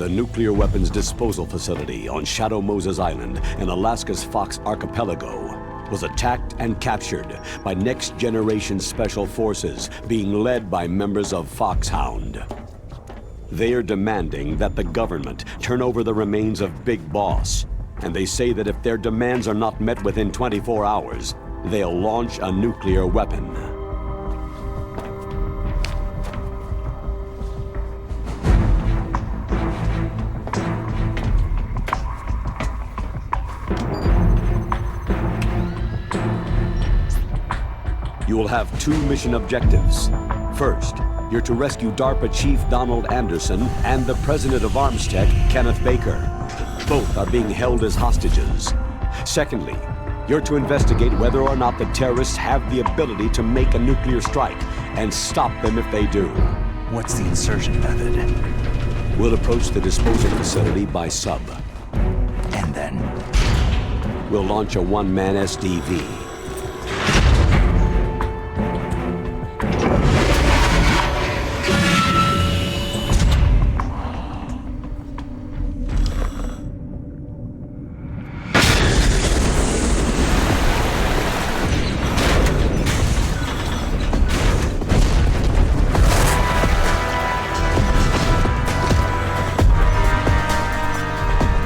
The nuclear weapons disposal facility on Shadow Moses Island in Alaska's Fox Archipelago was attacked and captured by next-generation special forces being led by members of Foxhound. They are demanding that the government turn over the remains of Big Boss, and they say that if their demands are not met within 24 hours, they'll launch a nuclear weapon. You will have two mission objectives. First, you're to rescue DARPA Chief Donald Anderson and the President of Armstech, Kenneth Baker. Both are being held as hostages. Secondly, you're to investigate whether or not the terrorists have the ability to make a nuclear strike and stop them if they do. What's the insertion method? We'll approach the disposal facility by sub. And then? We'll launch a one-man SDV.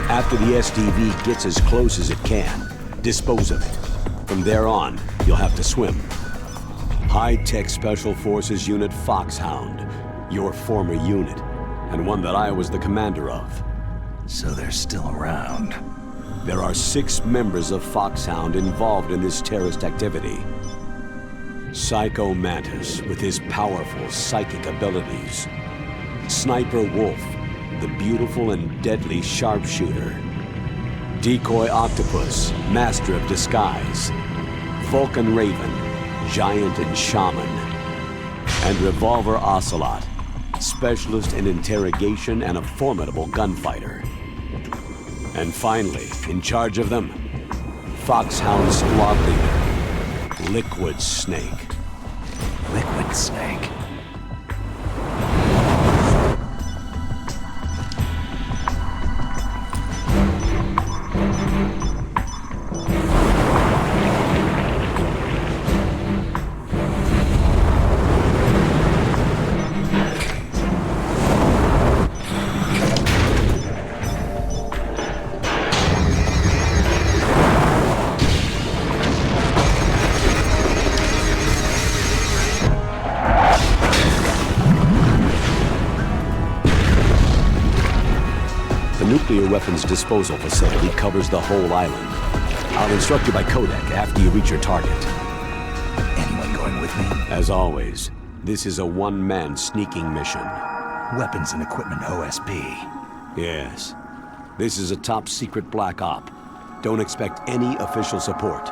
After the SDV gets as close as it can, dispose of it. From there on, you'll have to swim. High-tech Special Forces Unit Foxhound, your former unit, and one that I was the commander of. So they're still around. There are 6 members of Foxhound involved in this terrorist activity. Psycho Mantis, with his powerful psychic abilities. Sniper Wolf, the beautiful and deadly sharpshooter. Decoy Octopus, master of disguise. Vulcan Raven, giant and shaman. And Revolver Ocelot, specialist in interrogation and a formidable gunfighter. And finally, in charge of them, Foxhound squad leader, Liquid Snake. Liquid Snake. The nuclear weapons disposal facility covers the whole island. I'll instruct you by codec after you reach your target. Anyone going with me? As always, this is a one-man sneaking mission. Weapons and equipment OSP. Yes. This is a top-secret black op. Don't expect any official support.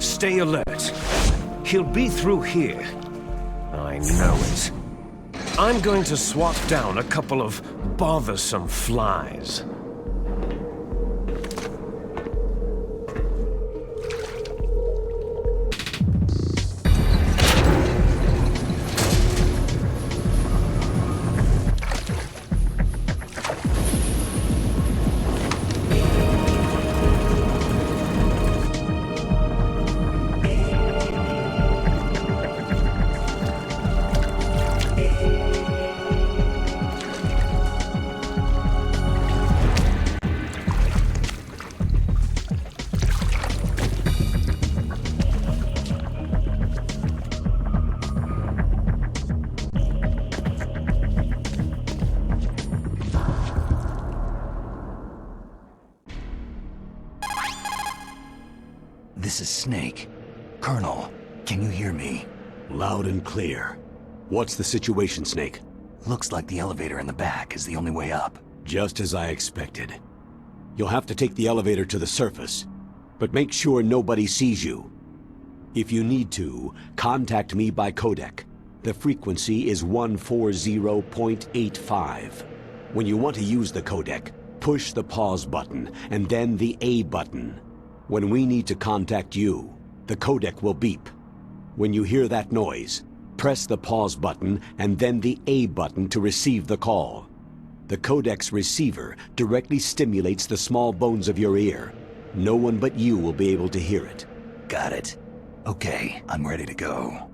Stay alert. He'll be through here. I know it. I'm going to swat down a couple of bothersome flies. This is Snake. Colonel, can you hear me? Loud and clear. What's the situation, Snake? Looks like the elevator in the back is the only way up. Just as I expected. You'll have to take the elevator to the surface, but make sure nobody sees you. If you need to, contact me by codec. The frequency is 140.85. When you want to use the codec, push the pause button and then the A button. When we need to contact you, the codec will beep. When you hear that noise, press the pause button and then the A button to receive the call. The codec's receiver directly stimulates the small bones of your ear. No one but you will be able to hear it. Got it. Okay, I'm ready to go.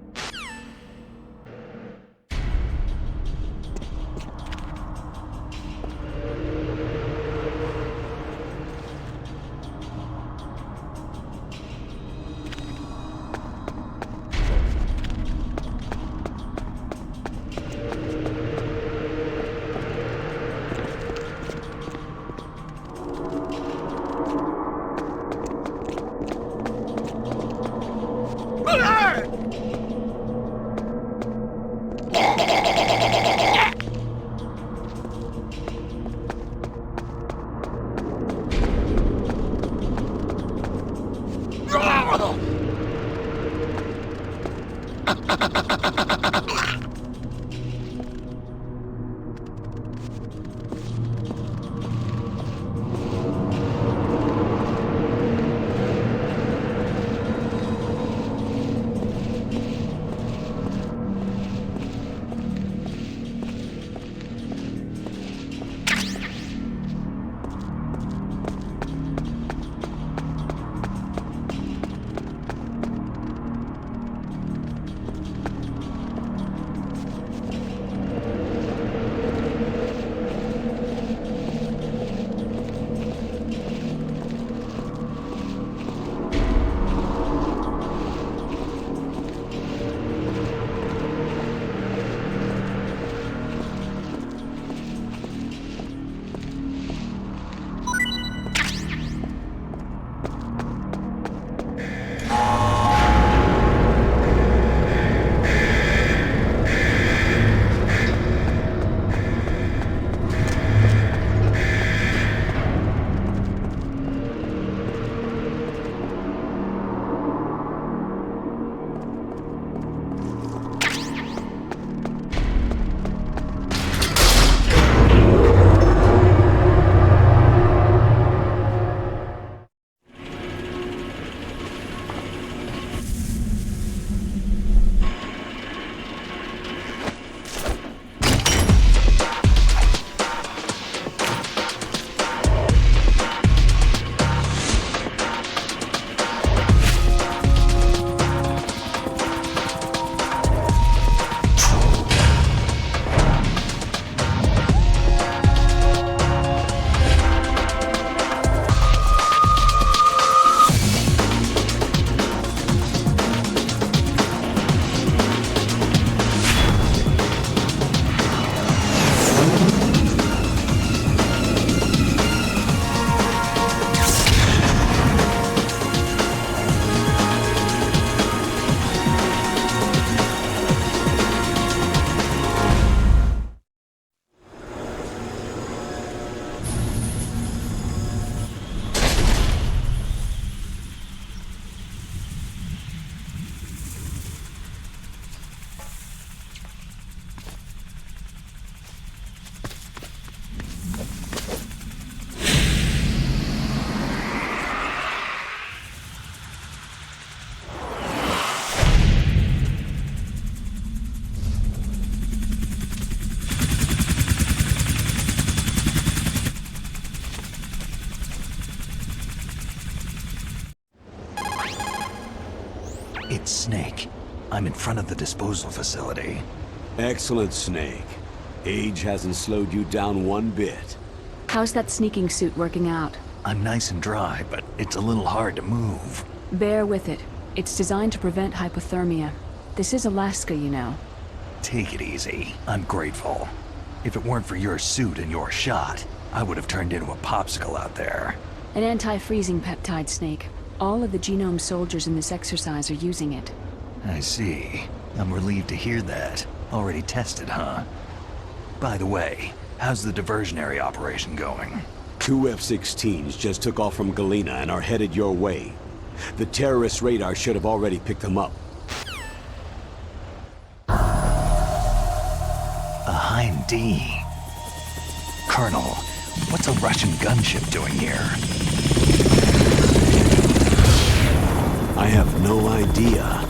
It's Snake. I'm in front of the disposal facility. Excellent, Snake. Age hasn't slowed you down one bit. How's that sneaking suit working out? I'm nice and dry, but it's a little hard to move. Bear with it. It's designed to prevent hypothermia. This is Alaska, you know. Take it easy. I'm grateful. If it weren't for your suit and your shot, I would have turned into a popsicle out there. An anti-freezing peptide, Snake. All of the genome soldiers in this exercise are using it. I see. I'm relieved to hear that. Already tested, huh? By the way, how's the diversionary operation going? 2 F-16s just took off from Galena and are headed your way. The terrorist radar should have already picked them up. A Hind D. Colonel, what's a Russian gunship doing here? I have no idea,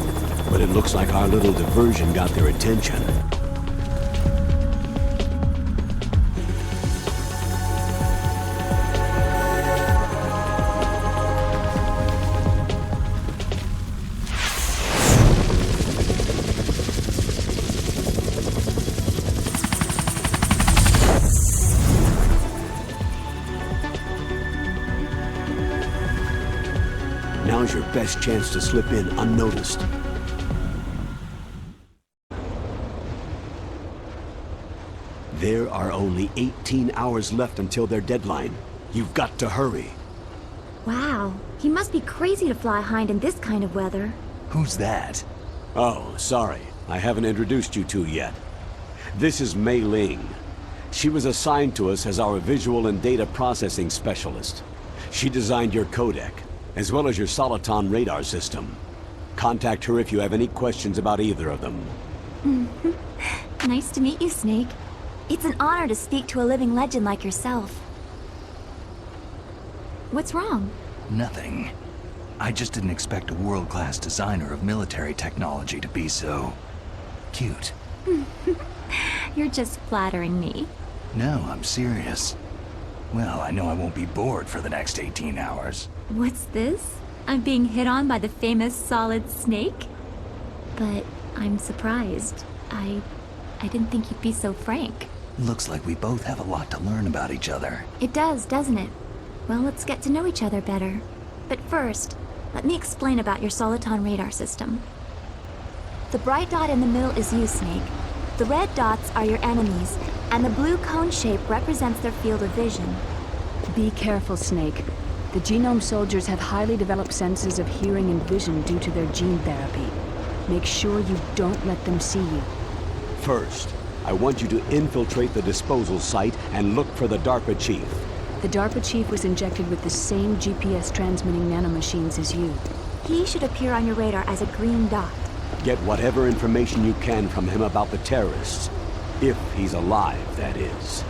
but it looks like our little diversion got their attention. Now's your best chance to slip in unnoticed. There are only 18 hours left until their deadline. You've got to hurry. Wow, he must be crazy to fly Hind in this kind of weather. Who's that? Oh, sorry. I haven't introduced you to yet. This is Mei Ling. She was assigned to us as our visual and data processing specialist. She designed your codec, as well as your Soliton radar system. Contact her if you have any questions about either of them. Nice to meet you, Snake. It's an honor to speak to a living legend like yourself. What's wrong? Nothing. I just didn't expect a world-class designer of military technology to be so... cute. You're just flattering me. No, I'm serious. Well, I know I won't be bored for the next 18 hours. What's this? I'm being hit on by the famous Solid Snake? But I'm surprised. I didn't think you'd be so frank. Looks like we both have a lot to learn about each other. It does, doesn't it? Well, let's get to know each other better. But first, let me explain about your Soliton radar system. The bright dot in the middle is you, Snake. The red dots are your enemies, and the blue cone shape represents their field of vision. Be careful, Snake. The genome soldiers have highly developed senses of hearing and vision due to their gene therapy. Make sure you don't let them see you. First, I want you to infiltrate the disposal site and look for the DARPA chief. The DARPA chief was injected with the same GPS transmitting nanomachines as you. He should appear on your radar as a green dot. Get whatever information you can from him about the terrorists. If he's alive, that is.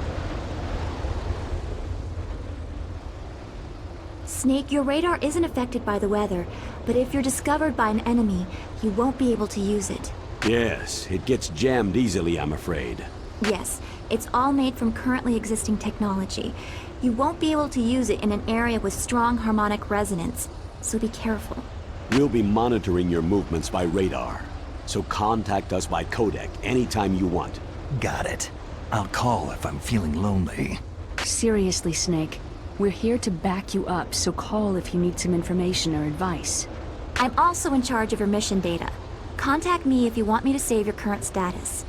Snake, your radar isn't affected by the weather, but if you're discovered by an enemy, you won't be able to use it. Yes, it gets jammed easily, I'm afraid. Yes, it's all made from currently existing technology. You won't be able to use it in an area with strong harmonic resonance, so be careful. We'll be monitoring your movements by radar, so contact us by codec anytime you want. Got it. I'll call if I'm feeling lonely. Seriously, Snake. We're here to back you up, so call if you need some information or advice. I'm also in charge of your mission data. Contact me if you want me to save your current status.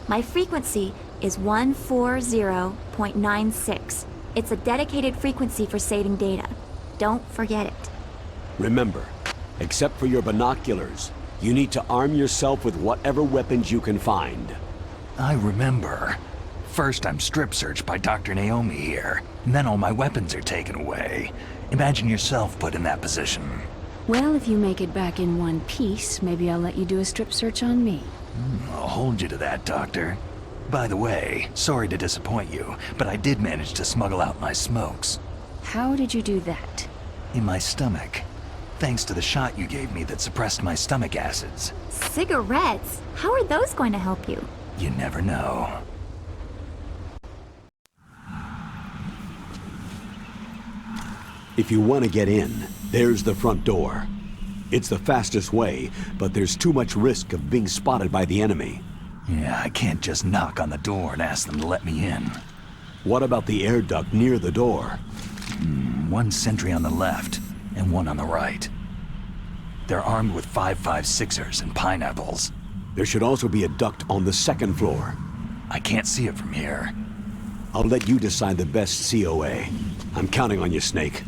My frequency is 140.96. It's a dedicated frequency for saving data. Don't forget it. Remember, except for your binoculars, you need to arm yourself with whatever weapons you can find. I remember. First, I'm strip searched by Dr. Naomi here, and then all my weapons are taken away. Imagine yourself put in that position. Well, if you make it back in one piece, maybe I'll let you do a strip search on me. I'll hold you to that, Doctor. By the way, sorry to disappoint you, but I did manage to smuggle out my smokes. How did you do that? In my stomach. Thanks to the shot you gave me that suppressed my stomach acids. Cigarettes? How are those going to help you? You never know. If you want to get in, there's the front door. It's the fastest way, but there's too much risk of being spotted by the enemy. Yeah, I can't just knock on the door and ask them to let me in. What about the air duct near the door? One sentry on the left, and one on the right. They're armed with 5.56ers and pineapples. There should also be a duct on the second floor. I can't see it from here. I'll let you decide the best COA. I'm counting on you, Snake.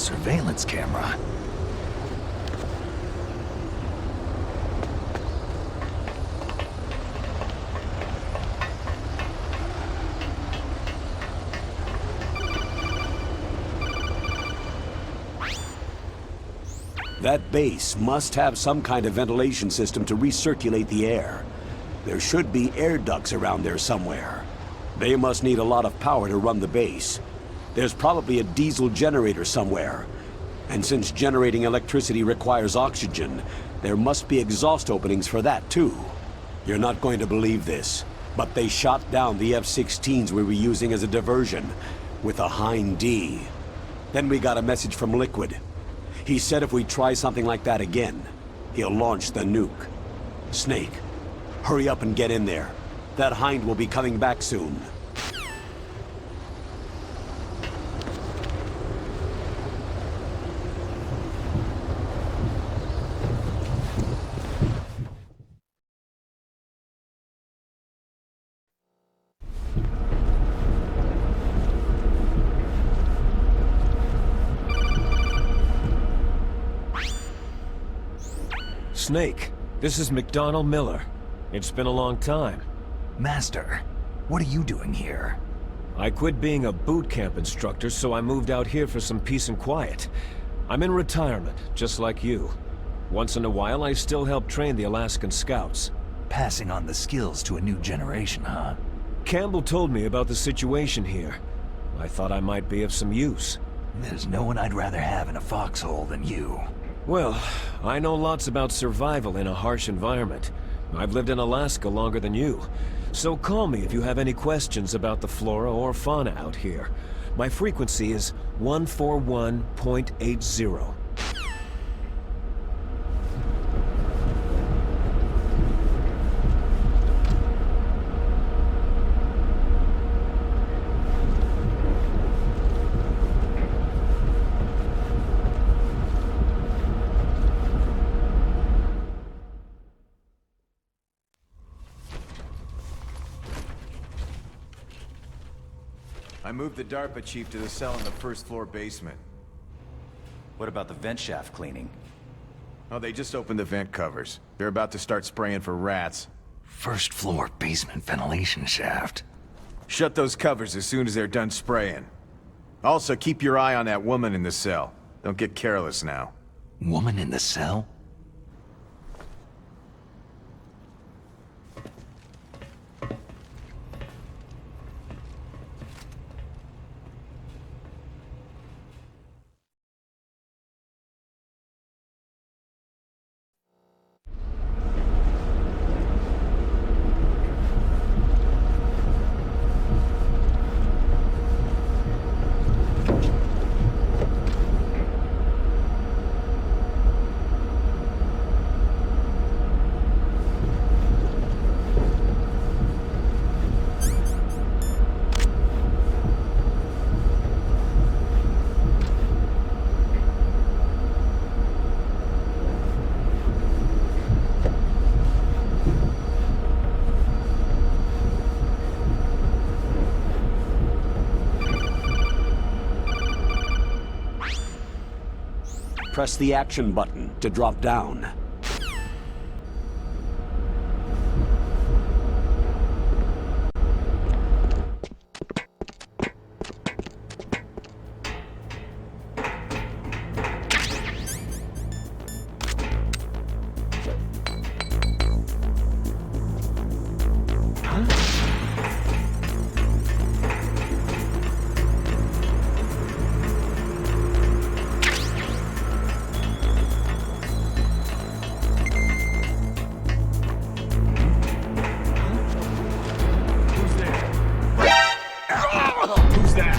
surveillance camera. That base must have some kind of ventilation system to recirculate the air. There should be air ducts around there somewhere. They must need a lot of power to run the base. There's probably a diesel generator somewhere. And since generating electricity requires oxygen, there must be exhaust openings for that too. You're not going to believe this, but they shot down the F-16s we were using as a diversion with a Hind D. Then we got a message from Liquid. He said if we try something like that again, he'll launch the nuke. Snake, hurry up and get in there. That Hind will be coming back soon. Snake, this is McDonald Miller. It's been a long time. Master, what are you doing here? I quit being a boot camp instructor, so I moved out here for some peace and quiet. I'm in retirement, just like you. Once in a while, I still help train the Alaskan Scouts. Passing on the skills to a new generation, huh? Campbell told me about the situation here. I thought I might be of some use. There's no one I'd rather have in a foxhole than you. Well, I know lots about survival in a harsh environment. I've lived in Alaska longer than you. So call me if you have any questions about the flora or fauna out here. My frequency is 141.80. I moved the DARPA chief to the cell in the first floor basement. What about the vent shaft cleaning? Oh, they just opened the vent covers. They're about to start spraying for rats. First floor basement ventilation shaft. Shut those covers as soon as they're done spraying. Also, keep your eye on that woman in the cell. Don't get careless now. Woman in the cell? Press the action button to drop down.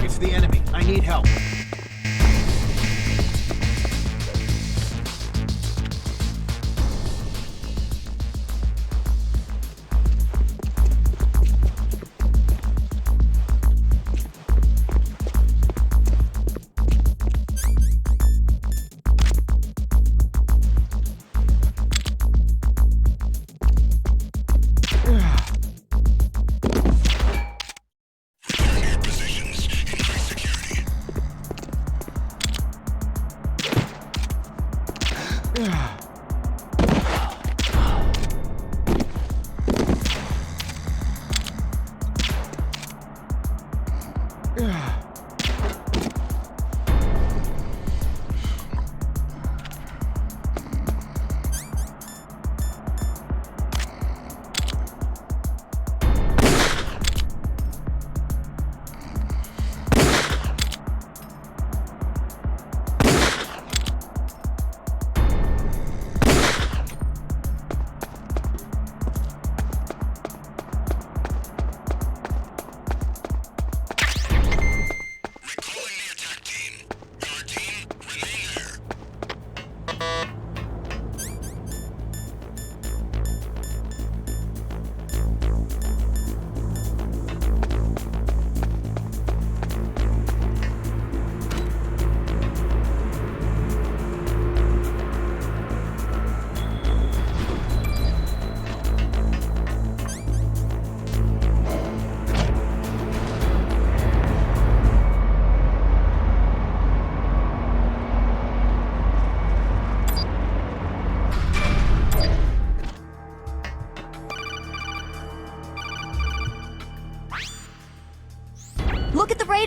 It's the enemy. I need help.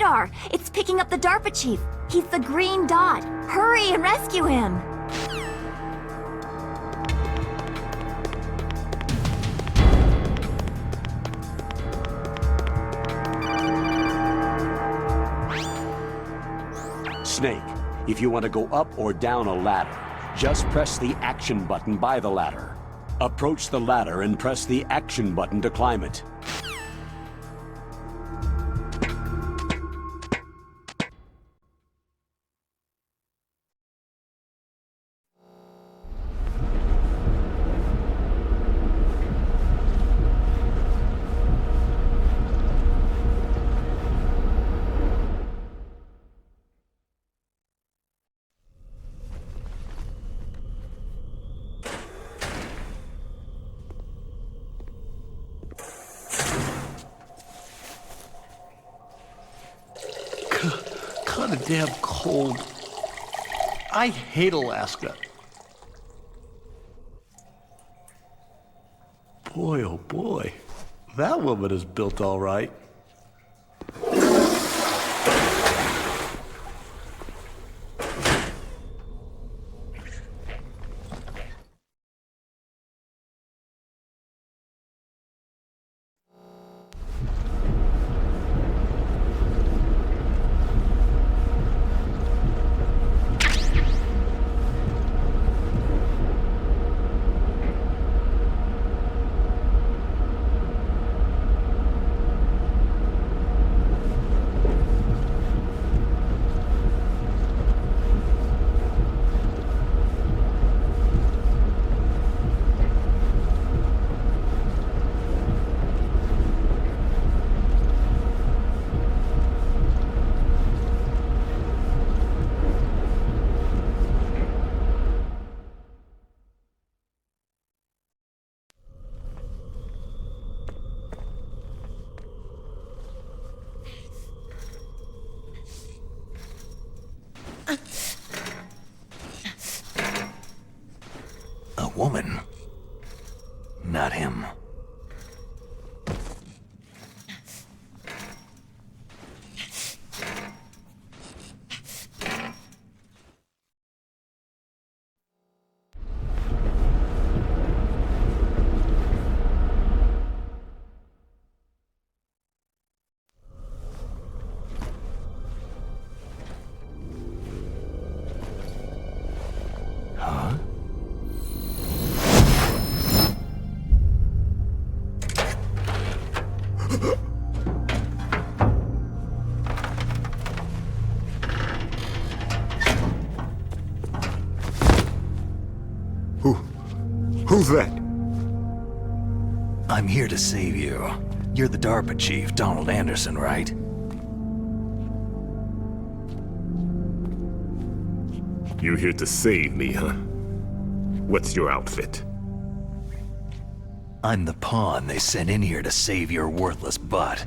radar! It's picking up the DARPA chief! He's the green dot! Hurry and rescue him! Snake, if you want to go up or down a ladder, just press the action button by the ladder. Approach the ladder and press the action button to climb it. Kinda damn cold. I hate Alaska. Boy, oh boy. That woman is built all right. A woman. Not him. Huh? Who's that? I'm here to save you. You're the DARPA chief, Donald Anderson, right? You here to save me, huh? What's your outfit? I'm the pawn they sent in here to save your worthless butt.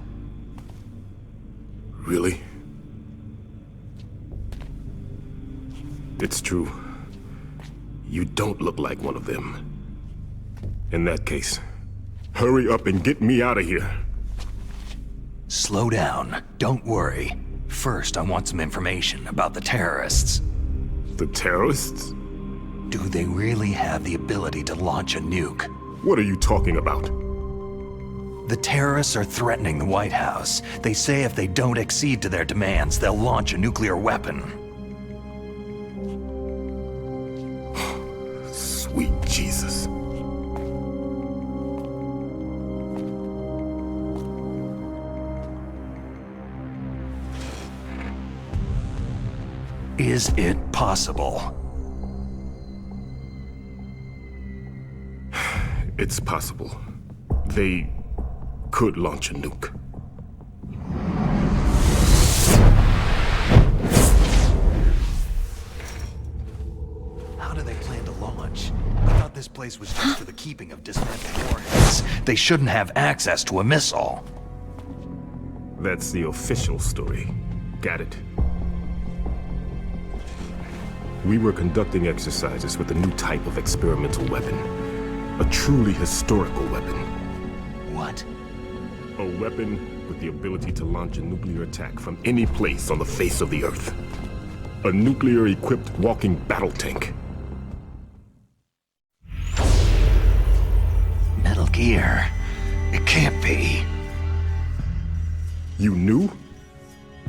Really? It's true. You don't look like one of them. In that case, hurry up and get me out of here. Slow down. Don't worry. First, I want some information about the terrorists. The terrorists? Do they really have the ability to launch a nuke? What are you talking about? The terrorists are threatening the White House. They say if they don't accede to their demands, they'll launch a nuclear weapon. Sweet Jesus. Is it possible? It's possible. They could launch a nuke. How do they plan to launch? I thought this place was just for the keeping of dismantled warheads. They shouldn't have access to a missile. That's the official story. Got it. We were conducting exercises with a new type of experimental weapon. A truly historical weapon. What? A weapon with the ability to launch a nuclear attack from any place on the face of the Earth. A nuclear-equipped walking battle tank. Metal Gear. It can't be. You knew?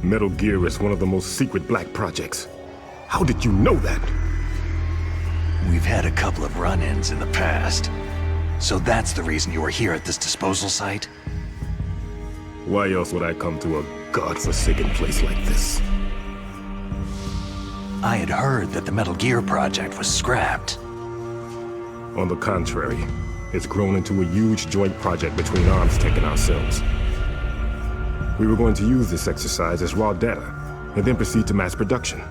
Metal Gear is one of the most secret black projects. How did you know that? We've had a couple of run-ins in the past. So that's the reason you were here at this disposal site? Why else would I come to a godforsaken place like this? I had heard that the Metal Gear project was scrapped. On the contrary, it's grown into a huge joint project between ArmsTech and ourselves. We were going to use this exercise as raw data, and then proceed to mass production.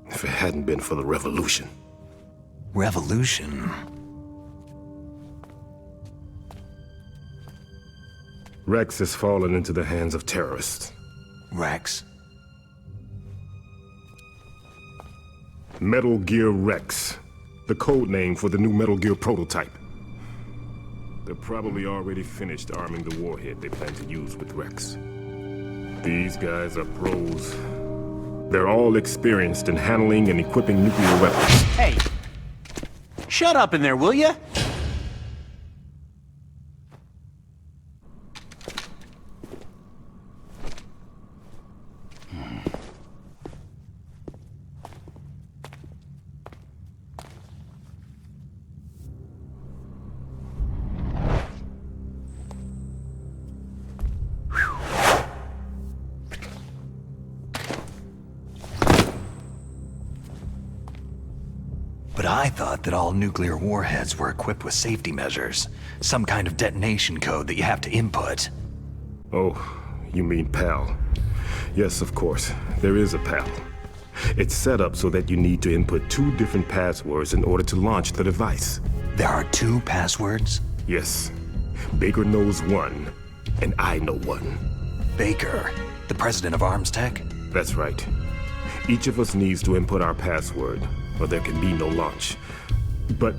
If it hadn't been for the revolution. Revolution? Rex has fallen into the hands of terrorists. Rex? Metal Gear Rex. The code name for the new Metal Gear prototype. They're probably already finished arming the warhead they plan to use with Rex. These guys are pros. They're all experienced in handling and equipping nuclear weapons. Hey! Shut up in there, will ya? But I thought that all nuclear warheads were equipped with safety measures. Some kind of detonation code that you have to input. Oh, you mean PAL. Yes, of course. There is a PAL. It's set up so that you need to input 2 different passwords in order to launch the device. There are 2 passwords? Yes. Baker knows one, and I know one. Baker, the president of ArmsTech? That's right. Each of us needs to input our password, or there can be no launch. But...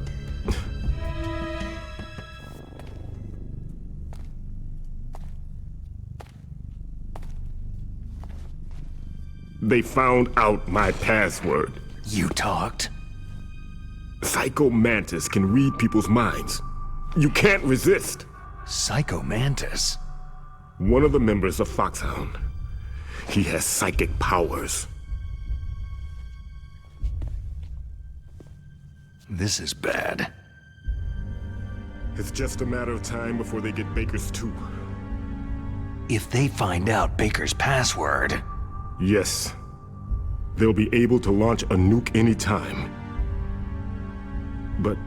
they found out my password. You talked? Psycho Mantis can read people's minds. You can't resist. Psycho Mantis? One of the members of Foxhound. He has psychic powers. This is bad. It's just a matter of time before they get Baker's too. If they find out Baker's password... Yes. They'll be able to launch a nuke anytime. But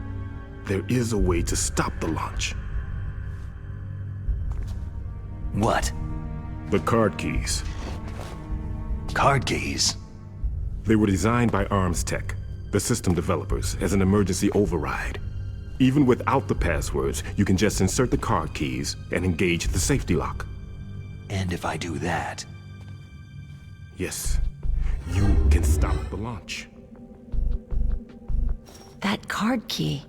there is a way to stop the launch. What? The card keys. Card keys? They were designed by ArmsTech, the system developers, as an emergency override. Even without the passwords, you can just insert the card keys and engage the safety lock. And if I do that? Yes, you can stop the launch. That card key.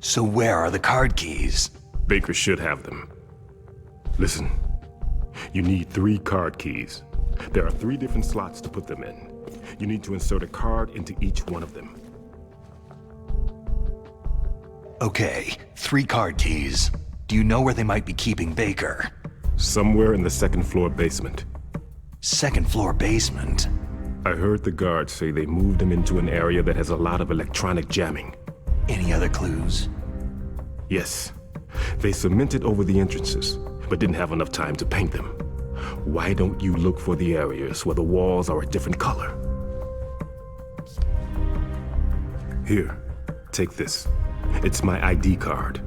So where are the card keys? Baker should have them. Listen, you need 3 card keys. There are 3 different slots to put them in. You need to insert a card into each one of them. Okay, 3 card keys. Do you know where they might be keeping Baker? Somewhere in the 2nd floor basement. 2nd floor basement? I heard the guards say they moved him into an area that has a lot of electronic jamming. Any other clues? Yes. They cemented over the entrances, but didn't have enough time to paint them. Why don't you look for the areas where the walls are a different color? Here, take this. It's my ID card.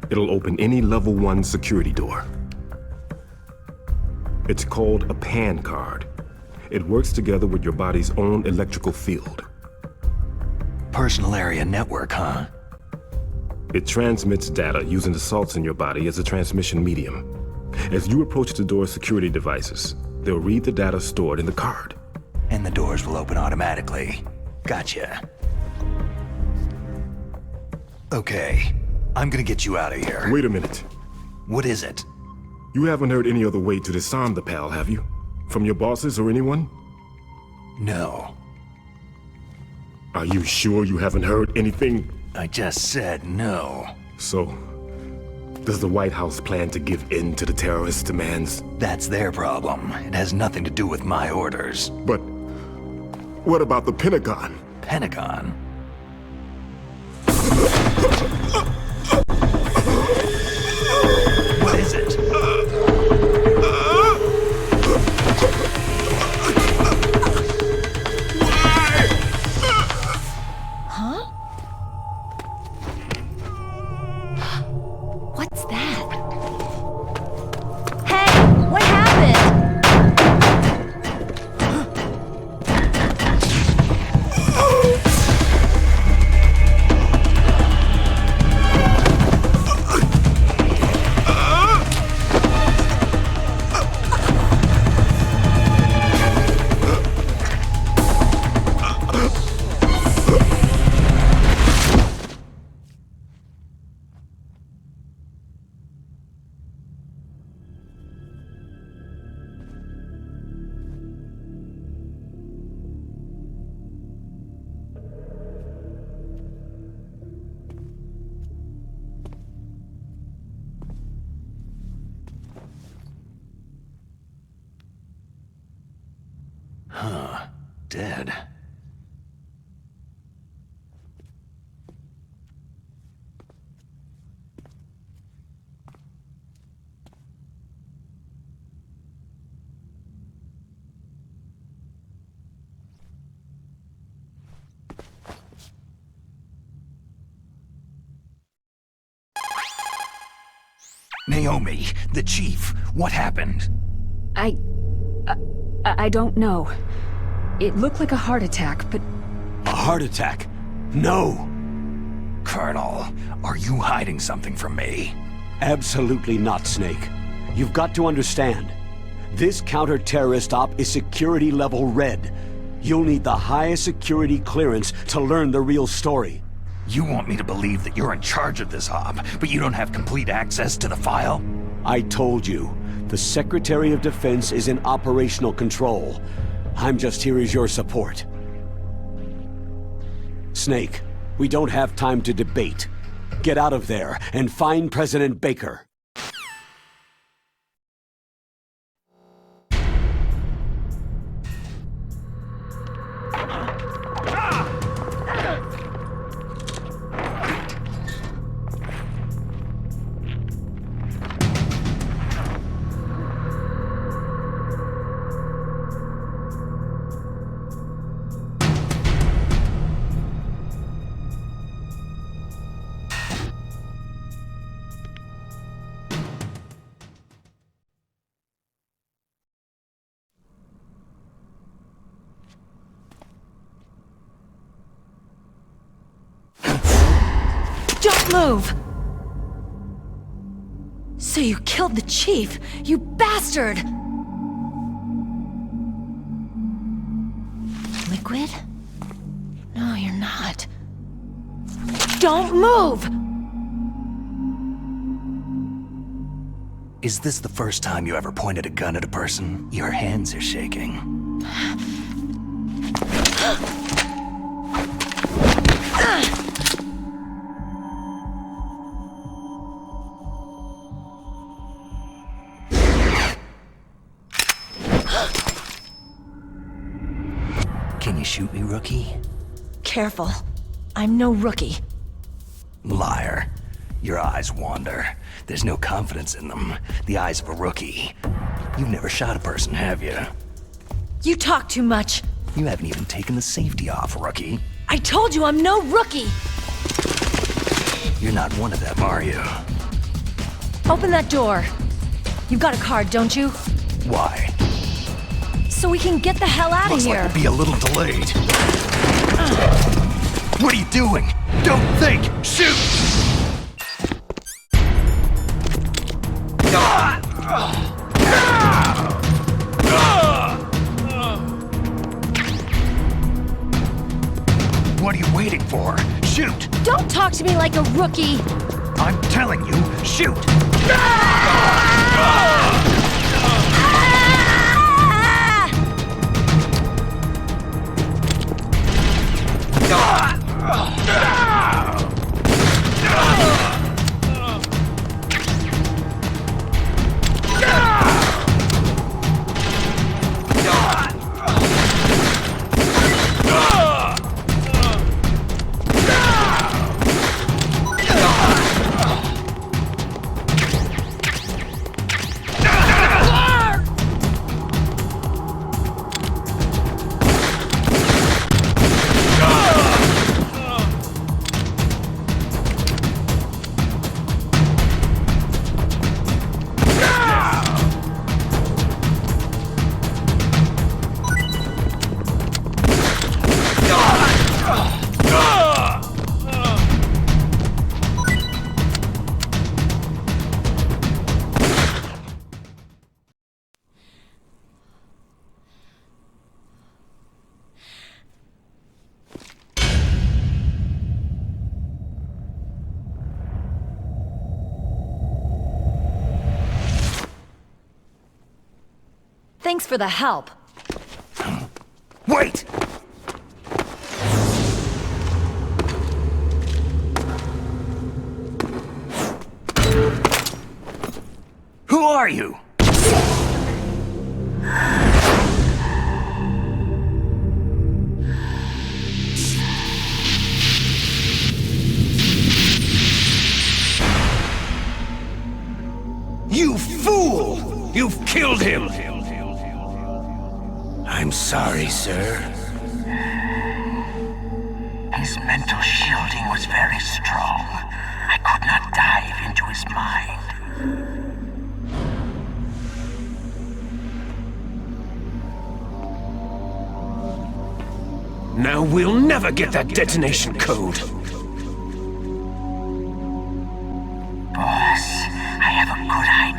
It'll open any level 1 security door. It's called a PAN card. It works together with your body's own electrical field. Personal area network, huh? It transmits data using the salts in your body as a transmission medium. As you approach the door's security devices, they'll read the data stored in the card. And the doors will open automatically. Gotcha. Okay, I'm gonna get you out of here. Wait a minute. What is it? You haven't heard any other way to disarm the PAL, have you? From your bosses or anyone? No. Are you sure you haven't heard anything? I just said no. So, does the White House plan to give in to the terrorists' demands? That's their problem. It has nothing to do with my orders. But what about the Pentagon? Pentagon? What is it? Huh? What's that? Hey! What happened? Huh. Dead. Naomi, the chief, what happened? I don't know. It looked like a heart attack, but... A heart attack? No! Colonel, are you hiding something from me? Absolutely not, Snake. You've got to understand. This counter-terrorist op is security level red. You'll need the highest security clearance to learn the real story. You want me to believe that you're in charge of this op, but you don't have complete access to the file? I told you. The Secretary of Defense is in operational control. I'm just here as your support. Snake, we don't have time to debate. Get out of there and find President Baker. Don't move! So you killed the chief, you bastard! Liquid? No, you're not. Don't move! Is this the first time you ever pointed a gun at a person? Your hands are shaking. Can you shoot me, rookie? Careful. I'm no rookie. Liar. Your eyes wander. There's no confidence in them. The eyes of a rookie. You've never shot a person, have you? You talk too much. You haven't even taken the safety off, rookie. I told you I'm no rookie! You're not one of them, are you? Open that door. You've got a card, don't you? Why? So we can get the hell out of Looks here. like we'll be a little delayed. What are you doing? Don't think! Shoot! What are you waiting for? Shoot! Don't talk to me like a rookie! I'm telling you, shoot! Thanks for the help. Wait! Who are you? You fool! You've killed him! I'm sorry, sir. His mental shielding was very strong. I could not dive into his mind. Now we'll never get that detonation code. Boss, I have a good idea.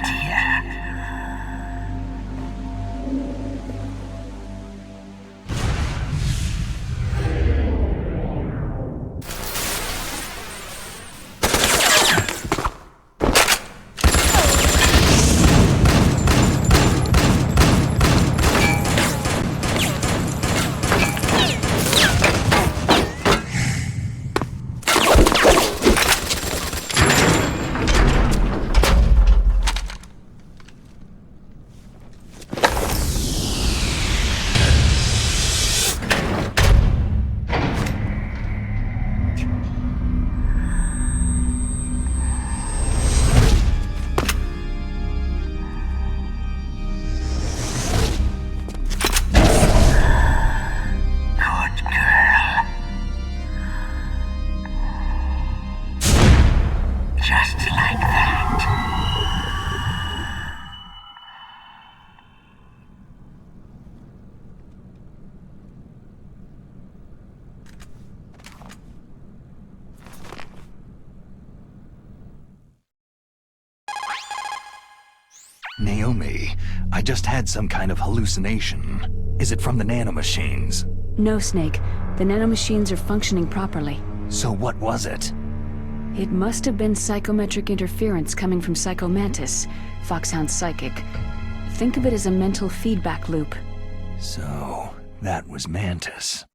Naomi, I just had some kind of hallucination. Is it from the nanomachines? No, Snake. The nanomachines are functioning properly. So what was it? It must have been psychometric interference coming from Psycho Mantis, Foxhound's psychic. Think of it as a mental feedback loop. So, that was Mantis.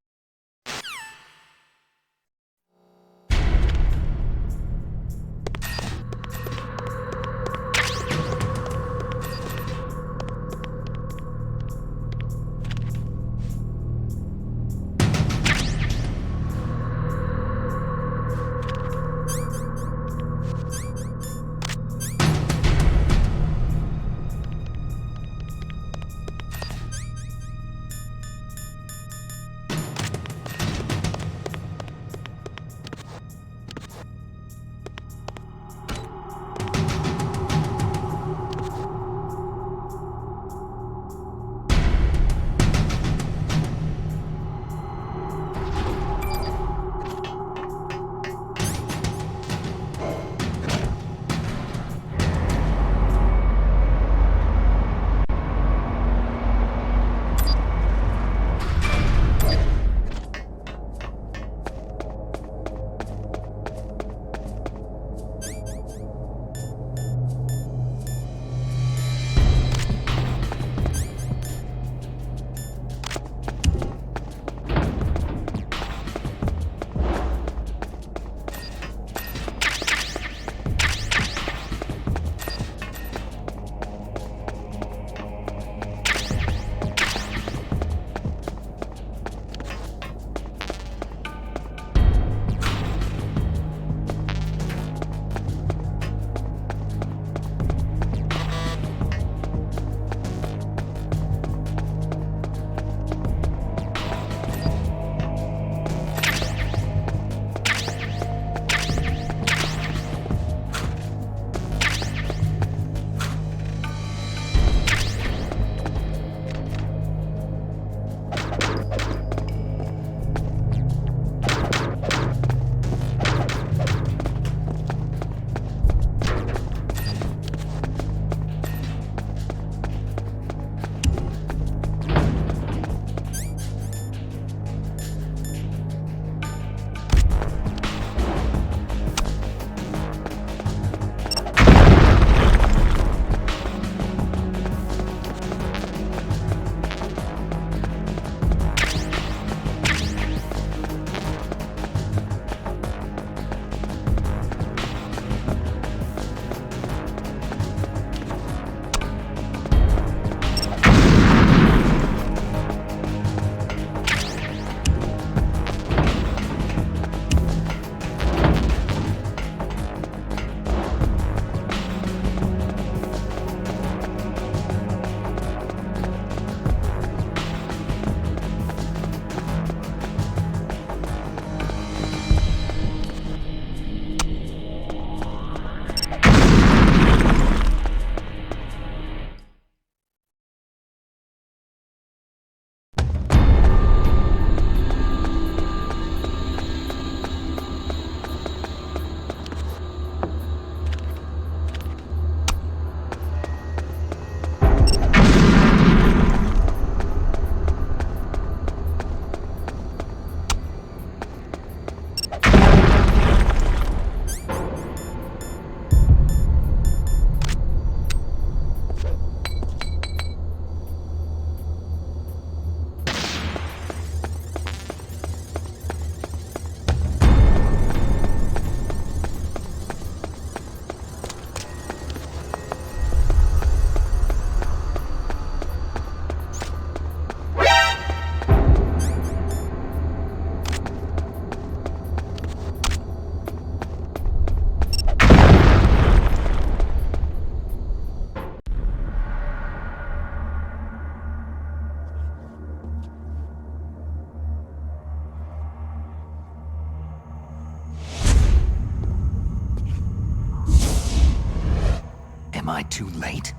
Am I too late?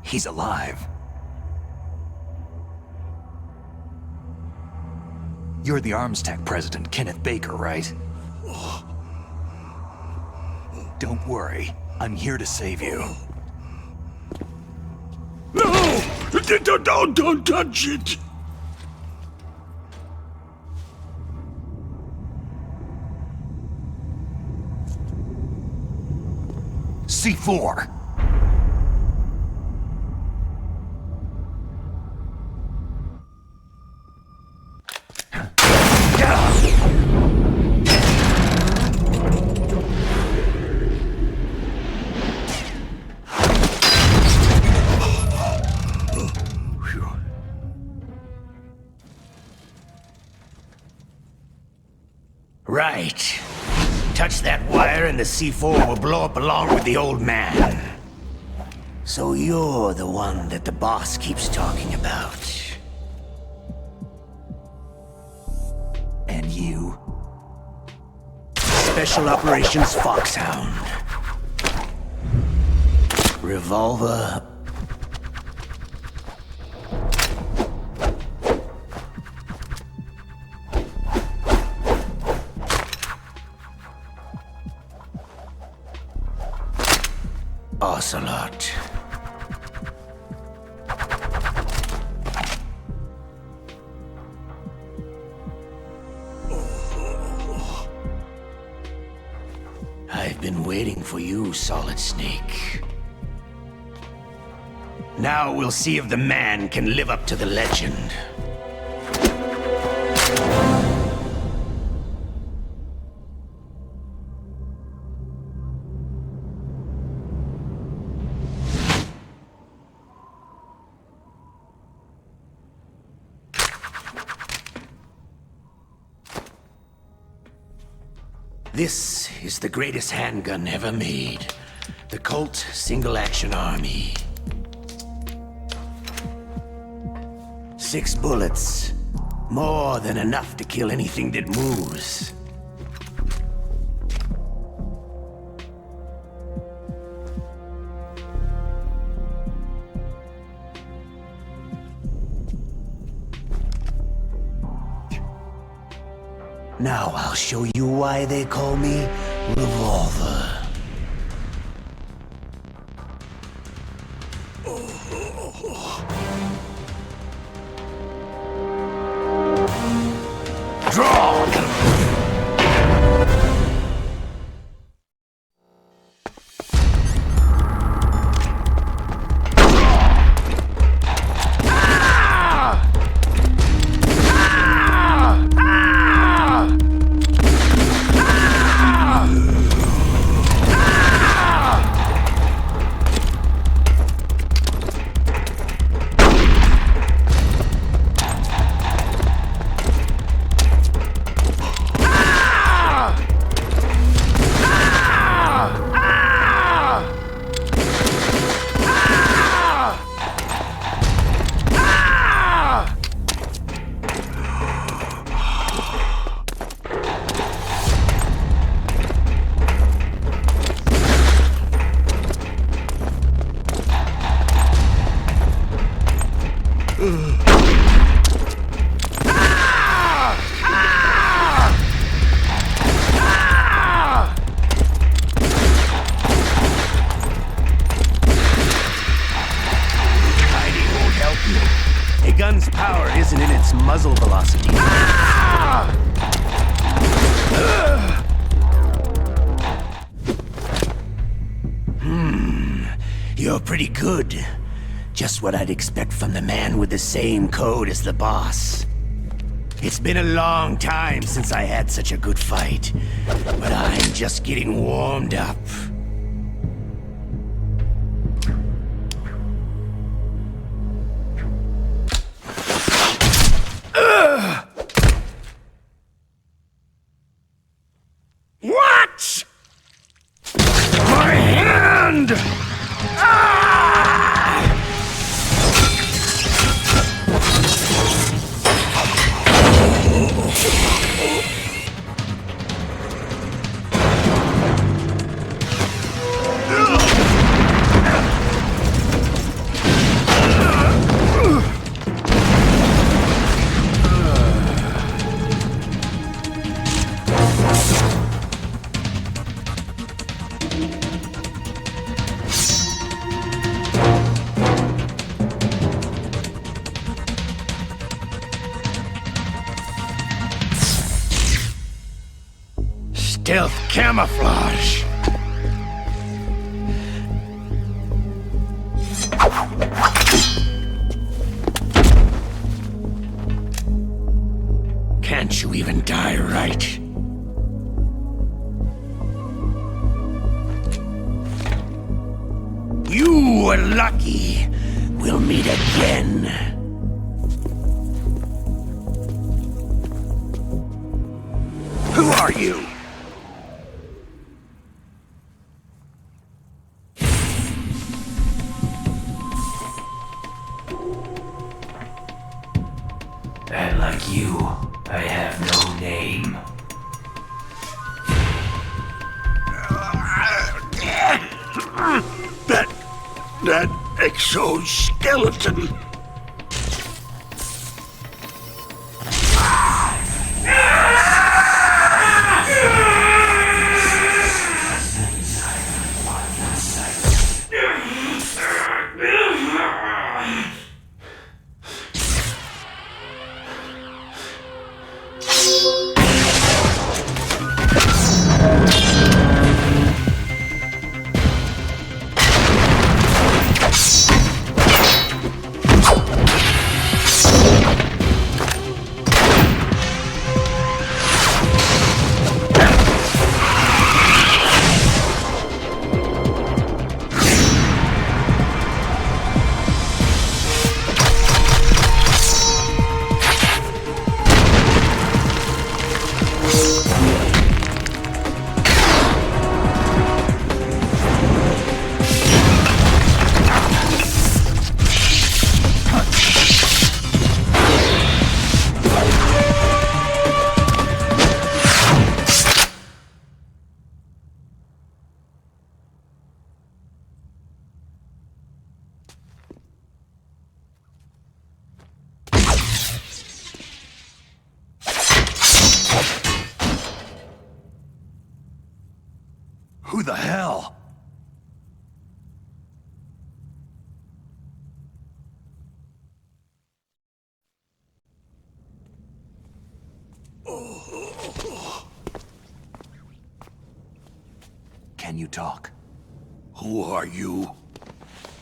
He's alive. You're the Arms Tech president, Kenneth Baker, right? Don't worry. I'm here to save you. No! Don't touch it! C4! Right. Touch that wire and the C4 will blow up along with the old man. So you're the one that the boss keeps talking about. And you? Special Operations Foxhound. Revolver. Ocelot. I've been waiting for you, Solid Snake. Now we'll see if the man can live up to the legend. This is the greatest handgun ever made. The Colt Single Action Army. 6 bullets. More than enough to kill anything that moves. Now I'll show you why they call me Revolver. Draw! A gun's power isn't in its muzzle velocity. You're pretty good. Just what I'd expect from the man with the same code as the boss. It's been a long time since I had such a good fight, but I'm just getting warmed up. What? My hand! Ah! camouflage. Can't you even die right? You were lucky. We'll meet again. Who are you? And like you, I have no name. That exoskeleton. Who the hell? Can you talk? Who are you?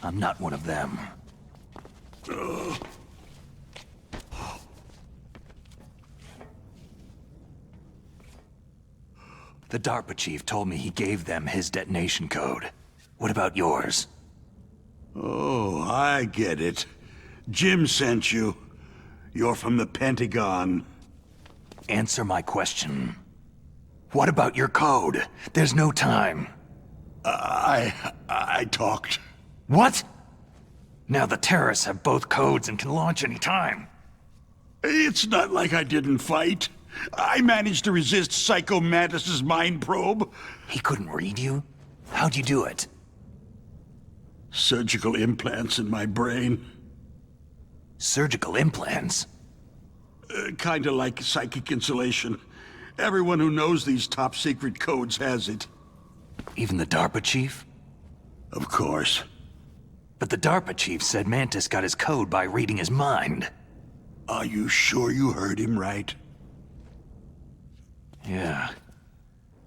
I'm not one of them. The DARPA chief told me he gave them his detonation code. What about yours? Oh, I get it. Jim sent you. You're from the Pentagon. Answer my question. What about your code? There's no time. I talked. What? Now the terrorists have both codes and can launch any time. It's not like I didn't fight. I managed to resist Psycho Mantis's mind probe. He couldn't read you? How'd you do it? Surgical implants in my brain. Surgical implants? Kinda like psychic insulation. Everyone who knows these top-secret codes has it. Even the DARPA chief? Of course. But the DARPA chief said Mantis got his code by reading his mind. Are you sure you heard him right? Yeah.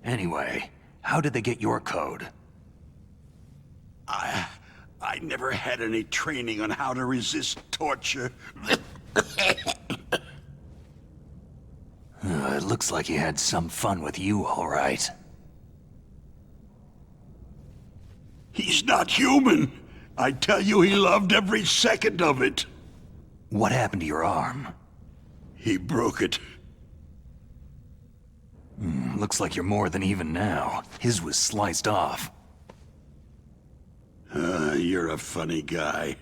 Anyway, how did they get your code? I never had any training on how to resist torture. It looks like he had some fun with you, all right. He's not human. I tell you, he loved every second of it. What happened to your arm? He broke it. Looks like you're more than even now. His was sliced off. You're a funny guy.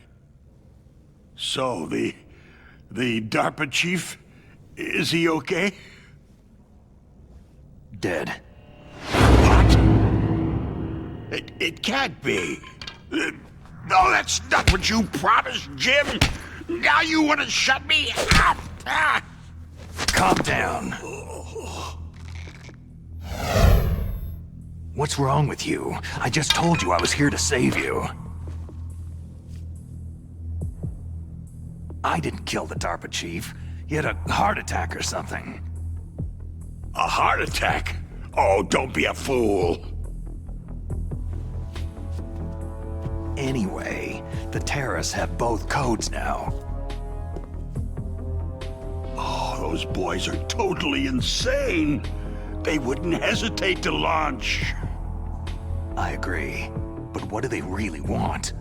So, the DARPA chief, is he okay? Dead. What? It can't be. No, that's not what you promised, Jim. Now you want to shut me up? Calm down. What's wrong with you? I just told you I was here to save you. I didn't kill the DARPA chief. He had a heart attack or something. A heart attack? Oh, don't be a fool. Anyway, the terrorists have both codes now. Oh, those boys are totally insane. They wouldn't hesitate to launch. I agree. But what do they really want?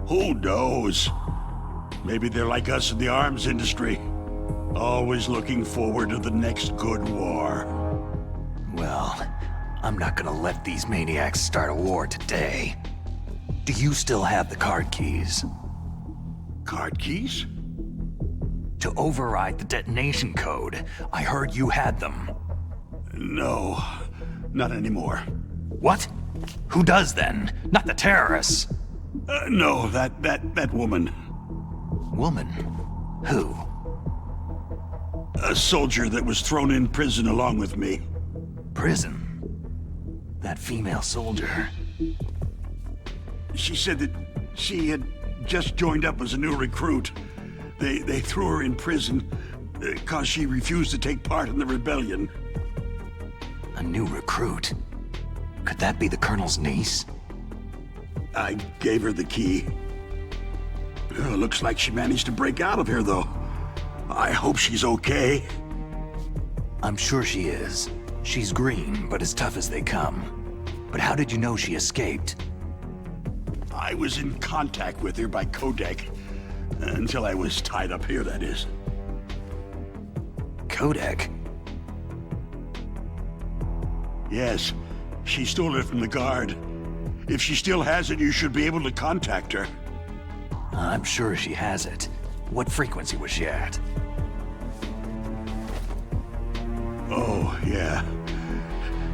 Who knows? Maybe they're like us in the arms industry. Always looking forward to the next good war. Well, I'm not gonna let these maniacs start a war today. Do you still have the card keys? Card keys? To override the detonation code. I heard you had them. No, not anymore. What? Who does then? Not the terrorists. No, that woman. Woman? Who? A soldier that was thrown in prison along with me. Prison? That female soldier. She said that she had just joined up as a new recruit. They threw her in prison because she refused to take part in the rebellion. A new recruit? Could that be the Colonel's niece? I gave her the key. Looks like she managed to break out of here, though. I hope she's okay. I'm sure she is. She's green, but as tough as they come. But how did you know she escaped? I was in contact with her by codec. Until I was tied up here, that is. Codec? Yes. She stole it from the guard. If she still has it, you should be able to contact her. I'm sure she has it. What frequency was she at? Oh, yeah.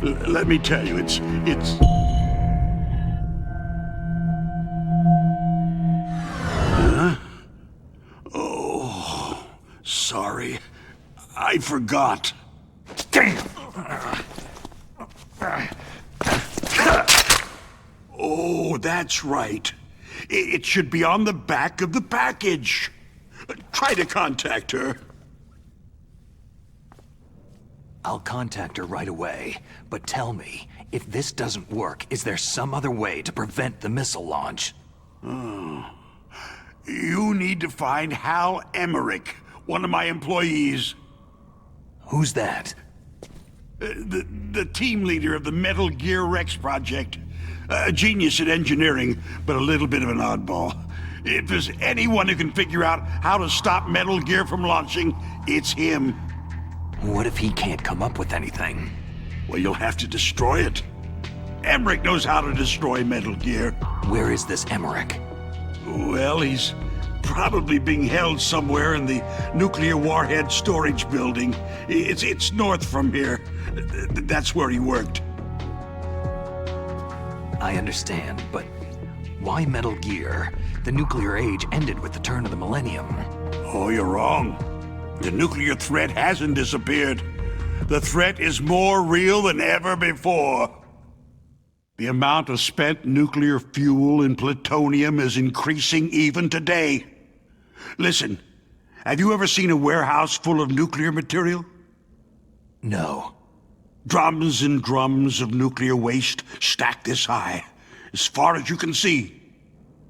Let me tell you, it's... Huh? Oh, sorry. I forgot. Damn! Oh, that's right. It should be on the back of the package. Try to contact her. I'll contact her right away, but tell me, if this doesn't work, is there some other way to prevent the missile launch? Oh. You need to find Hal Emmerich, one of my employees. Who's that? The team leader of the Metal Gear Rex project. A genius at engineering, but a little bit of an oddball. If there's anyone who can figure out how to stop Metal Gear from launching, it's him. What if he can't come up with anything? Well, you'll have to destroy it. Emmerich knows how to destroy Metal Gear. Where is this Emmerich? Well, he's probably being held somewhere in the nuclear warhead storage building. It's north from here. That's where he worked. I understand, but why Metal Gear? The nuclear age ended with the turn of the millennium. Oh, you're wrong. The nuclear threat hasn't disappeared. The threat is more real than ever before. The amount of spent nuclear fuel and plutonium is increasing even today. Listen, have you ever seen a warehouse full of nuclear material? No. Drums and drums of nuclear waste stacked this high, as far as you can see,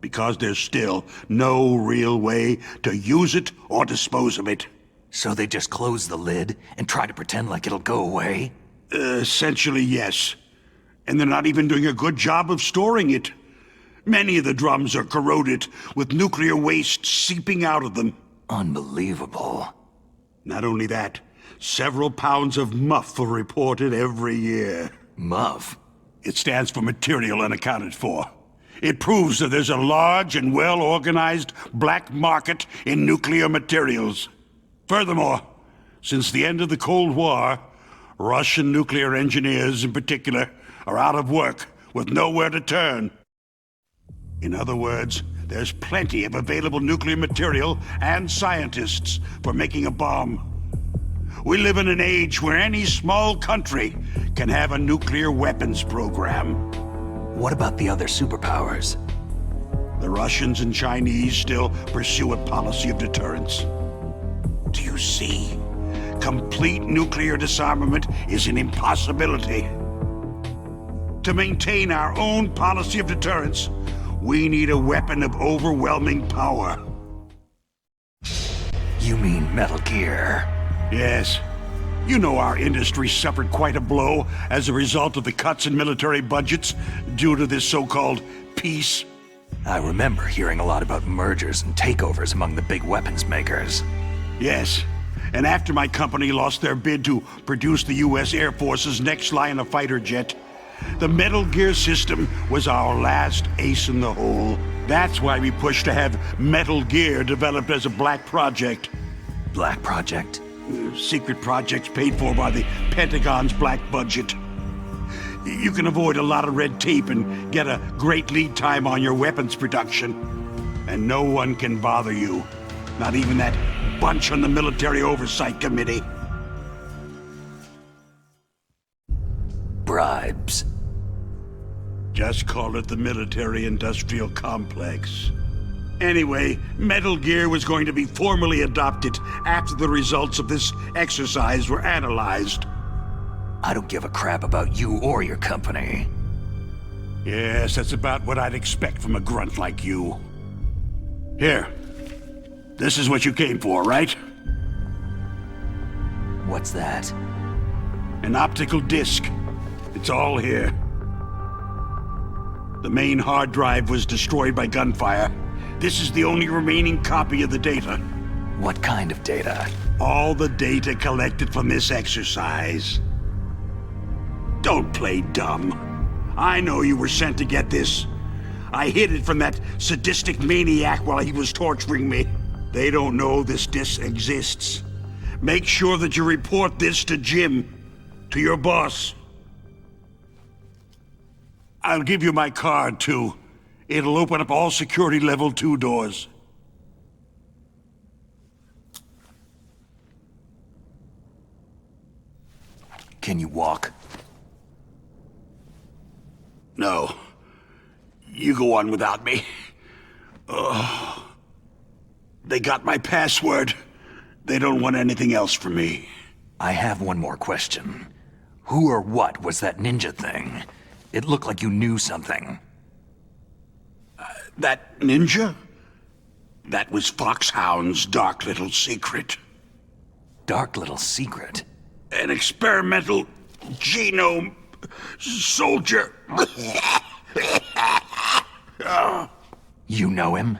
because there's still no real way to use it or dispose of it. So they just close the lid and try to pretend like it'll go away? Essentially, yes. And they're not even doing a good job of storing it. Many of the drums are corroded, with nuclear waste seeping out of them. Unbelievable. Not only that, several pounds of MUF are reported every year. MUF? It stands for Material Unaccounted For. It proves that there's a large and well-organized black market in nuclear materials. Furthermore, since the end of the Cold War, Russian nuclear engineers in particular are out of work with nowhere to turn. In other words, there's plenty of available nuclear material and scientists for making a bomb. We live in an age where any small country can have a nuclear weapons program. What about the other superpowers? The Russians and Chinese still pursue a policy of deterrence. Do you see? complete nuclear disarmament is an impossibility. To maintain our own policy of deterrence, we need a weapon of overwhelming power. You mean Metal Gear? Yes. You know our industry suffered quite a blow as a result of the cuts in military budgets due to this so-called peace. I remember hearing a lot about mergers and takeovers among the big weapons makers. Yes. And after my company lost their bid to produce the U.S. Air Force's next line of fighter jet, the Metal Gear system was our last ace in the hole. That's why we pushed to have Metal Gear developed as a black project. Black project? Secret projects paid for by the Pentagon's black budget. You can avoid a lot of red tape and get a great lead time on your weapons production. And no one can bother you. Not even that bunch on the Military Oversight Committee. Bribes. Just call it the military-industrial complex. Anyway, Metal Gear was going to be formally adopted after the results of this exercise were analyzed. I don't give a crap about you or your company. Yes, that's about what I'd expect from a grunt like you. Here. This is what you came for, right? What's that? An optical disc. It's all here. The main hard drive was destroyed by gunfire. This is the only remaining copy of the data. What kind of data? All the data collected from this exercise. Don't play dumb. I know you were sent to get this. I hid it from that sadistic maniac while he was torturing me. They don't know this disc exists. Make sure that you report this to Jim, to your boss. I'll give you my card, too. It'll open up all security level 2 doors. Can you walk? No. You go on without me. They got my password. They don't want anything else from me. I have one more question. Who or what was that ninja thing? It looked like you knew something. That ninja? That was Foxhound's dark little secret. Dark little secret? An experimental genome soldier. You know him?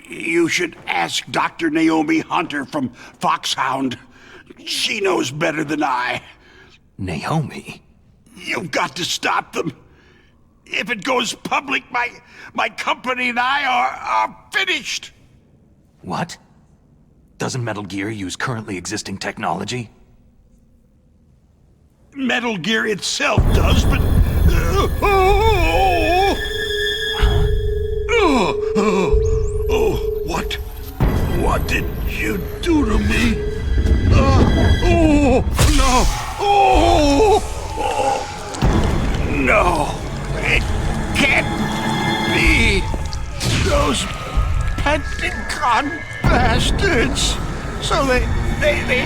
You should ask Dr. Naomi Hunter from Foxhound. She knows better than I. Naomi? You've got to stop them. If it goes public, my company and I are finished. What? Doesn't Metal Gear use currently existing technology? Metal Gear itself does, but... What did you do to me? No! It can't be! Those Pentagon bastards! So they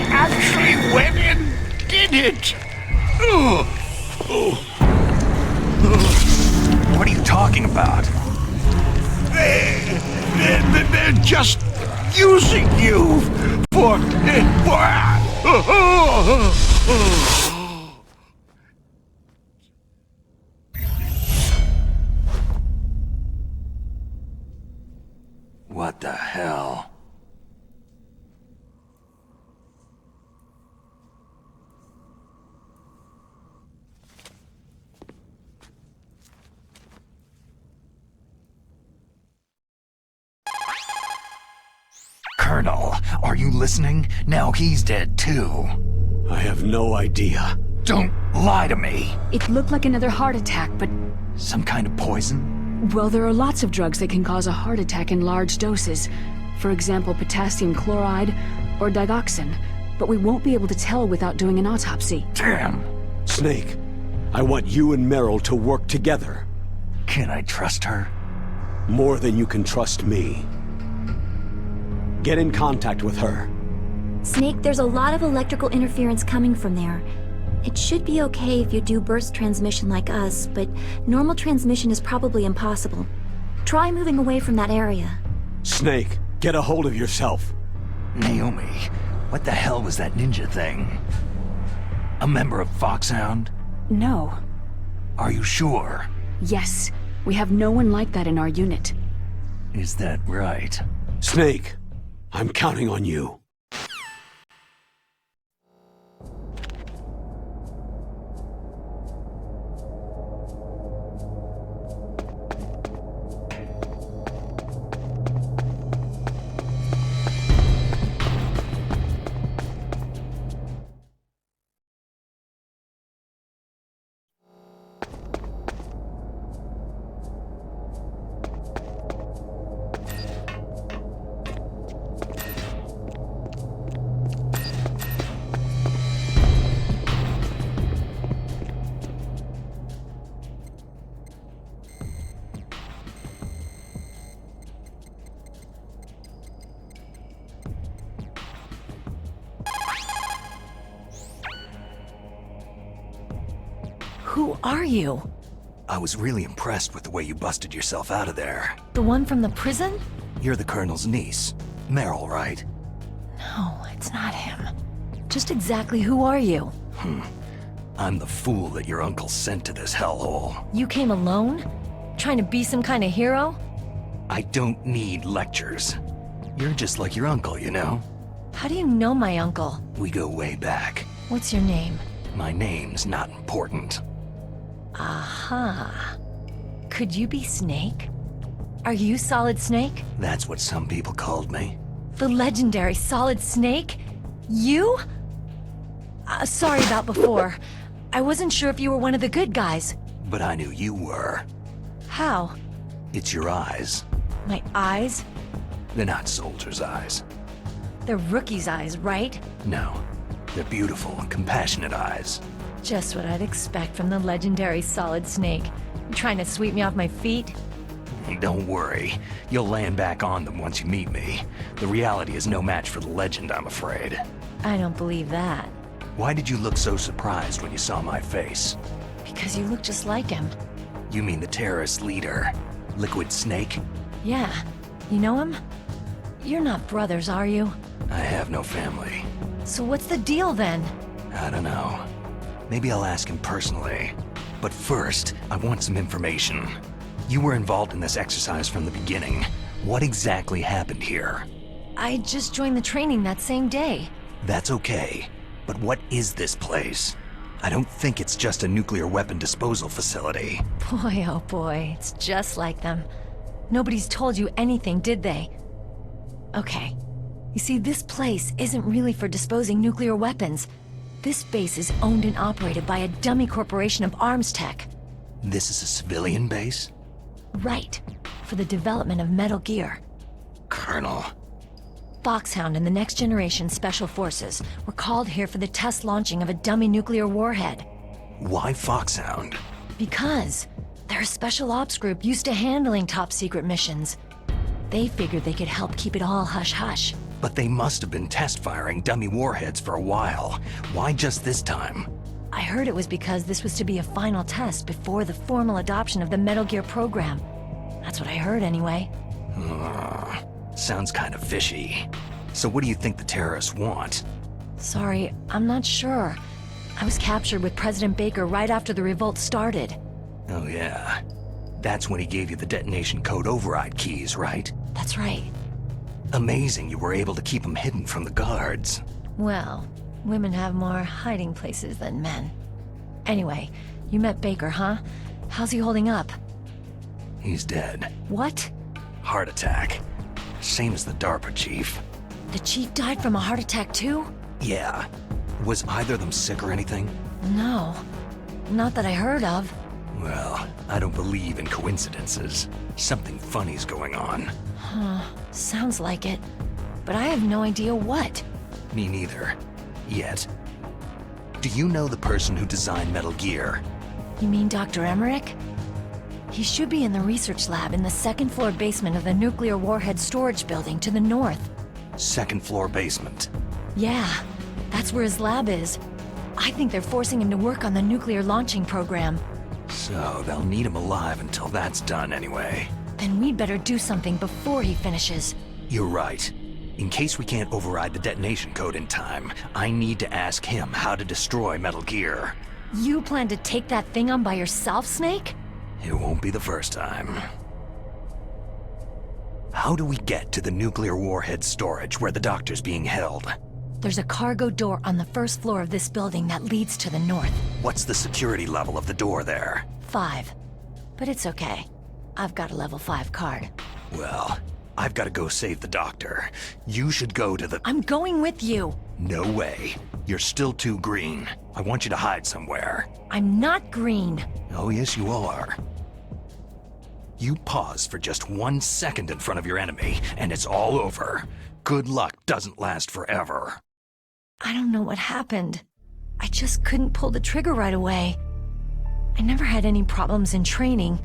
actually went and did it! What are you talking about? They're just using you for... What the hell? Colonel, are you listening? Now he's dead too. I have no idea. Don't lie to me. It looked like another heart attack, but... Some kind of poison? Well, there are lots of drugs that can cause a heart attack in large doses. For example, potassium chloride or digoxin. But we won't be able to tell without doing an autopsy. Damn. Snake, I want you and Meryl to work together. Can I trust her? More than you can trust me. Get in contact with her. Snake, there's a lot of electrical interference coming from there. It should be okay if you do burst transmission like us, but normal transmission is probably impossible. Try moving away from that area. Snake, get a hold of yourself. Naomi, what the hell was that ninja thing? A member of Foxhound? No. Are you sure? Yes. We have no one like that in our unit. Is that right? Snake, I'm counting on you. Who are you? I was really impressed with the way you busted yourself out of there. The one from the prison? You're the Colonel's niece. Meryl, right? No, it's not him. Just exactly who are you? I'm the fool that your uncle sent to this hellhole. You came alone? Trying to be some kind of hero? I don't need lectures. You're just like your uncle, you know? How do you know my uncle? We go way back. What's your name? My name's not important. Aha. Could you be Snake? Are you Solid Snake? That's what some people called me. The legendary Solid Snake? You? Sorry about before. I wasn't sure if you were one of the good guys. But I knew you were. How? It's your eyes. My eyes? They're not soldiers' eyes. They're rookie's eyes, right? No. They're beautiful and compassionate eyes. Just what I'd expect from the legendary Solid Snake. You trying to sweep me off my feet? Don't worry. You'll land back on them once you meet me. The reality is no match for the legend, I'm afraid. I don't believe that. Why did you look so surprised when you saw my face? Because you look just like him. You mean the terrorist leader, Liquid Snake? Yeah. You know him? You're not brothers, are you? I have no family. So what's the deal then? I don't know. Maybe I'll ask him personally. But first, I want some information. You were involved in this exercise from the beginning. What exactly happened here? I just joined the training that same day. That's okay. But what is this place? I don't think it's just a nuclear weapon disposal facility. Boy, oh boy, it's just like them. Nobody's told you anything, did they? Okay. You see, this place isn't really for disposing nuclear weapons. This base is owned and operated by a dummy corporation of arms tech. This is a civilian base? Right. For the development of Metal Gear. Colonel. Foxhound and the Next Generation Special Forces were called here for the test launching of a dummy nuclear warhead. Why Foxhound? Because they're a special ops group used to handling top-secret missions. They figured they could help keep it all hush-hush. But they must have been test-firing dummy warheads for a while. Why just this time? I heard it was because this was to be a final test before the formal adoption of the Metal Gear program. That's what I heard anyway. Sounds kind of fishy. So what do you think the terrorists want? Sorry, I'm not sure. I was captured with President Baker right after the revolt started. Oh yeah. That's when he gave you the detonation code override keys, right? That's right. Amazing you were able to keep them hidden from the guards. Well, women have more hiding places than men. Anyway, you met Baker, huh? How's he holding up? He's dead. What? Heart attack. Same as the DARPA chief. The chief died from a heart attack too? Yeah. Was either of them sick or anything? No. Not that I heard of. Well, I don't believe in coincidences. Something funny's going on. Huh. Sounds like it. But I have no idea what. Me neither. Yet. Do you know the person who designed Metal Gear? You mean Dr. Emmerich? He should be in the research lab in the second-floor basement of the nuclear warhead storage building to the north. Second floor basement. Yeah, that's where his lab is. I think they're forcing him to work on the nuclear launching program. So they'll need him alive until that's done anyway. Then we'd better do something before he finishes. You're right. In case we can't override the detonation code in time, I need to ask him how to destroy Metal Gear. You plan to take that thing on by yourself, Snake? It won't be the first time. How do we get to the nuclear warhead storage where the doctor's being held? There's a cargo door on the first floor of this building that leads to the north. What's the security level of the door there? 5. But it's okay. I've got a level 5 card. Well, I've got to go save the doctor. You should go to the... I'm going with you! No way. You're still too green. I want you to hide somewhere. I'm not green. Oh, yes, you are. You pause for just 1 second in front of your enemy, and it's all over. Good luck doesn't last forever. I don't know what happened. I just couldn't pull the trigger right away. I never had any problems in training.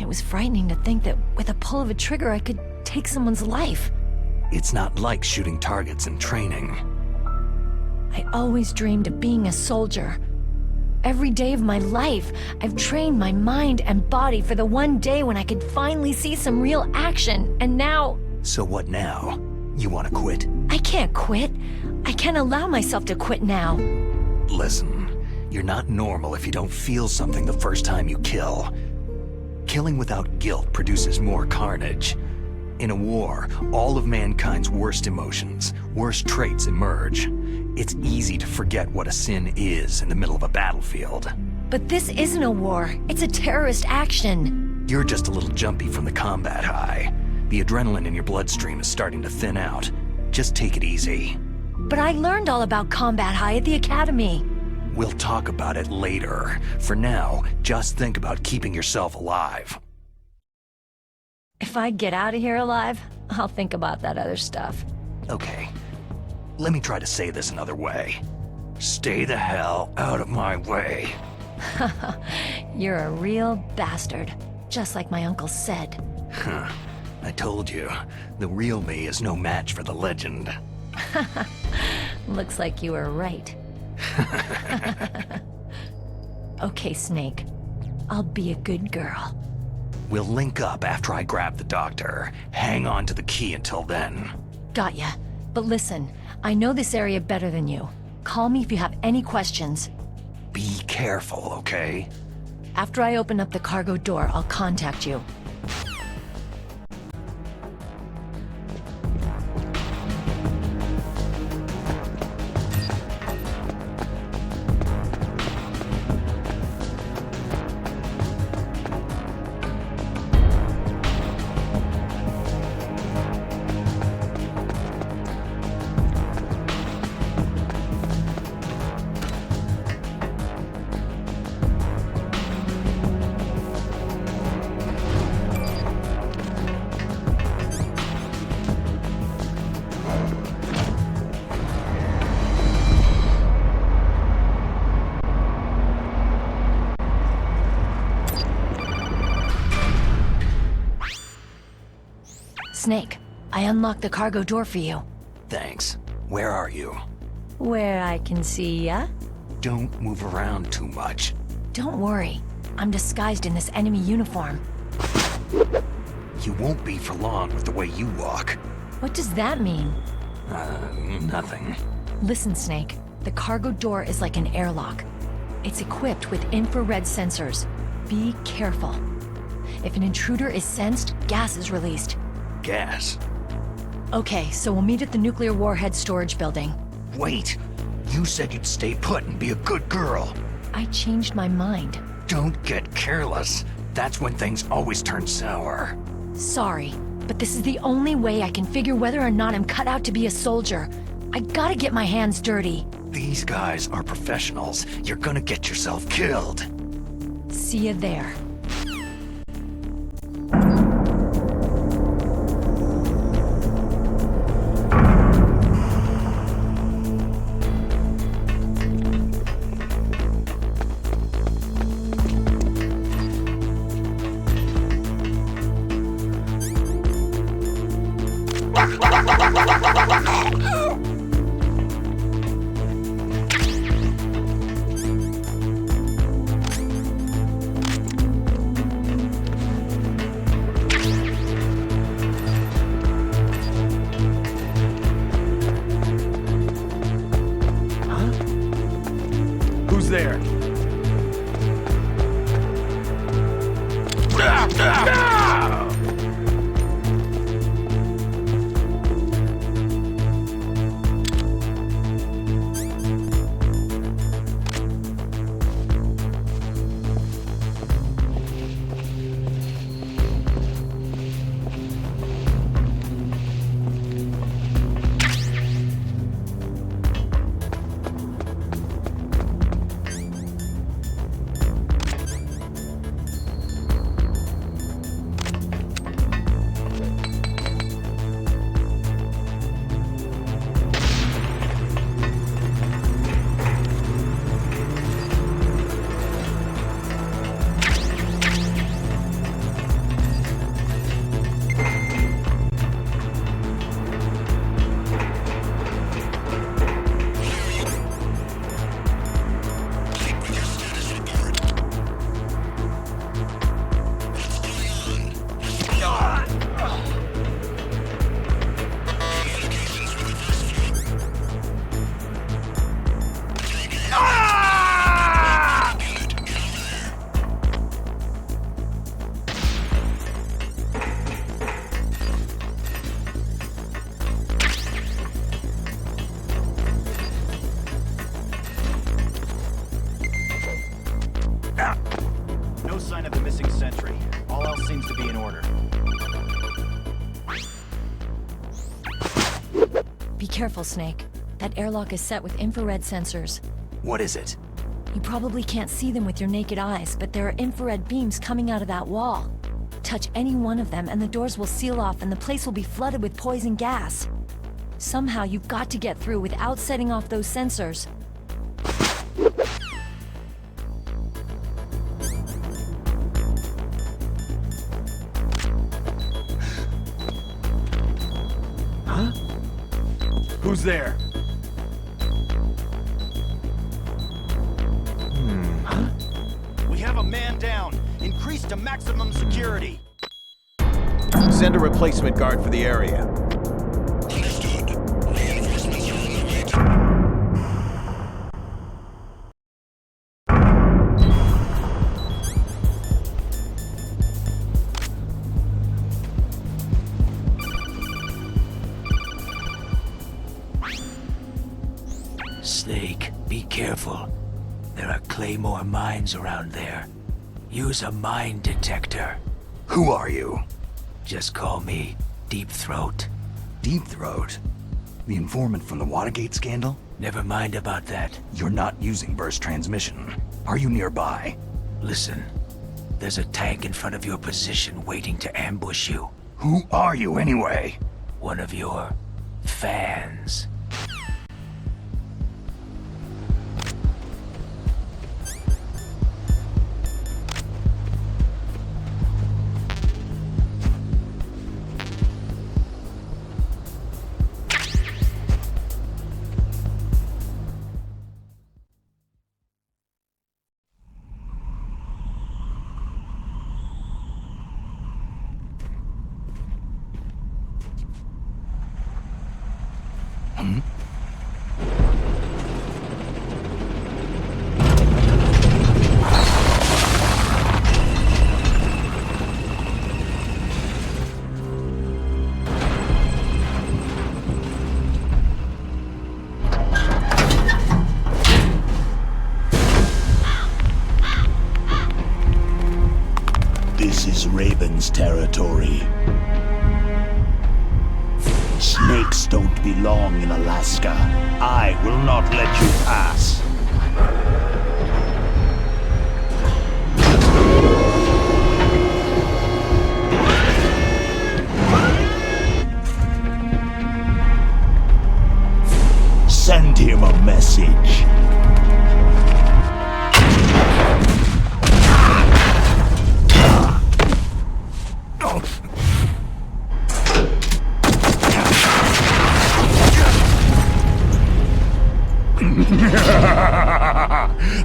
It was frightening to think that with a pull of a trigger I could take someone's life. It's not like shooting targets in training. I always dreamed of being a soldier. Every day of my life, I've trained my mind and body for the one day when I could finally see some real action, and now... So what now? You want to quit? I can't quit. I can't allow myself to quit now. Listen, you're not normal if you don't feel something the first time you kill. Killing without guilt produces more carnage. In a war, all of mankind's worst emotions, worst traits emerge. It's easy to forget what a sin is in the middle of a battlefield. But this isn't a war. It's a terrorist action. You're just a little jumpy from the combat high. The adrenaline in your bloodstream is starting to thin out. Just take it easy. But I learned all about combat high at the academy. We'll talk about it later. For now, just think about keeping yourself alive. If I get out of here alive, I'll think about that other stuff. Okay. Let me try to say this another way. Stay the hell out of my way. You're a real bastard, just like my uncle said. Huh. I told you, the real me is no match for the legend. Looks like you were right. Okay, Snake. I'll be a good girl. We'll link up after I grab the doctor. Hang on to the key until then. Got ya. But listen, I know this area better than you. Call me if you have any questions. Be careful, okay? After I open up the cargo door, I'll contact you. Snake, I unlocked the cargo door for you. Thanks. Where are you? Where I can see ya? Don't move around too much. Don't worry. I'm disguised in this enemy uniform. You won't be for long with the way you walk. What does that mean? Nothing. Listen, Snake. The cargo door is like an airlock. It's equipped with infrared sensors. Be careful. If an intruder is sensed, gas is released. Gas? Okay, so we'll meet at the nuclear warhead storage building. Wait! You said you'd stay put and be a good girl. I changed my mind. Don't get careless. That's when things always turn sour. Sorry, but this is the only way I can figure whether or not I'm cut out to be a soldier. I gotta get my hands dirty. These guys are professionals. You're gonna get yourself killed. See you there. Who's there? No sign of the missing sentry. All else seems to be in order. Be careful, Snake. That airlock is set with infrared sensors. What is it? You probably can't see them with your naked eyes, but there are infrared beams coming out of that wall. Touch any one of them and the doors will seal off and the place will be flooded with poison gas. Somehow you've got to get through without setting off those sensors. Who's there? We have a man down. Increase to maximum security. Send a replacement guard for the area. Understood. Reinforcements are on the way. Snake, be careful. There are Claymore mines around there. Use a mine detector. Who are you? Just call me Deep Throat. Deep Throat? The informant from the Watergate scandal? Never mind about that. You're not using burst transmission. Are you nearby? Listen, there's a tank in front of your position waiting to ambush you. Who are you anyway? One of your fans. This is Raven's territory. Snakes don't belong in Alaska. I will not let you pass. Send him a message.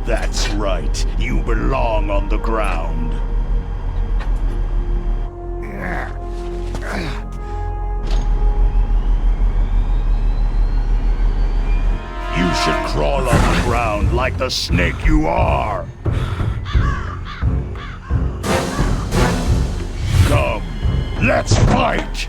That's right. You belong on the ground. You should crawl on the ground like the snake you are. Come, let's fight!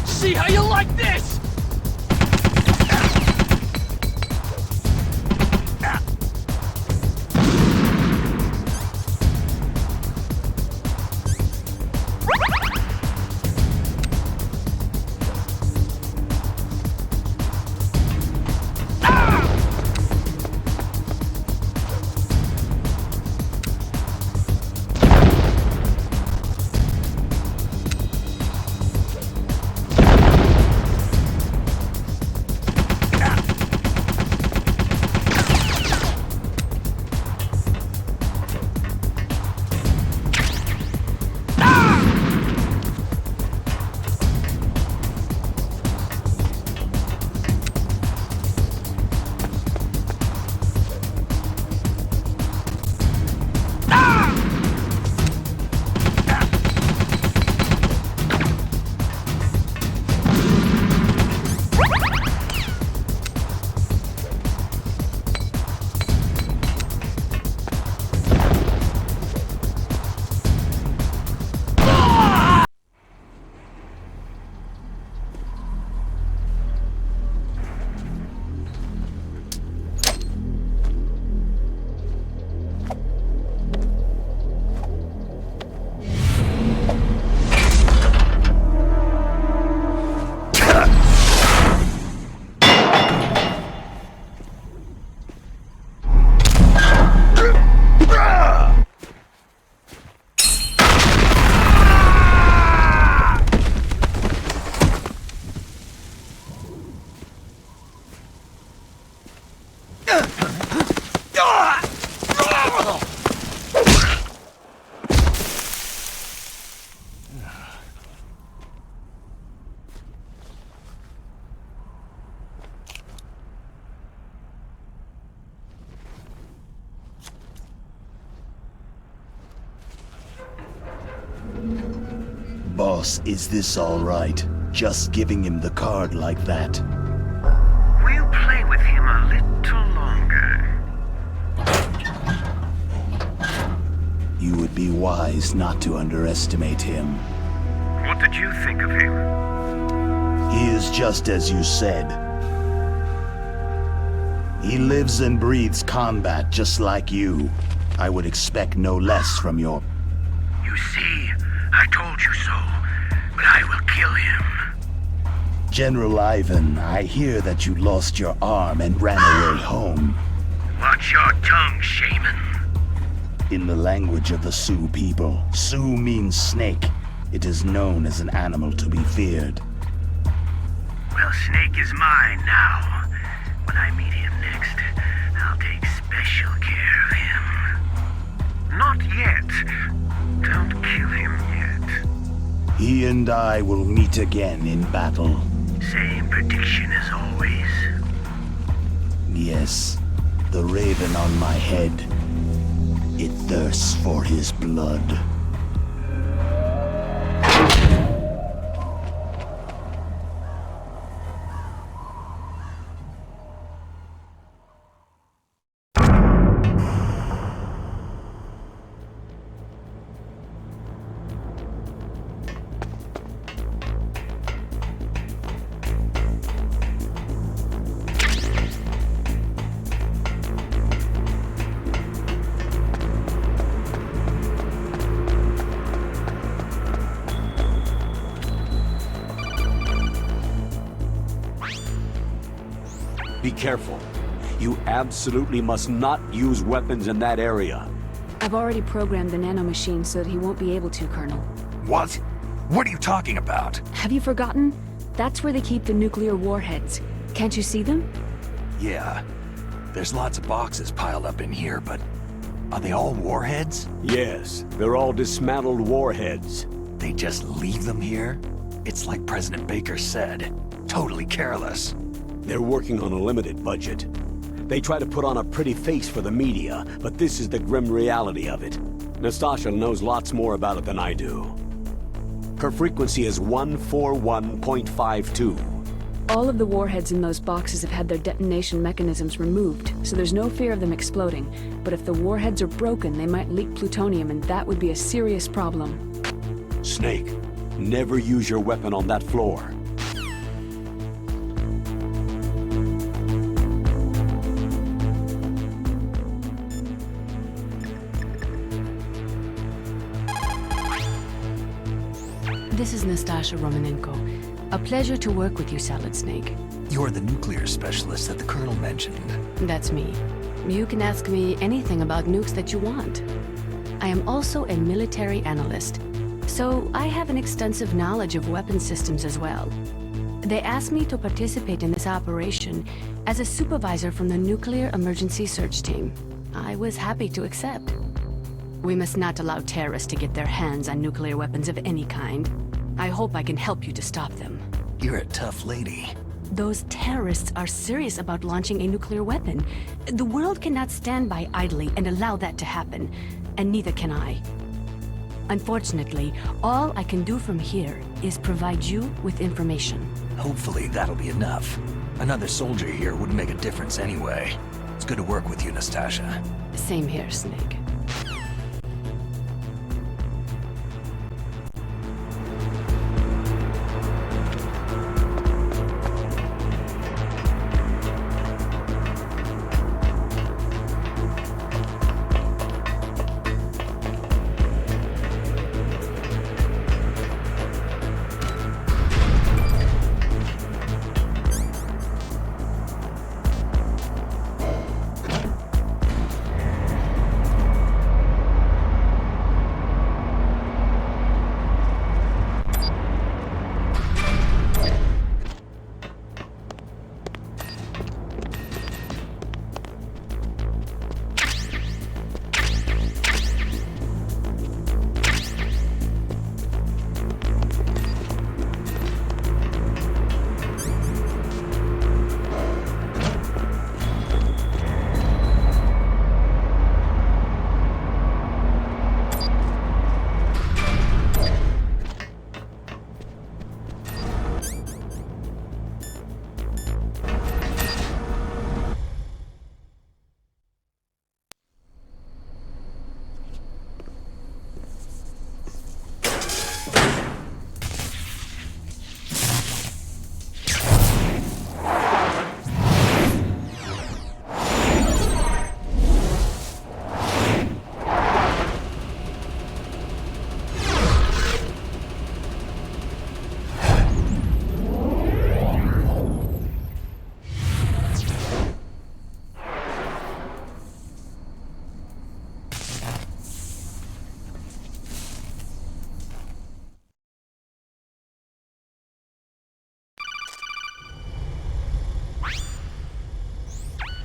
See how you like this! Boss, is this all right? Just giving him the card like that? We'll play with him a little longer. You would be wise not to underestimate him. What did you think of him? He is just as you said. He lives and breathes combat just like you. I would expect no less from your... You see, I told you so, but I will kill him. General Ivan, I hear that you lost your arm and ran away home. Watch your tongue, shaman. In the language of the Sioux people, Sioux means snake. It is known as an animal to be feared. Well, Snake is mine now. When I meet him next, I'll take special care of him. Not yet. Don't kill him yet. He and I will meet again in battle. Same prediction as always. Yes, the raven on my head. It thirsts for his blood. Be careful. You absolutely must not use weapons in that area. I've already programmed the nanomachine so that he won't be able to, Colonel. What? What are you talking about? Have you forgotten? That's where they keep the nuclear warheads. Can't you see them? Yeah. There's lots of boxes piled up in here, but are they all warheads? Yes, they're all dismantled warheads. They just leave them here? It's like President Baker said. Totally careless. They're working on a limited budget. They try to put on a pretty face for the media, but this is the grim reality of it. Nastasha knows lots more about it than I do. Her frequency is 141.52. All of the warheads in those boxes have had their detonation mechanisms removed, so there's no fear of them exploding. But if the warheads are broken, they might leak plutonium, and that would be a serious problem. Snake, never use your weapon on that floor. This is Nastasha Romanenko. A pleasure to work with you, Salad Snake. You're the nuclear specialist that the Colonel mentioned. That's me. You can ask me anything about nukes that you want. I am also a military analyst, so I have an extensive knowledge of weapon systems as well. They asked me to participate in this operation as a supervisor from the Nuclear Emergency Search Team. I was happy to accept. We must not allow terrorists to get their hands on nuclear weapons of any kind. I hope I can help you to stop them. You're a tough lady. Those terrorists are serious about launching a nuclear weapon. The world cannot stand by idly and allow that to happen, and neither can I. Unfortunately, all I can do from here is provide you with information. Hopefully that'll be enough. Another soldier here wouldn't make a difference anyway. It's good to work with you, Nastasha. Same here, Snake.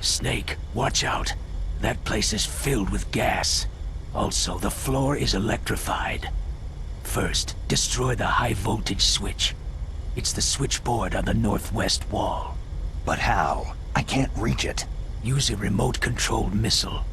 Snake, watch out. That place is filled with gas. Also, the floor is electrified. First, destroy the high-voltage switch. It's the switchboard on the northwest wall. But how? I can't reach it. Use a remote-controlled missile.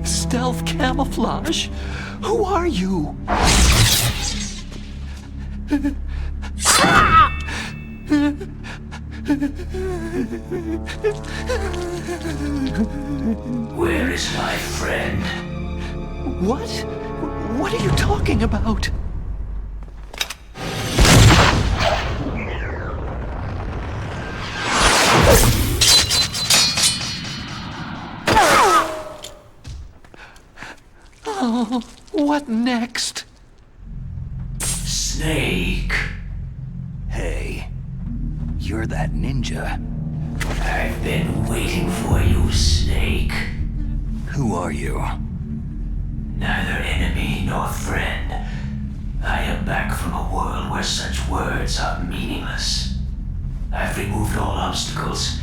Stealth camouflage? Who are you? Where is my friend? What? What are you talking about? Oh, what next? Snake. Hey, you're that ninja. I've been waiting for you, Snake. Who are you? Neither enemy nor friend. I am back from a world where such words are meaningless. I've removed all obstacles.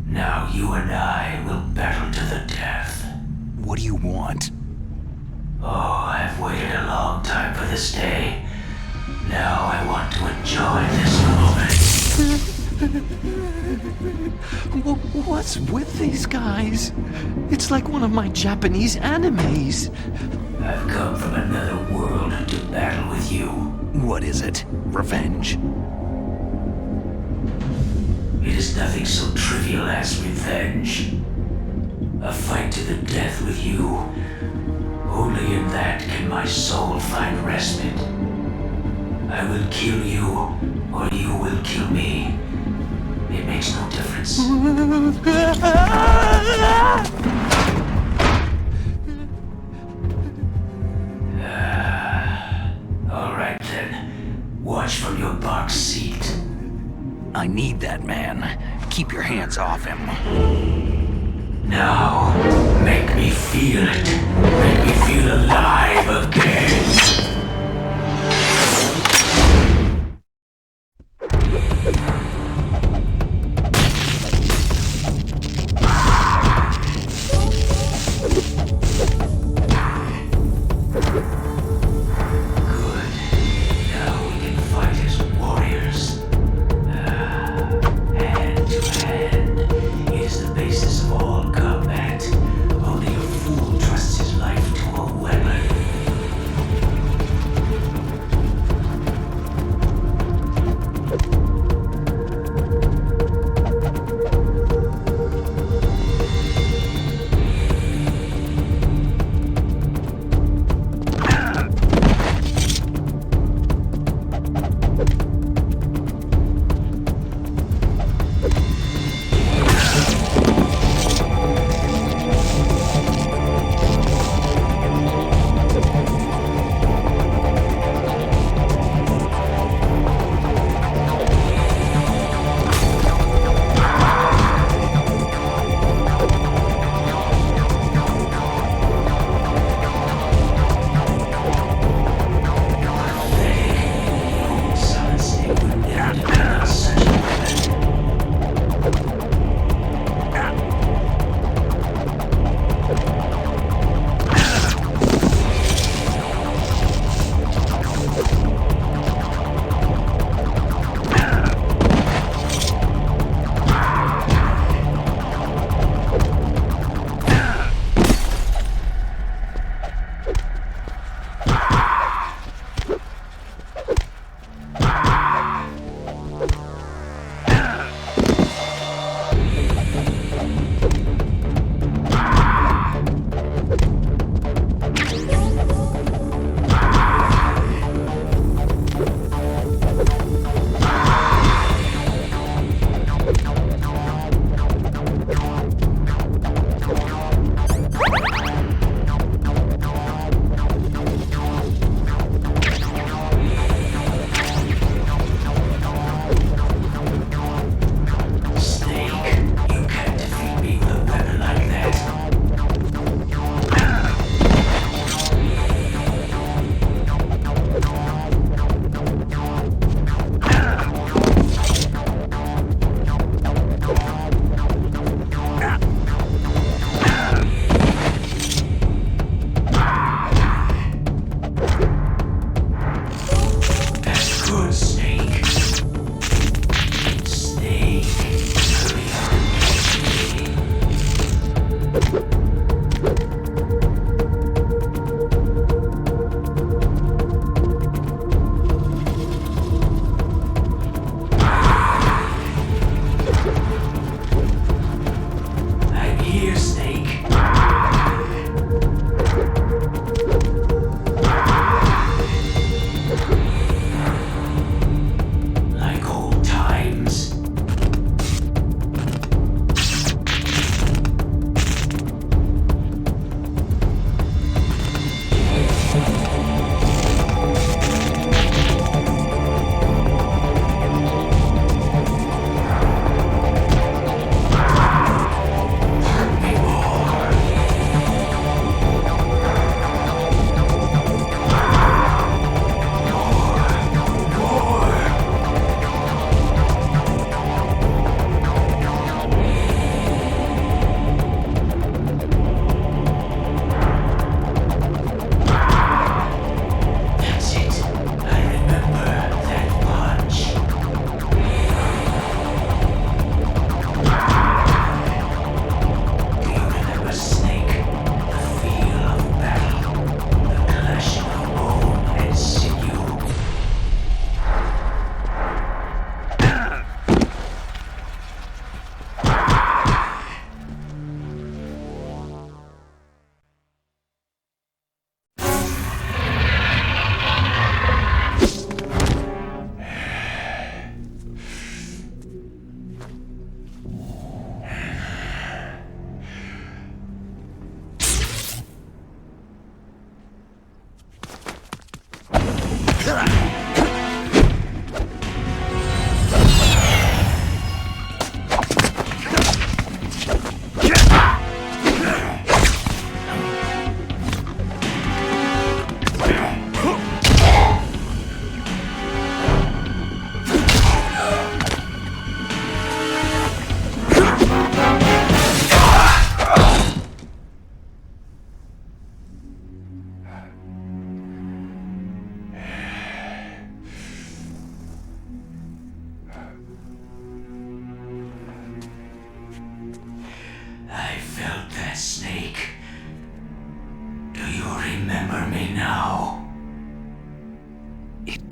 Now you and I will battle to the death. What do you want? Oh, I've waited a long time for this day. Now I want to enjoy this moment. What's with these guys? It's like one of my Japanese animes. I've come from another world to battle with you. What is it? Revenge? It is nothing so trivial as revenge. A fight to the death with you. Only in that can my soul find respite. I will kill you, or you will kill me. It makes no difference. All right then. Watch from your box seat. I need that man. Keep your hands off him. Now, make me feel it. Make me feel alive again. Weapon.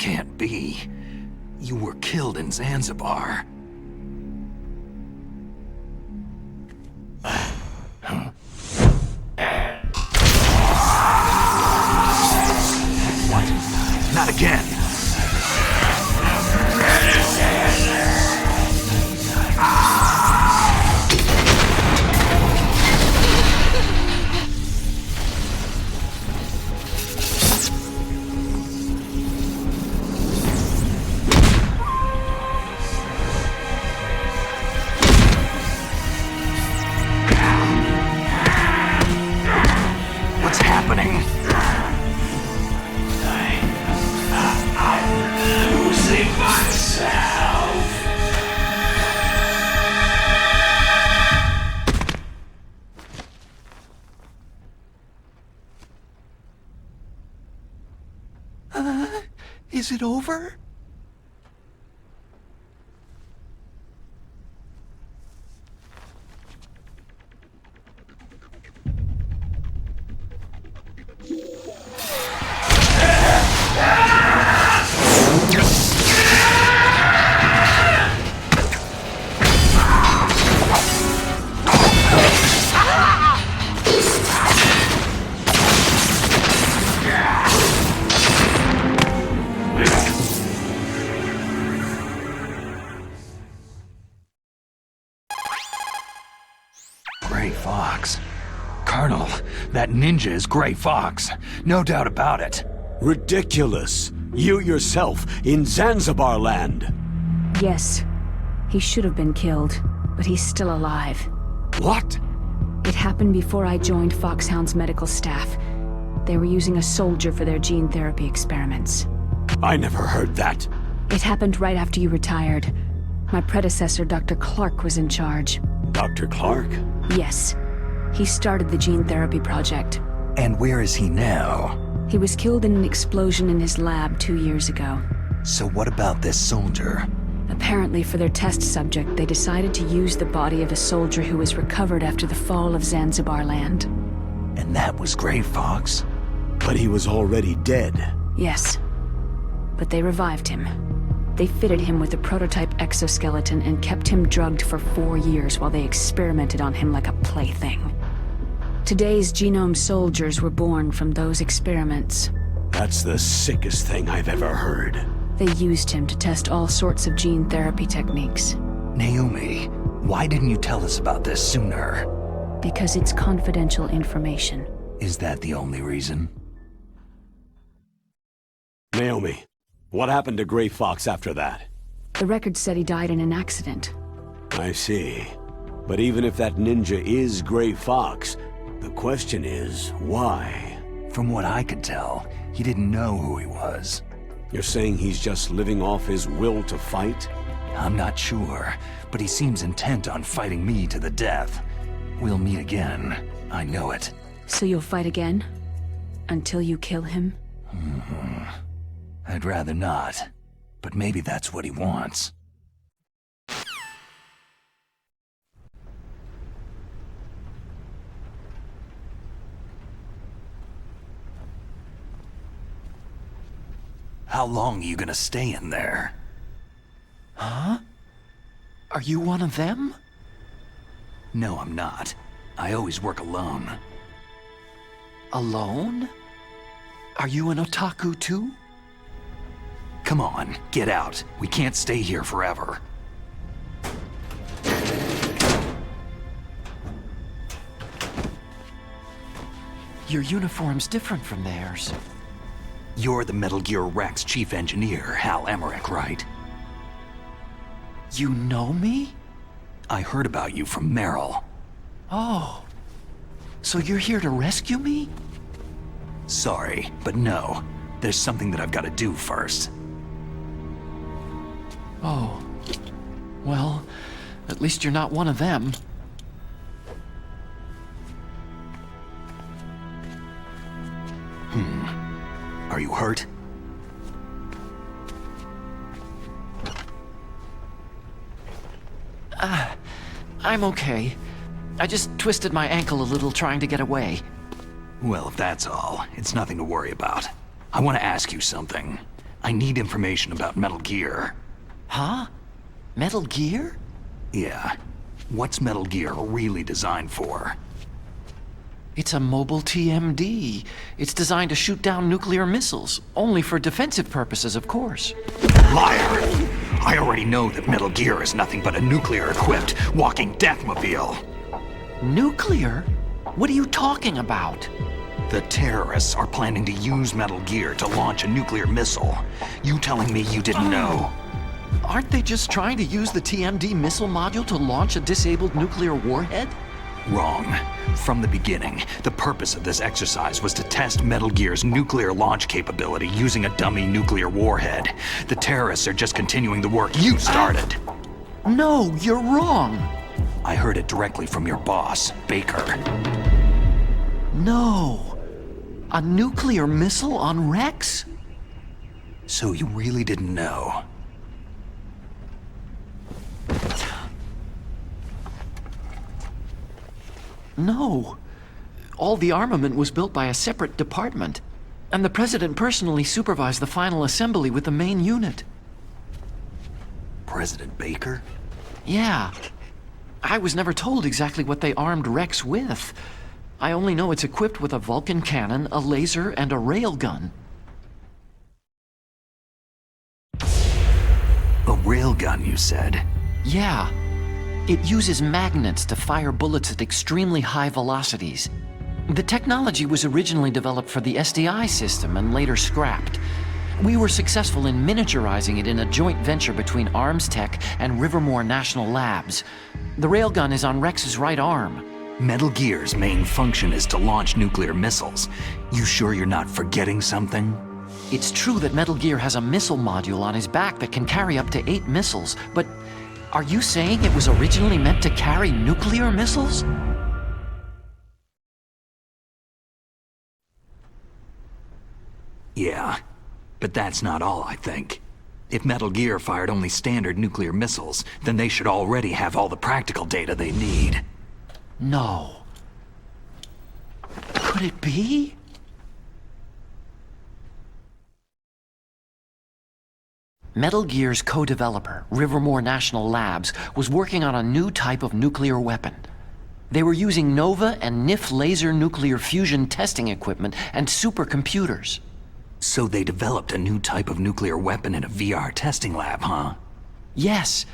can't be. You were killed in Zanzibar. What? Not again! What's happening? I'm losing myself. Is it over? Gray Fox. Colonel, that ninja is Gray Fox. No doubt about it. Ridiculous. You yourself in Zanzibar land. Yes. He should have been killed, but he's still alive. What? It happened before I joined Foxhound's medical staff. They were using a soldier for their gene therapy experiments. I never heard that. It happened right after you retired. My predecessor, Dr. Clark, was in charge. Dr. Clark? Yes. He started the gene therapy project. And where is he now? He was killed in an explosion in his lab 2 years ago. So what about this soldier? Apparently, for their test subject, they decided to use the body of a soldier who was recovered after the fall of Zanzibar land. And that was Gray Fox? But he was already dead. Yes. But they revived him. They fitted him with a prototype exoskeleton and kept him drugged for 4 years while they experimented on him like a plaything. Today's genome soldiers were born from those experiments. That's the sickest thing I've ever heard. They used him to test all sorts of gene therapy techniques. Naomi, why didn't you tell us about this sooner? Because it's confidential information. Is that the only reason? Naomi, what happened to Gray Fox after that? The record said he died in an accident. I see. But even if that ninja is Gray Fox, the question is, why? From what I could tell, he didn't know who he was. You're saying he's just living off his will to fight? I'm not sure, but he seems intent on fighting me to the death. We'll meet again. I know it. So you'll fight again? Until you kill him? I'd rather not, but maybe that's what he wants. How long are you gonna stay in there? Huh? Are you one of them? No, I'm not. I always work alone. Alone? Are you an otaku too? Come on, get out. We can't stay here forever. Your uniform's different from theirs. You're the Metal Gear Rex chief engineer, Hal Emmerich, right? You know me? I heard about you from Meryl. Oh. So you're here to rescue me? Sorry, but no. There's something that I've got to do first. Oh. Well, at least you're not one of them. Are you hurt? I'm okay. I just twisted my ankle a little trying to get away. Well, if that's all, it's nothing to worry about. I want to ask you something. I need information about Metal Gear. Huh? Metal Gear? Yeah. What's Metal Gear really designed for? It's a mobile TMD. It's designed to shoot down nuclear missiles. Only for defensive purposes, of course. Liar! I already know that Metal Gear is nothing but a nuclear-equipped walking deathmobile. Nuclear? What are you talking about? The terrorists are planning to use Metal Gear to launch a nuclear missile. You telling me you didn't know? Aren't they just trying to use the TMD missile module to launch a disabled nuclear warhead? Wrong. From the beginning, the purpose of this exercise was to test Metal Gear's nuclear launch capability using a dummy nuclear warhead. The terrorists are just continuing the work you started. No, you're wrong. I heard it directly from your boss, Baker. No. A nuclear missile on Rex? So you really didn't know? No. All the armament was built by a separate department, and the President personally supervised the final assembly with the main unit. President Baker? Yeah. I was never told exactly what they armed Rex with. I only know it's equipped with a Vulcan cannon, a laser, and a railgun. A railgun, you said? Yeah. It uses magnets to fire bullets at extremely high velocities. The technology was originally developed for the SDI system and later scrapped. We were successful in miniaturizing it in a joint venture between Arms Tech and Rivermore National Labs. The railgun is on Rex's right arm. Metal Gear's main function is to launch nuclear missiles. You sure you're not forgetting something? It's true that Metal Gear has a missile module on his back that can carry up to 8 missiles, but are you saying it was originally meant to carry nuclear missiles? Yeah, but that's not all, I think. If Metal Gear fired only standard nuclear missiles, then they should already have all the practical data they need. No. Could it be? Metal Gear's co-developer, Rivermore National Labs, was working on a new type of nuclear weapon. They were using NOVA and NIF laser nuclear fusion testing equipment and supercomputers. So they developed a new type of nuclear weapon in a VR testing lab, huh? Yes,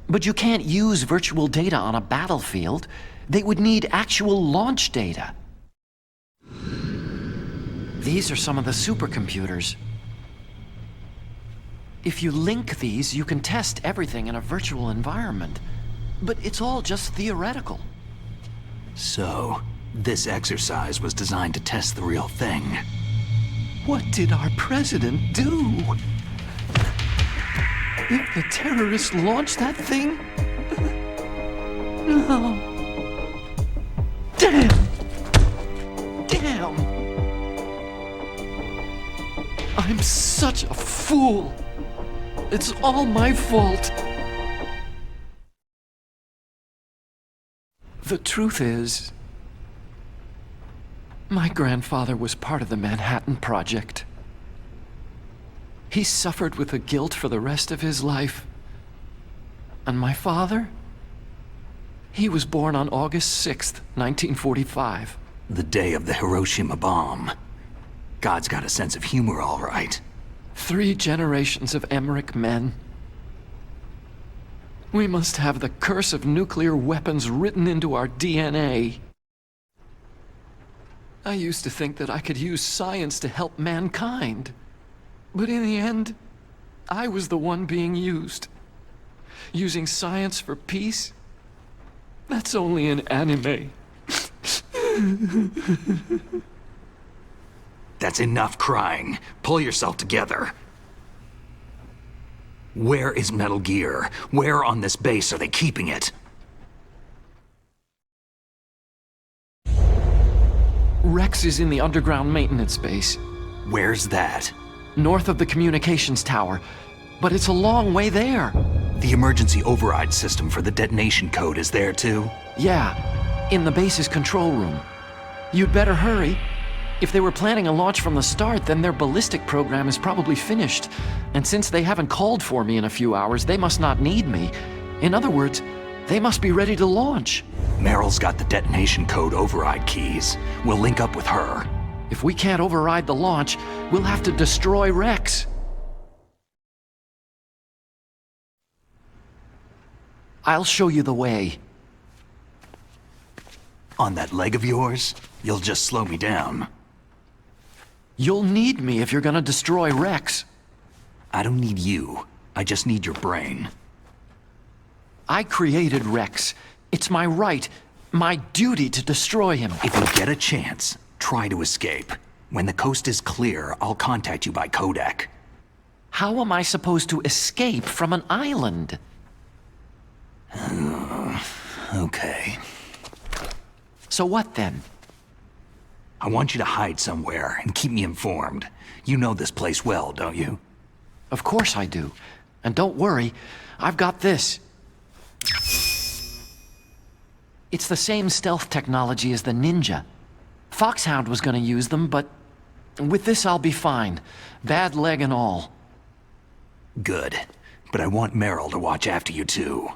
but you can't use virtual data on a battlefield. They would need actual launch data. These are some of the supercomputers. If you link these, you can test everything in a virtual environment. But it's all just theoretical. So, this exercise was designed to test the real thing. What did our president do? If the terrorists launched that thing? No. Damn! Damn! I'm such a fool! It's all my fault! The truth is, my grandfather was part of the Manhattan Project. He suffered with the guilt for the rest of his life. And my father? He was born on August 6th, 1945. The day of the Hiroshima bomb. God's got a sense of humor, all right. 3 generations of Emmerich men. We must have the curse of nuclear weapons written into our DNA. I used to think that I could use science to help mankind. But in the end, I was the one being used. Using science for peace? That's only in anime. That's enough crying. Pull yourself together. Where is Metal Gear? Where on this base are they keeping it? Rex is in the underground maintenance base. Where's that? North of the communications tower. But it's a long way there. The emergency override system for the detonation code is there too? Yeah, in the base's control room. You'd better hurry. If they were planning a launch from the start, then their ballistic program is probably finished. And since they haven't called for me in a few hours, they must not need me. In other words, they must be ready to launch. Meryl's got the detonation code override keys. We'll link up with her. If we can't override the launch, we'll have to destroy Rex. I'll show you the way. On that leg of yours, you'll just slow me down. You'll need me if you're gonna destroy Rex. I don't need you. I just need your brain. I created Rex. It's my right, my duty to destroy him. If you get a chance, try to escape. When the coast is clear, I'll contact you by codec. How am I supposed to escape from an island? Okay. So what then? I want you to hide somewhere and keep me informed. You know this place well, don't you? Of course I do. And don't worry, I've got this. It's the same stealth technology as the Ninja. Foxhound was gonna use them, but with this I'll be fine. Bad leg and all. Good. But I want Meryl to watch after you too.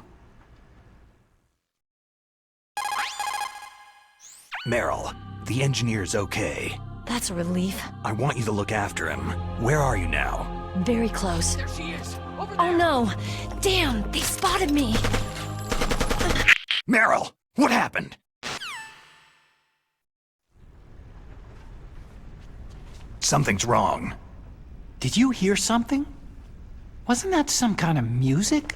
Meryl, the engineer's okay. That's a relief. I want you to look after him. Where are you now? Very close. There she is. Over there. Oh no! Damn, they spotted me! Meryl, what happened? Something's wrong. Did you hear something? Wasn't that some kind of music?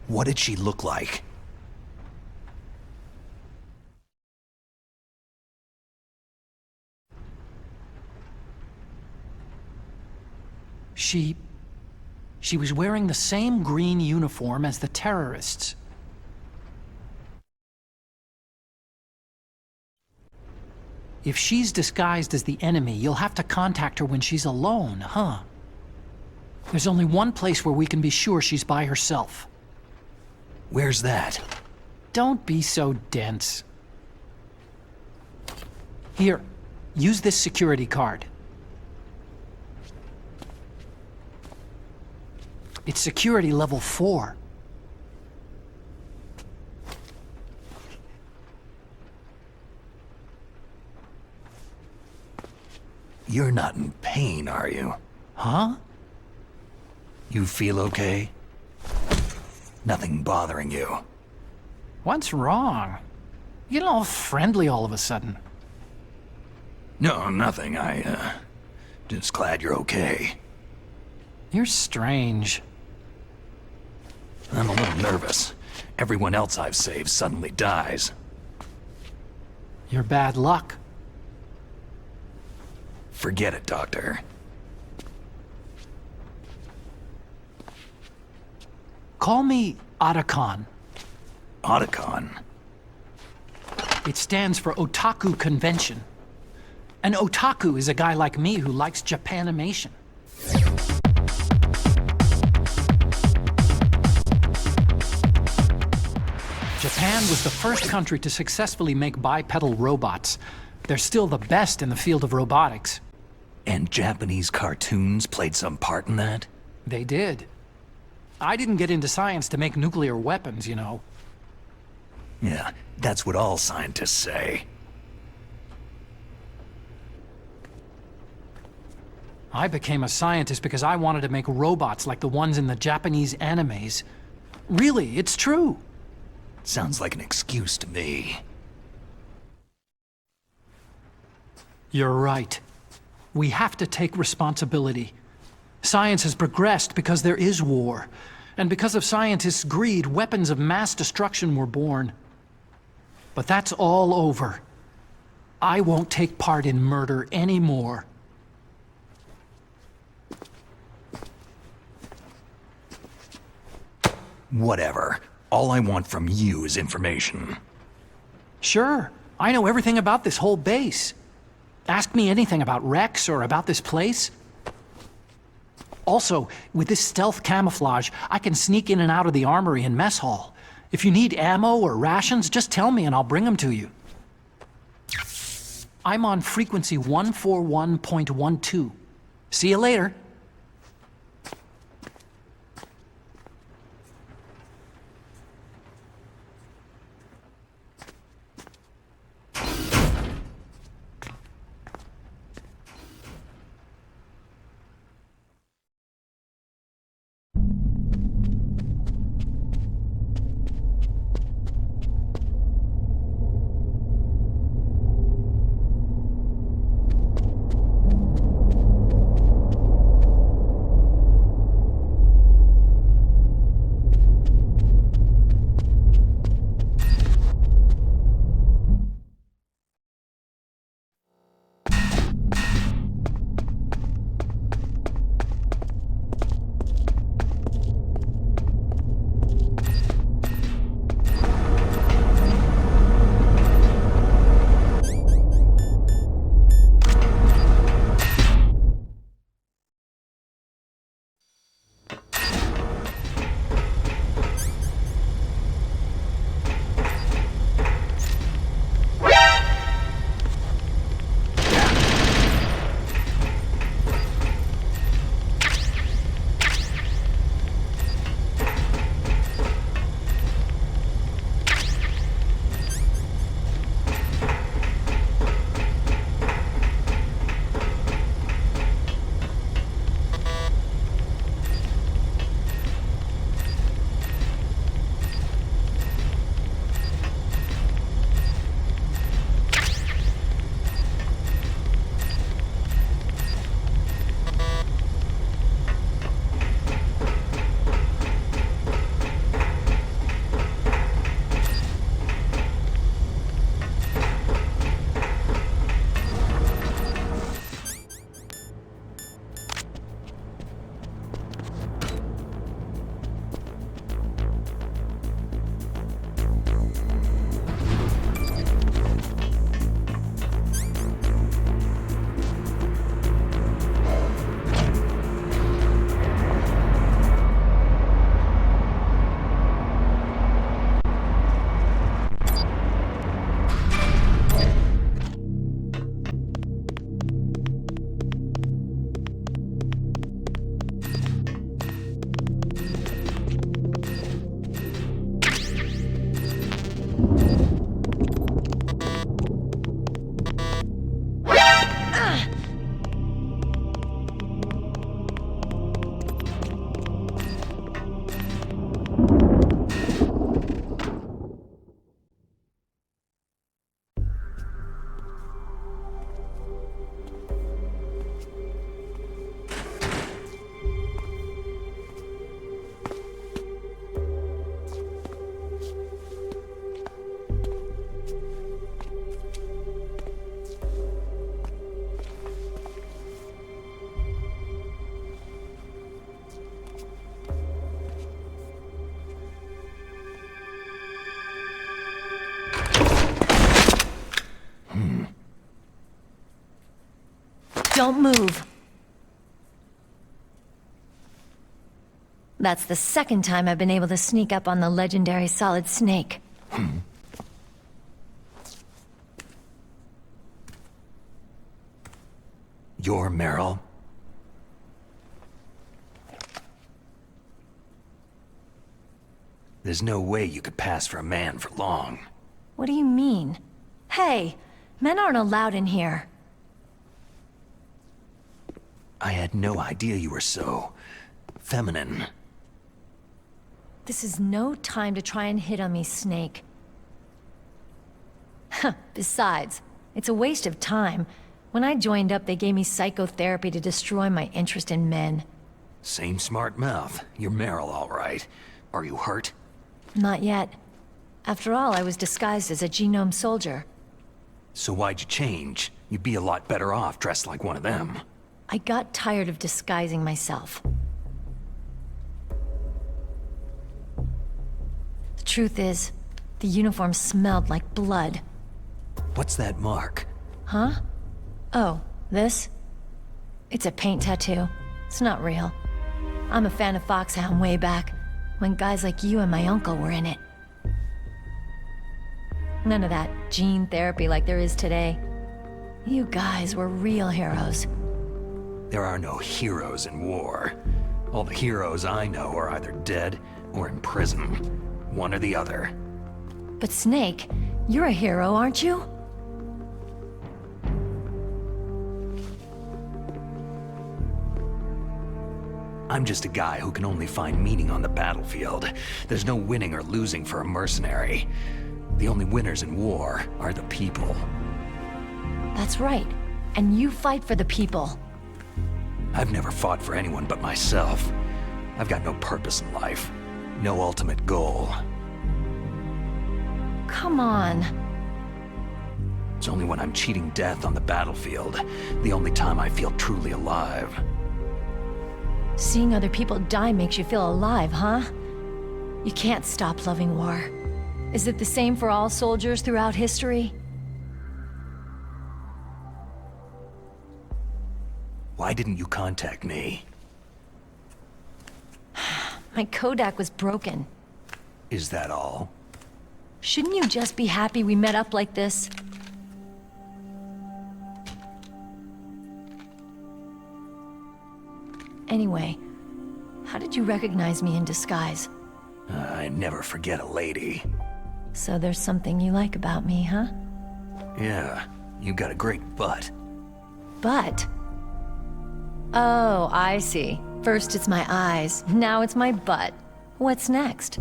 What did she look like? She was wearing the same green uniform as the terrorists. If she's disguised as the enemy, you'll have to contact her when she's alone, huh? There's only one place where we can be sure she's by herself. Where's that? Don't be so dense. Here, use this security card. It's security level 4. You're not in pain, are you? Huh? You feel okay? Nothing bothering you? What's wrong? You get all friendly all of a sudden. No, nothing. Just glad you're okay. You're strange. I'm a little nervous. Everyone else I've saved suddenly dies. You're bad luck. Forget it, Doctor. Call me Otacon. Otacon? It stands for Otaku Convention. An otaku is a guy like me who likes Japanimation. Japan was the first country to successfully make bipedal robots. They're still the best in the field of robotics. And Japanese cartoons played some part in that? They did. I didn't get into science to make nuclear weapons, you know. Yeah, that's what all scientists say. I became a scientist because I wanted to make robots like the ones in the Japanese animes. Really, it's true. Sounds like an excuse to me. You're right. We have to take responsibility. Science has progressed because there is war. And because of scientists' greed, weapons of mass destruction were born. But that's all over. I won't take part in murder anymore. Whatever. All I want from you is information. Sure. I know everything about this whole base. Ask me anything about Rex or about this place. Also, with this stealth camouflage, I can sneak in and out of the armory and mess hall. If you need ammo or rations, just tell me and I'll bring them to you. I'm on frequency 141.12. See you later. Don't move. That's the second time I've been able to sneak up on the legendary Solid Snake. You're Meryl? There's no way you could pass for a man for long. What do you mean? Hey, men aren't allowed in here. I had no idea you were so... feminine. This is no time to try and hit on me, Snake. Besides, it's a waste of time. When I joined up, they gave me psychotherapy to destroy my interest in men. Same smart mouth. You're Meryl, all right. Are you hurt? Not yet. After all, I was disguised as a genome soldier. So why'd you change? You'd be a lot better off dressed like one of them. I got tired of disguising myself. The truth is, the uniform smelled like blood. What's that mark? Huh? Oh, this? It's a paint tattoo. It's not real. I'm a fan of Foxhound way back, when guys like you and my uncle were in it. None of that gene therapy like there is today. You guys were real heroes. There are no heroes in war. All the heroes I know are either dead or in prison. One or the other. But Snake, you're a hero, aren't you? I'm just a guy who can only find meaning on the battlefield. There's no winning or losing for a mercenary. The only winners in war are the people. That's right. And you fight for the people. I've never fought for anyone but myself. I've got no purpose in life. No ultimate goal. Come on. It's only when I'm cheating death on the battlefield, the only time I feel truly alive. Seeing other people die makes you feel alive, huh? You can't stop loving war. Is it the same for all soldiers throughout history? Why didn't you contact me? My Kodak was broken. Is that all? Shouldn't you just be happy we met up like this? Anyway, how did you recognize me in disguise? I never forget a lady. So there's something you like about me, huh? Yeah, you got a great butt. Butt? Oh, I see. First it's my eyes, now it's my butt. What's next?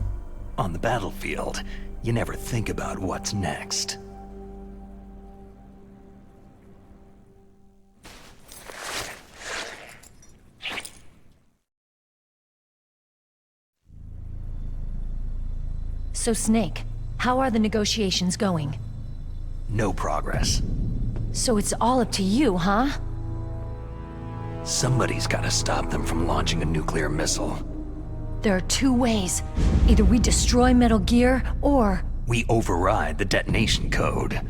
On the battlefield, you never think about what's next. So Snake, how are the negotiations going? No progress. So it's all up to you, huh? Somebody's gotta stop them from launching a nuclear missile. There are two ways. Either we destroy Metal Gear, or... we override the detonation code.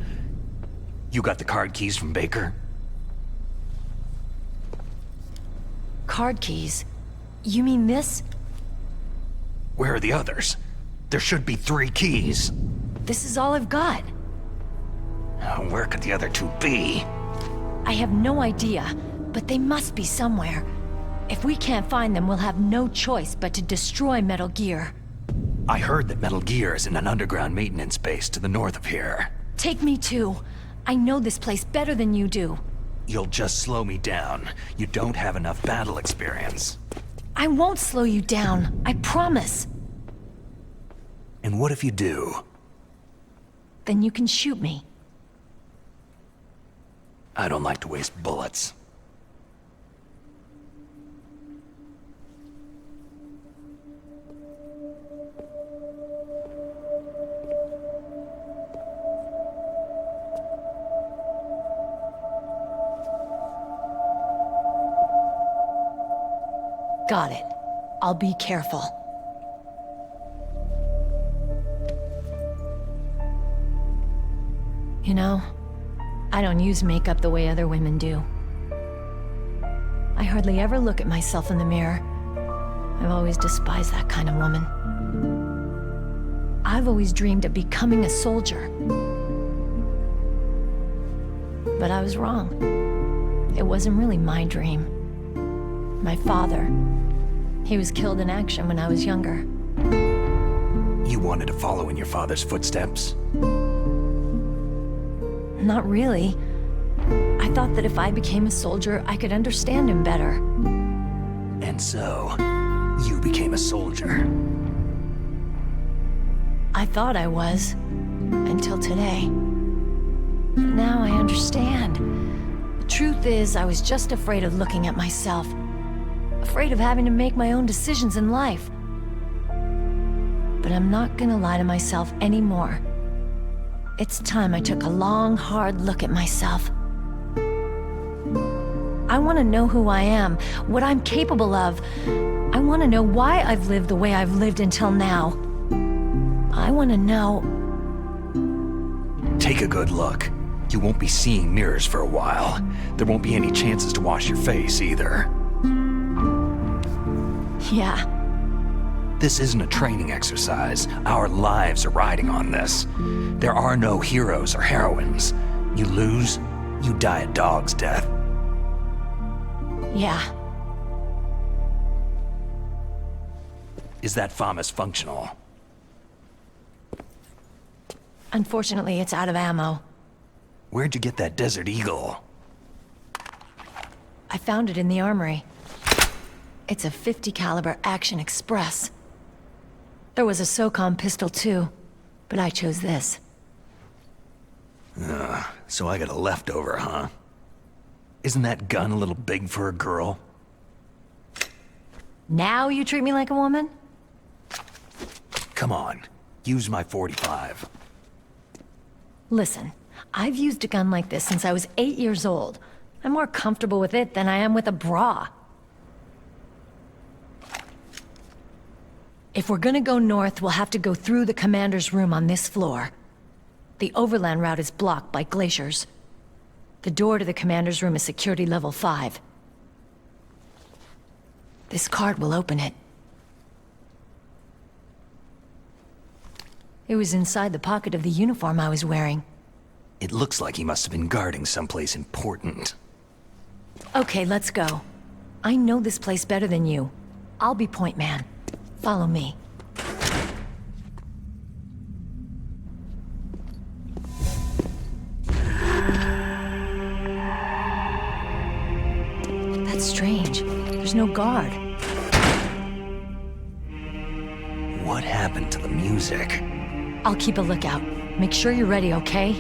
You got the card keys from Baker? Card keys? You mean this? Where are the others? There should be 3 keys. This is all I've got. Where could the other 2 be? I have no idea, but they must be somewhere. If we can't find them, we'll have no choice but to destroy Metal Gear. I heard that Metal Gear is in an underground maintenance base to the north of here. Take me too. I know this place better than you do. You'll just slow me down. You don't have enough battle experience. I won't slow you down, I promise. And what if you do? Then you can shoot me. I don't like to waste bullets. Got it. I'll be careful. You know, I don't use makeup the way other women do. I hardly ever look at myself in the mirror. I've always despised that kind of woman. I've always dreamed of becoming a soldier. But I was wrong. It wasn't really my dream. My father, he was killed in action when I was younger. You wanted to follow in your father's footsteps? Not really. I thought that if I became a soldier, I could understand him better. And so, you became a soldier. I thought I was, until today. But now I understand. The truth is, I was just afraid of looking at myself. Afraid of having to make my own decisions in life. But I'm not gonna lie to myself anymore. It's time I took a long, hard look at myself. I want to know who I am, what I'm capable of. I want to know why I've lived the way I've lived until now. I want to know... Take a good look. You won't be seeing mirrors for a while. There won't be any chances to wash your face, either. Yeah. This isn't a training exercise. Our lives are riding on this. There are no heroes or heroines. You lose, You die a dog's death. Yeah. Is that FAMAS functional? Unfortunately, it's out of ammo. Where'd you get that Desert Eagle? I found it in the armory. It's a .50 caliber Action Express. There was a SOCOM pistol too, but I chose this. So I got a leftover, huh? Isn't that gun a little big for a girl? Now you treat me like a woman? Come on, use my .45. Listen, I've used a gun like this since I was 8 years old. I'm more comfortable with it than I am with a bra. If we're gonna go north, we'll have to go through the commander's room on this floor. The overland route is blocked by glaciers. The door to the commander's room is security level 5. This card will open it. It was inside the pocket of the uniform I was wearing. It looks like he must have been guarding someplace important. Okay, let's go. I know this place better than you. I'll be point man. Follow me. That's strange. There's no guard. What happened to the music? I'll keep a lookout. Make sure you're ready, okay?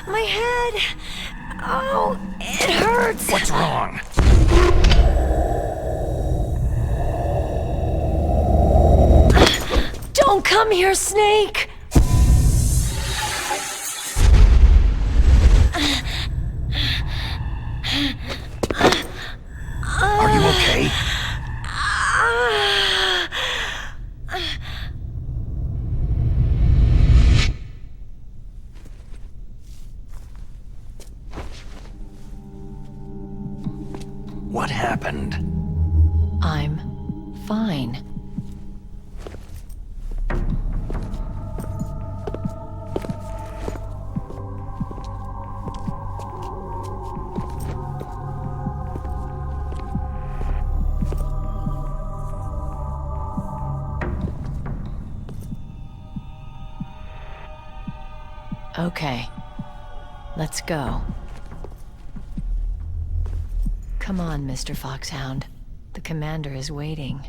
My head! Oh, it hurts! What's wrong? Don't come here, Snake! Are you okay? What happened? I'm fine. Okay, let's go. Come on, Mr. Foxhound. The commander is waiting.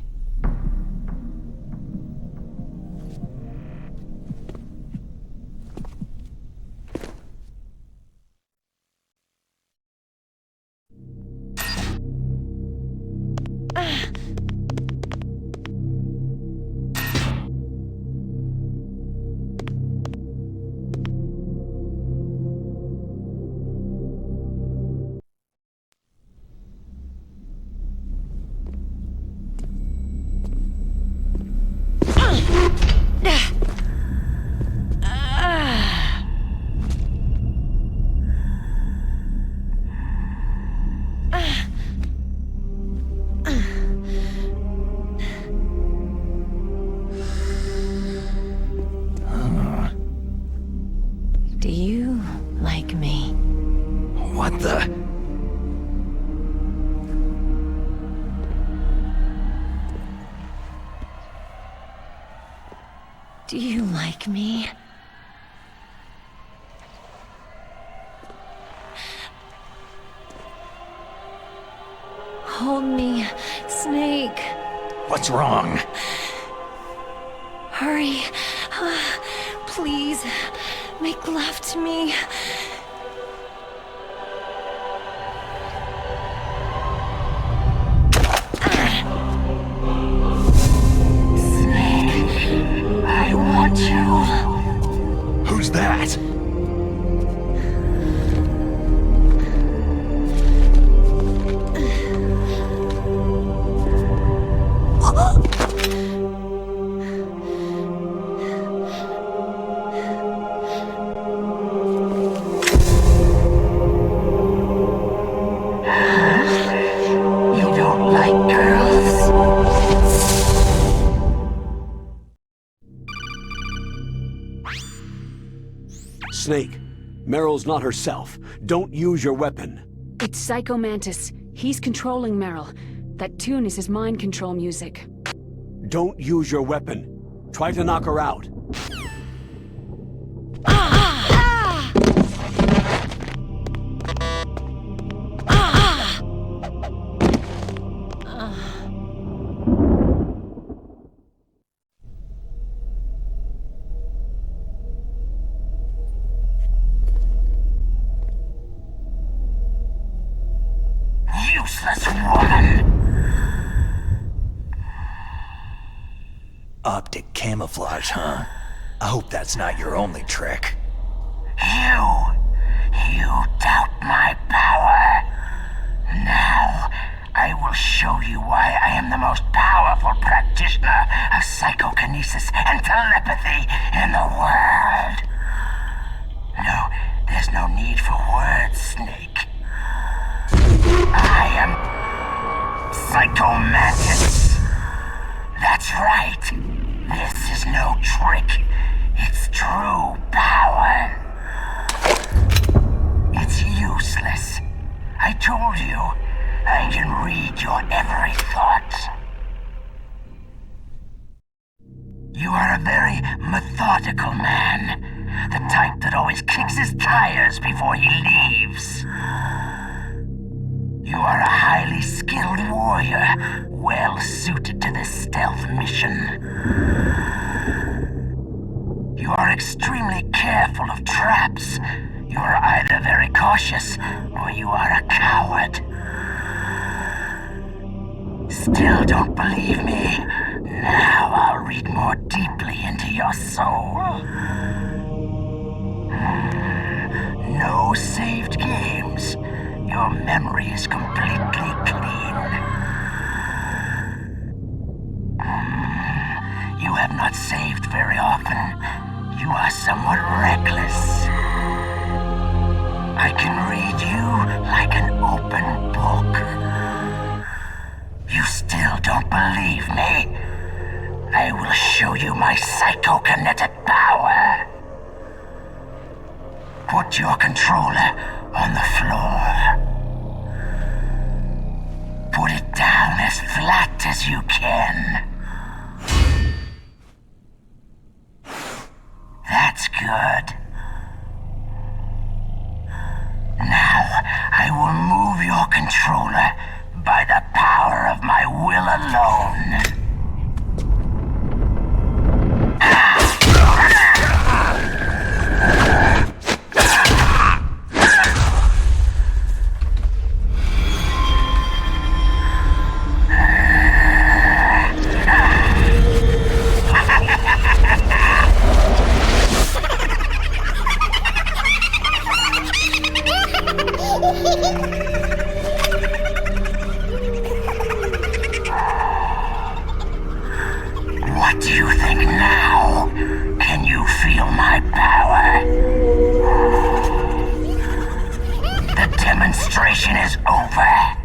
Do you like me? Hold me, Snake. What's wrong? Hurry. Please, make love to me. Snake, I want you. Who's that? Snake, Meryl's not herself. Don't use your weapon. It's Psycho Mantis. He's controlling Meryl. That tune is his mind control music. Don't use your weapon. Try to knock her out. Useless woman! Optic camouflage, huh? I hope that's not your only trick. You doubt my power. Now, I will show you why I am the most powerful practitioner of psychokinesis and telepathy in the world. No, there's no need for words, Snake. I am Psycho Mantis. That's right. This is no trick. It's true power. It's useless. I told you, I can read your every thought. You are a very methodical man. The type that always kicks his tires before he leaves. You are a highly skilled warrior, well suited to this stealth mission. You are extremely careful of traps. You are either very cautious, or you are a coward. Still don't believe me? Now I'll read more deeply into your soul. No saved games. Your memory is completely clean. You have not saved very often. You are somewhat reckless. I can read you like an open book. You still don't believe me? I will show you my psychokinetic power. Put your controller on the floor. Put it down as flat as you can. That's good. Now, I will move your controller by the power of my will alone. What do you think now? Can you feel my power? The demonstration is over.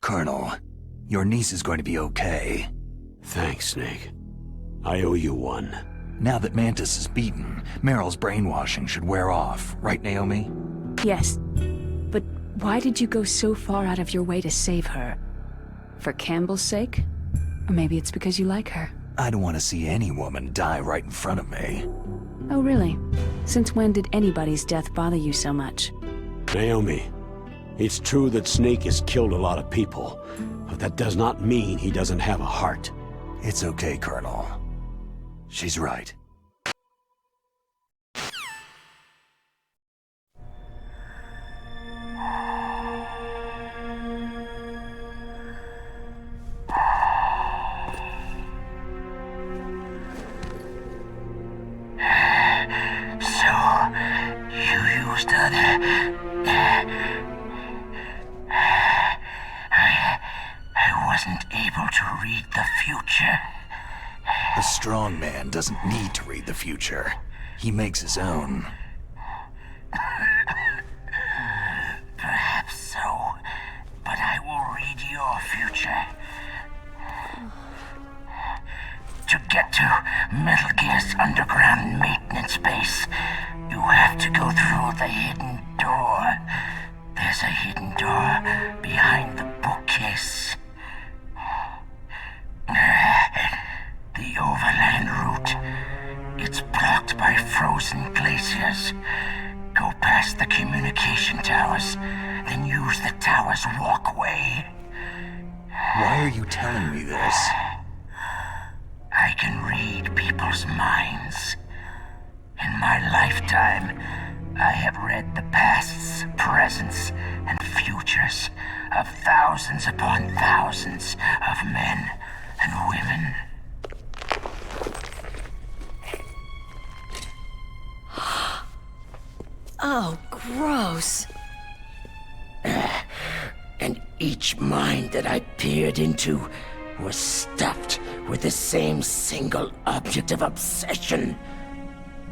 Colonel, your niece is going to be okay. Thanks, Snake. I owe you one. Now that Mantis is beaten, Meryl's brainwashing should wear off, right, Naomi? Yes. But why did you go so far out of your way to save her? For Campbell's sake? Or maybe it's because you like her. I don't want to see any woman die right in front of me. Oh, really? Since when did anybody's death bother you so much? Naomi, it's true that Snake has killed a lot of people, but that does not mean he doesn't have a heart. It's okay, Colonel. She's right. A strong man doesn't need to read the future. He makes his own. Perhaps so, but I will read your future. To get to Metal Gear's underground maintenance base, you have to go through the hidden door. There's a hidden door behind the bookcase. The overland route. It's blocked by frozen glaciers. Go past the communication towers, then use the tower's walkway. Why are you telling me this? I can read people's minds. In my lifetime, I have read the pasts, presents, and futures of thousands upon thousands of men and women. Oh, gross. And each mind that I peered into was stuffed with the same single object of obsession.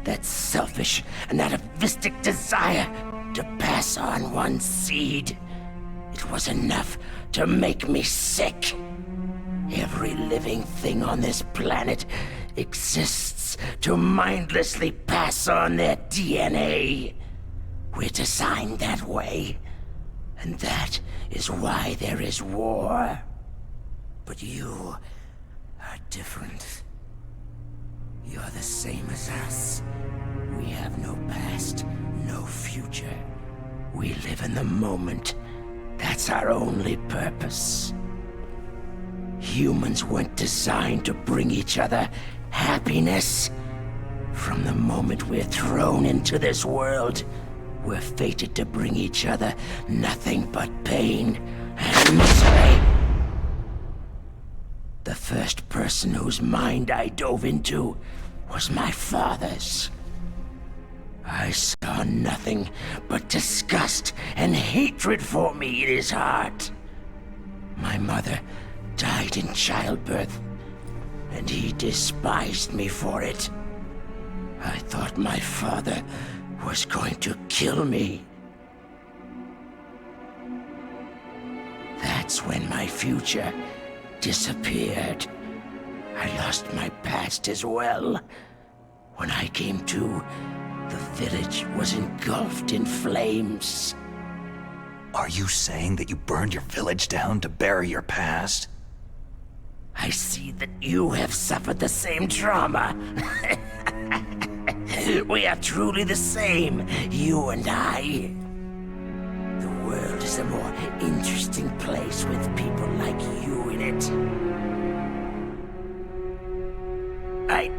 That selfish and atavistic desire to pass on one's seed. It was enough to make me sick. Every living thing on this planet exists to mindlessly pass on their DNA. We're designed that way, and that is why there is war. But you are different. You're the same as us. We have no past, no future. We live in the moment. That's our only purpose. Humans weren't designed to bring each other happiness. From the moment we're thrown into this world, we're fated to bring each other nothing but pain and misery. The first person whose mind I dove into was my father's. I saw nothing but disgust and hatred for me in his heart. My mother died in childbirth, and he despised me for it. I thought my father was going to kill me. That's when my future disappeared. I lost my past as well. When I came to, the village was engulfed in flames. Are you saying that you burned your village down to bury your past? I see that you have suffered the same trauma. We are truly the same, you and I. The world is a more interesting place with people like you in it. I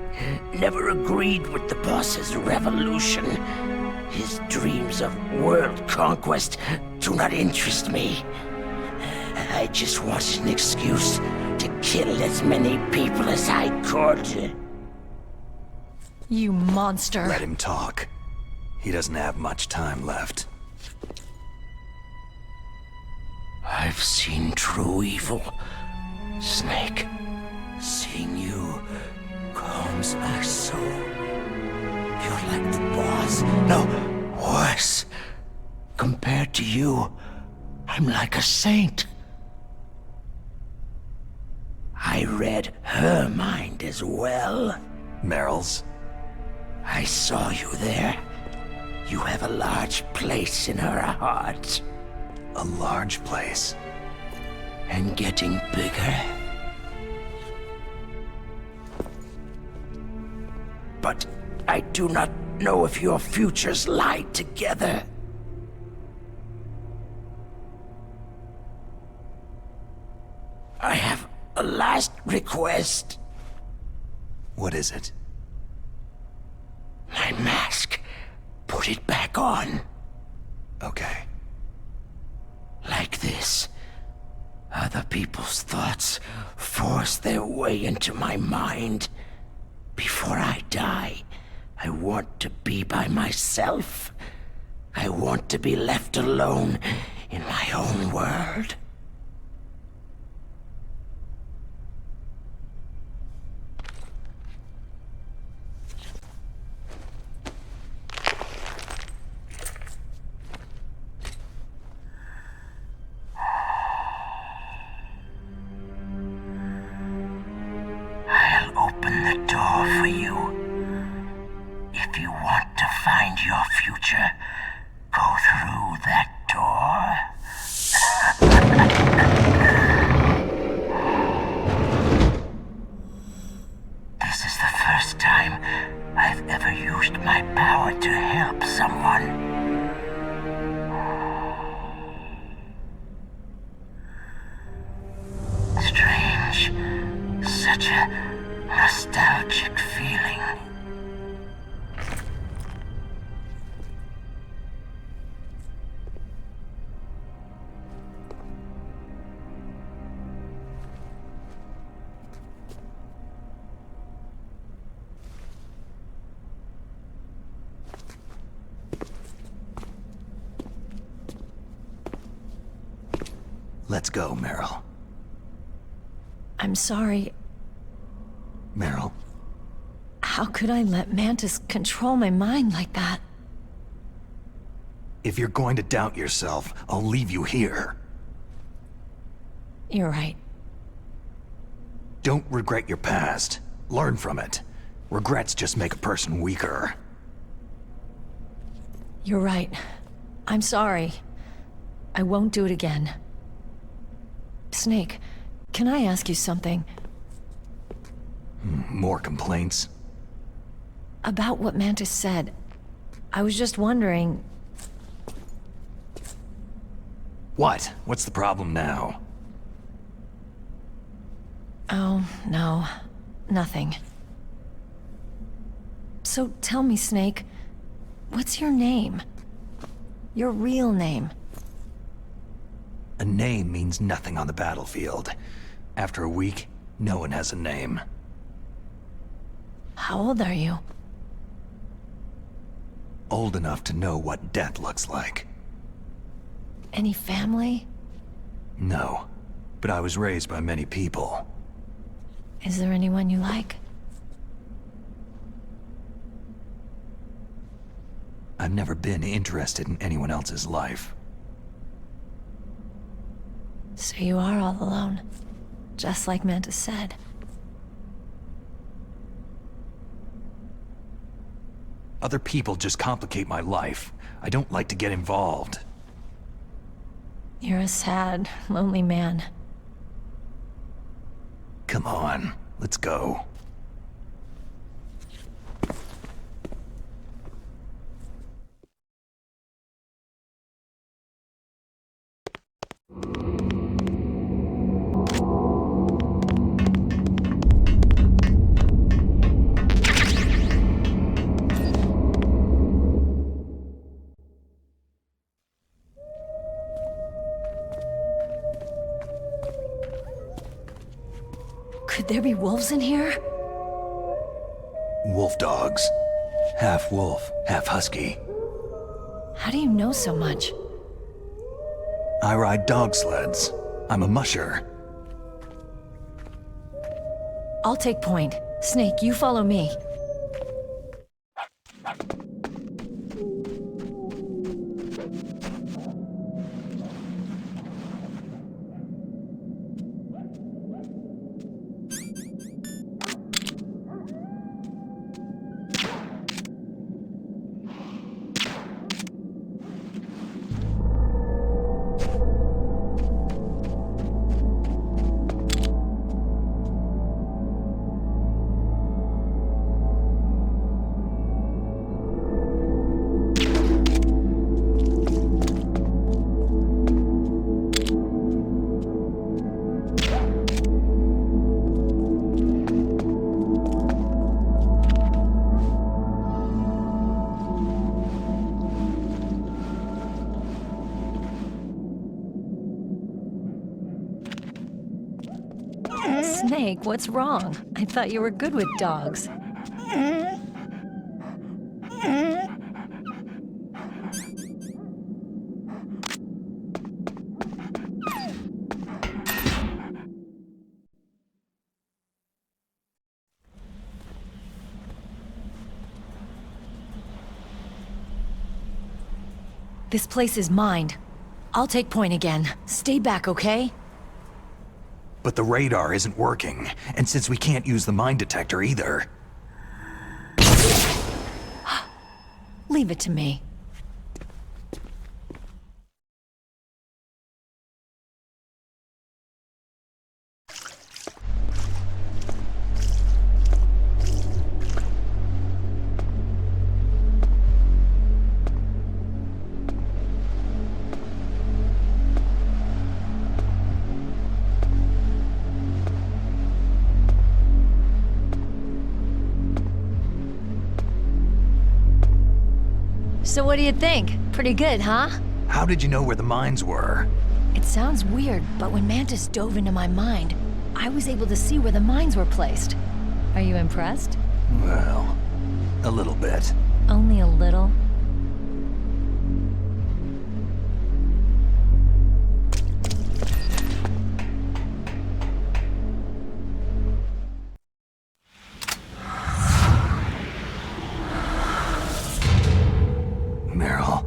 never agreed with the boss's revolution. His dreams of world conquest do not interest me. I just wanted an excuse to kill as many people as I could. You monster. Let him talk. He doesn't have much time left. I've seen true evil, Snake. Seeing you calms my soul. You're like the boss. No, worse. Compared to you, I'm like a saint. I read her mind as well. Meryl's? I saw you there. You have a large place in her heart. A large place? And getting bigger. But I do not know if your futures lie together. I have a last request. What is it? My mask. Put it back on. Okay. Like this. Other people's thoughts force their way into my mind. Before I die, I want to be by myself. I want to be left alone in my own world. I'll open the door for you. If you want to find your future, go through that door. This is the first time I've ever used my power to help someone. Strange. Such a nostalgic feeling. Let's go, Meryl. I'm sorry. Meryl? How could I let Mantis control my mind like that? If you're going to doubt yourself, I'll leave you here. You're right. Don't regret your past. Learn from it. Regrets just make a person weaker. You're right. I'm sorry. I won't do it again. Snake, can I ask you something? More complaints? About what Mantis said. I was just wondering... What? What's the problem now? Oh, no. Nothing. So tell me, Snake, what's your name? Your real name? A name means nothing on the battlefield. After a week, no one has a name. How old are you? Old enough to know what death looks like. Any family? No, but I was raised by many people. Is there anyone you like? I've never been interested in anyone else's life. So you are all alone, just like Mantis said. Other people just complicate my life. I don't like to get involved. You're a sad, lonely man. Come on, let's go. Could there be wolves in here? Wolf dogs. Half wolf, half husky. How do you know so much? I ride dog sleds. I'm a musher. I'll take point. Snake, you follow me. Snake, what's wrong? I thought you were good with dogs. This place is mine. I'll take point again. Stay back, okay? But the radar isn't working, and since we can't use the mine detector either... Leave it to me. So what do you think? Pretty good, huh? How did you know where the mines were? It sounds weird, but when Mantis dove into my mind, I was able to see where the mines were placed. Are you impressed? Well, a little bit. Only a little? Meryl.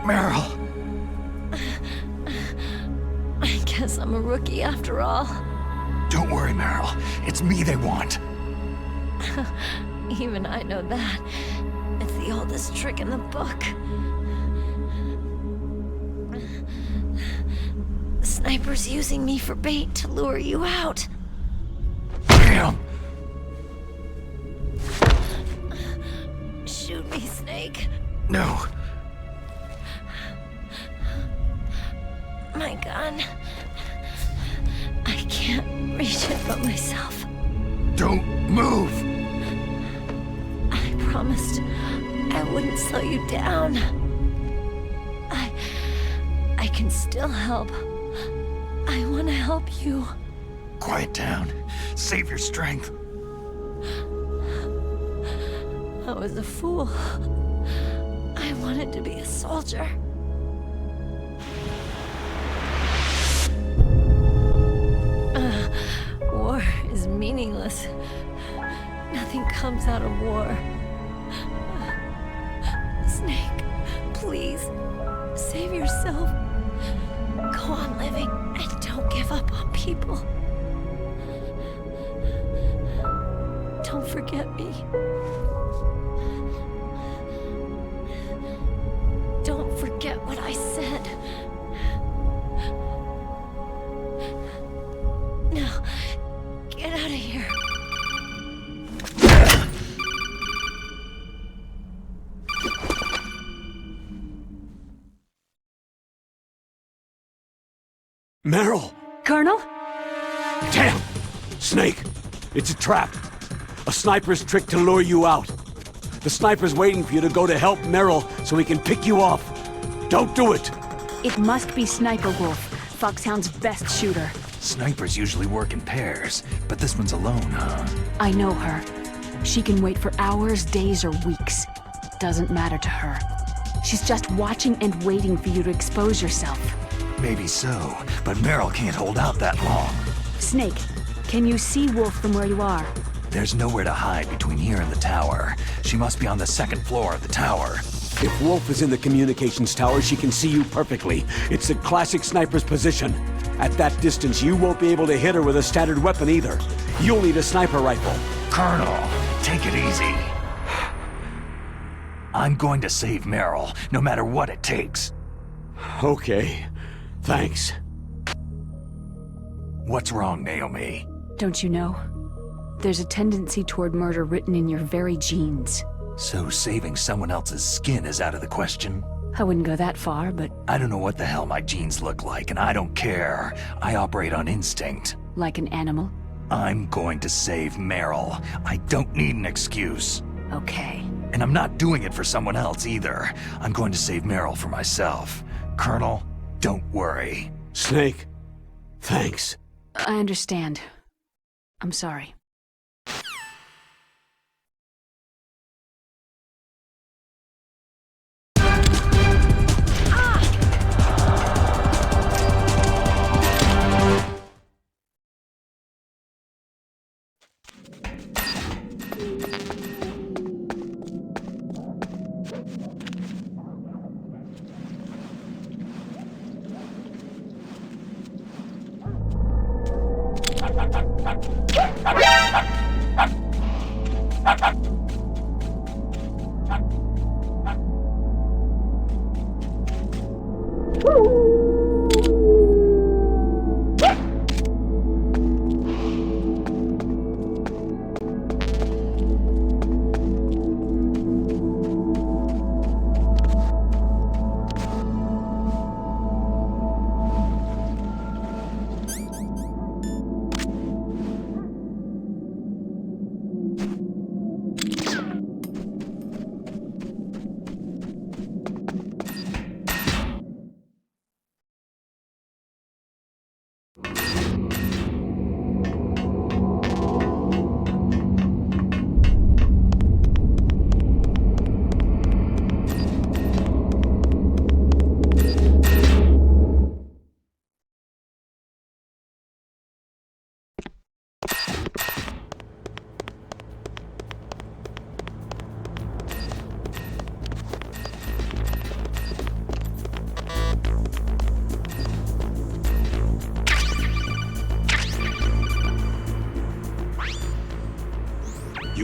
Meryl! I guess I'm a rookie after all. Don't worry, Meryl. It's me they want. Even I know that. It's the oldest trick in the book. The sniper's using me for bait to lure you out. Damn! Shoot me, Snake. No. My gun. I can't reach it but myself. Don't move! I promised I wouldn't slow you down. I can still help. I want to help you. Quiet down. Save your strength. I was a fool. I wanted to be a soldier. War is meaningless. Nothing comes out of war. Snake, please, save yourself. Go on living and don't give up on people. Don't forget me. Don't forget what I said. Now, get out of here. Meryl! Colonel? Damn! Snake! It's a trap. A sniper's trick to lure you out. The sniper's waiting for you to go to help Meryl so he can pick you off. Don't do it! It must be Sniper Wolf, Foxhound's best shooter. Snipers usually work in pairs, but this one's alone, huh? I know her. She can wait for hours, days, or weeks. Doesn't matter to her. She's just watching and waiting for you to expose yourself. Maybe so, but Meryl can't hold out that long. Snake, can you see Wolf from where you are? There's nowhere to hide between here and the tower. She must be on the second floor of the tower. If Wolf is in the communications tower, she can see you perfectly. It's a classic sniper's position. At that distance, you won't be able to hit her with a standard weapon either. You'll need a sniper rifle. Colonel, take it easy. I'm going to save Meryl, no matter what it takes. Okay. Thanks. What's wrong, Naomi? Don't you know? There's a tendency toward murder written in your very genes. So saving someone else's skin is out of the question? I wouldn't go that far, but... I don't know what the hell my genes look like, and I don't care. I operate on instinct. Like an animal? I'm going to save Meryl. I don't need an excuse. Okay. And I'm not doing it for someone else either. I'm going to save Meryl for myself. Colonel, don't worry. Snake, thanks. I understand. I'm sorry.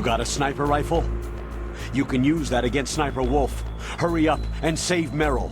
got a sniper rifle? You can use that against Sniper Wolf. Hurry up and save Merrill.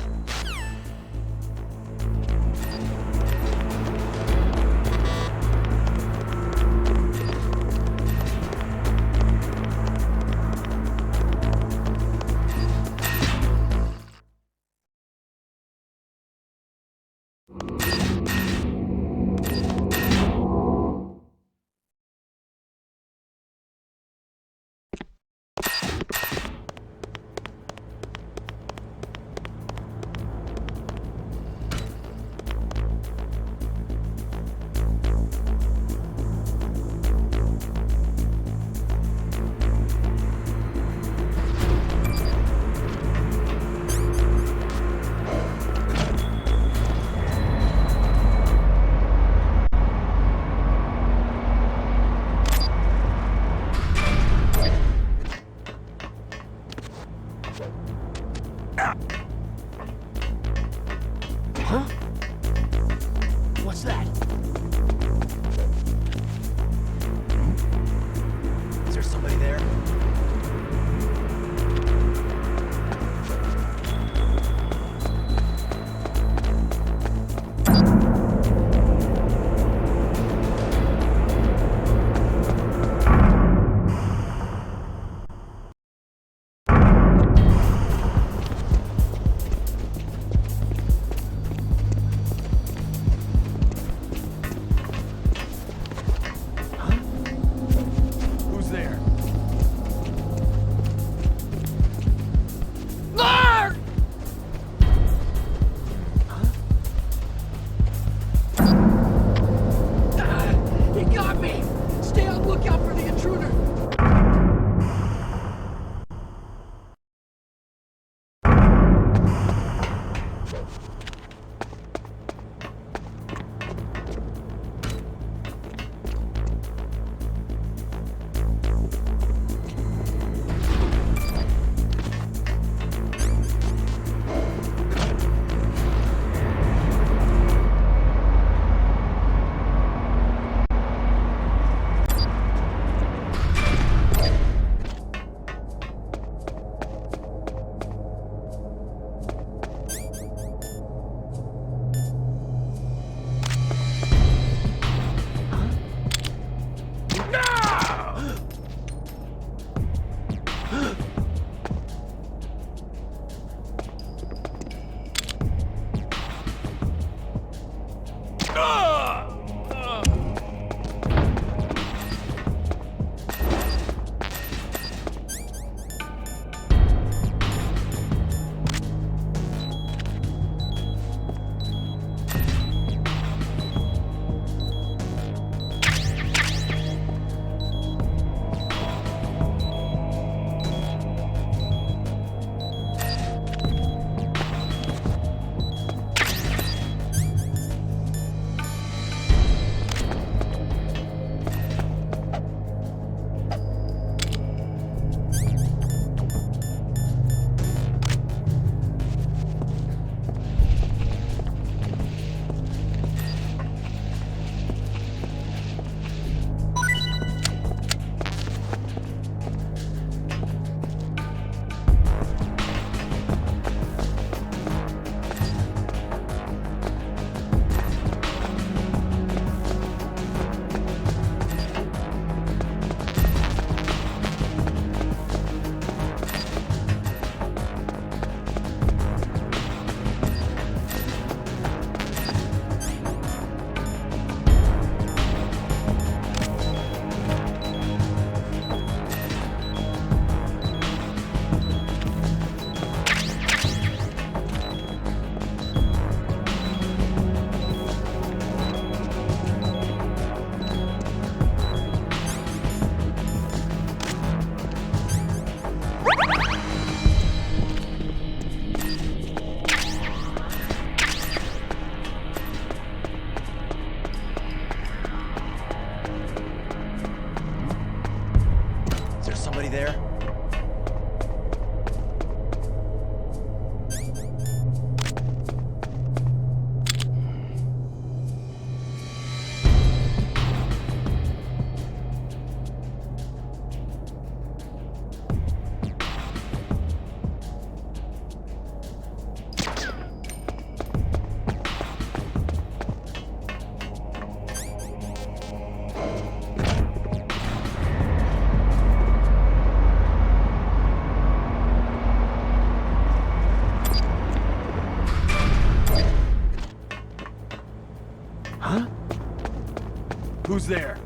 Huh? What's that? Is there somebody there? Who's there?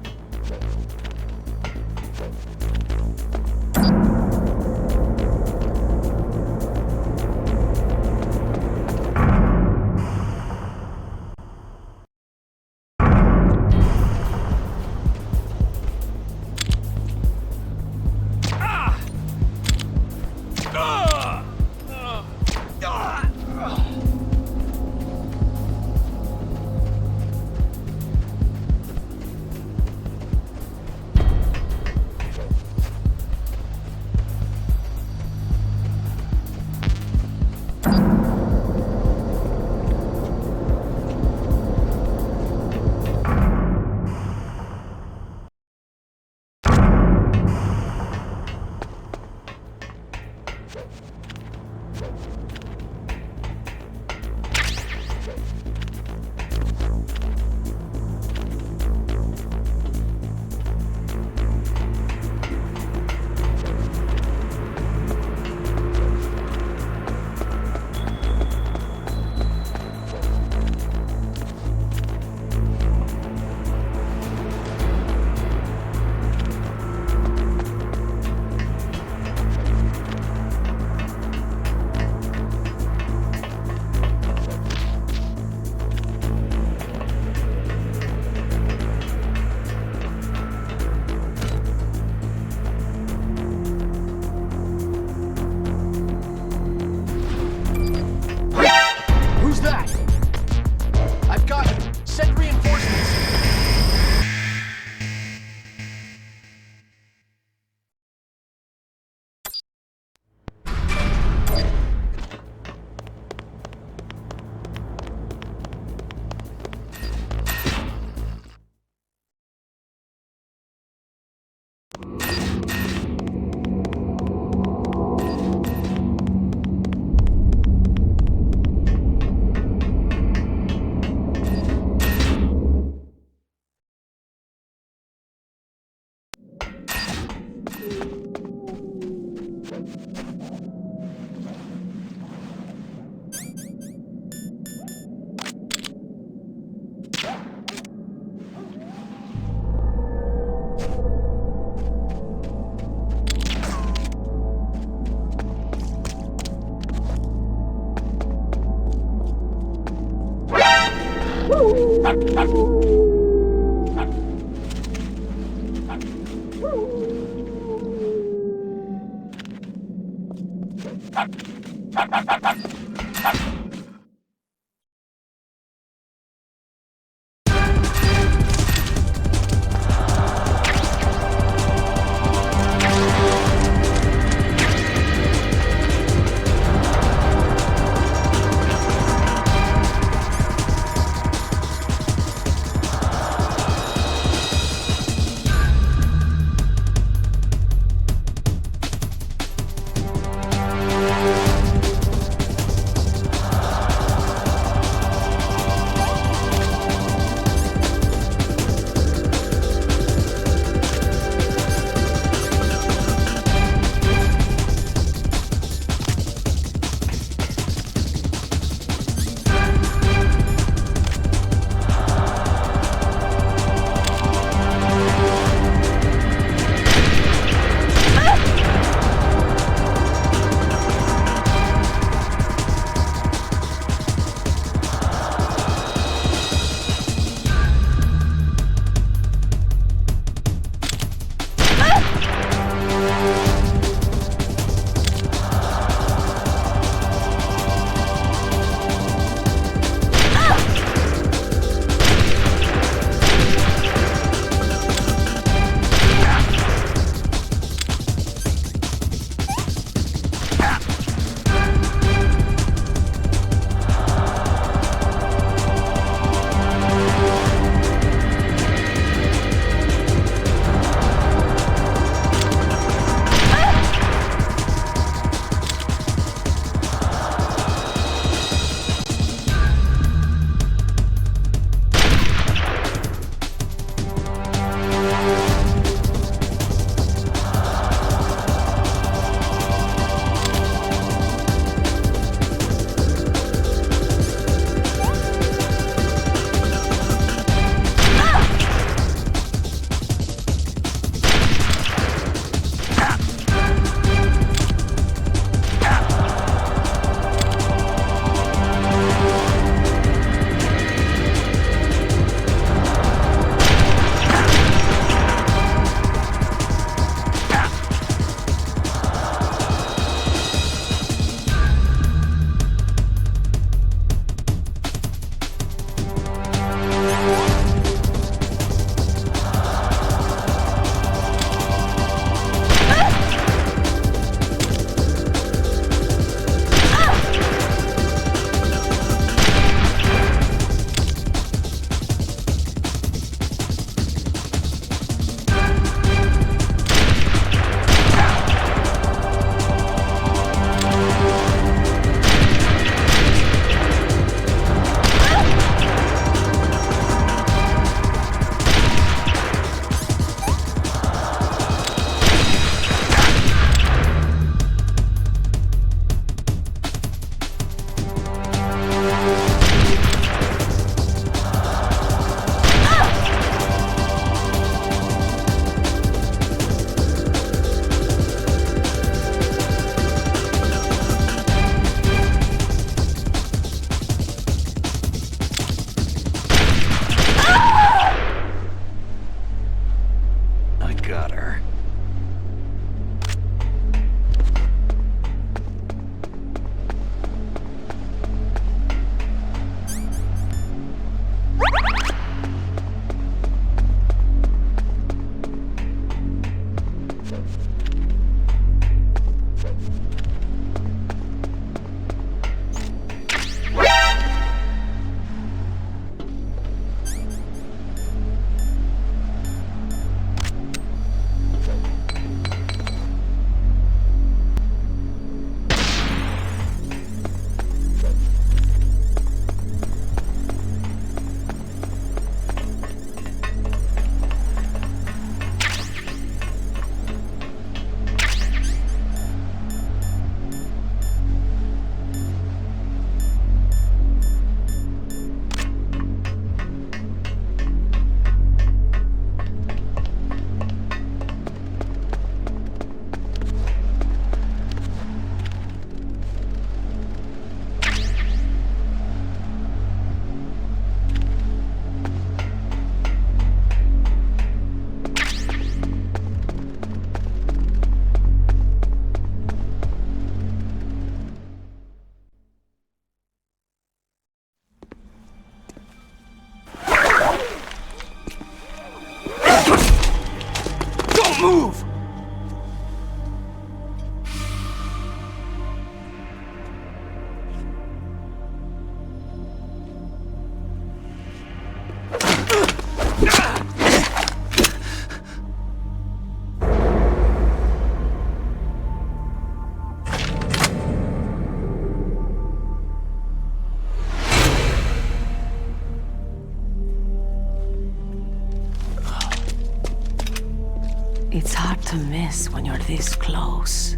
It's hard to miss when you're this close.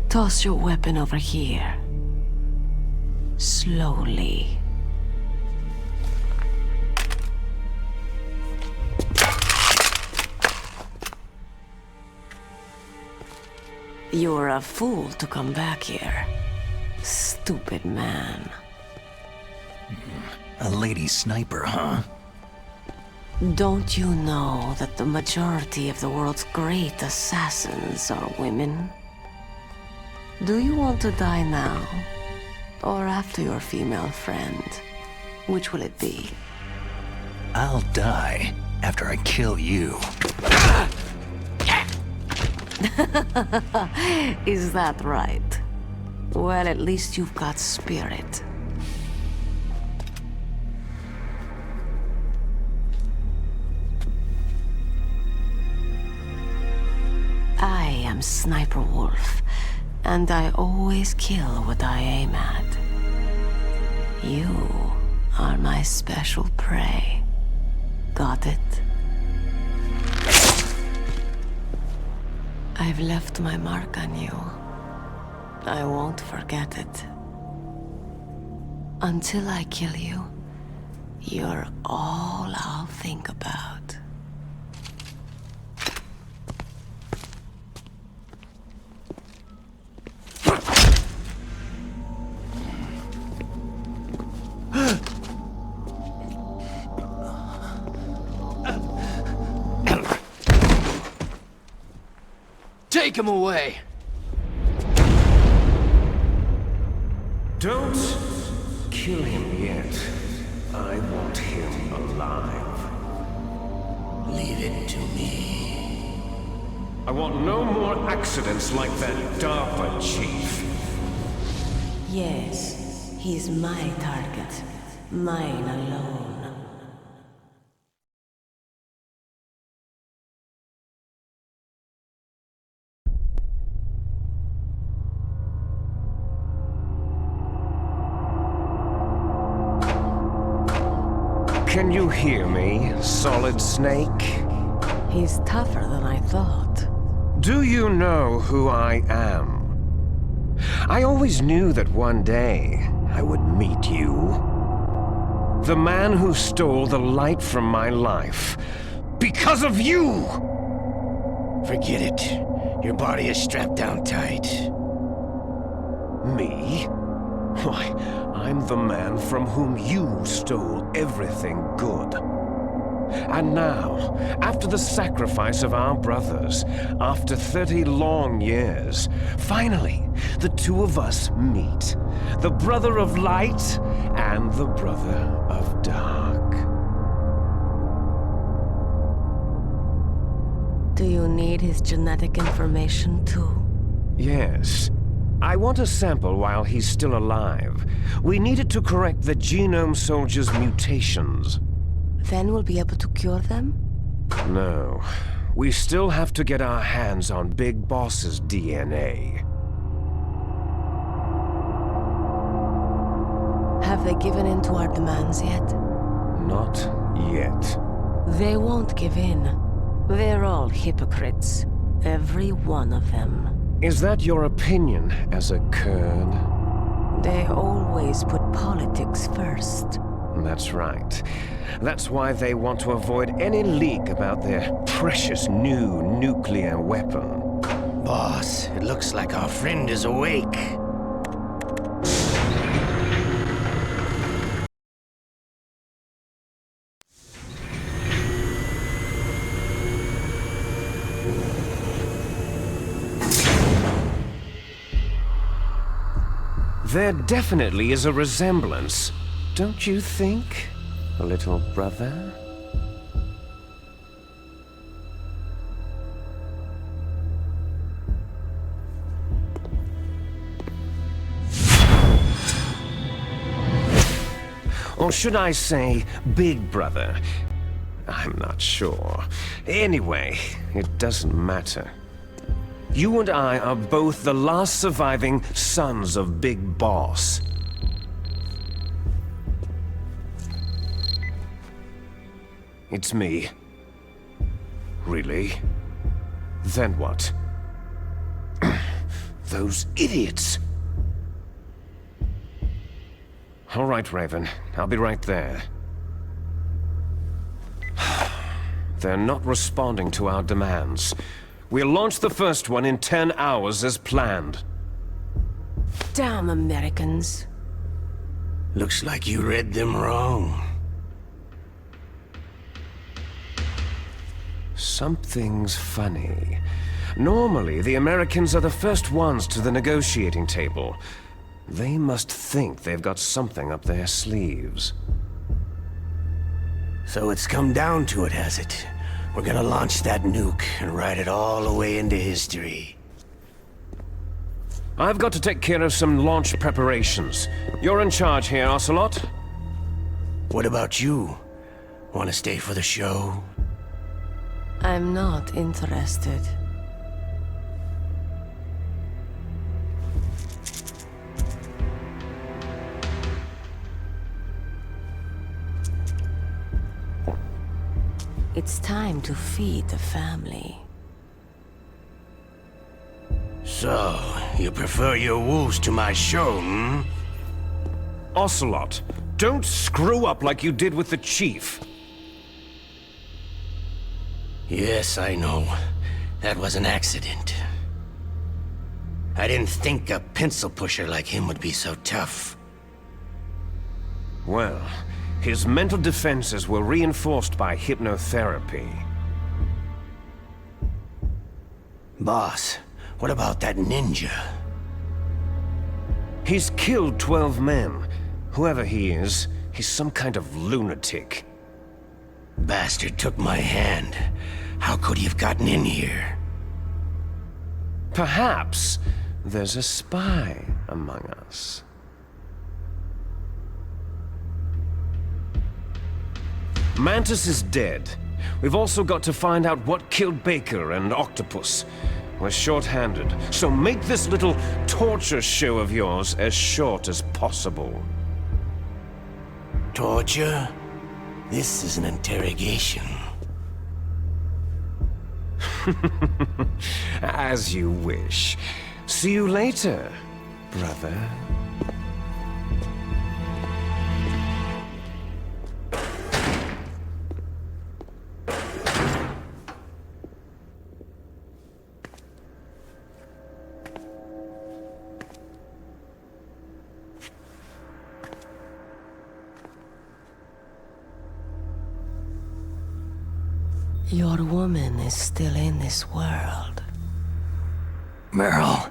Toss your weapon over here. Slowly. You're a fool to come back here. Stupid man. A lady sniper, huh? Don't you know that the majority of the world's great assassins are women? Do you want to die now? Or after your female friend? Which will it be? I'll die after I kill you. Is that right? Well, at least you've got spirit. I am Sniper Wolf, and I always kill what I aim at. You are my special prey. Got it? I've left my mark on you. I won't forget it. Until I kill you, you're all I'll think about. Take him away! Don't kill him yet. I want him alive. Leave it to me. I want no more accidents like that DARPA chief. Yes, he's my target. Mine alone. Can you hear me, Solid Snake? He's tougher than I thought. Do you know who I am? I always knew that one day I would meet you. The man who stole the light from my life. Because of you! Forget it. Your body is strapped down tight. Me? Why, I'm the man from whom you stole everything good. And now, after the sacrifice of our brothers, after 30 long years, finally, the two of us meet. The brother of light and the brother of dark. Do you need his genetic information too? Yes. I want a sample while he's still alive. We need it to correct the Genome Soldier's mutations. Then we'll be able to cure them? No. We still have to get our hands on Big Boss's DNA. Have they given in to our demands yet? Not yet. They won't give in. They're all hypocrites. Every one of them. Is that your opinion as a Kurd? They always put politics first. That's right. That's why they want to avoid any leak about their precious new nuclear weapon. Boss, it looks like our friend is awake. There definitely is a resemblance, don't you think, little brother? Or should I say, big brother? I'm not sure. Anyway, it doesn't matter. You and I are both the last surviving sons of Big Boss. It's me, Really? Then what? Those idiots! All right, Raven. I'll be right there. They're not responding to our demands. We'll launch the first one in 10 hours as planned. Damn Americans. Looks like you read them wrong. Something's funny. Normally, the Americans are the first ones to the negotiating table. They must think they've got something up their sleeves. So it's come down to it, has it? We're gonna launch that nuke and write it all away into history. I've got to take care of some launch preparations. You're in charge here, Ocelot. What about you? Want to stay for the show? I'm not interested. It's time to feed the family. So, you prefer your wolves to my show, hmm? Ocelot, don't screw up like you did with the Chief. Yes, I know. That was an accident. I didn't think a pencil pusher like him would be so tough. Well, his mental defenses were reinforced by hypnotherapy. Boss, what about that ninja? He's killed 12 men. Whoever he is, he's some kind of lunatic. Bastard took my hand. How could he have gotten in here? Perhaps there's a spy among us. Mantis is dead. We've also got to find out what killed Baker and Octopus. We're short-handed, so make this little torture show of yours as short as possible. Torture? This is an interrogation. As you wish. See you later, brother. Your woman is still in this world. Meryl.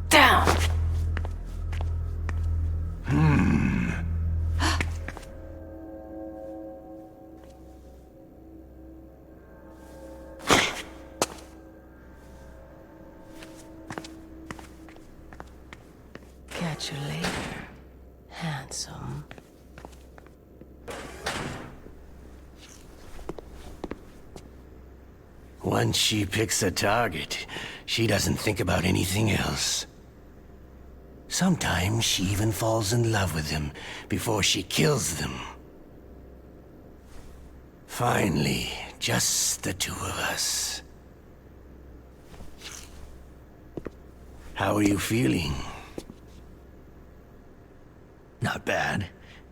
Down! Catch you later, handsome. Once she picks a target, she doesn't think about anything else. Sometimes she even falls in love with them before she kills them. Finally, just the two of us. How are you feeling? Not bad.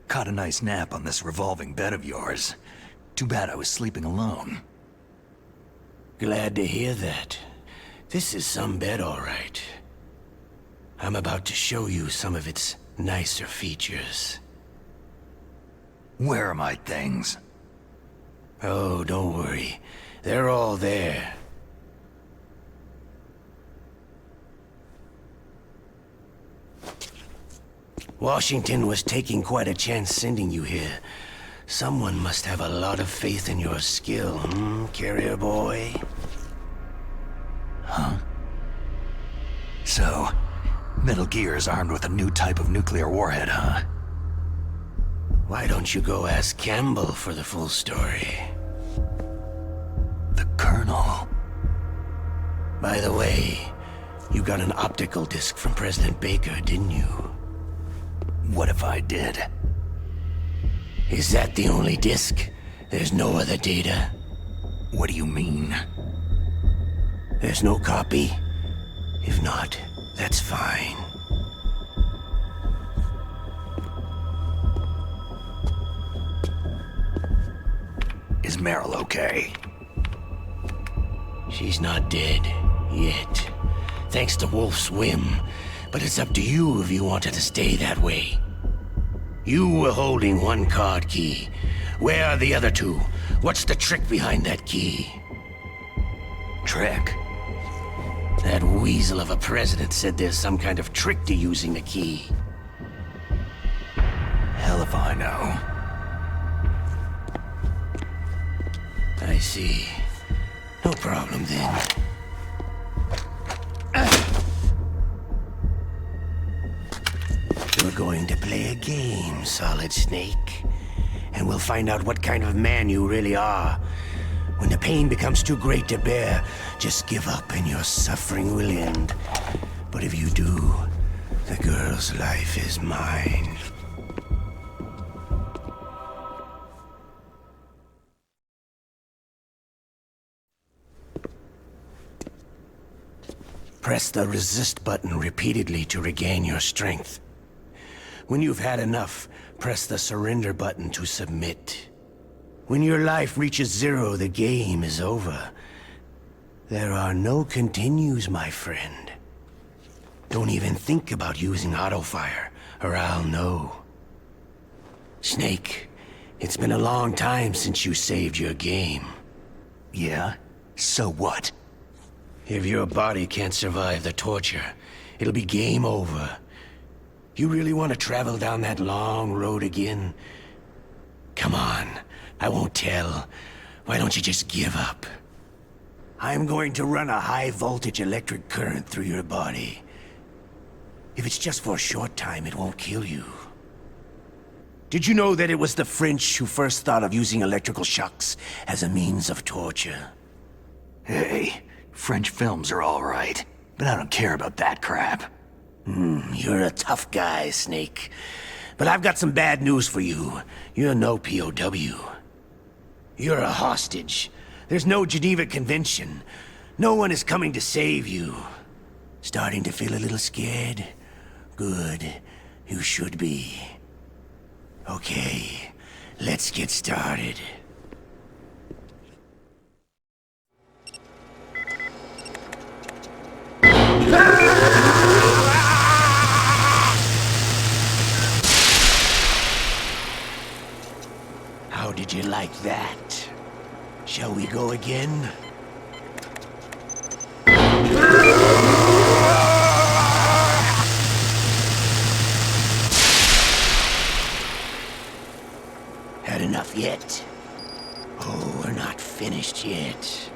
Caught a nice nap on this revolving bed of yours. Too bad I was sleeping alone. Glad to hear that. This is some bed, all right. I'm about to show you some of its nicer features. Where are my things? Oh, don't worry. They're all there. Washington was taking quite a chance sending you here. Someone must have a lot of faith in your skill, carrier boy? Huh? So, Metal Gear is armed with a new type of nuclear warhead, huh? Why don't you go ask Campbell for the full story? The Colonel. By the way, you got an optical disc from President Baker, didn't you? What if I did? Is that the only disc? There's no other data? What do you mean? There's no copy? If not, that's fine. Is Meryl okay? She's not dead. Yet. Thanks to Wolf's whim. But it's up to you if you want her to stay that way. You were holding one card key. Where are the other two? What's the trick behind that key? Trick? That weasel of a president said there's some kind of trick to using the key. Hell if I know. I see. No problem then. We're going to play a game, Solid Snake. And we'll find out what kind of man you really are. When the pain becomes too great to bear, just give up and your suffering will end. But if you do, the girl's life is mine. Press the resist button repeatedly to regain your strength. When you've had enough, press the surrender button to submit. When your life reaches 0, the game is over. There are no continues, my friend. Don't even think about using auto-fire, or I'll know. Snake, it's been a long time since you saved your game. Yeah? So what? If your body can't survive the torture, it'll be game over. You really want to travel down that long road again? Come on, I won't tell. Why don't you just give up? I'm going to run a high-voltage electric current through your body. If it's just for a short time, it won't kill you. Did you know that it was the French who first thought of using electrical shocks as a means of torture? Hey, French films are all right, but I don't care about that crap. You're a tough guy, Snake. But I've got some bad news for you. You're no POW. You're a hostage. There's no Geneva Convention. No one is coming to save you. Starting to feel a little scared? Good. You should be. Okay, let's get started. How did you like that? Shall we go again? Had enough yet? Oh, we're not finished yet.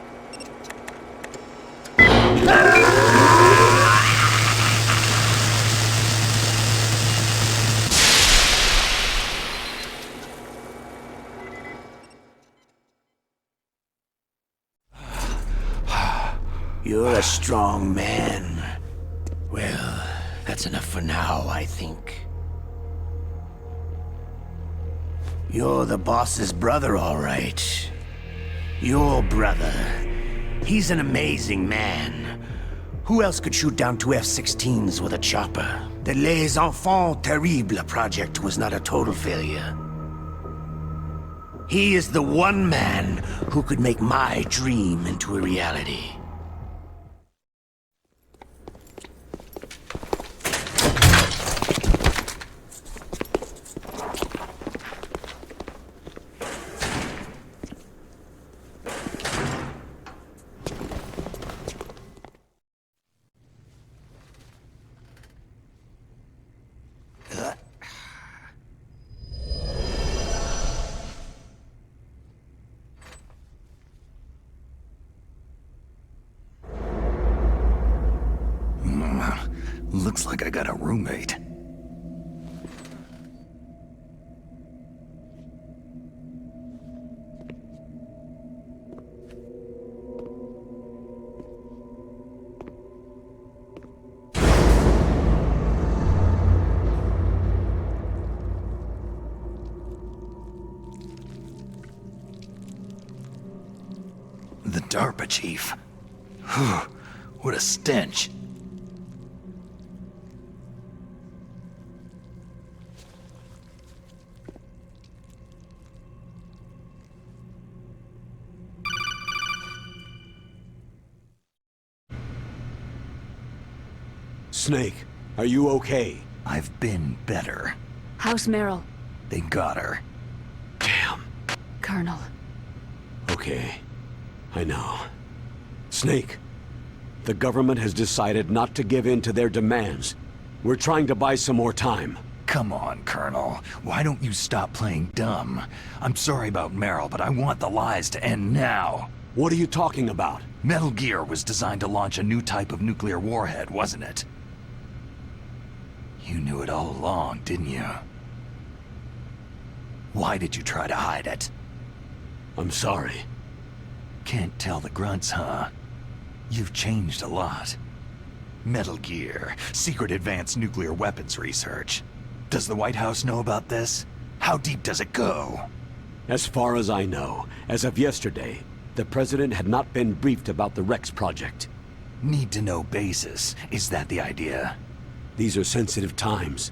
You're a strong man. Well, that's enough for now, I think. You're the boss's brother, all right. Your brother. He's an amazing man. Who else could shoot down 2 F-16s with a chopper? The Les Enfants Terribles project was not a total failure. He is the one man who could make my dream into a reality. Looks like I got a roommate. DARPA chief. What a stench. Snake, are you okay? I've been better. How's Meryl? They got her. Damn. Colonel. Okay. I know. Snake, the government has decided not to give in to their demands. We're trying to buy some more time. Come on, Colonel. Why don't you stop playing dumb? I'm sorry about Meryl, but I want the lies to end now. What are you talking about? Metal Gear was designed to launch a new type of nuclear warhead, wasn't it? You knew it all along, didn't you? Why did you try to hide it? I'm sorry. Can't tell the grunts, huh? You've changed a lot. Metal Gear, secret advanced nuclear weapons research. Does the White House know about this? How deep does it go? As far as I know, as of yesterday, the President had not been briefed about the Rex project. Need-to-know basis. Is that the idea? These are sensitive times.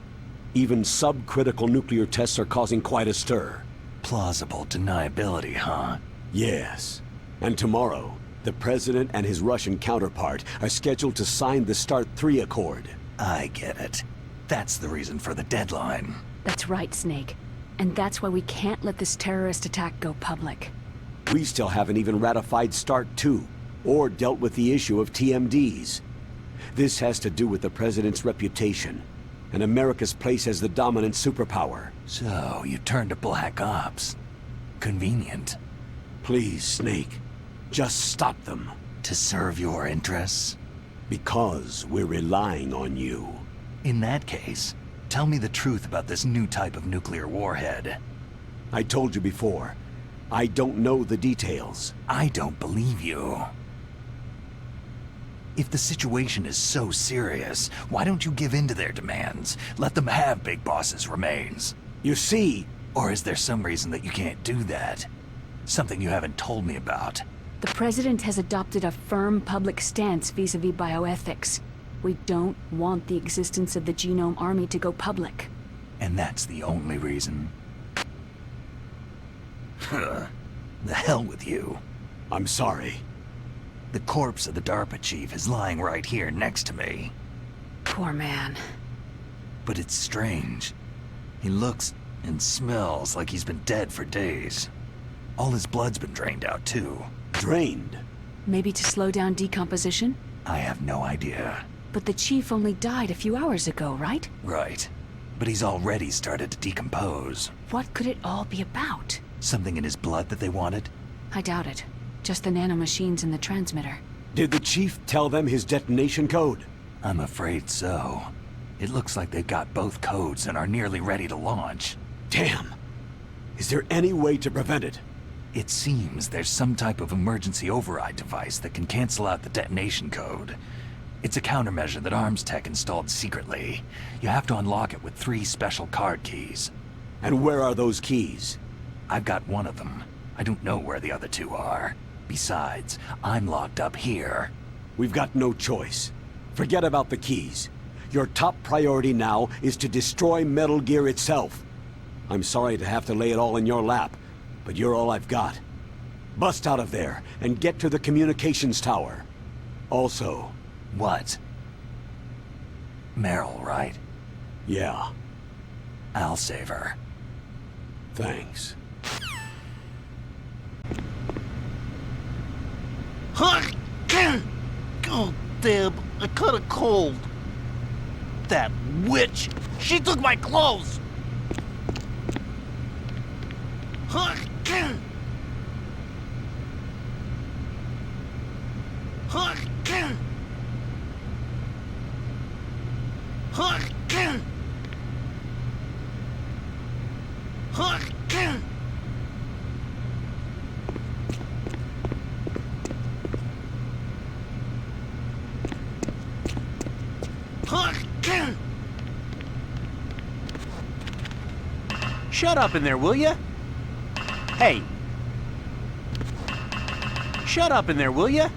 Even subcritical nuclear tests are causing quite a stir. Plausible deniability, huh? Yes. And tomorrow, the President and his Russian counterpart are scheduled to sign the START 3 Accord. I get it. That's the reason for the deadline. That's right, Snake. And that's why we can't let this terrorist attack go public. We still haven't even ratified START 2, or dealt with the issue of TMDs. This has to do with the President's reputation, and America's place as the dominant superpower. So, you turned to Black Ops. Convenient. Please, Snake. Just stop them. To serve your interests? Because we're relying on you. In that case, tell me the truth about this new type of nuclear warhead. I told you before, I don't know the details. I don't believe you. If the situation is so serious, why don't you give in to their demands? Let them have Big Boss's remains. You see... Or is there some reason that you can't do that? Something you haven't told me about. The President has adopted a firm public stance vis-à-vis bioethics. We don't want the existence of the Genome Army to go public. And that's the only reason? The hell with you. I'm sorry. The corpse of the DARPA chief is lying right here next to me. Poor man. But it's strange. He looks and smells like he's been dead for days. All his blood's been drained out, too. Drained? Maybe to slow down decomposition? I have no idea. But the chief only died a few hours ago, right? Right. But he's already started to decompose. What could it all be about? Something in his blood that they wanted? I doubt it. Just the nanomachines in the transmitter. Did the chief tell them his detonation code? I'm afraid so. It looks like they've got both codes and are nearly ready to launch. Damn! Is there any way to prevent it? It seems there's some type of emergency override device that can cancel out the detonation code. It's a countermeasure that Arms Tech installed secretly. You have to unlock it with 3 special card keys. And where are those keys? I've got one of them. I don't know where the other 2 are. Besides, I'm locked up here. We've got no choice. Forget about the keys. Your top priority now is to destroy Metal Gear itself. I'm sorry to have to lay it all in your lap, but you're all I've got. Bust out of there and get to the communications tower. Also... What? Meryl, right? Yeah. I'll save her. Thanks. Oh, Deb, I caught a cold. That witch! She took my clothes! Shut up in there, will ya? Hey. Shut up in there, will ya?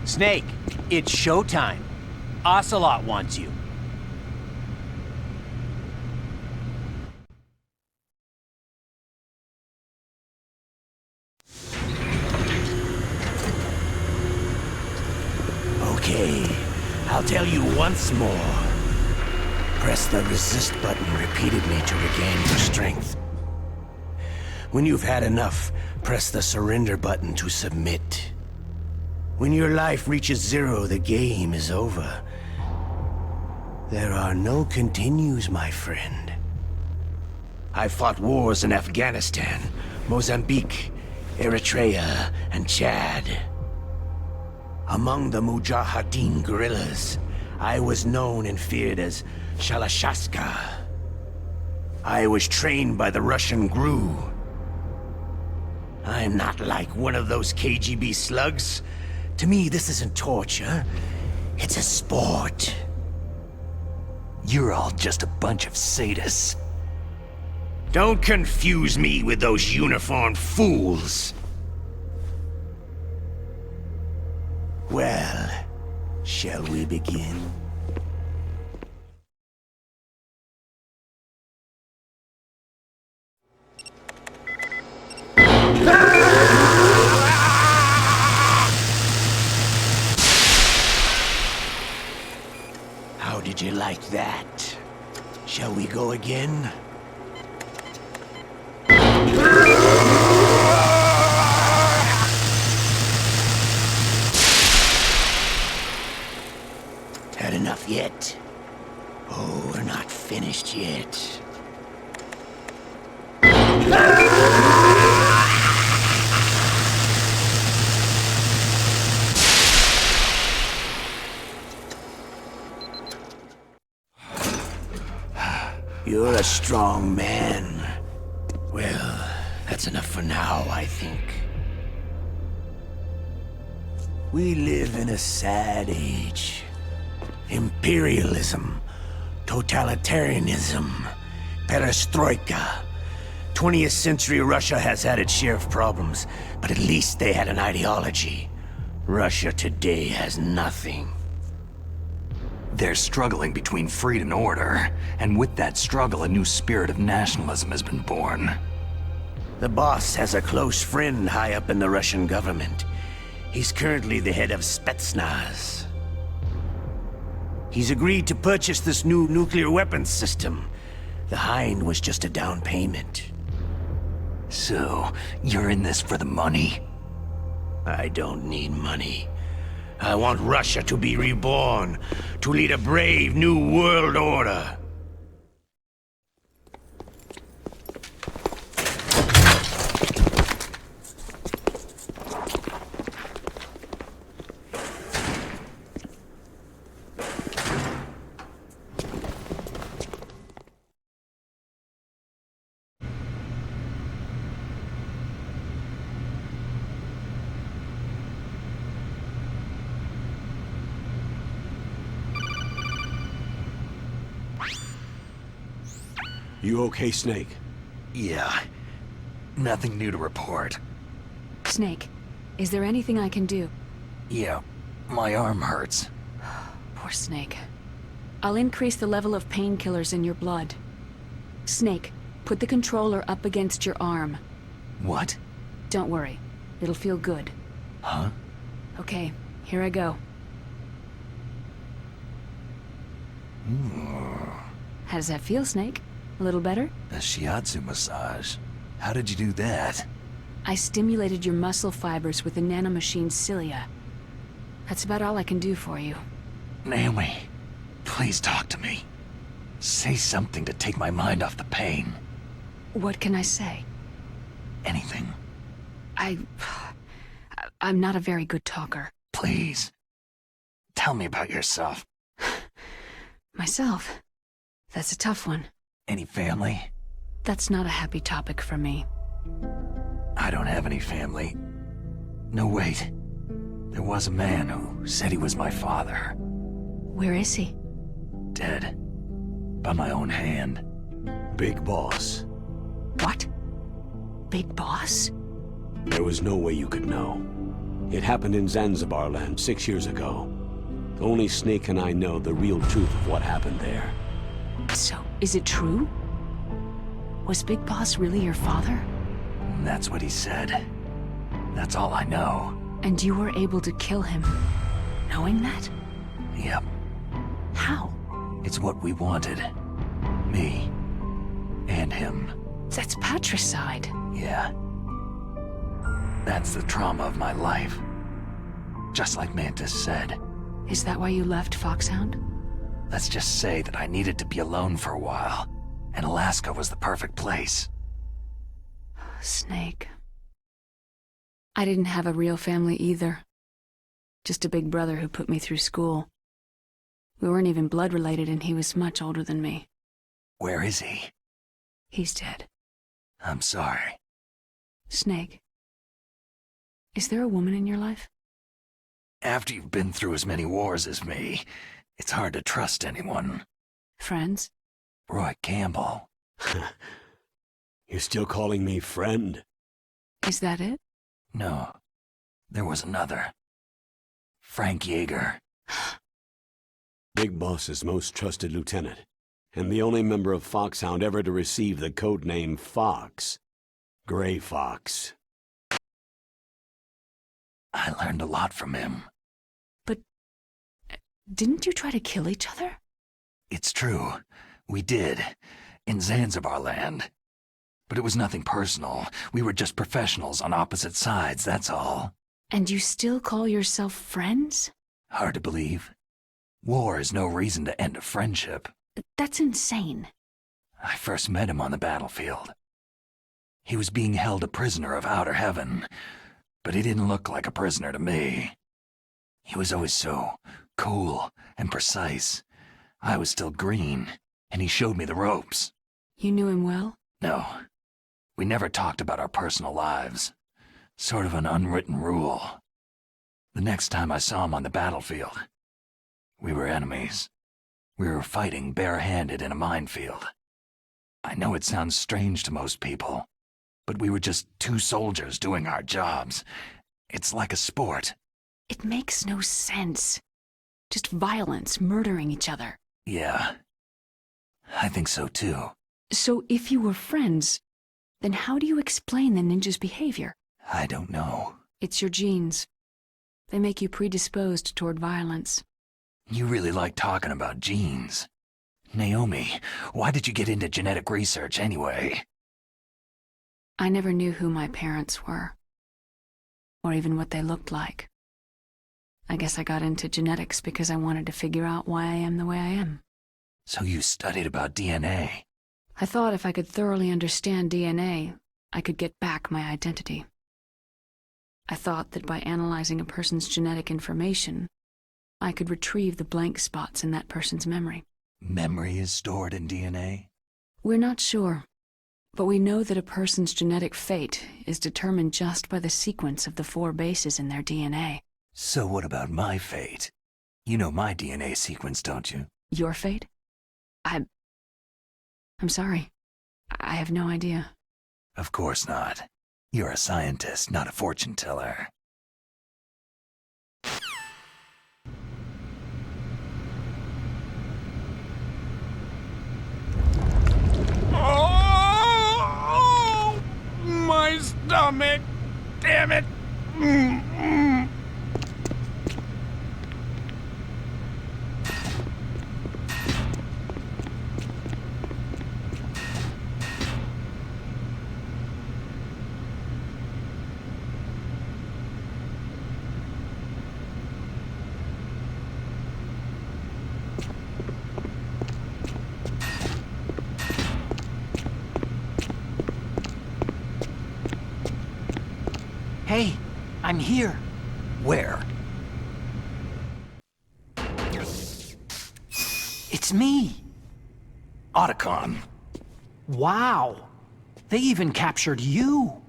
Snake, it's showtime. Ocelot wants you. Okay, I'll tell you once more. Press the resist button repeatedly to regain your strength. When you've had enough, press the surrender button to submit. When your life reaches 0, the game is over. There are no continues, my friend. I fought wars in Afghanistan, Mozambique, Eritrea, and Chad. Among the Mujahideen guerrillas, I was known and feared as Shalashaska. I was trained by the Russian GRU. I'm not like one of those KGB slugs. To me, this isn't torture. It's a sport. You're all just a bunch of sadists. Don't confuse me with those uniformed fools. Well, shall we begin? How did you like that? Shall we go again? Had enough yet? Oh, we're not finished yet. You're a strong man. Well, that's enough for now, I think. We live in a sad age. Imperialism, totalitarianism, perestroika. 20th century Russia has had its share of problems, but at least they had an ideology. Russia today has nothing. They're struggling between freedom and order, and with that struggle, a new spirit of nationalism has been born. The boss has a close friend high up in the Russian government. He's currently the head of Spetsnaz. He's agreed to purchase this new nuclear weapons system. The Hind was just a down payment. So, you're in this for the money? I don't need money. I want Russia to be reborn, to lead a brave new world order. You okay, Snake? Yeah. Nothing new to report. Snake, is there anything I can do? Yeah, my arm hurts. Poor Snake. I'll increase the level of painkillers in your blood. Snake, put the controller up against your arm. What? Don't worry. It'll feel good. Huh? Okay, here I go. How does that feel, Snake? A little better? A shiatsu massage. How did you do that? I stimulated your muscle fibers with the nanomachine cilia. That's about all I can do for you. Naomi, Please talk to me. Say something to take my mind off the pain. What can I say? Anything. I'm not a very good talker. Please. Tell me about yourself. Myself? That's a tough one. Any family? That's not a happy topic for me. I don't have any family. No, wait. There was a man who said he was my father. Where is he? Dead. By my own hand. Big Boss. What? Big Boss? There was no way you could know. It happened in Zanzibar land 6 years ago. Only Snake and I know the real truth of what happened there. So, is it true? Was Big Boss really your father? That's what he said. That's all I know. And you were able to kill him, knowing that? Yep. How? It's what we wanted. Me. And him. That's patricide. Yeah. That's the trauma of my life. Just like Mantis said. Is that why you left Foxhound? Let's just say that I needed to be alone for a while, and Alaska was the perfect place. Snake. I didn't have a real family either. Just a big brother who put me through school. We weren't even blood related, and he was much older than me. Where is he? He's dead. I'm sorry. Snake. Is there a woman in your life? After you've been through as many wars as me, it's hard to trust anyone. Friends? Roy Campbell. You're still calling me friend? Is that it? No. There was another. Frank Yeager. Big Boss's most trusted lieutenant, and the only member of Foxhound ever to receive the codename Fox. Gray Fox. I learned a lot from him. But didn't you try to kill each other? It's true. We did. In Zanzibar land. But it was nothing personal. We were just professionals on opposite sides, that's all. And you still call yourself friends? Hard to believe. War is no reason to end a friendship. That's insane. I first met him on the battlefield. He was being held a prisoner of outer heaven, but he didn't look like a prisoner to me. He was always so cool and precise. I was still green, and he showed me the ropes. You knew him well? No. We never talked about our personal lives. Sort of an unwritten rule. The next time I saw him on the battlefield, we were enemies. We were fighting barehanded in a minefield. I know it sounds strange to most people, but we were just two soldiers doing our jobs. It's like a sport. It makes no sense. Just violence, murdering each other. Yeah. I think so too. So if you were friends, then how do you explain the ninja's behavior? I don't know. It's your genes. They make you predisposed toward violence. You really like talking about genes. Naomi, why did you get into genetic research anyway? I never knew who my parents were, or even what they looked like. I guess I got into genetics because I wanted to figure out why I am the way I am. So you studied about DNA? I thought if I could thoroughly understand DNA, I could get back my identity. I thought that by analyzing a person's genetic information, I could retrieve the blank spots in that person's memory. Memory is stored in DNA? We're not sure, but we know that a person's genetic fate is determined just by the sequence of the 4 bases in their DNA. So what about my fate? You know my DNA sequence, don't you? Your fate? I'm sorry. I have no idea. Of course not. You're a scientist, not a fortune teller. Oh, my stomach! Damn it! Hey, I'm here. Where? It's me. Otacon. Wow. They even captured you.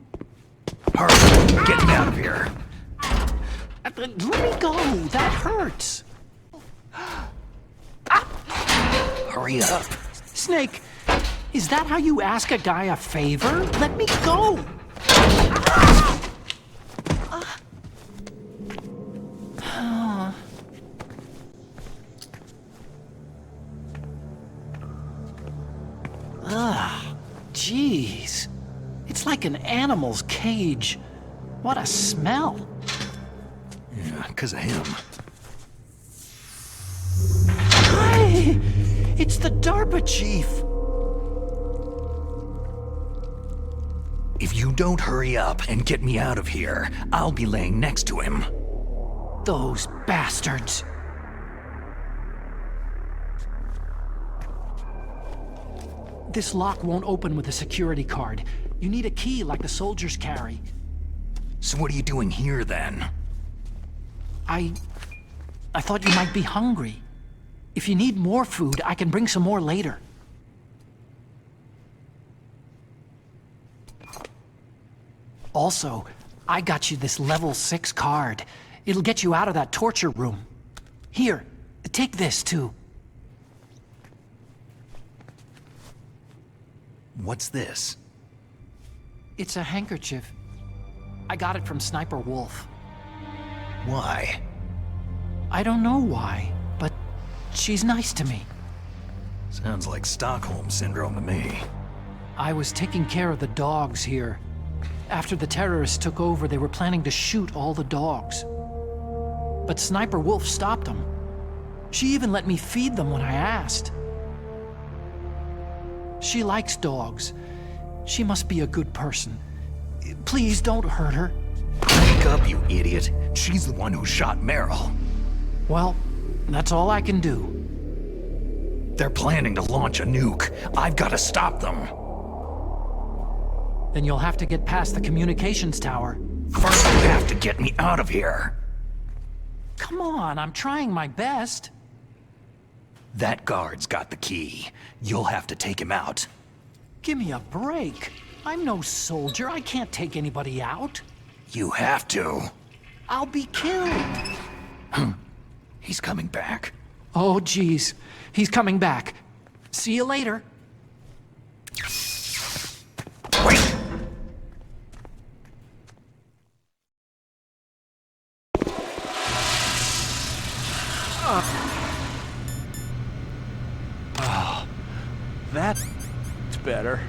Hurry, get me out of here. Let me go. That hurts. Hurry up. Snake, is that how you ask a guy a favor? Let me go. Jeez. It's like an animal's cage. What a smell. Yeah, 'cause of him. Hi! It's the DARPA chief. If you don't hurry up and get me out of here, I'll be laying next to him. Those bastards. This lock won't open with a security card. You need a key like the soldiers carry. So what are you doing here, then? I thought you might be hungry. If you need more food, I can bring some more later. Also, I got you this level 6 card. It'll get you out of that torture room. Here, take this too. What's this? It's a handkerchief. I got it from Sniper Wolf. Why? I don't know why, but she's nice to me. Sounds like Stockholm Syndrome to me. I was taking care of the dogs here. After the terrorists took over, they were planning to shoot all the dogs. But Sniper Wolf stopped them. She even let me feed them when I asked. She likes dogs. She must be a good person. Please don't hurt her. Wake up, you idiot. She's the one who shot Meryl. Well, that's all I can do. They're planning to launch a nuke. I've got to stop them. Then you'll have to get past the communications tower. First, you have to get me out of here. Come on, I'm trying my best. That guard's got the key. You'll have to take him out. Give me a break. I'm no soldier. I can't take anybody out. You have to. I'll be killed. He's coming back. Oh, geez. He's coming back. See you later. Wait! Oh, that's better.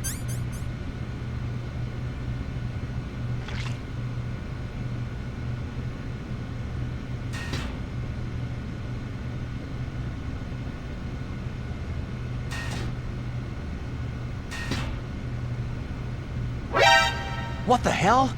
What the hell?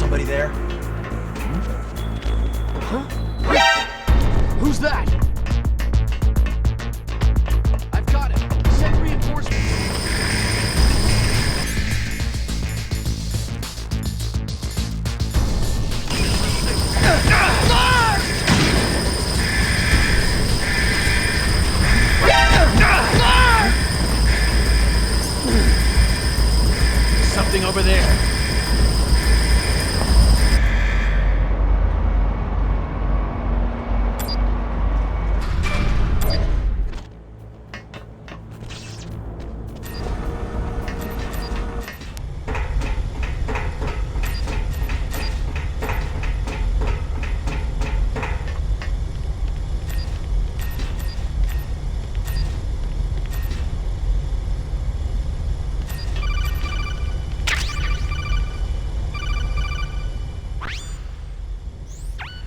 Somebody there? Huh? Who's that? I've got it. Send reinforcements. Something over there.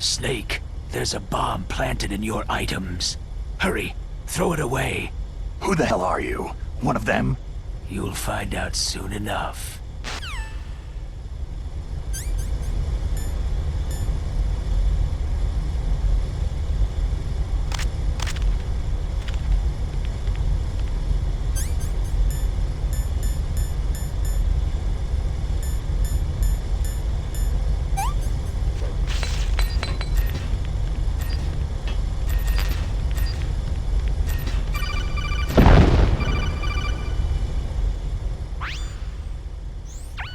Snake, there's a bomb planted in your items. Hurry, throw it away. Who the hell are you? One of them? You'll find out soon enough.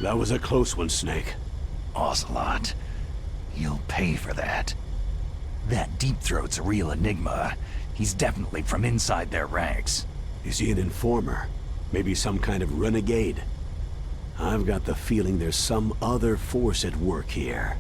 That was a close one, Snake. Ocelot, you'll pay for that. That Deep Throat's a real enigma. He's definitely from inside their ranks. Is he an informer? Maybe some kind of renegade? I've got the feeling there's some other force at work here.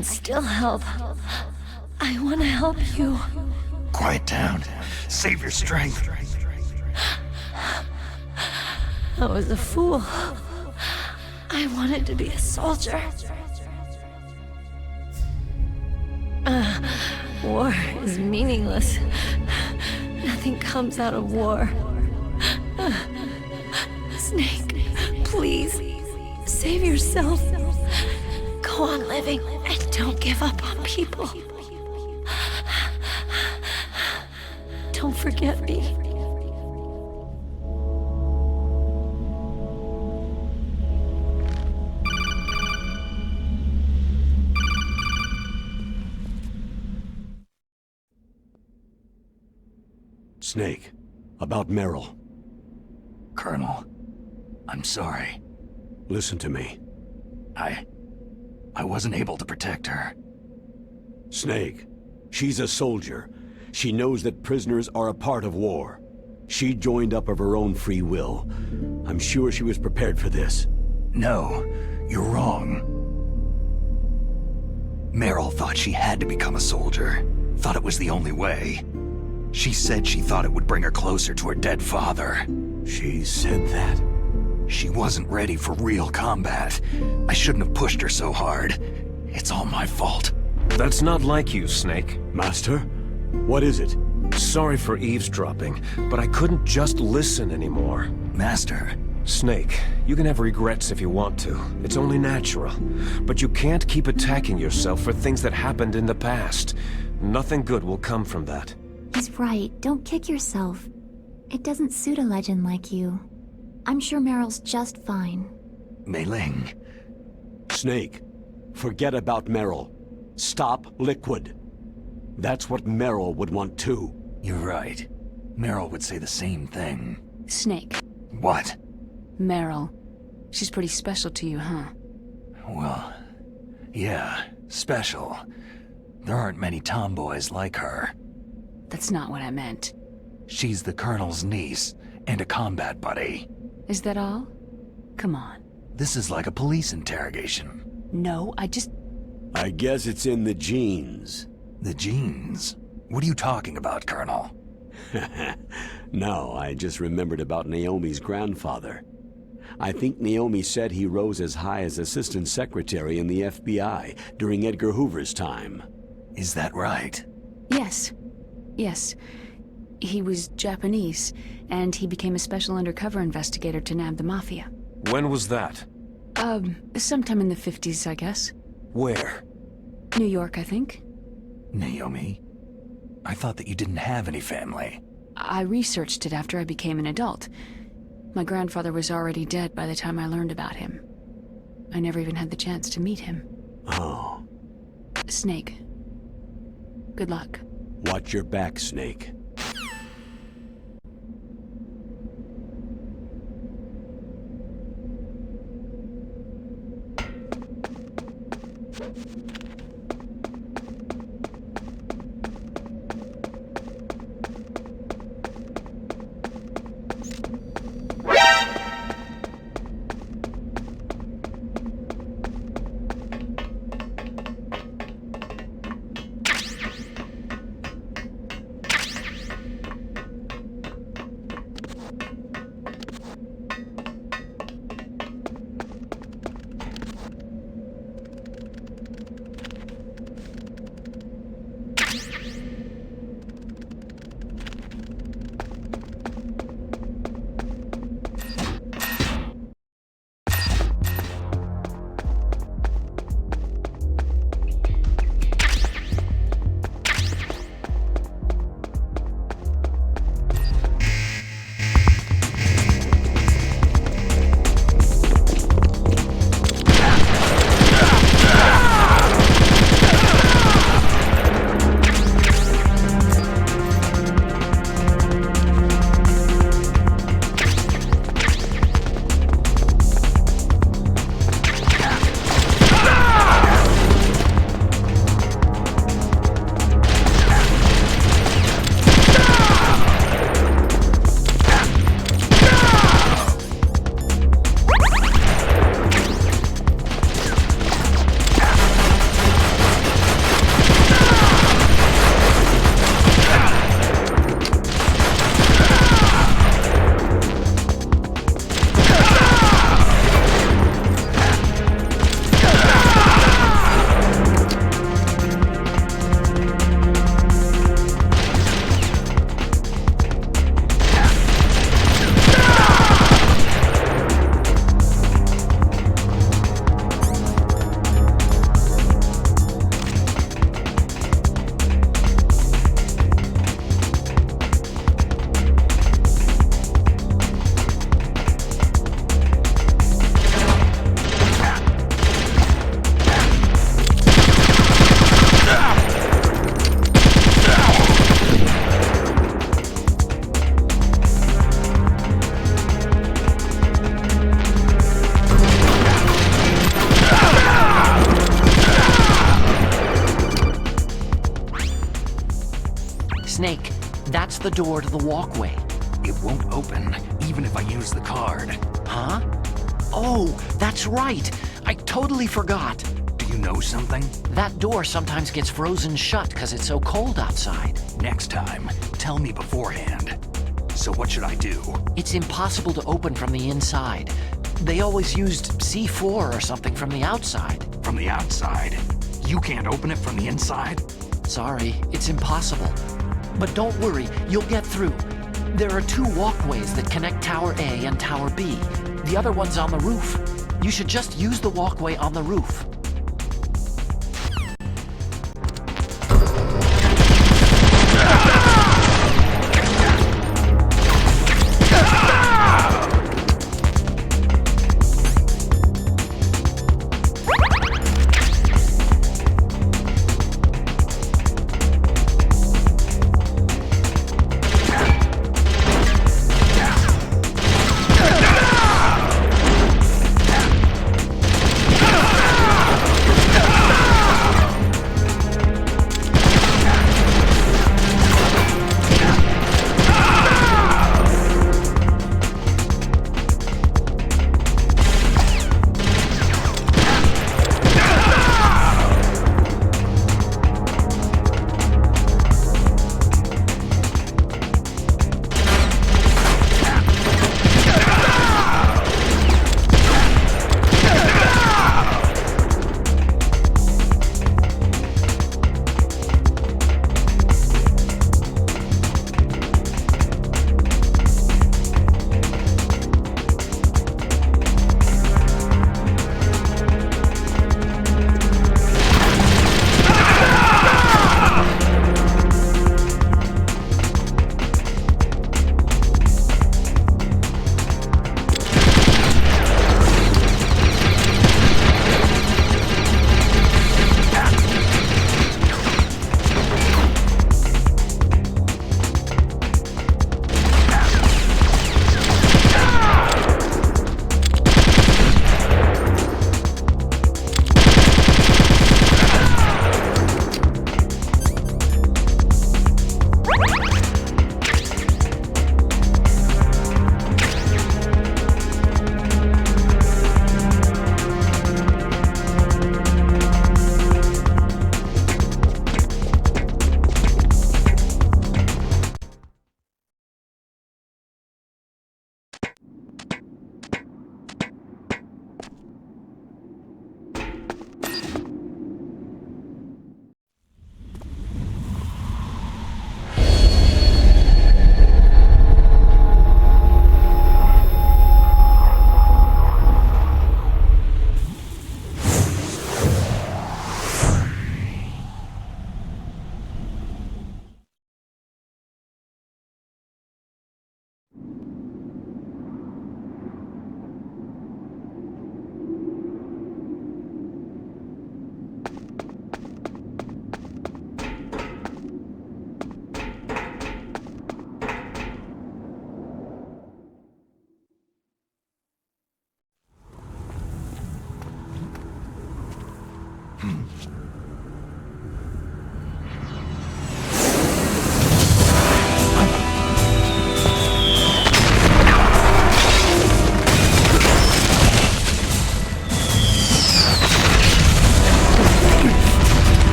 can still help. I want to help you. Quiet down. Save your strength. I was a fool. I wanted to be a soldier. War is meaningless. Nothing comes out of war. Snake, please, save yourself. Go on living and don't give up on people. Don't forget me. Snake, about Meryl. Colonel, I'm sorry. Listen to me. I wasn't able to protect her. Snake, she's a soldier. She knows that prisoners are a part of war. She joined up of her own free will. I'm sure she was prepared for this. No, you're wrong. Meryl thought she had to become a soldier. Thought it was the only way. She said she thought it would bring her closer to her dead father. She said that? She wasn't ready for real combat. I shouldn't have pushed her so hard. It's all my fault. That's not like you, Snake. Master? What is it? Sorry for eavesdropping, but I couldn't just listen anymore. Master. Snake, you can have regrets if you want to. It's only natural. But you can't keep attacking yourself for things that happened in the past. Nothing good will come from that. He's right. Don't kick yourself. It doesn't suit a legend like you. I'm sure Meryl's just fine. Mei Ling. Snake, forget about Meryl. Stop Liquid. That's what Meryl would want too. You're right. Meryl would say the same thing. Snake. What? Meryl. She's pretty special to you, huh? Well, yeah, special. There aren't many tomboys like her. That's not what I meant. She's the Colonel's niece and a combat buddy. Is that all? Come on. This is like a police interrogation. No, I guess it's in the genes. The genes? What are you talking about, Colonel? No, I just remembered about Naomi's grandfather. I think Naomi said he rose as high as assistant secretary in the FBI during Edgar Hoover's time. Is that right? Yes. Yes. He was Japanese, and he became a special undercover investigator to nab the Mafia. When was that? Sometime in the 50s, I guess. Where? New York, I think. Naomi? I thought that you didn't have any family. I researched it after I became an adult. My grandfather was already dead by the time I learned about him. I never even had the chance to meet him. Oh. Snake. Good luck. Watch your back, Snake. the door to the walkway. It won't open, even if I use the card. Huh? Oh, that's right. I totally forgot. Do you know something? That door sometimes gets frozen shut because it's so cold outside. Next time, tell me beforehand. So what should I do? It's impossible to open from the inside. They always used C4 or something from the outside. From the outside? You can't open it from the inside? Sorry, it's impossible. But don't worry, you'll get through. There are 2 walkways that connect Tower A and Tower B. The other one's on the roof. You should just use the walkway on the roof.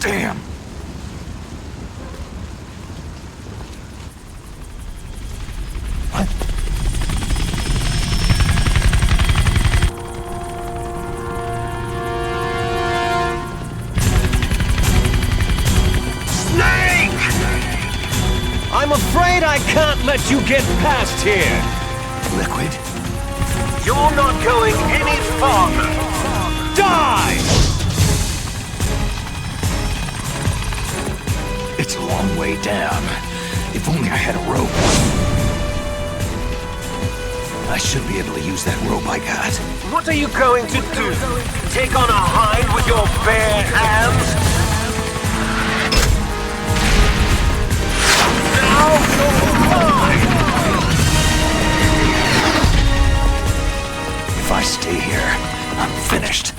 Damn! I'm afraid I can't let you get past here. Liquid? You're not going any farther. Die! It's a long way down. If only I had a rope. I should be able to use that rope I got. What are you going to do? Take on a hind with your bare hands? Now you're mine! If I stay here, I'm finished.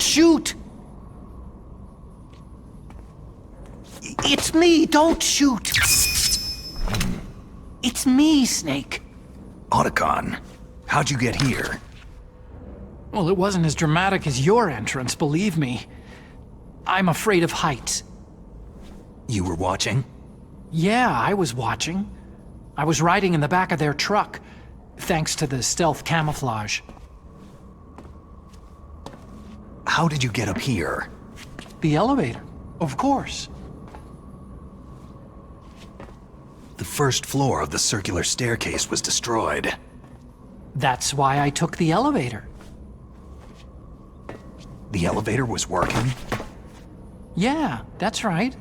shoot! It's me, don't shoot! It's me, Snake. Otacon, how'd you get here? Well, it wasn't as dramatic as your entrance, believe me. I'm afraid of heights. You were watching? Yeah, I was watching. I was riding in the back of their truck, thanks to the stealth camouflage. How did you get up here? The elevator, of course. The first floor of the circular staircase was destroyed. That's why I took the elevator. The elevator was working? Yeah, that's right.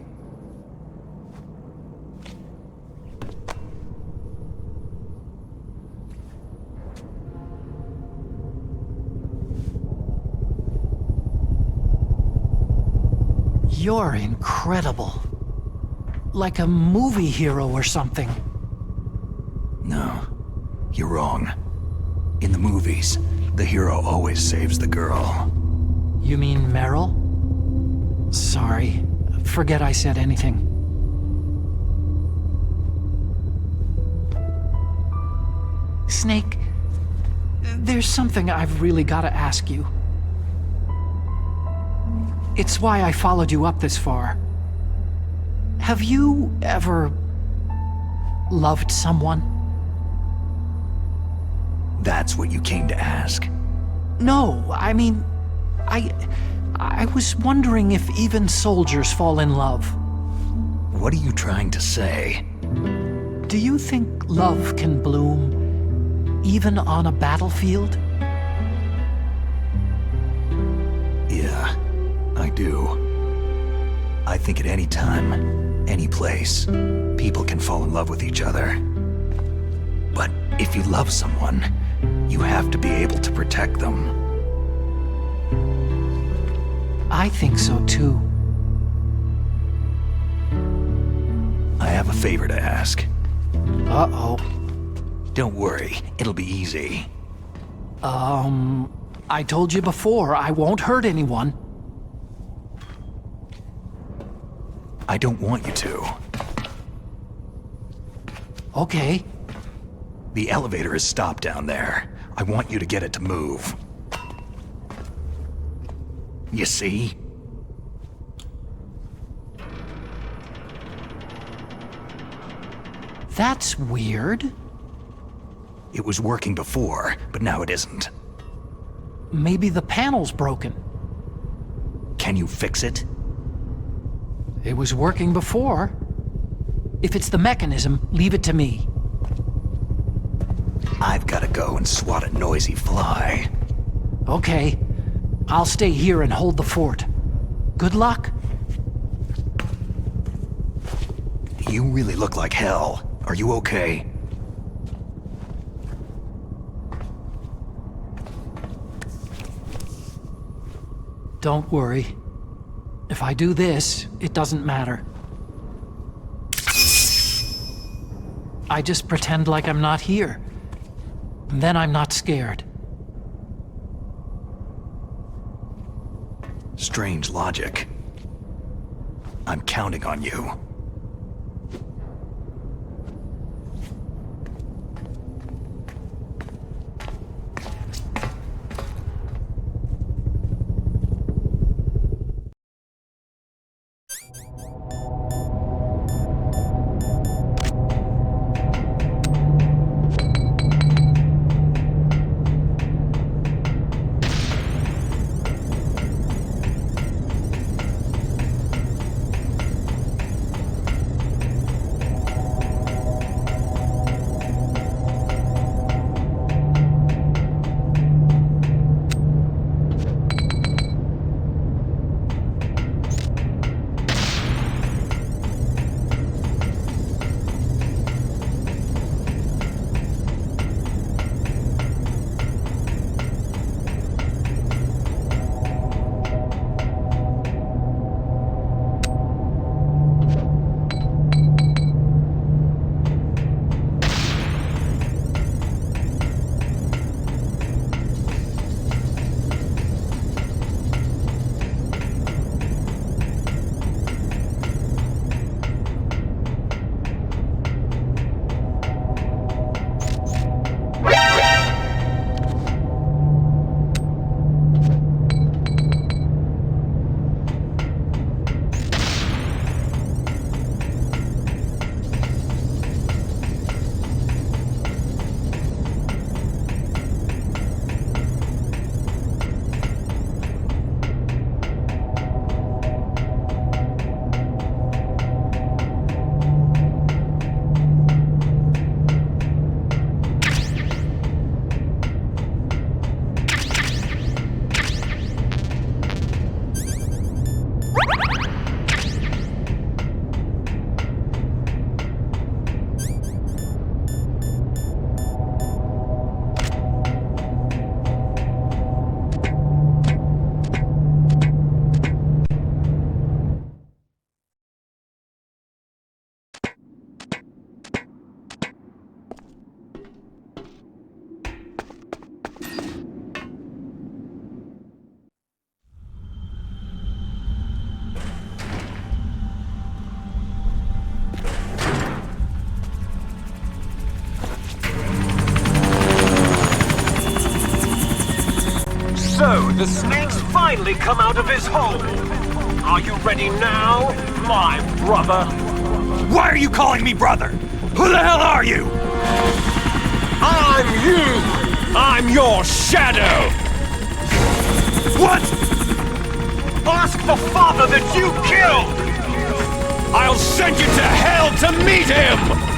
You're incredible. Like a movie hero or something. No, you're wrong. In the movies, the hero always saves the girl. You mean Meryl? Sorry. Forget I said anything. Snake, there's something I've really got to ask you. It's why I followed you up this far. Have you ever loved someone? That's what you came to ask? No, I mean, I was wondering if even soldiers fall in love. What are you trying to say? Do you think love can bloom even on a battlefield? Yeah, I do. I think at any time, any place, people can fall in love with each other. But if you love someone, you have to be able to protect them. I think so too. I have a favor to ask. Uh-oh. Don't worry, it'll be easy. I told you before, I won't hurt anyone. I don't want you to. Okay. The elevator is stopped down there. I want you to get it to move. You see? That's weird. It was working before, but now it isn't. Maybe the panel's broken. Can you fix it? It was working before. If it's the mechanism, leave it to me. I've got to go and swat a noisy fly. Okay. I'll stay here and hold the fort. Good luck. You really look like hell. Are you okay? Don't worry. If I do this, it doesn't matter. I just pretend like I'm not here. And then I'm not scared. Strange logic. I'm counting on you. The snake's finally come out of his hole. Are you ready now, my brother? Why are you calling me brother? Who the hell are you? I'm you! I'm your shadow! What? Ask the father that you killed! I'll send you to hell to meet him!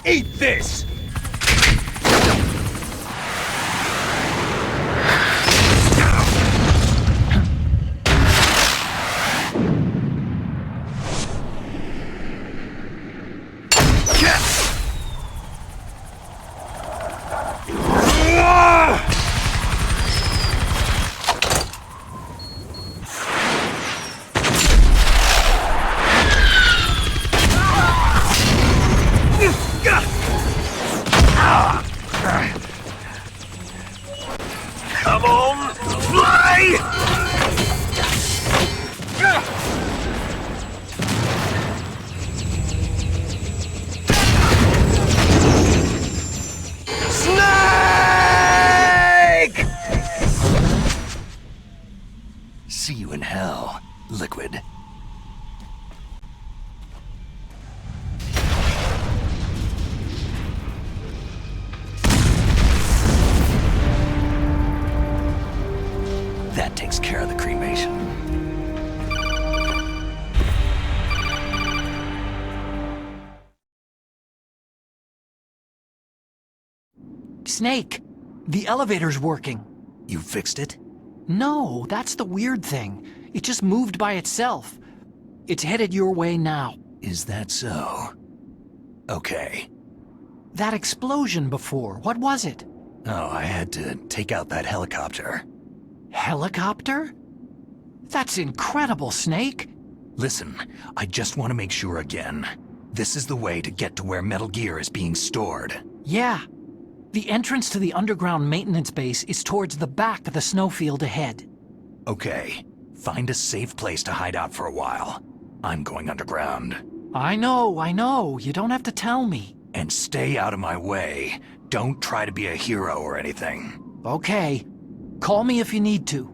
Eat this! Come on, fly! Snake! See you in hell, Liquid. That takes care of the cremation. Snake, the elevator's working. You fixed it? No, that's the weird thing. It just moved by itself. It's headed your way now. Is that so? Okay. That explosion before, what was it? Oh, I had to take out that helicopter. Helicopter? That's incredible, Snake. Listen, I just want to make sure again. This is the way to get to where Metal Gear is being stored. Yeah. The entrance to the underground maintenance base is towards the back of the snowfield ahead. Okay. Find a safe place to hide out for a while. I'm going underground. I know. You don't have to tell me. And stay out of my way. Don't try to be a hero or anything. Okay. Call me if you need to.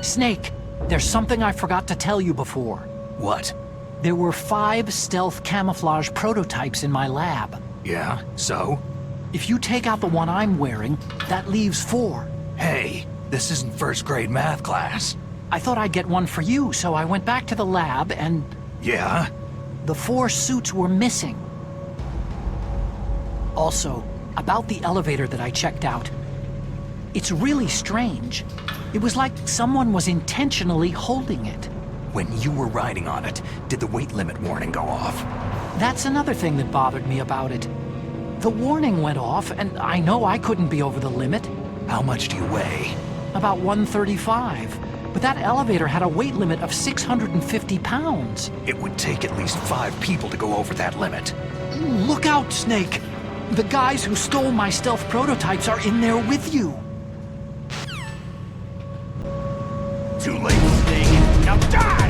Snake, there's something I forgot to tell you before. What? There were 5 stealth camouflage prototypes in my lab. Yeah, so? If you take out the one I'm wearing, that leaves 4. Hey, this isn't first grade math class. I thought I'd get one for you, so I went back to the lab and, Yeah? The 4 suits were missing. Also, about the elevator that I checked out. It's really strange. It was like someone was intentionally holding it. When you were riding on it, did the weight limit warning go off? That's another thing that bothered me about it. The warning went off, and I know I couldn't be over the limit. How much do you weigh? About 135. But that elevator had a weight limit of 650 pounds. It would take at least 5 people to go over that limit. Look out, Snake! The guys who stole my stealth prototypes are in there with you. Too late, Snake. Now die!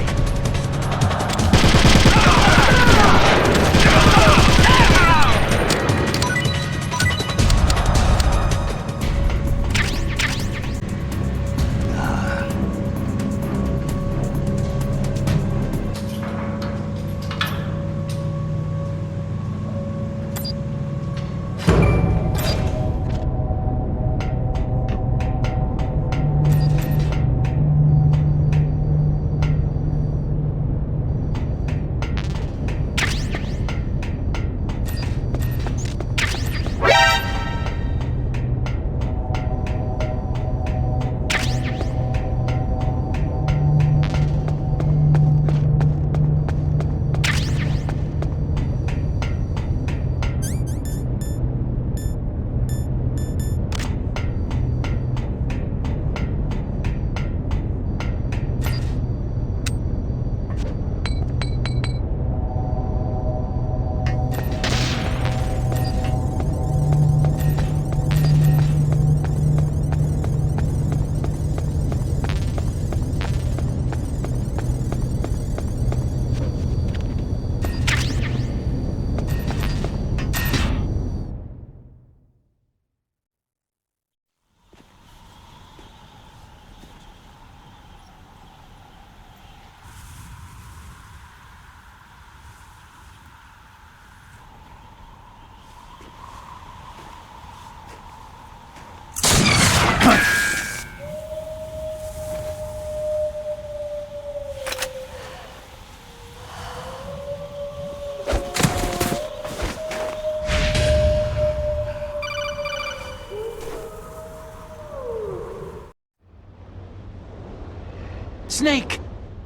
Snake!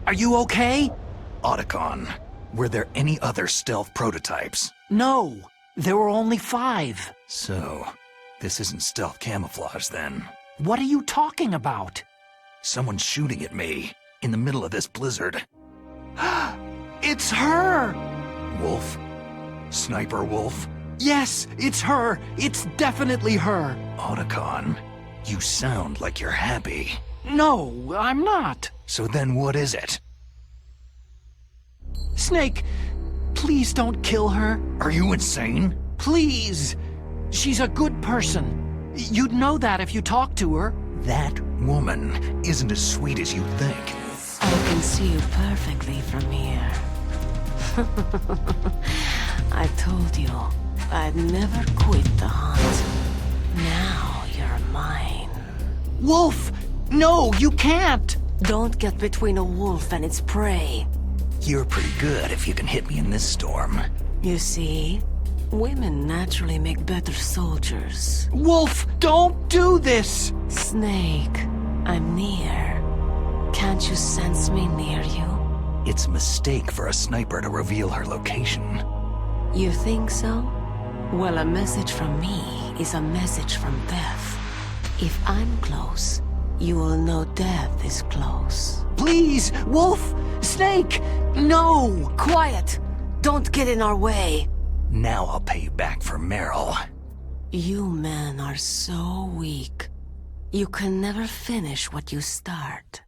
Are you okay? Otacon, were there any other stealth prototypes? No, there were only 5. So, this isn't stealth camouflage then. What are you talking about? Someone's shooting at me, in the middle of this blizzard. It's her! Wolf? Sniper Wolf? Yes, it's her! It's definitely her! Otacon, you sound like you're happy. No, I'm not. So then what is it? Snake, please don't kill her. Are you insane? Please! She's a good person. You'd know that if you talked to her. That woman isn't as sweet as you think. I can see you perfectly from here. I told you, I'd never quit the hunt. Now you're mine. Wolf! No, you can't! Don't get between a wolf and its prey. You're pretty good if you can hit me in this storm. You see, women naturally make better soldiers. Wolf, don't do this! Snake, I'm near. Can't you sense me near you? It's a mistake for a sniper to reveal her location. You think so? Well, a message from me is a message from death. If I'm close, you will know death is close. Please, Wolf! Snake! No! Quiet! Don't get in our way! Now I'll pay you back for Meryl. You men are so weak. You can never finish what you start.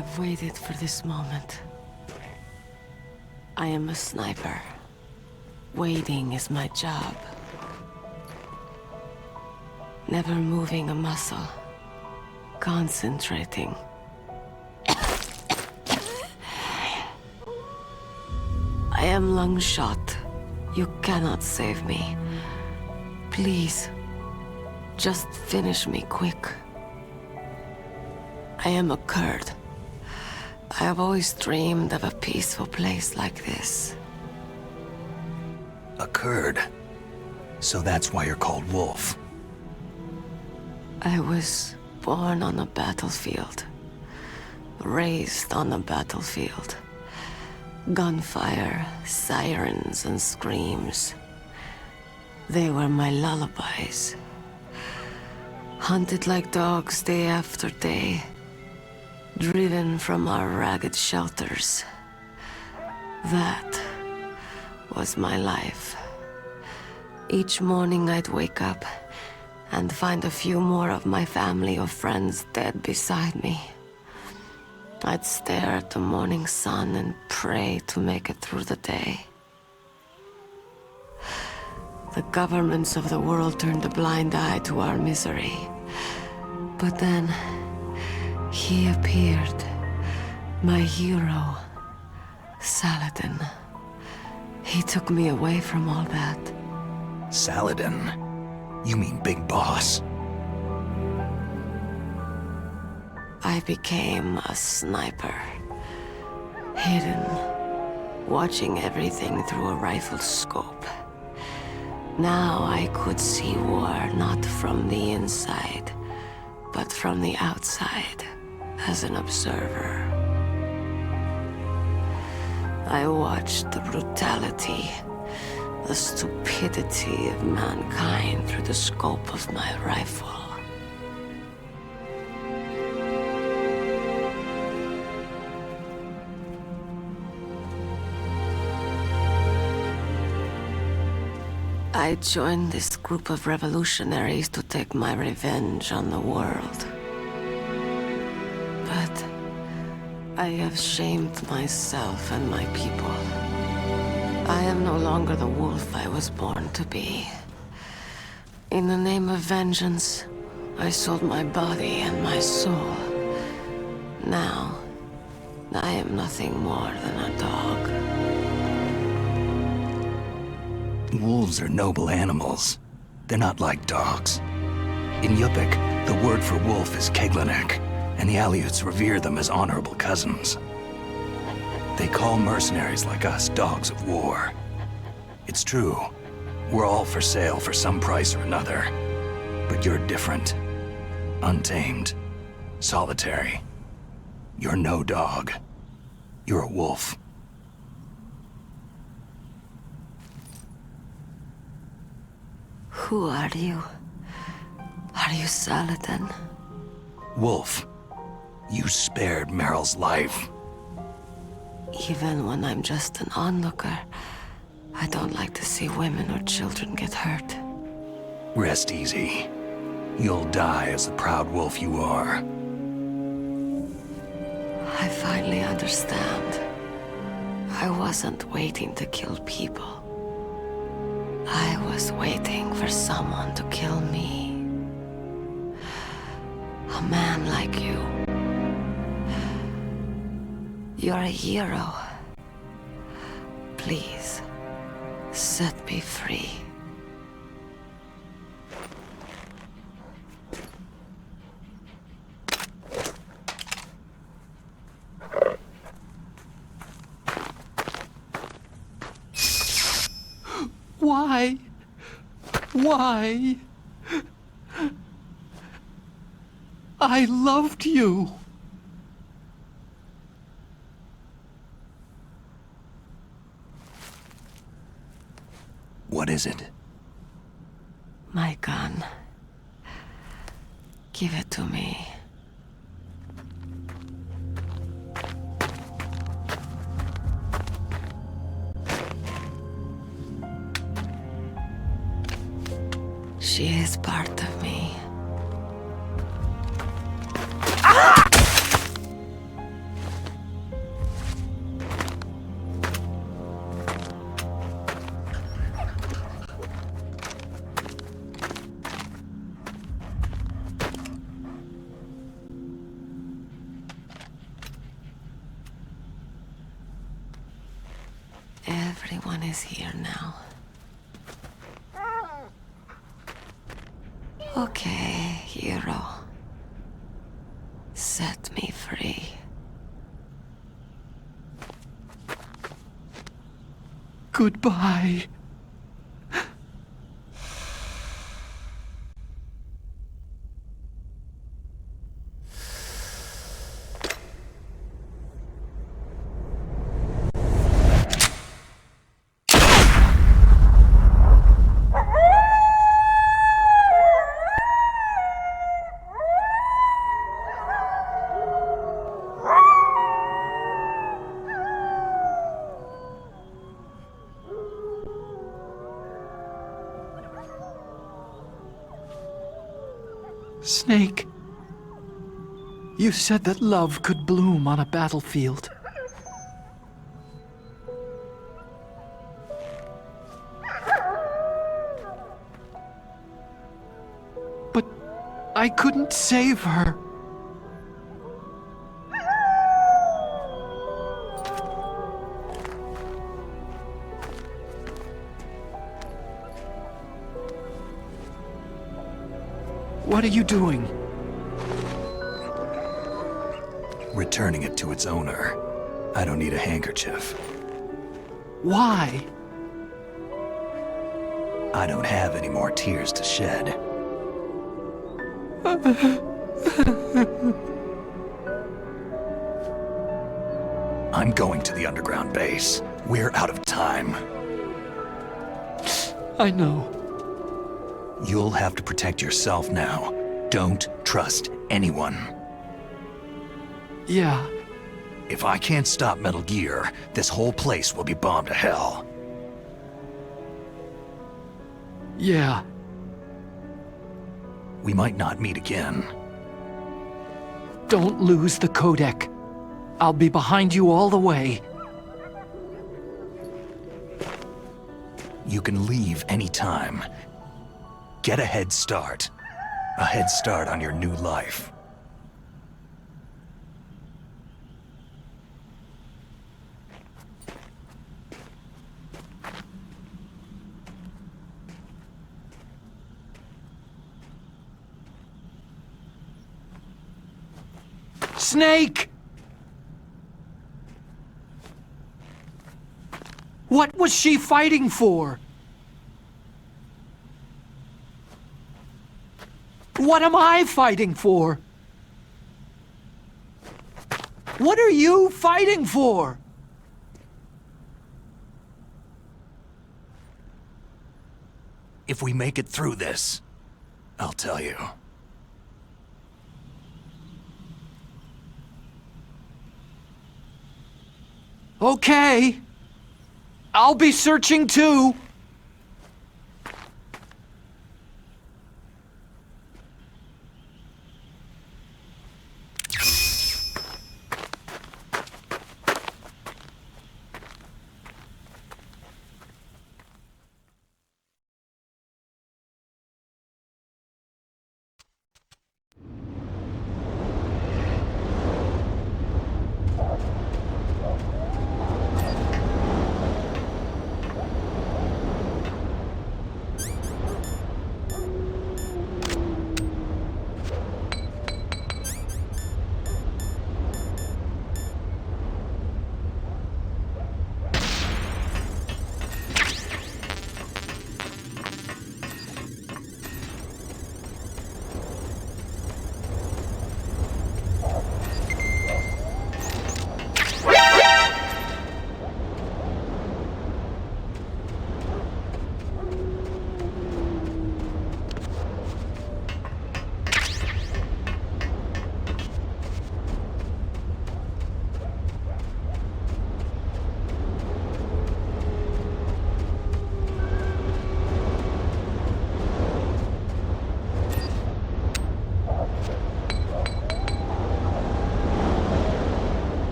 I've waited for this moment. I am a sniper. Waiting is my job. Never moving a muscle. Concentrating. I am Lungshot. You cannot save me. Please, just finish me quick. I am a Kurd. I have always dreamed of a peaceful place like this. A Kurd? So that's why you're called Wolf. I was born on a battlefield. Raised on a battlefield. Gunfire, sirens, and screams. They were my lullabies. Hunted like dogs day after day. Driven from our ragged shelters. That was my life. Each morning I'd wake up and find a few more of my family or friends dead beside me. I'd stare at the morning sun and pray to make it through the day. The governments of the world turned a blind eye to our misery. But then, he appeared. My hero, Saladin. He took me away from all that. Saladin? You mean Big Boss? I became a sniper. Hidden, watching everything through a rifle's scope. Now I could see war not from the inside, but from the outside, as an observer. I watched the brutality, the stupidity of mankind through the scope of my rifle. I joined this group of revolutionaries to take my revenge on the world. But I have shamed myself and my people. I am no longer the wolf I was born to be. In the name of vengeance, I sold my body and my soul. Now, I am nothing more than a dog. Wolves are noble animals. They're not like dogs. In Yupik, the word for wolf is Keglanek, and the Aleuts revere them as honorable cousins. They call mercenaries like us dogs of war. It's true. We're all for sale for some price or another. But you're different. Untamed. Solitary. You're no dog. You're a wolf. Who are you? Are you Saladin? Wolf. You spared Meryl's life. Even when I'm just an onlooker, I don't like to see women or children get hurt. Rest easy. You'll die as the proud wolf you are. I finally understand. I wasn't waiting to kill people. I was waiting for someone to kill me. A man like you. You're a hero. Please, set me free. Why? Why? I loved you. What is it? My gun. Give it to me. She is part of me. Everyone is here now. Okay, hero. Set me free. Goodbye. Snake, you said that love could bloom on a battlefield. But I couldn't save her. What are you doing? Returning it to its owner. I don't need a handkerchief. Why? I don't have any more tears to shed. I'm going to the underground base. We're out of time. I know. You'll have to protect yourself now. Don't trust anyone. Yeah. If I can't stop Metal Gear, this whole place will be bombed to hell. Yeah. We might not meet again. Don't lose the codec. I'll be behind you all the way. You can leave anytime. Get a head start. A head start on your new life. Snake! What was she fighting for? What am I fighting for? What are you fighting for? If we make it through this, I'll tell you. Okay. I'll be searching too.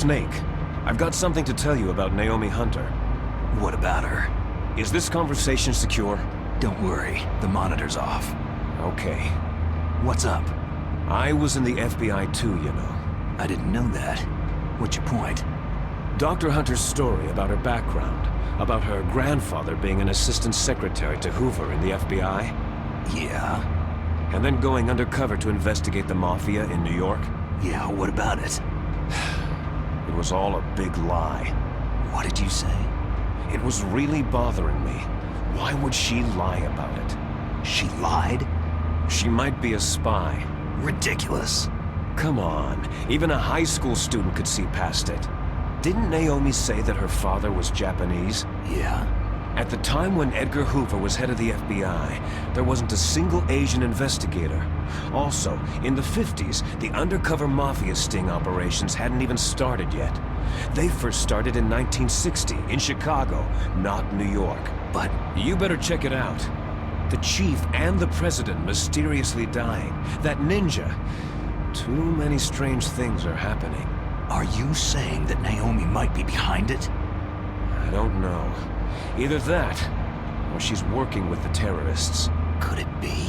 Snake, I've got something to tell you about Naomi Hunter. What about her? Is this conversation secure? Don't worry, the monitor's off. Okay. What's up? I was in the FBI too, you know. I didn't know that. What's your point? Dr. Hunter's story about her background, about her grandfather being an assistant secretary to Hoover in the FBI. Yeah? And then going undercover to investigate the Mafia in New York. Yeah, what about it? It was all a big lie. What did you say? It was really bothering me. Why would she lie about it? She lied? She might be a spy. Ridiculous. Come on, even a high school student could see past it. Didn't Naomi say that her father was Japanese? Yeah. At the time when Edgar Hoover was head of the FBI, there wasn't a single Asian investigator. Also, in the 50s, the undercover Mafia sting operations hadn't even started yet. They first started in 1960, in Chicago, not New York. But you better check it out. The chief and the president mysteriously dying. That ninja. Too many strange things are happening. Are you saying that Naomi might be behind it? I don't know. Either that, or she's working with the terrorists. Could it be?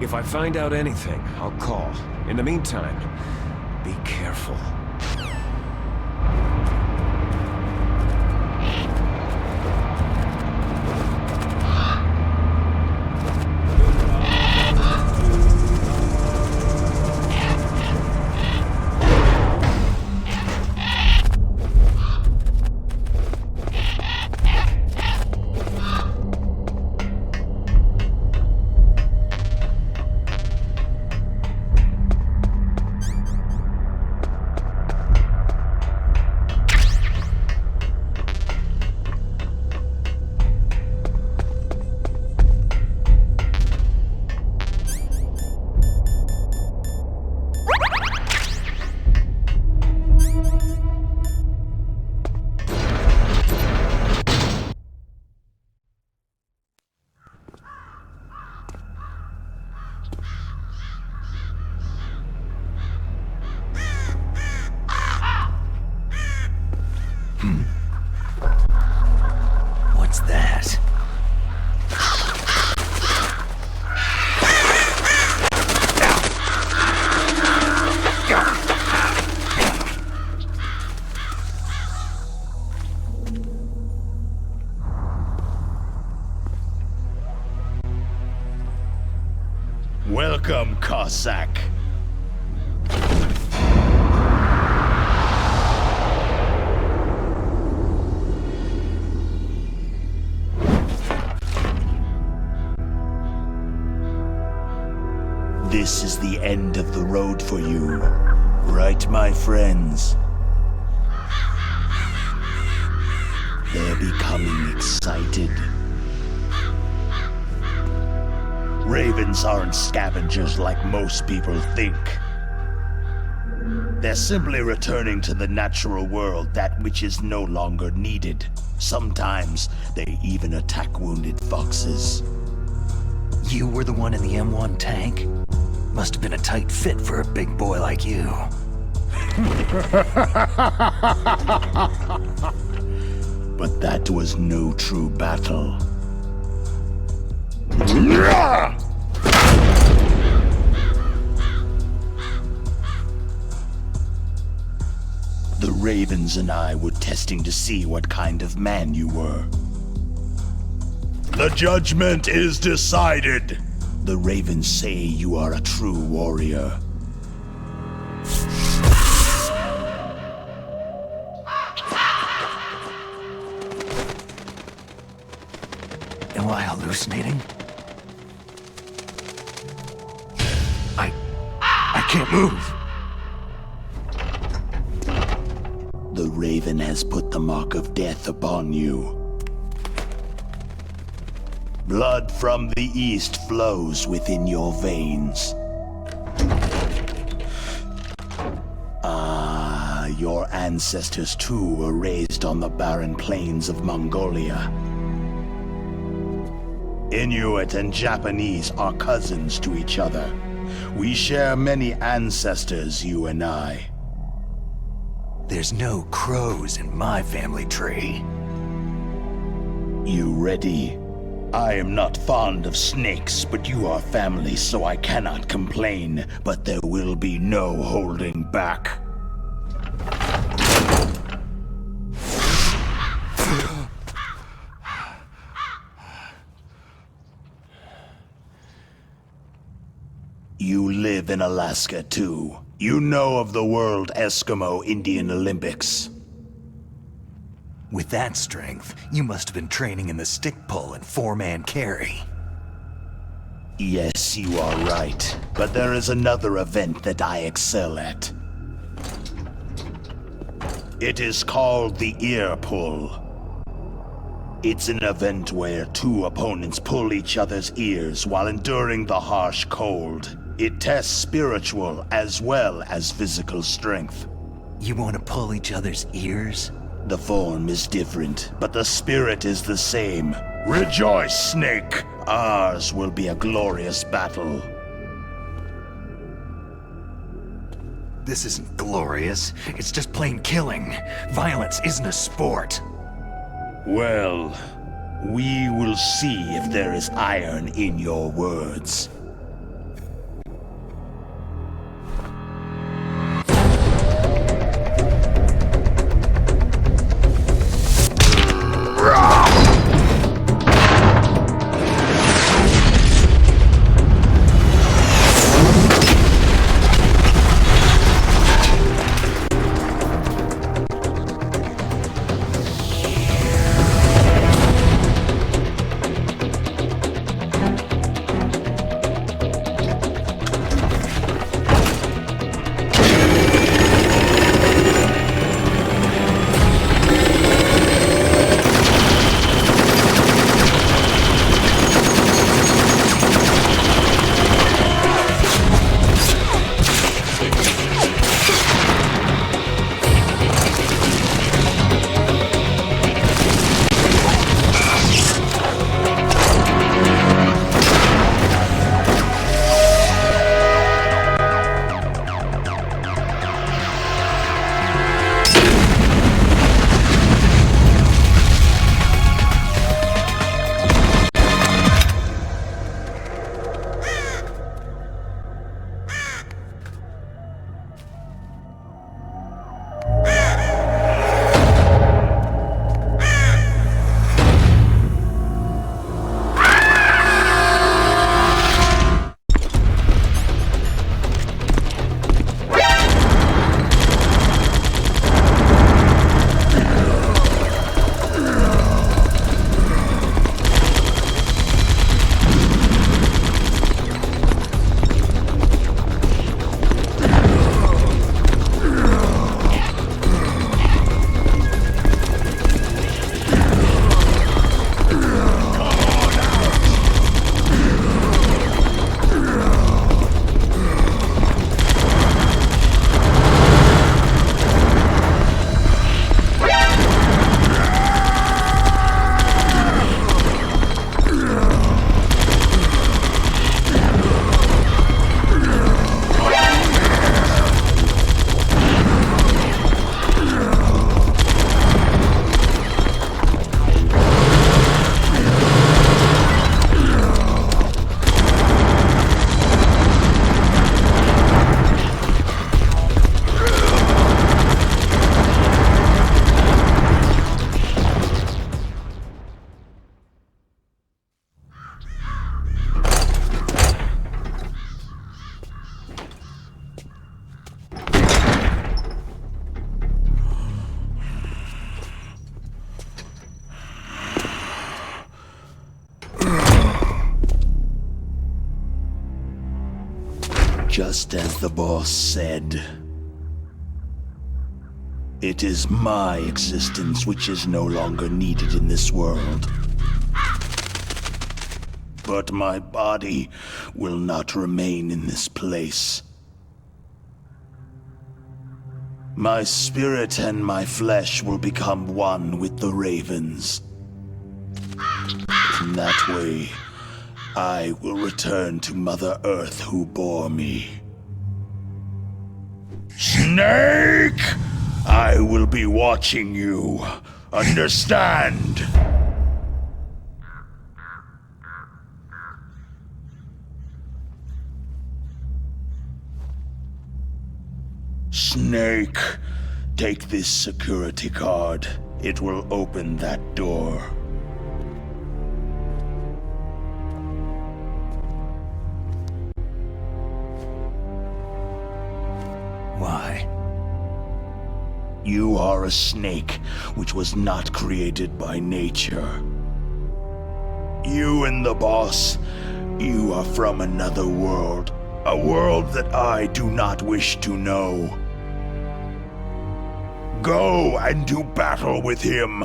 If I find out anything, I'll call. In the meantime, be careful. What's that? Welcome, Cossack. This is the end of the road for you, right, my friends? They're becoming excited. Ravens aren't scavengers like most people think. They're simply returning to the natural world, that which is no longer needed. Sometimes they even attack wounded foxes. You were the one in the M1 tank? Must have been a tight fit for a big boy like you. But that was no true battle. The Ravens and I were testing to see what kind of man you were. The judgment is decided. The Ravens say you are a true warrior. Am I hallucinating? I can't move. The Raven has put the mark of death upon you. Blood from the east flows within your veins. Ah, your ancestors too were raised on the barren plains of Mongolia. Inuit and Japanese are cousins to each other. We share many ancestors, you and I. There's no crows in my family tree. You ready? I am not fond of snakes, but you are family, so I cannot complain. But there will be no holding back. You live in Alaska, too. You know of the World Eskimo Indian Olympics. With that strength, you must have been training in the stick pull and four-man carry. Yes, you are right. But there is another event that I excel at. It is called the ear pull. It's an event where two opponents pull each other's ears while enduring the harsh cold. It tests spiritual as well as physical strength. You want to pull each other's ears? The form is different, but the spirit is the same. Rejoice, Snake! Ours will be a glorious battle. This isn't glorious. It's just plain killing. Violence isn't a sport. Well, we will see if there is iron in your words. Just as the boss said. It is my existence which is no longer needed in this world. But my body will not remain in this place. My spirit and my flesh will become one with the ravens. In that way, I will return to Mother Earth who bore me. Snake! I will be watching you. Understand? Snake, take this security card. It will open that door. Why? You are a snake, which was not created by nature. You and the boss, you are from another world. A world that I do not wish to know. Go and do battle with him.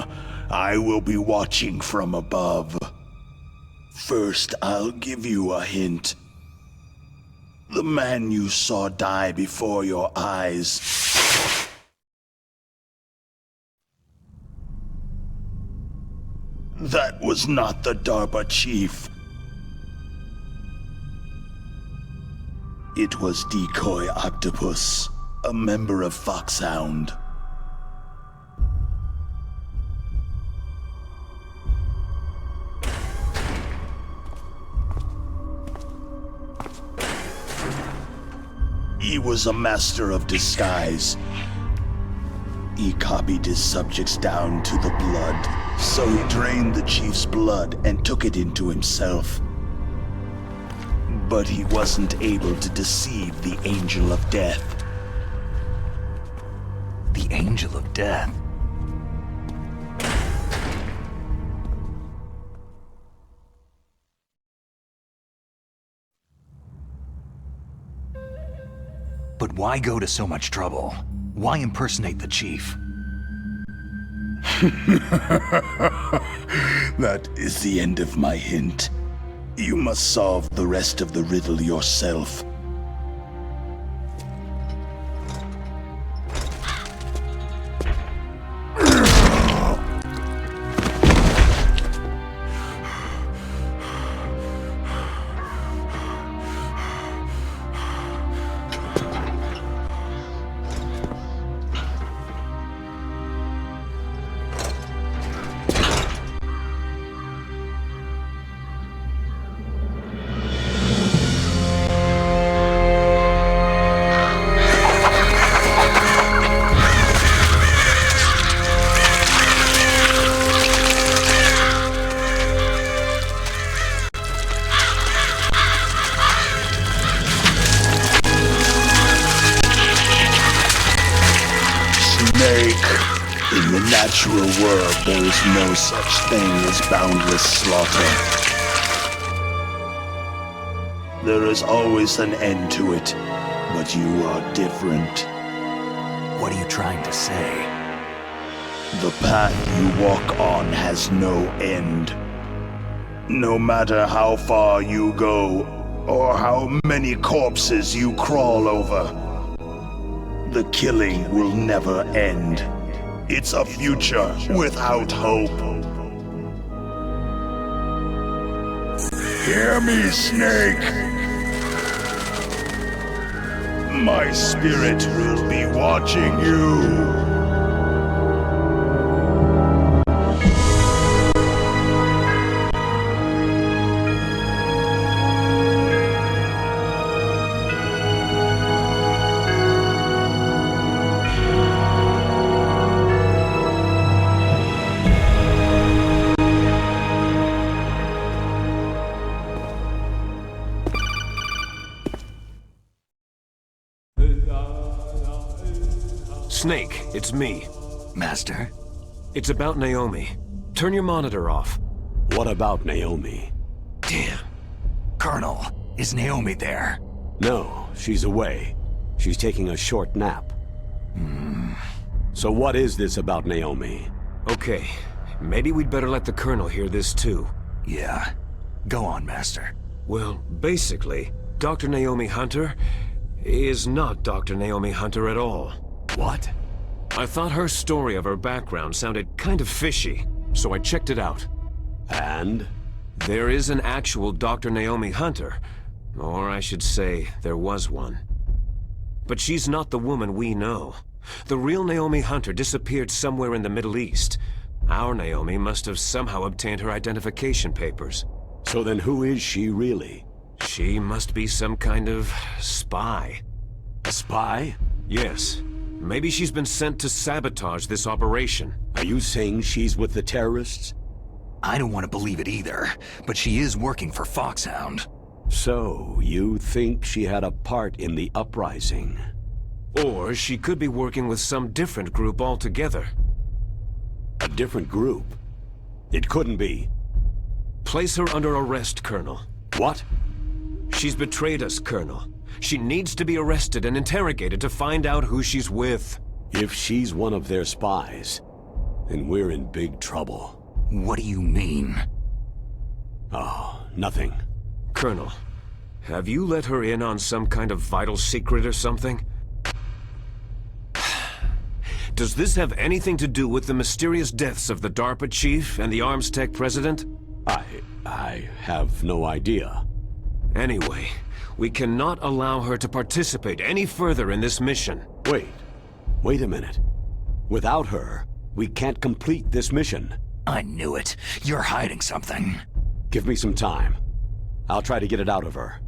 I will be watching from above. First, I'll give you a hint. The man you saw die before your eyes. That was not the DARPA chief. It was Decoy Octopus, a member of Foxhound. He was a master of disguise. He copied his subjects down to the blood, so he drained the chief's blood and took it into himself. But he wasn't able to deceive the Angel of Death. The Angel of Death? But why go to so much trouble? Why impersonate the chief? That is the end of my hint. You must solve the rest of the riddle yourself. In the natural world, there is no such thing as boundless slaughter. There is always an end to it, but you are different. What are you trying to say? The path you walk on has no end. No matter how far you go, or how many corpses you crawl over, the killing will never end. It's a future without hope. Hear me, Snake! My spirit will be watching you. Snake, it's me. Master? It's about Naomi. Turn your monitor off. What about Naomi? Damn. Colonel, is Naomi there? No, she's away. She's taking a short nap. So what is this about Naomi? Okay, maybe we'd better let the Colonel hear this too. Yeah. Go on, Master. Well, basically, Dr. Naomi Hunter is not Dr. Naomi Hunter at all. What? I thought her story of her background sounded kind of fishy, so I checked it out. And? There is an actual Dr. Naomi Hunter. Or I should say, there was one. But she's not the woman we know. The real Naomi Hunter disappeared somewhere in the Middle East. Our Naomi must have somehow obtained her identification papers. So then who is she really? She must be some kind of spy. A spy? Yes. Maybe she's been sent to sabotage this operation. Are you saying she's with the terrorists? I don't want to believe it either, but she is working for Foxhound. So, you think she had a part in the uprising? Or she could be working with some different group altogether. A different group? It couldn't be. Place her under arrest, Colonel. What? She's betrayed us, Colonel. She needs to be arrested and interrogated to find out who she's with. If she's one of their spies, then we're in big trouble. What do you mean? Oh, nothing. Colonel, have you let her in on some kind of vital secret or something? Does this have anything to do with the mysterious deaths of the DARPA chief and the Arms Tech president? I have no idea. Anyway, we cannot allow her to participate any further in this mission. Wait a minute. Without her, we can't complete this mission. I knew it. You're hiding something. Give me some time. I'll try to get it out of her.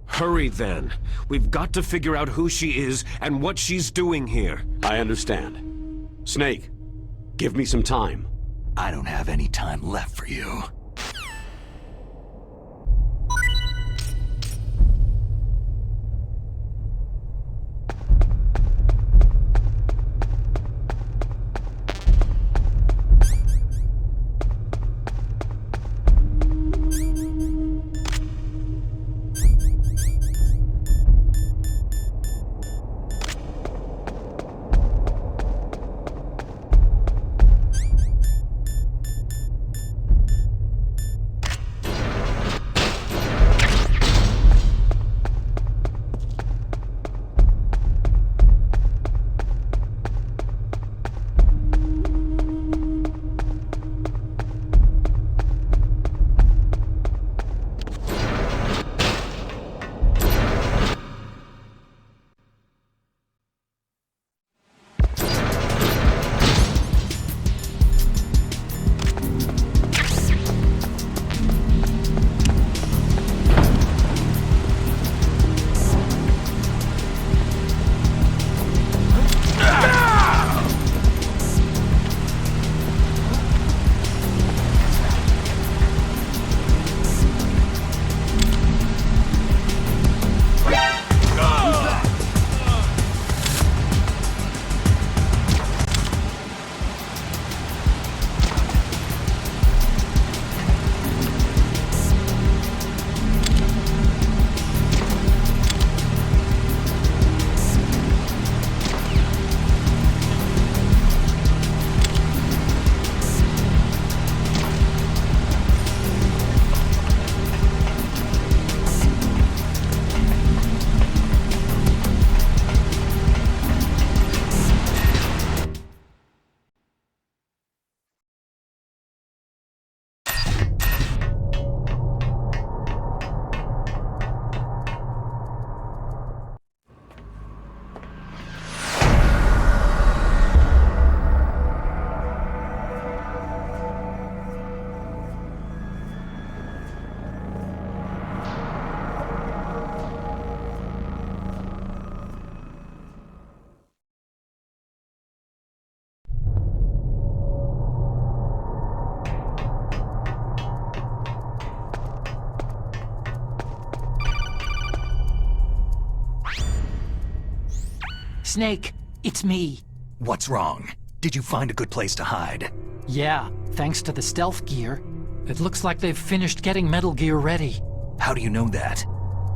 Hurry then. We've got to figure out who she is and what she's doing here. I understand. Snake, give me some time. I don't have any time left for you. Snake, it's me. What's wrong? Did you find a good place to hide? Yeah, thanks to the stealth gear. It looks like they've finished getting Metal Gear ready. How do you know that?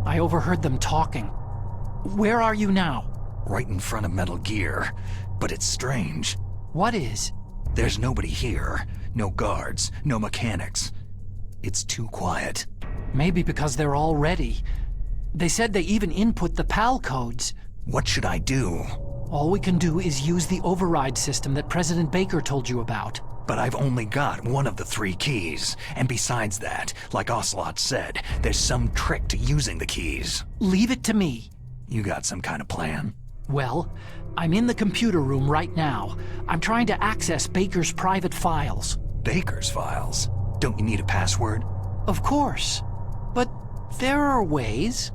I overheard them talking. Where are you now? Right in front of Metal Gear. But it's strange. What is? There's nobody here. No guards, no mechanics. It's too quiet. Maybe because they're all ready. They said they even input the PAL codes. What should I do? All we can do is use the override system that President Baker told you about. But I've only got one of the 3 keys. And besides that, like Ocelot said, there's some trick to using the keys. Leave it to me. You got some kind of plan? Well, I'm in the computer room right now. I'm trying to access Baker's private files. Baker's files? Don't you need a password? Of course. But there are ways.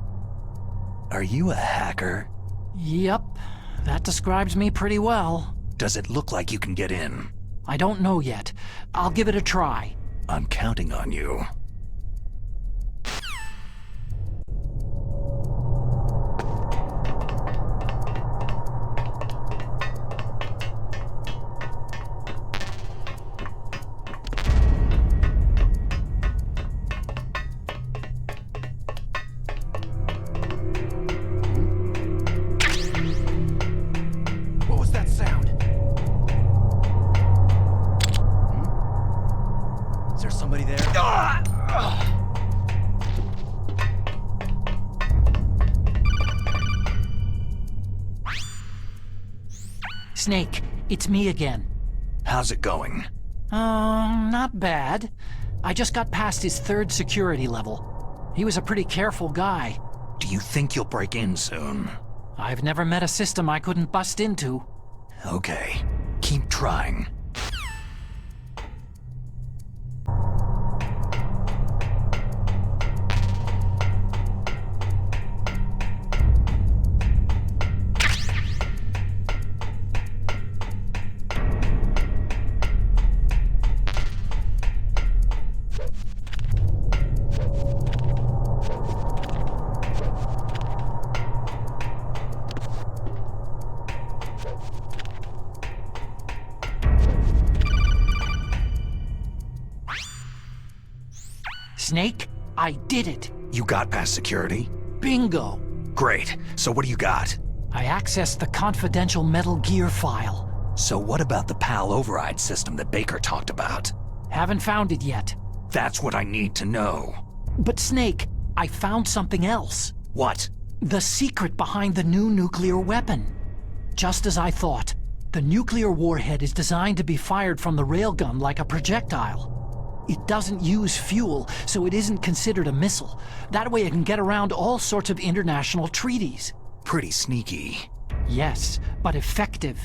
Are you a hacker? Yep. That describes me pretty well. Does it look like you can get in? I don't know yet. I'll give it a try. I'm counting on you. What was that sound? Is there somebody there? Snake, it's me again. How's it going? Not bad. I just got past his 3rd security level. He was a pretty careful guy. Do you think you'll break in soon? I've never met a system I couldn't bust into. Okay, keep trying. Snake, I did it. You got past security? Bingo. Great. So what do you got? I accessed the confidential Metal Gear file. So what about the PAL override system that Baker talked about? Haven't found it yet. That's what I need to know. But Snake, I found something else. What? The secret behind the new nuclear weapon. Just as I thought, the nuclear warhead is designed to be fired from the railgun like a projectile. It doesn't use fuel, so it isn't considered a missile. That way it can get around all sorts of international treaties. Pretty sneaky. Yes, but effective.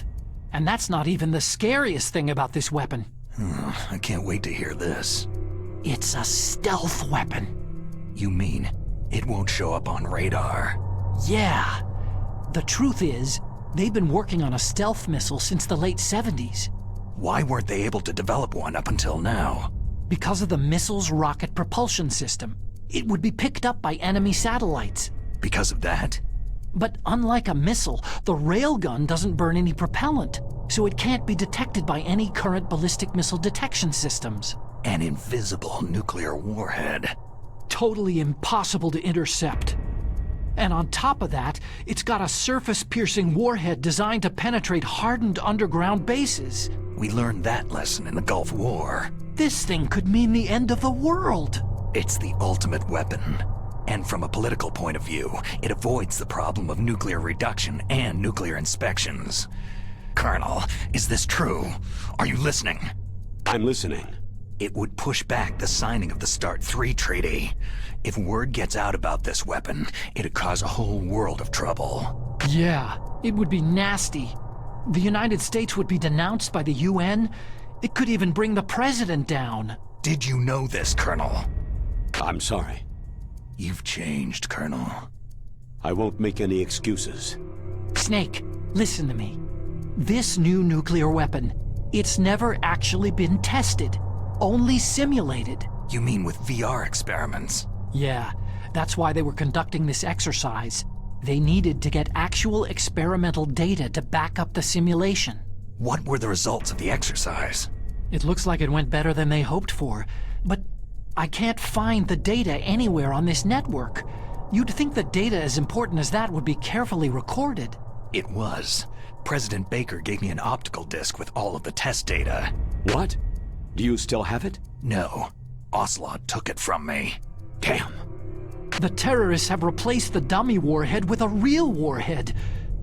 And that's not even the scariest thing about this weapon. I can't wait to hear this. It's a stealth weapon. You mean it won't show up on radar? Yeah. The truth is, they've been working on a stealth missile since the late 70s. Why weren't they able to develop one up until now? Because of the missile's rocket propulsion system. It would be picked up by enemy satellites. Because of that? But unlike a missile, the railgun doesn't burn any propellant, so it can't be detected by any current ballistic missile detection systems. An invisible nuclear warhead. Totally impossible to intercept. And on top of that, it's got a surface-piercing warhead designed to penetrate hardened underground bases. We learned that lesson in the Gulf War. This thing could mean the end of the world. It's the ultimate weapon. And from a political point of view, it avoids the problem of nuclear reduction and nuclear inspections. Colonel, is this true? Are you listening? I'm listening. It would push back the signing of the START 3 treaty. If word gets out about this weapon, it'd cause a whole world of trouble. Yeah, it would be nasty. The United States would be denounced by the UN. It could even bring the president down. Did you know this, Colonel? I'm sorry. You've changed, Colonel. I won't make any excuses. Snake, listen to me. This new nuclear weapon, it's never actually been tested. Only simulated. You mean with VR experiments? Yeah, that's why they were conducting this exercise. They needed to get actual experimental data to back up the simulation. What were the results of the exercise? It looks like it went better than they hoped for, but I can't find the data anywhere on this network. You'd think the data as important as that would be carefully recorded. It was. President Baker gave me an optical disc with all of the test data. What? Do you still have it? No. Ocelot took it from me. Damn. The terrorists have replaced the dummy warhead with a real warhead.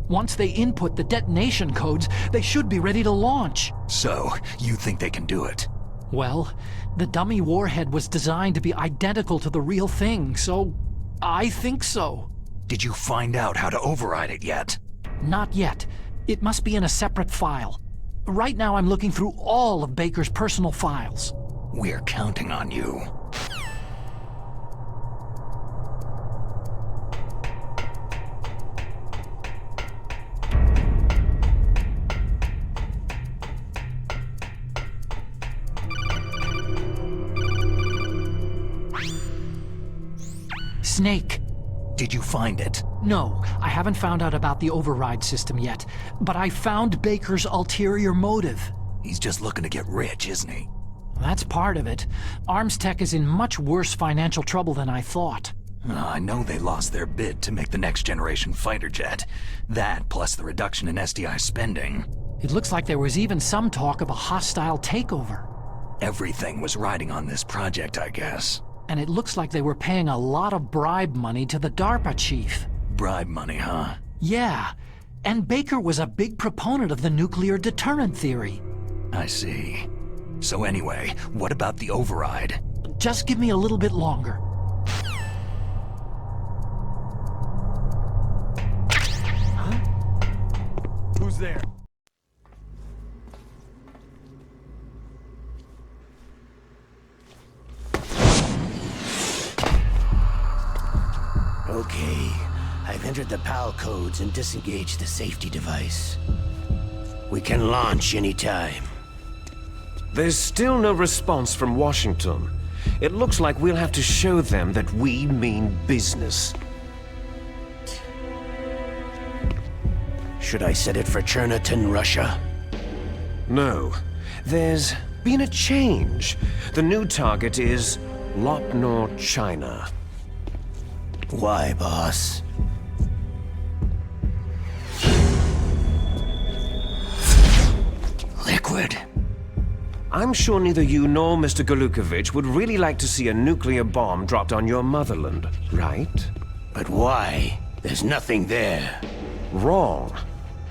Once they input the detonation codes, they should be ready to launch. So, you think they can do it? Well, the dummy warhead was designed to be identical to the real thing, so I think so. Did you find out how to override it yet? Not yet. It must be in a separate file. Right now I'm looking through all of Baker's personal files. We're counting on you. Snake. Did you find it? No, I haven't found out about the override system yet, but I found Baker's ulterior motive. He's just looking to get rich, isn't he? That's part of it. Arms Tech is in much worse financial trouble than I thought. I know they lost their bid to make the next generation fighter jet. That, plus the reduction in SDI spending. It looks like there was even some talk of a hostile takeover. Everything was riding on this project, I guess. And it looks like they were paying a lot of bribe money to the DARPA chief. Bribe money, huh? Yeah. And Baker was a big proponent of the nuclear deterrent theory. I see. So anyway, what about the override? Just give me a little bit longer. Huh? Who's there? Okay, I've entered the PAL codes and disengaged the safety device. We can launch anytime. There's still no response from Washington. It looks like we'll have to show them that we mean business. Should I set it for Cherniton, Russia? No. There's been a change. The new target is Lopnor, China. Why, boss? Liquid. I'm sure neither you nor Mr. Golukovich would really like to see a nuclear bomb dropped on your motherland, right? But why? There's nothing there. Wrong.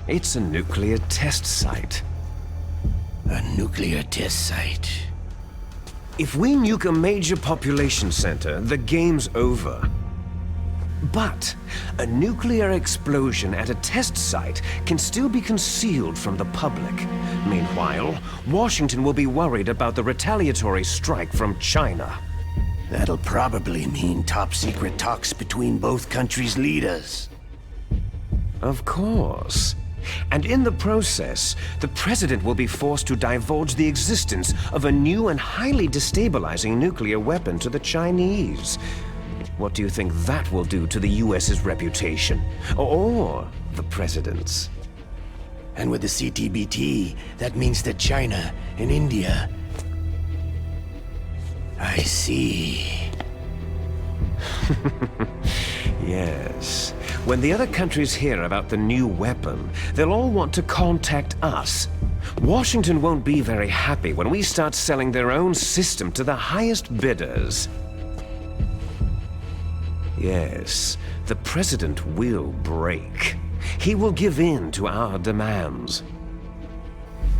It's a nuclear test site. A nuclear test site? If we nuke a major population center, the game's over. But a nuclear explosion at a test site can still be concealed from the public. Meanwhile, Washington will be worried about the retaliatory strike from China. That'll probably mean top-secret talks between both countries' leaders. Of course. And in the process, the president will be forced to divulge the existence of a new and highly destabilizing nuclear weapon to the Chinese. What do you think that will do to the US's reputation? Or the president's? And with the CTBT, that means that China and India... I see. Yes. When the other countries hear about the new weapon, they'll all want to contact us. Washington won't be very happy when we start selling their own system to the highest bidders. Yes, the president will break. He will give in to our demands.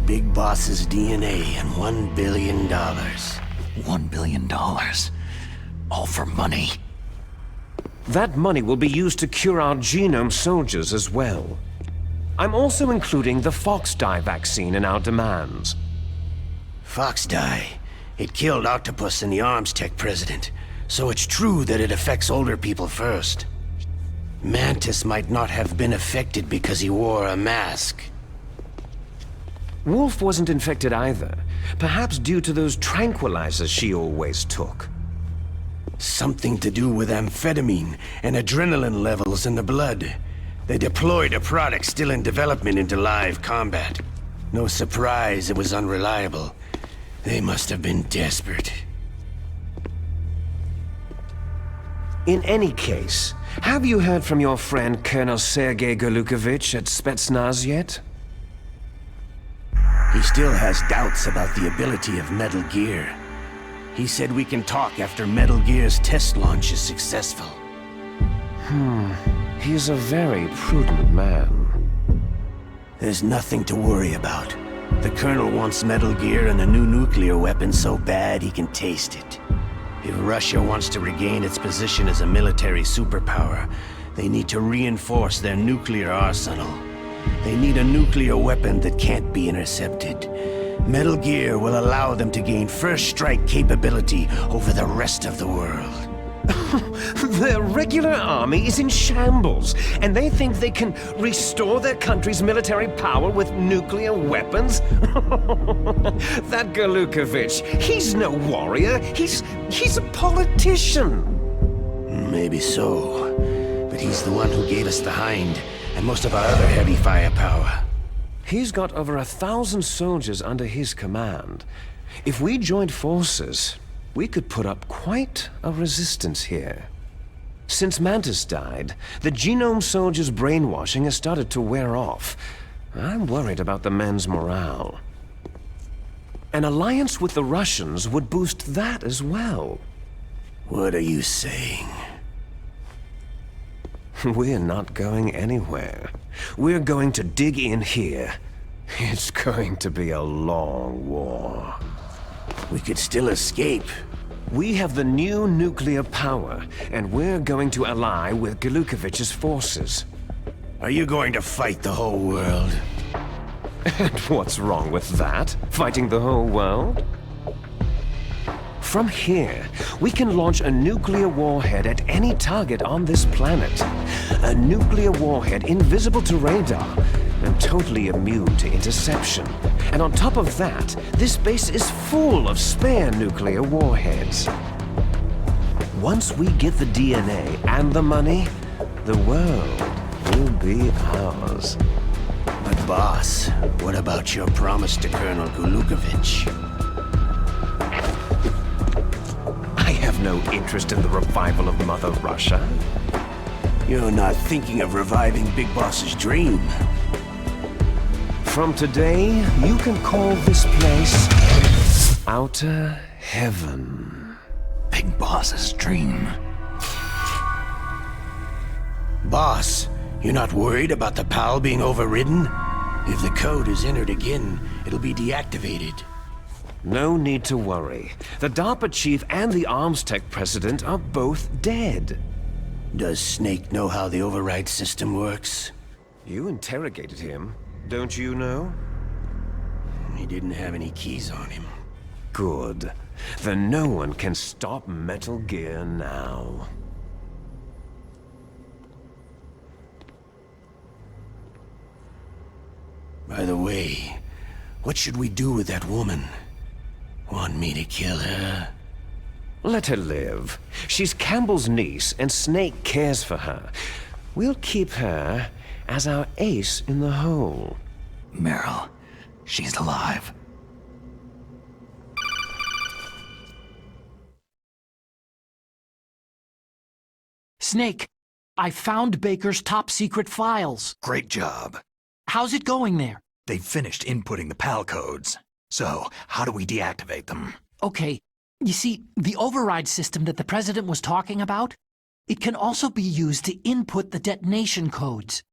Big Boss's DNA and $1 billion. $1 billion? All for money? That money will be used to cure our genome soldiers as well. I'm also including the Fox-Die vaccine in our demands. Fox-Die? It killed Octopus and the Arms Tech president. So it's true that it affects older people first. Mantis might not have been affected because he wore a mask. Wolf wasn't infected either. Perhaps due to those tranquilizers she always took. Something to do with amphetamine and adrenaline levels in the blood. They deployed a product still in development into live combat. No surprise it was unreliable. They must have been desperate. In any case, have you heard from your friend Colonel Sergei Golukovich at Spetsnaz yet? He still has doubts about the ability of Metal Gear. He said we can talk after Metal Gear's test launch is successful. He's a very prudent man. There's nothing to worry about. The Colonel wants Metal Gear and a new nuclear weapon so bad he can taste it. If Russia wants to regain its position as a military superpower, they need to reinforce their nuclear arsenal. They need a nuclear weapon that can't be intercepted. Metal Gear will allow them to gain first strike capability over the rest of the world. Their regular army is in shambles, and they think they can restore their country's military power with nuclear weapons? That Galukovich, he's no warrior. He's a politician. Maybe so, but he's the one who gave us the Hind and most of our other heavy firepower. He's got over 1,000 soldiers under his command. If we joined forces, we could put up quite a resistance here. Since Mantis died, the Genome Soldiers' brainwashing has started to wear off. I'm worried about the men's morale. An alliance with the Russians would boost that as well. What are you saying? We're not going anywhere. We're going to dig in here. It's going to be a long war. We could still escape. We have the new nuclear power, and we're going to ally with Galukovich's forces. Are you going to fight the whole world? And what's wrong with that? Fighting the whole world? From here, we can launch a nuclear warhead at any target on this planet. A nuclear warhead invisible to radar and totally immune to interception. And on top of that, this base is full of spare nuclear warheads. Once we get the DNA and the money, the world will be ours. But boss, what about your promise to Colonel Galukovich? I have no interest in the revival of Mother Russia. You're not thinking of reviving Big Boss's dream. From today, you can call this place Outer Heaven. Big Boss's dream. Boss, you're not worried about the PAL being overridden? If the code is entered again, it'll be deactivated. No need to worry. The DARPA chief and the arms tech president are both dead. Does Snake know how the override system works? You interrogated him, don't you know? He didn't have any keys on him. Good. Then no one can stop Metal Gear now. By the way, what should we do with that woman? Want me to kill her? Let her live. She's Campbell's niece, and Snake cares for her. We'll keep her as our ace in the hole. Meryl, she's alive. Snake, I found Baker's top-secret files. Great job. How's it going there? They've finished inputting the PAL codes. So, how do we deactivate them? Okay, you see, the override system that the President was talking about, it can also be used to input the detonation codes.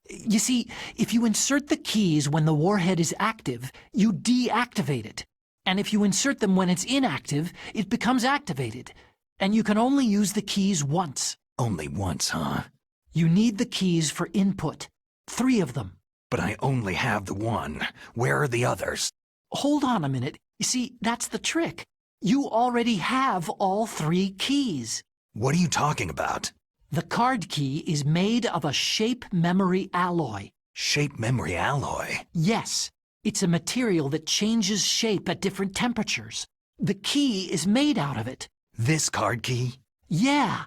You see, if you insert the keys when the warhead is active, you deactivate it. And if you insert them when it's inactive, it becomes activated. And you can only use the keys once. Only once, huh? You need the keys for input. 3 of them. But I only have the one. Where are the others? Hold on a minute. You see, that's the trick. You already have all 3 keys. What are you talking about? The card key is made of a shape memory alloy. Shape memory alloy? Yes. It's a material that changes shape at different temperatures. The key is made out of it. This card key? Yeah.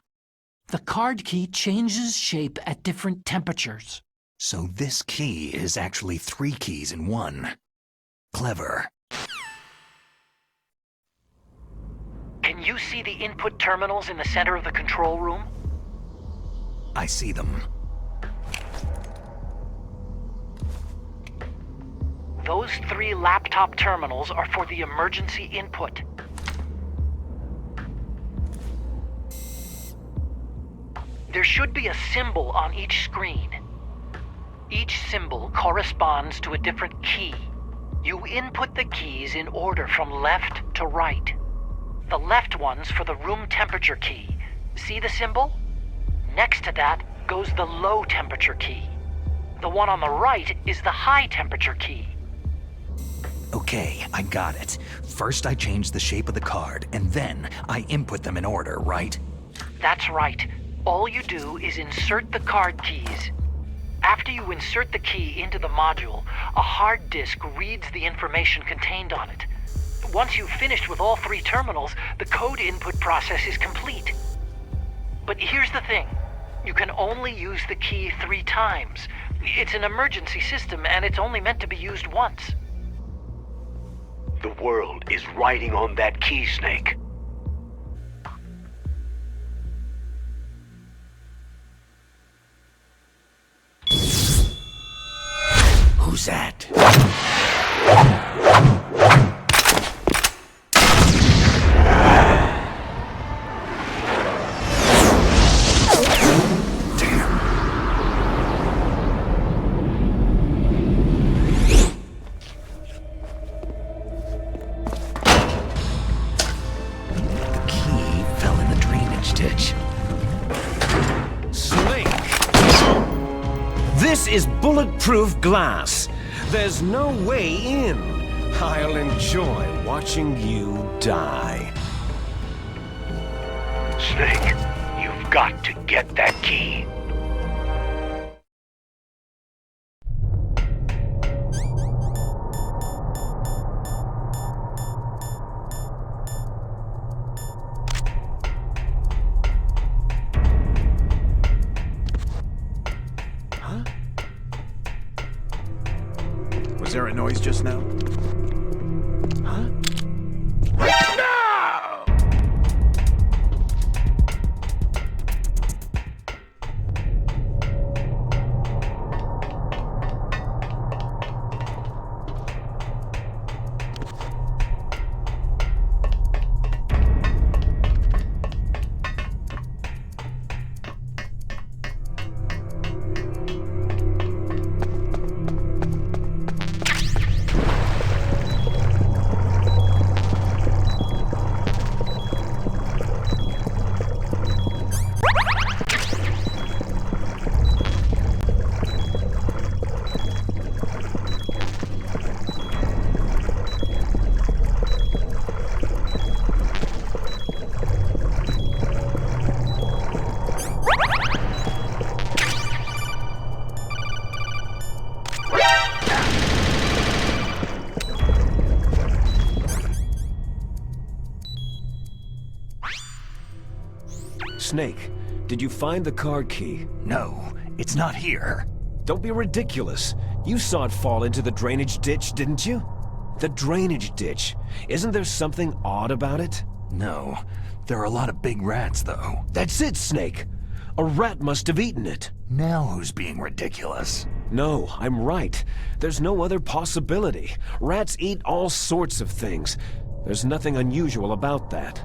The card key changes shape at different temperatures. So this key is actually 3 keys in one. Clever. Can you see the input terminals in the center of the control room? I see them. Those 3 laptop terminals are for the emergency input. There should be a symbol on each screen. Each symbol corresponds to a different key. You input the keys in order from left to right. The left one's for the room temperature key. See the symbol? Next to that goes the low temperature key. The The one on the right is the high temperature key. Okay, I got it. First I change the shape of the card, and then I input them in order, right? That's right. All you do is insert the card keys. After you insert the key into the module, a hard disk reads the information contained on it. Once you've finished with all 3 terminals, the code input process is complete. But here's the thing. You can only use the key 3 times. It's an emergency system, and it's only meant to be used once. The world is riding on that key, Snake. Who's that? This is bulletproof glass. There's no way in. I'll enjoy watching you die. Snake, you've got to get that key. Was there a noise just now? Huh? Snake, did you find the card key? No, it's not here. Don't be ridiculous. You saw it fall into the drainage ditch, didn't you? The drainage ditch. Isn't there something odd about it? No. There are a lot of big rats, though. That's it, Snake. A rat must have eaten it. Now who's being ridiculous? No, I'm right. There's no other possibility. Rats eat all sorts of things. There's nothing unusual about that.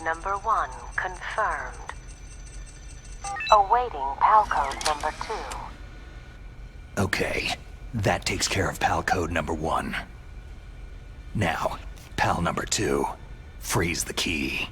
number 1 confirmed. Awaiting PAL code number 2. Okay, that takes care of PAL code number 1. Now, PAL number 2, freeze the key.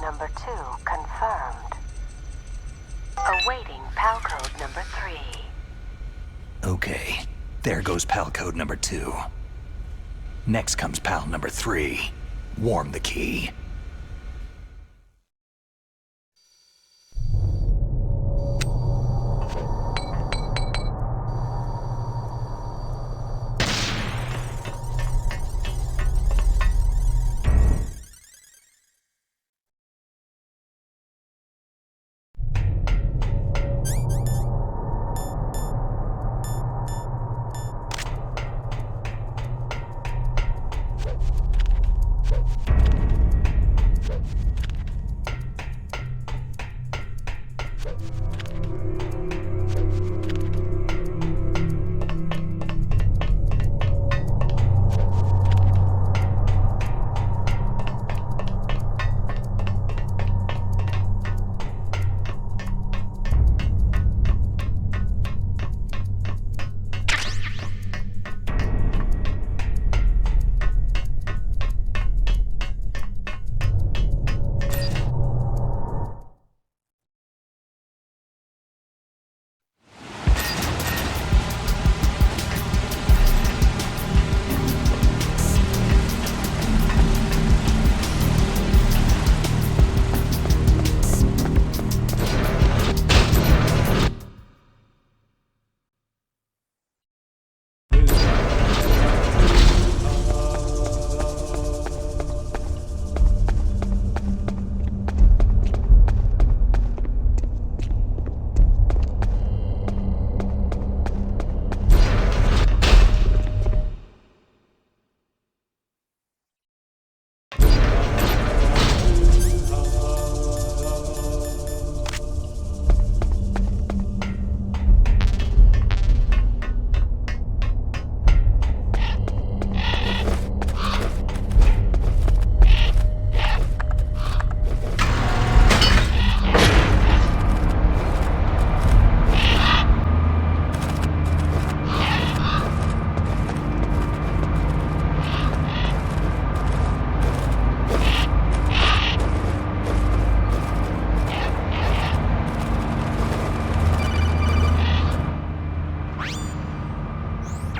number 2 confirmed. Awaiting PAL code number 3. Okay, there goes PAL code number 2. Next comes PAL number 3. Warm the key.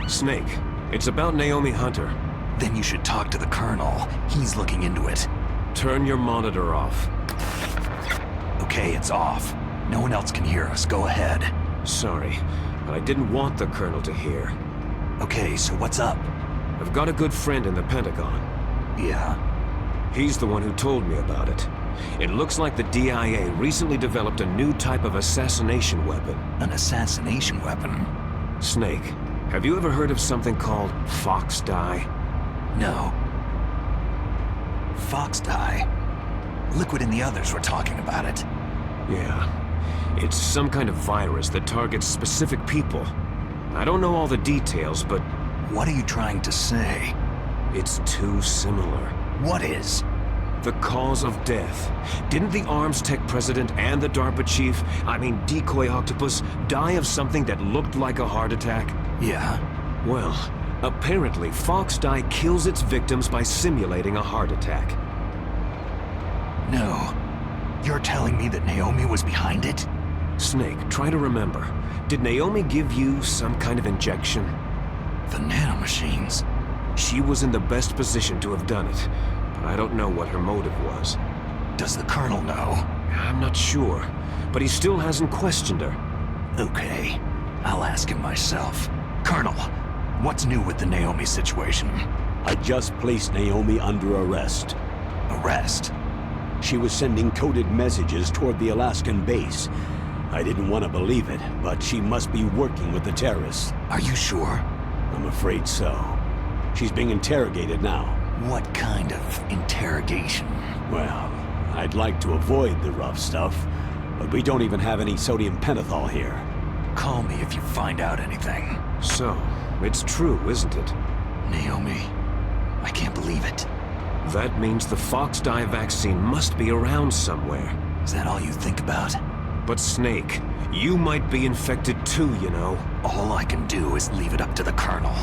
Snake, it's about Naomi Hunter. Then you should talk to the Colonel. He's looking into it. Turn your monitor off. Okay, it's off. No one else can hear us. Go ahead. Sorry, but I didn't want the Colonel to hear. Okay, so what's up? I've got a good friend in the Pentagon. Yeah? He's the one who told me about it. It looks like the DIA recently developed a new type of assassination weapon. An assassination weapon? Snake, have you ever heard of something called Fox Dye? No. Fox Dye? Liquid and the others were talking about it. Yeah. It's some kind of virus that targets specific people. I don't know all the details, but... What are you trying to say? It's too similar. What is? The cause of death. Didn't the Arms Tech president and the DARPA chief, Decoy Octopus, die of something that looked like a heart attack? Yeah. Well, apparently Fox Dye kills its victims by simulating a heart attack. No. You're telling me that Naomi was behind it? Snake, try to remember. Did Naomi give you some kind of injection? The nanomachines. She was in the best position to have done it, but I don't know what her motive was. Does the Colonel know? I'm not sure, but he still hasn't questioned her. Okay, I'll ask him myself. Colonel, what's new with the Naomi situation? I just placed Naomi under arrest. Arrest? She was sending coded messages toward the Alaskan base. I didn't want to believe it, but she must be working with the terrorists. Are you sure? I'm afraid so. She's being interrogated now. What kind of interrogation? Well, I'd like to avoid the rough stuff, but we don't even have any sodium pentothal here. Call me if you find out anything. So, it's true, isn't it? Naomi, I can't believe it. That means the Fox Dye vaccine must be around somewhere. Is that all you think about? But Snake, you might be infected too, you know. All I can do is leave it up to the Colonel.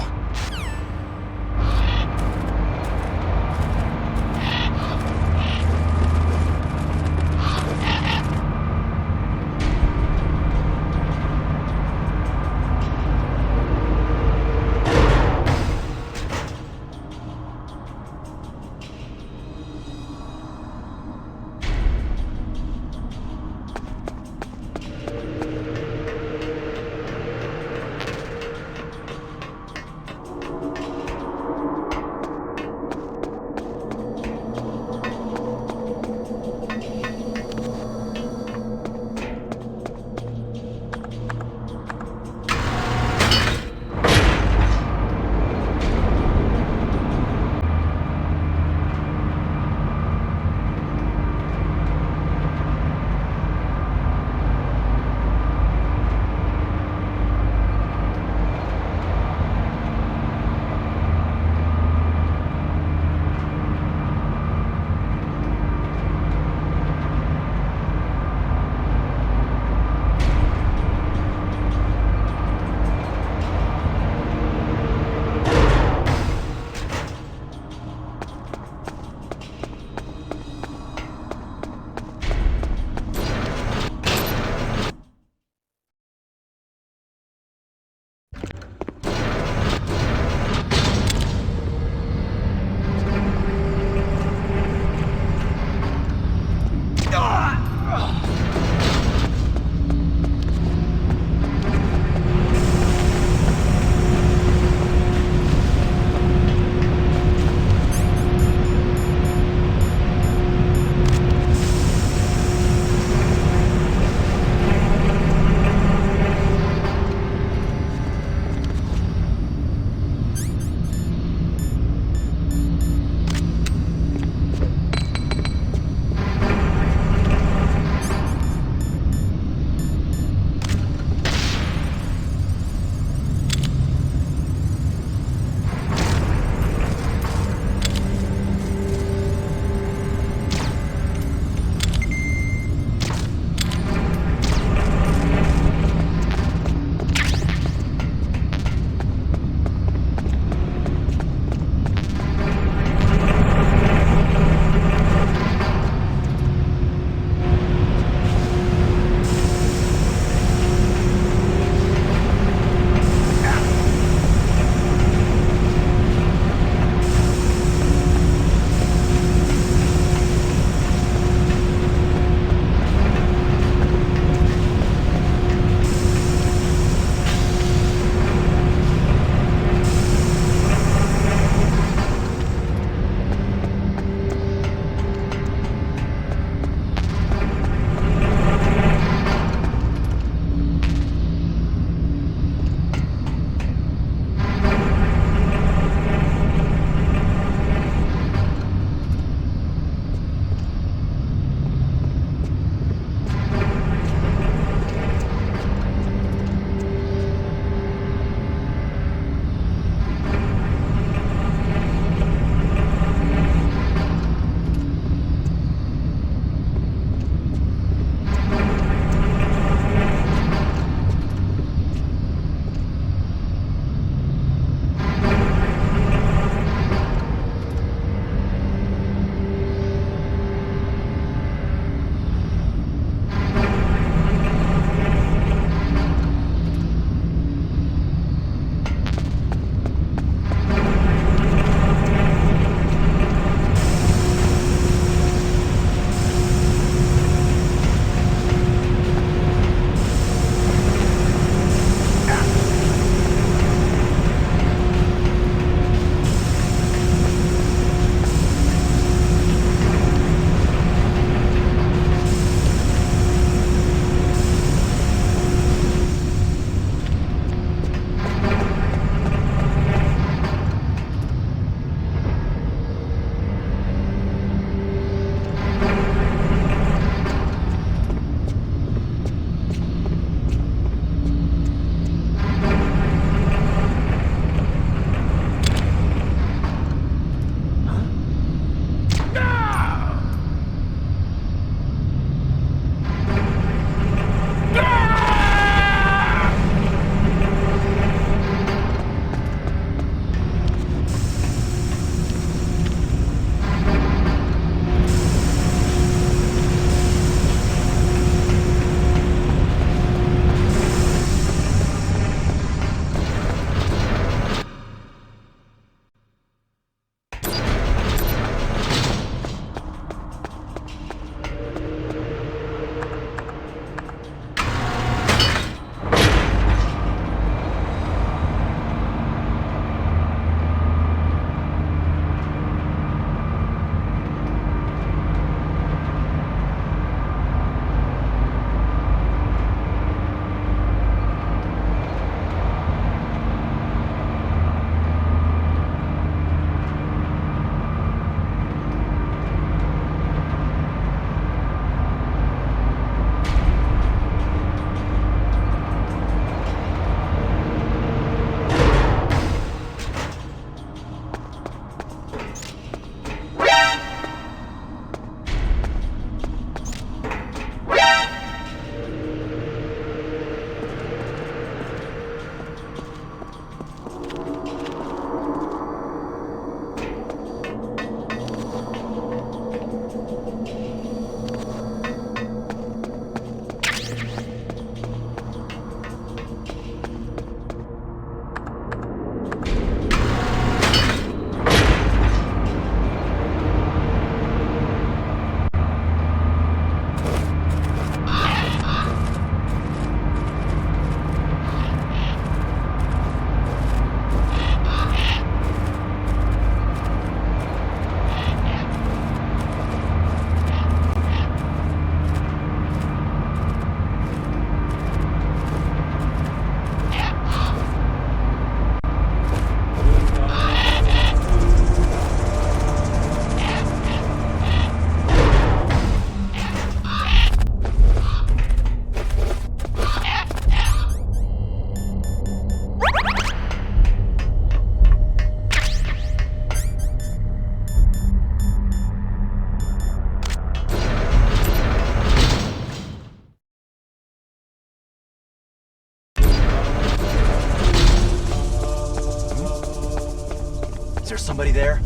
somebody there?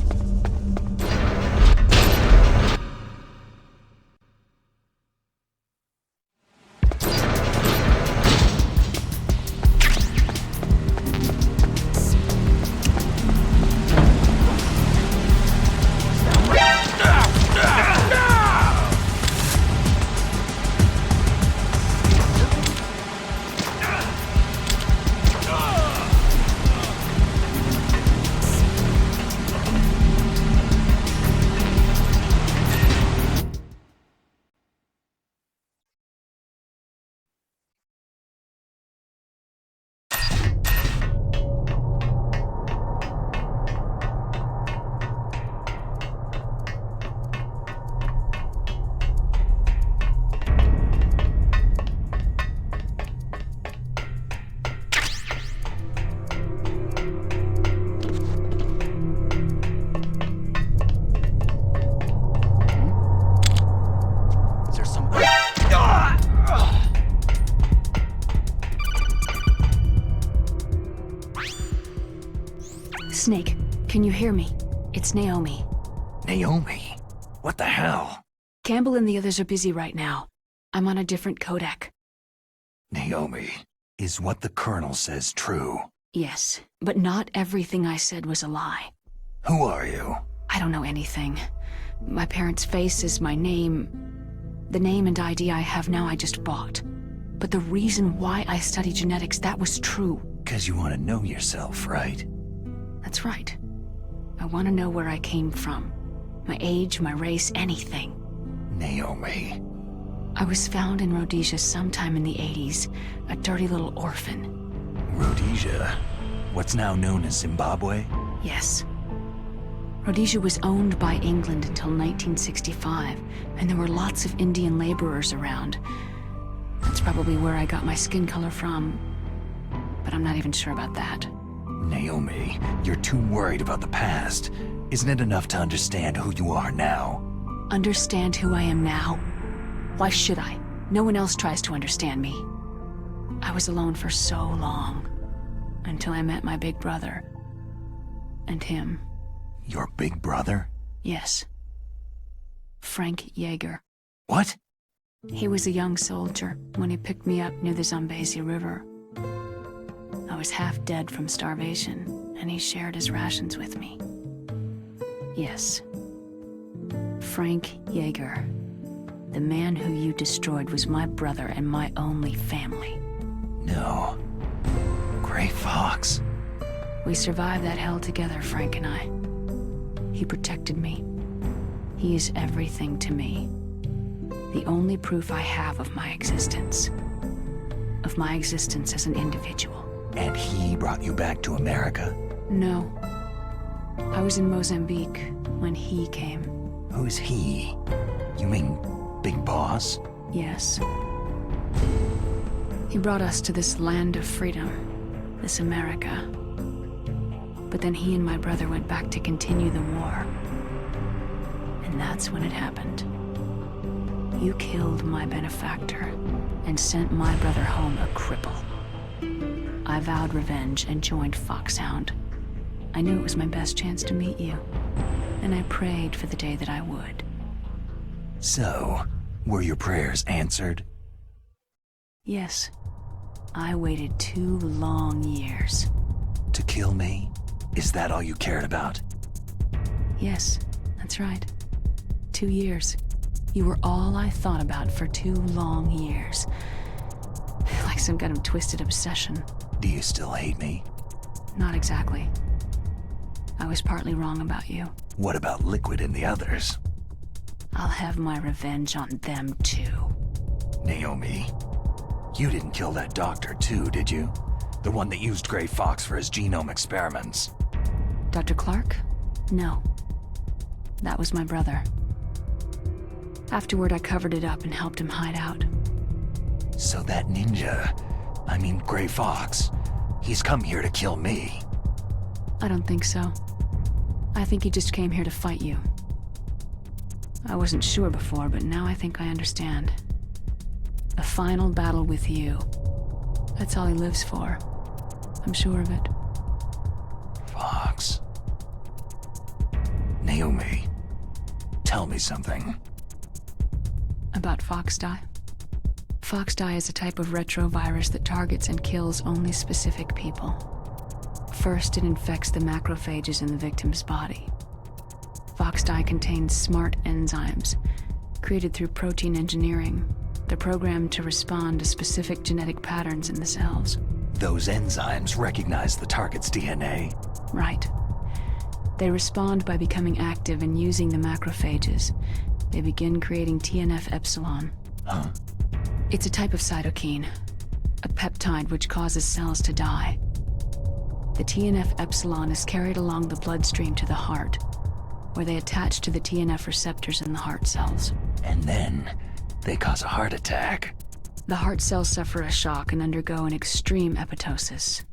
Snake, can you hear me? It's Naomi. Naomi? What the hell? Campbell and the others are busy right now. I'm on a different codec. Naomi, is what the Colonel says true? Yes, but not everything I said was a lie. Who are you? I don't know anything. My parents' face is my name. The name and ID I have now I just bought. But the reason why I study genetics, that was true. 'Cause you want to know yourself, right? That's right. I want to know where I came from. My age, my race, anything. Naomi. I was found in Rhodesia sometime in the 80s, a dirty little orphan. Rhodesia? What's now known as Zimbabwe? Yes. Rhodesia was owned by England until 1965, and there were lots of Indian laborers around. That's probably where I got my skin color from, but I'm not even sure about that. Naomi, you're too worried about the past. Isn't it enough to understand who you are now? Understand who I am now? Why should I? No one else tries to understand me. I was alone for so long, until I met my big brother. And him. Your big brother? Yes. Frank Yeager. What? He was a young soldier when he picked me up near the Zambezi River. I was half dead from starvation, and he shared his rations with me. Yes. Frank Yeager. The man who you destroyed was my brother and my only family. No. Gray Fox. We survived that hell together, Frank and I. He protected me. He is everything to me. The only proof I have of my existence. Of my existence as an individual. And he brought you back to America? No. I was in Mozambique when he came. Who's he? You mean Big Boss? Yes. He brought us to this land of freedom, this America. But then he and my brother went back to continue the war. And that's when it happened. You killed my benefactor and sent my brother home a cripple. I vowed revenge and joined Foxhound. I knew it was my best chance to meet you, and I prayed for the day that I would. So, were your prayers answered? Yes. I waited 2 long years. To kill me? Is that all you cared about? Yes, that's right. 2 years. You were all I thought about for 2 long years. Like some kind of twisted obsession. Do you still hate me? Not exactly. I was partly wrong about you. What about Liquid and the others? I'll have my revenge on them too. Naomi, you didn't kill that doctor too, did you? The one that used Gray Fox for his genome experiments. Dr. Clark? No. That was my brother. Afterward, I covered it up and helped him hide out. So that ninja, I mean Gray Fox, he's come here to kill me. I don't think so. I think he just came here to fight you. I wasn't sure before, but now I think I understand. A final battle with you. That's all he lives for. I'm sure of it. Fox. Naomi, tell me something. About Foxdie? Foxdie is a type of retrovirus that targets and kills only specific people. First, it infects the macrophages in the victim's body. Foxdie contains smart enzymes, created through protein engineering. They're programmed to respond to specific genetic patterns in the cells. Those enzymes recognize the target's DNA? Right. They respond by becoming active and using the macrophages. They begin creating TNF-epsilon. Huh? It's a type of cytokine, a peptide which causes cells to die. The TNF-epsilon is carried along the bloodstream to the heart, where they attach to the TNF receptors in the heart cells. And then they cause a heart attack. The heart cells suffer a shock and undergo an extreme apoptosis.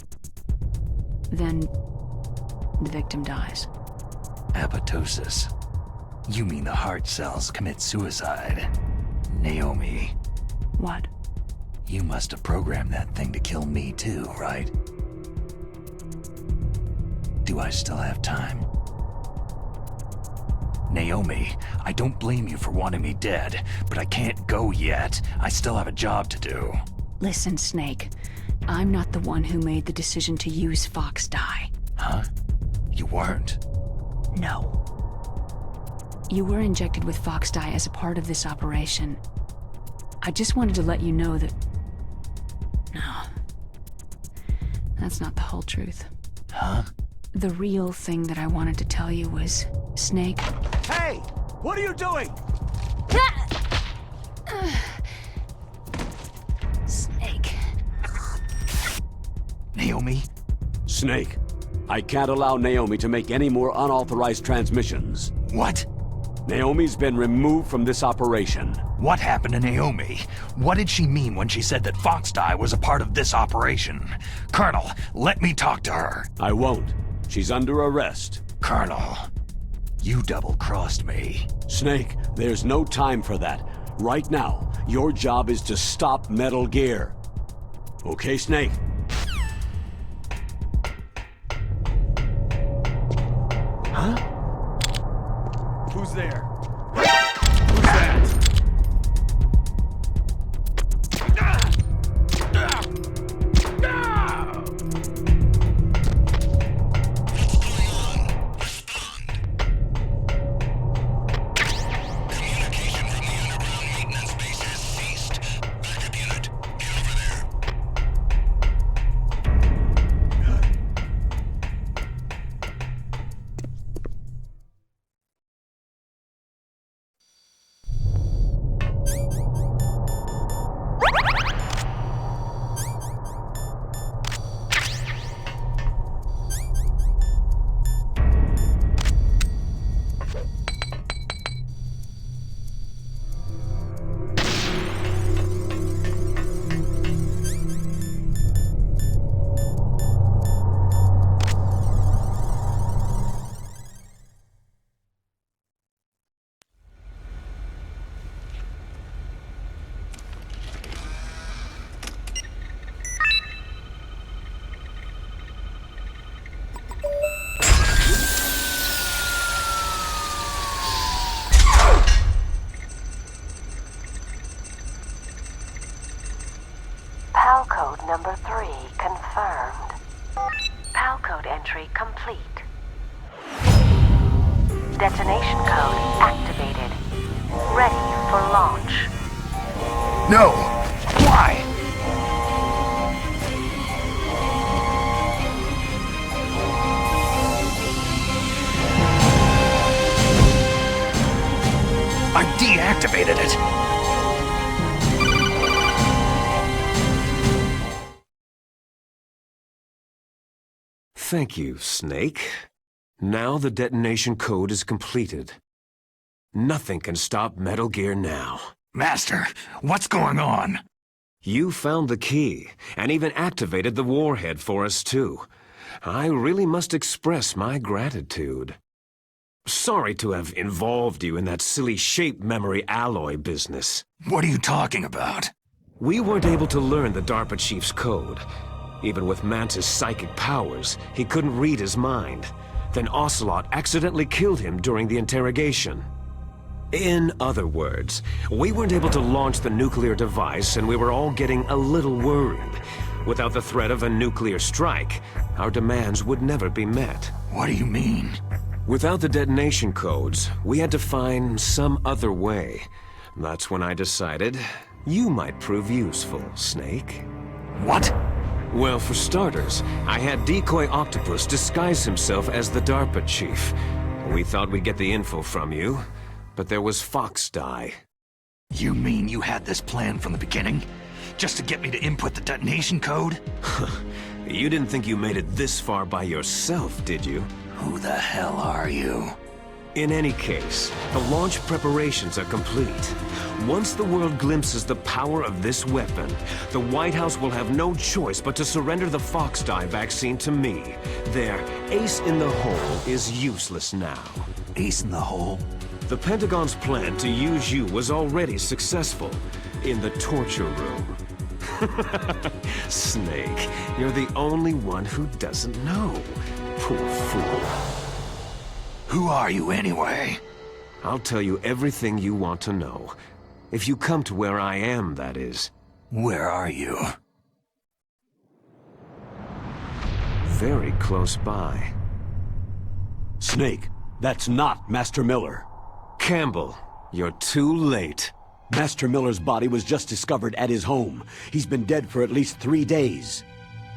Then, the victim dies. Apoptosis? You mean the heart cells commit suicide? Naomi. What? You must have programmed that thing to kill me too, right? Do I still have time? Naomi, I don't blame you for wanting me dead, but I can't go yet. I still have a job to do. Listen, Snake. I'm not the one who made the decision to use Foxdie. Huh? You weren't? No. You were injected with Foxdie as a part of this operation. I just wanted to let you know that... No. That's not the whole truth. Huh? The real thing that I wanted to tell you was, Snake... Hey! What are you doing? Snake. Naomi? Snake, I can't allow Naomi to make any more unauthorized transmissions. What? Naomi's been removed from this operation. What happened to Naomi? What did she mean when she said that Foxdie was a part of this operation? Colonel, let me talk to her. I won't. She's under arrest. Colonel, you double-crossed me. Snake, there's no time for that. Right now, your job is to stop Metal Gear. Okay, Snake? Huh? Who's there? Who's that? PAL code number 3 confirmed. PAL code entry complete. Detonation code activated. Ready for launch. No! Why? I deactivated it! Thank you, Snake. Now the detonation code is completed. Nothing can stop Metal Gear now. Master, what's going on? You found the key, and even activated the warhead for us too. I really must express my gratitude. Sorry to have involved you in that silly shape memory alloy business. What are you talking about? We weren't able to learn the DARPA chief's code. Even with Mantis' psychic powers, he couldn't read his mind. Then Ocelot accidentally killed him during the interrogation. In other words, we weren't able to launch the nuclear device and we were all getting a little worried. Without the threat of a nuclear strike, our demands would never be met. What do you mean? Without the detonation codes, we had to find some other way. That's when I decided you might prove useful, Snake. What? Well, for starters, I had Decoy Octopus disguise himself as the DARPA chief. We thought we'd get the info from you, but there was Fox Die. You mean you had this plan from the beginning? Just to get me to input the detonation code? You didn't think you made it this far by yourself, did you? Who the hell are you? In any case, the launch preparations are complete. Once the world glimpses the power of this weapon, the White House will have no choice but to surrender the Fox Die vaccine to me. Their ace in the hole is useless now. Ace in the hole? The Pentagon's plan to use you was already successful in the torture room. Snake, you're the only one who doesn't know. Poor fool. Who are you anyway? I'll tell you everything you want to know. If you come to where I am, that is. Where are you? Very close by. Snake, that's not Master Miller. Campbell, you're too late. Master Miller's body was just discovered at his home. He's been dead for at least 3 days.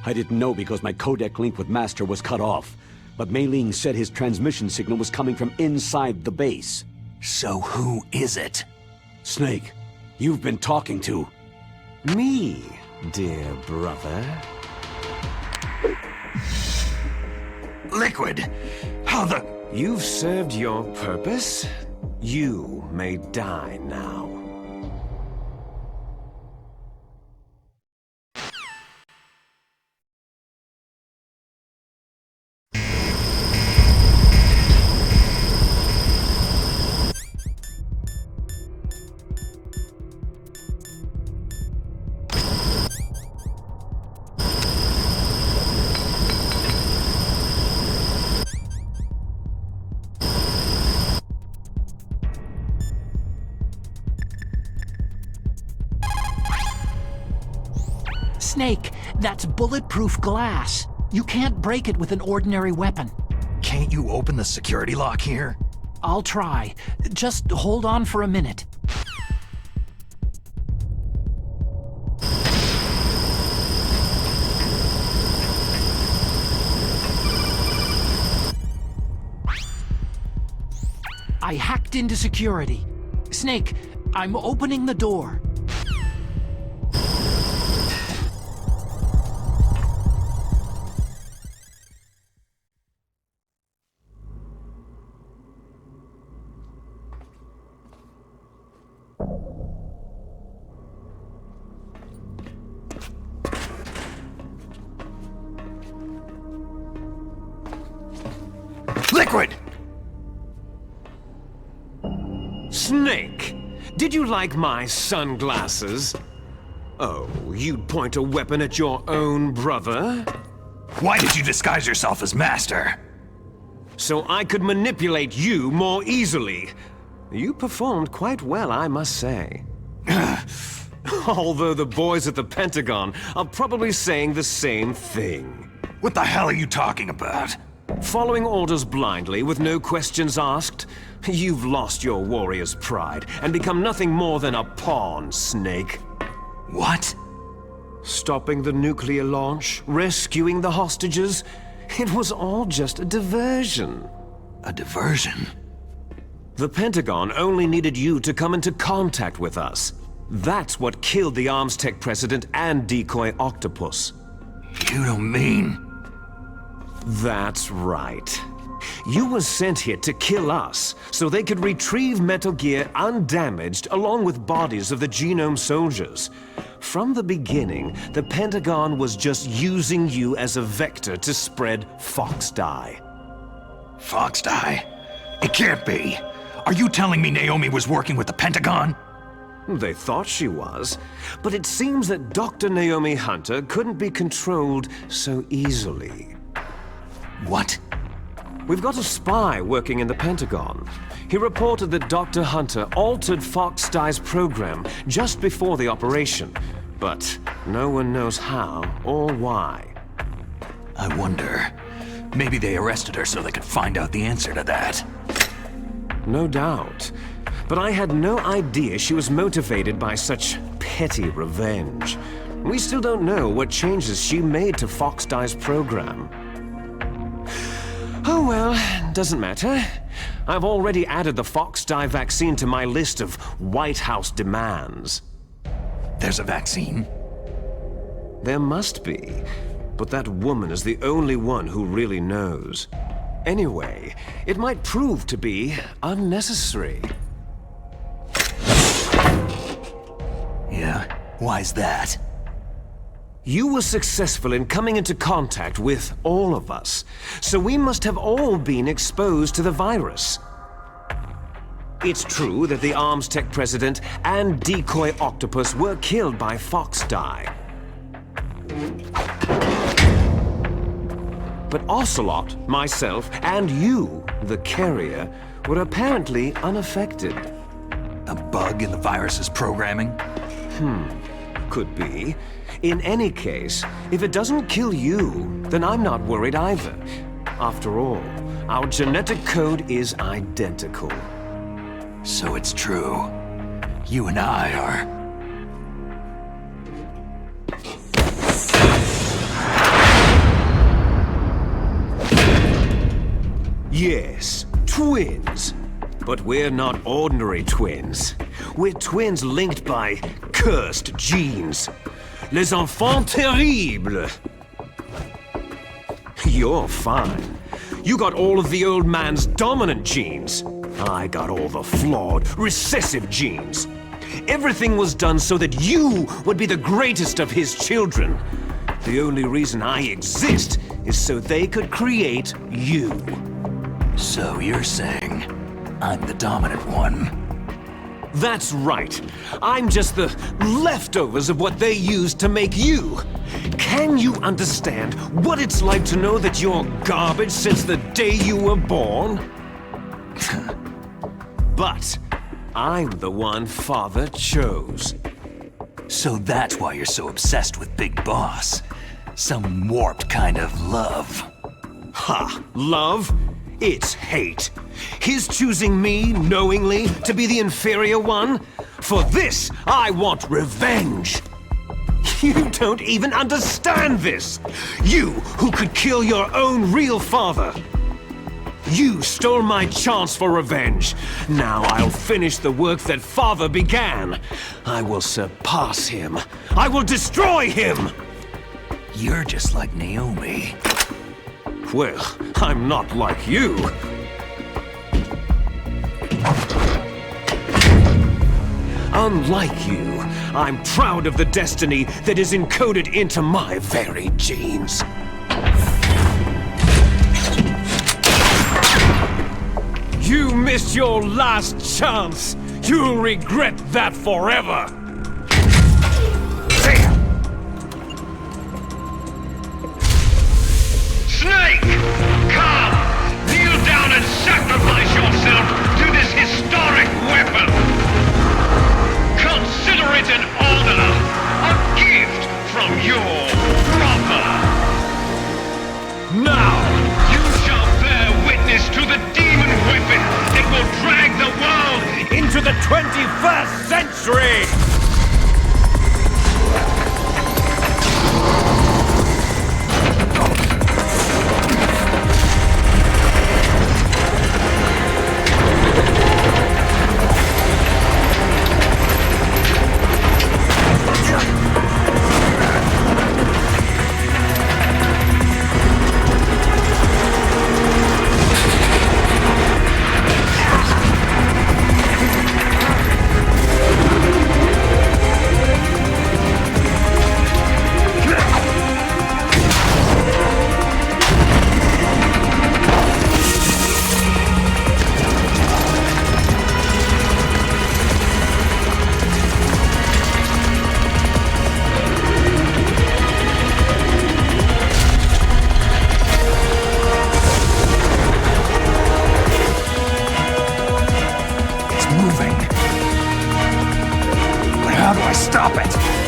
I didn't know because my codec link with Master was cut off. But Mei Ling said his transmission signal was coming from inside the base. So who is it? Snake, you've been talking to... Me, dear brother. Liquid! How the... You've served your purpose. You may die now. Snake, that's bulletproof glass. You can't break it with an ordinary weapon. Can't you open the security lock here? I'll try. Just hold on for a minute. I hacked into security. Snake, I'm opening the door. Liquid! Snake, did you like my sunglasses? Oh, you'd point a weapon at your own brother? Why did you disguise yourself as Master? So I could manipulate you more easily. You performed quite well, I must say. Although the boys at the Pentagon are probably saying the same thing. What the hell are you talking about? Following orders blindly with no questions asked? You've lost your warrior's pride and become nothing more than a pawn, Snake. What? Stopping the nuclear launch, rescuing the hostages, it was all just a diversion. A diversion? The Pentagon only needed you to come into contact with us. That's what killed the Arms Tech president and Decoy Octopus. You don't mean... That's right. You were sent here to kill us, so they could retrieve Metal Gear undamaged along with bodies of the Genome soldiers. From the beginning, the Pentagon was just using you as a vector to spread Fox Die. Fox Die? It can't be. Are you telling me Naomi was working with the Pentagon? They thought she was, but it seems that Dr. Naomi Hunter couldn't be controlled so easily. What? We've got a spy working in the Pentagon. He reported that Dr. Hunter altered Fox Dye's program just before the operation, but no one knows how or why. I wonder, maybe they arrested her so they could find out the answer to that. No doubt. But I had no idea she was motivated by such petty revenge. We still don't know what changes she made to Fox Dye's program. Oh well, doesn't matter. I've already added the Fox Dye vaccine to my list of White House demands. There's a vaccine? There must be, but that woman is the only one who really knows. Anyway, it might prove to be unnecessary. Yeah? Why's that? You were successful in coming into contact with all of us, so we must have all been exposed to the virus. It's true that the Arms Tech president and decoy octopus were killed by Fox Dye. But Ocelot, myself, and you, the carrier, were apparently unaffected. A bug in the virus's programming? Could be. In any case, if it doesn't kill you, then I'm not worried either. After all, our genetic code is identical. So it's true. You and I are... Yes, twins. But we're not ordinary twins. We're twins linked by cursed genes. Les enfants terribles. You're fine. You got all of the old man's dominant genes. I got all the flawed, recessive genes. Everything was done so that you would be the greatest of his children. The only reason I exist is so they could create you. So you're saying I'm the dominant one? That's right. I'm just the leftovers of what they used to make you. Can you understand what it's like to know that you're garbage since the day you were born? But I'm the one Father chose. So that's why you're so obsessed with Big Boss. Some warped kind of love. Ha! Love? It's hate. His choosing me, knowingly, to be the inferior one? For this, I want revenge. You don't even understand this. You, who could kill your own real father. You stole my chance for revenge. Now I'll finish the work that Father began. I will surpass him. I will destroy him. You're just like Naomi. Well, I'm not like you. Unlike you, I'm proud of the destiny that is encoded into my very genes. You missed your last chance. You'll regret that forever. Snake! Come! Kneel down and sacrifice yourself to this historic weapon! Consider it an honor, a gift from your brother! Now! You shall bear witness to the demon weapon that will drag the world into the 21st century! moving. But how do I stop it?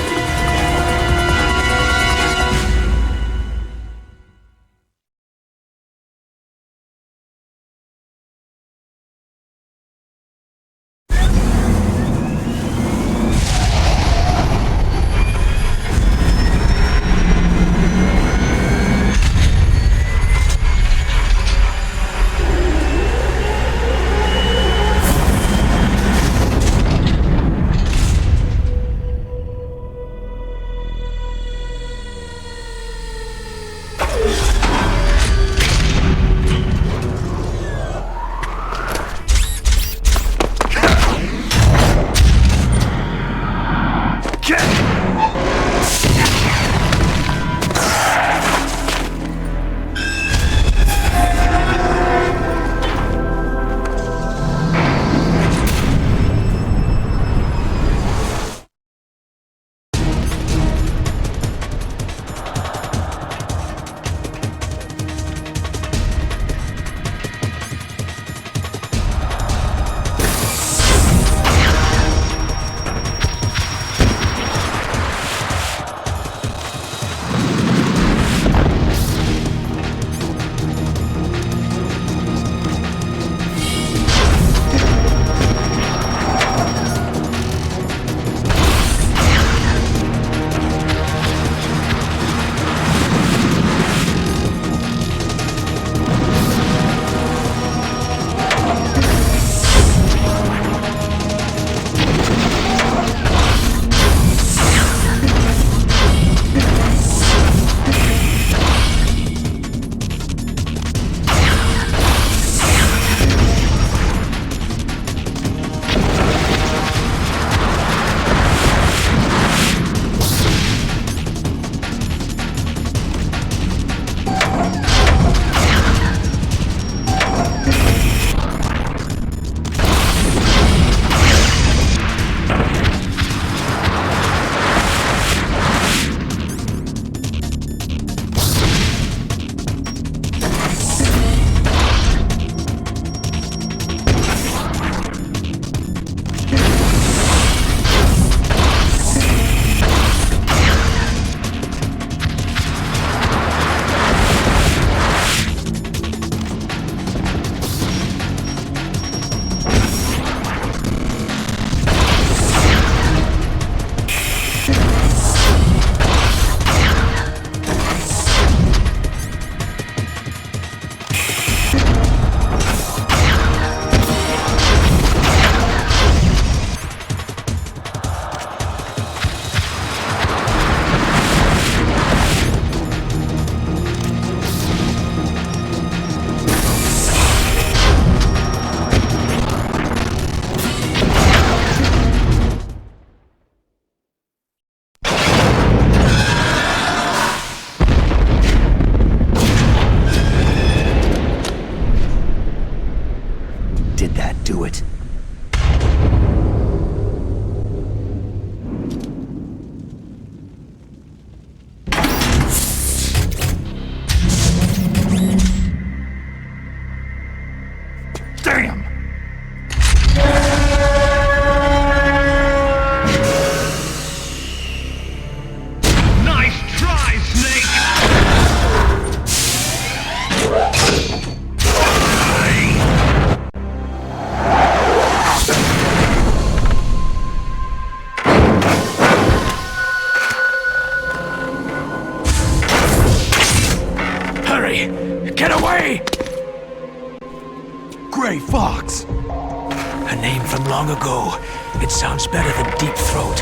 Gray Fox! A name from long ago. It sounds better than Deep Throat.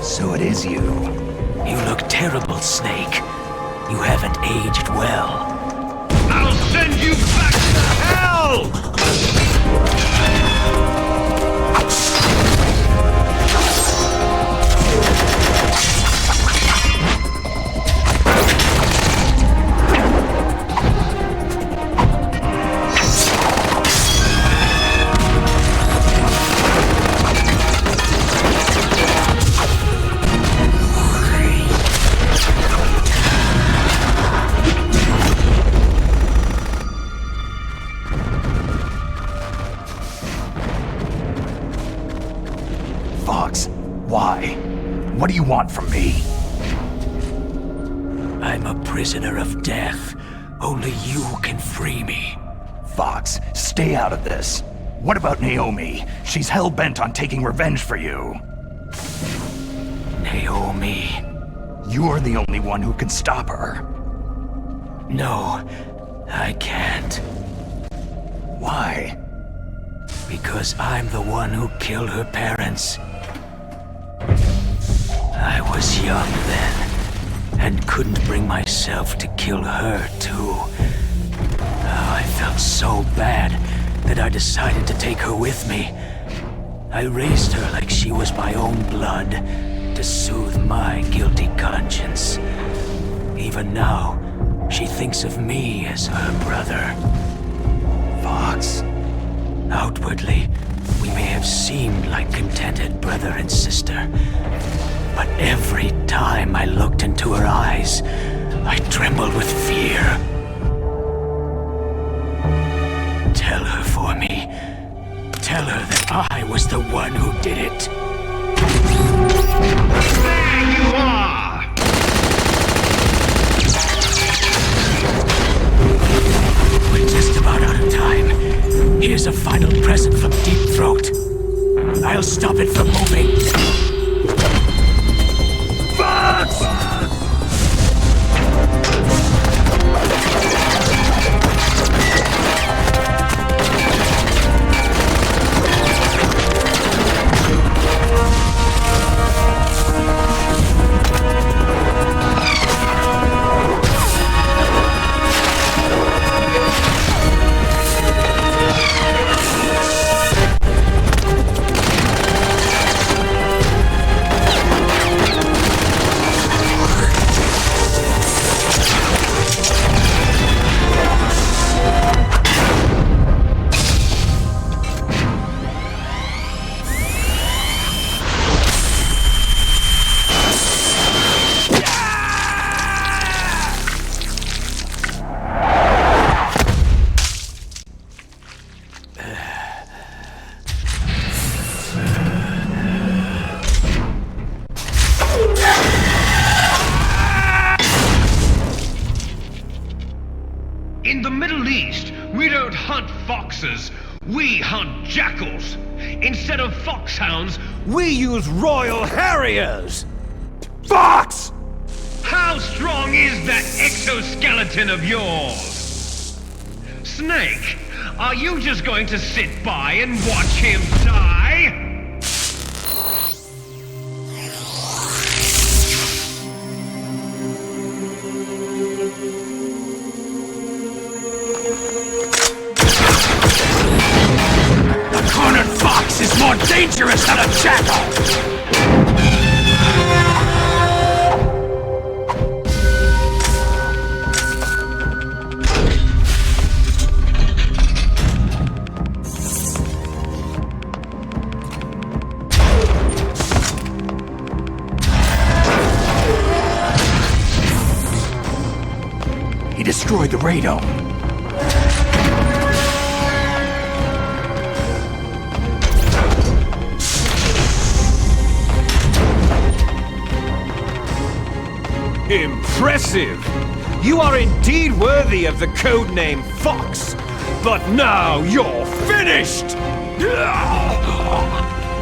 So it is you. You look terrible, Snake. You haven't aged well. I'll send you back to hell! Why? What do you want from me? I'm a prisoner of death. Only you can free me. Fox, stay out of this. What about Naomi? She's hell-bent on taking revenge for you. Naomi? You're the only one who can stop her. No, I can't. Why? Because I'm the one who killed her parents. I was young then, and couldn't bring myself to kill her too. Oh, I felt so bad that I decided to take her with me. I raised her like she was my own blood, to soothe my guilty conscience. Even now, she thinks of me as her brother. Fox. Outwardly, we may have seemed like contented brother and sister, but every time I looked into her eyes, I trembled with fear. Tell her for me. Tell her that I was the one who did it. There you are! We're just about out of time. Here's a final present from Deep Throat. I'll stop it from moving. Fox! In the Middle East, we don't hunt foxes, we hunt jackals. Instead of foxhounds, We use Royal Harriers! Fox! How strong is that exoskeleton of yours? Snake, are you just going to sit by and watch him die? A cornered fox is more dangerous than a jackal! He destroyed the radome. Impressive! You are indeed worthy of the codename Fox, but now you're finished!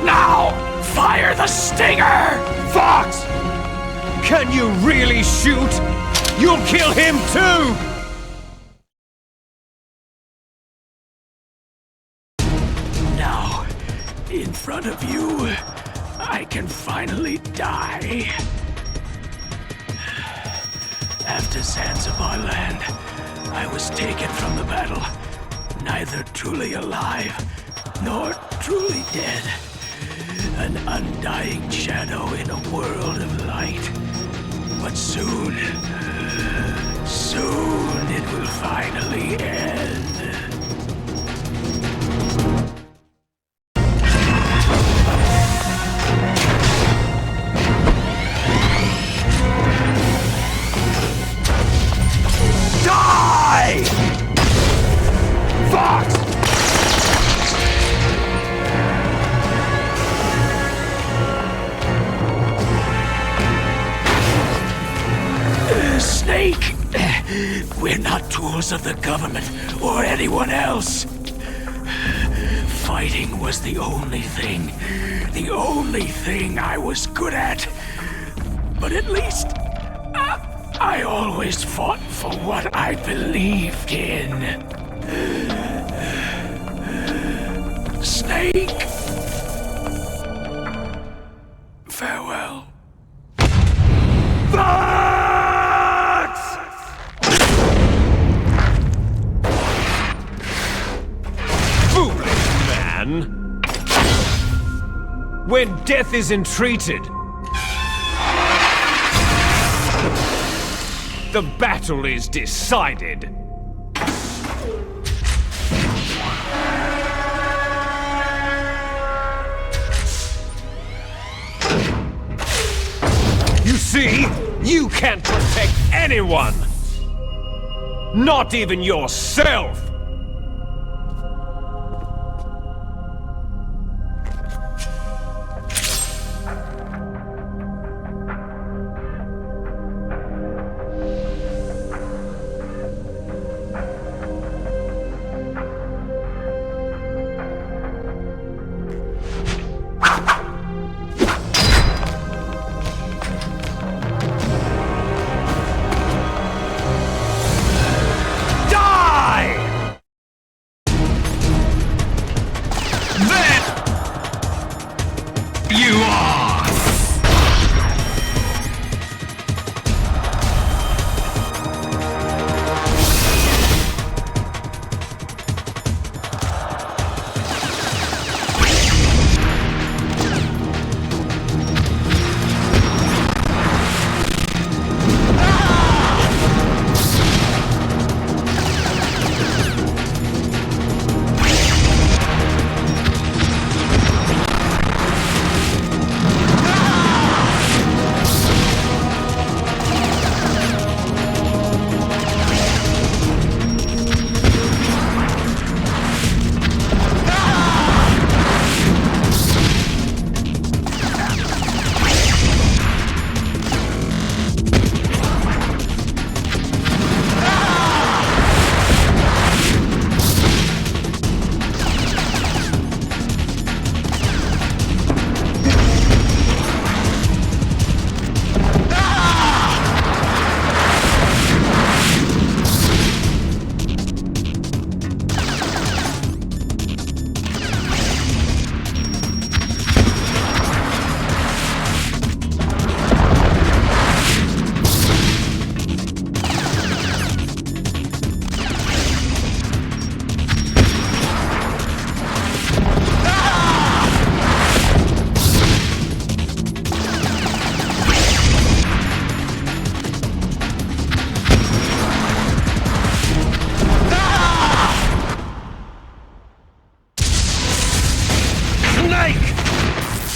Now, fire the stinger! Fox! Can you really shoot? You'll kill him too! Now, in front of you, I can finally die. After Zanzibar land, I was taken from the battle, neither truly alive nor truly dead. An undying shadow in a world of light. But soon it will finally end. Die! Fox! because of the government or anyone else. Fighting was the only thing I was good at. But at least, I always fought for what I believed in. Snake. Farewell. Foolish man! When death is entreated, the battle is decided. You see, you can't protect anyone! Not even yourself! You are!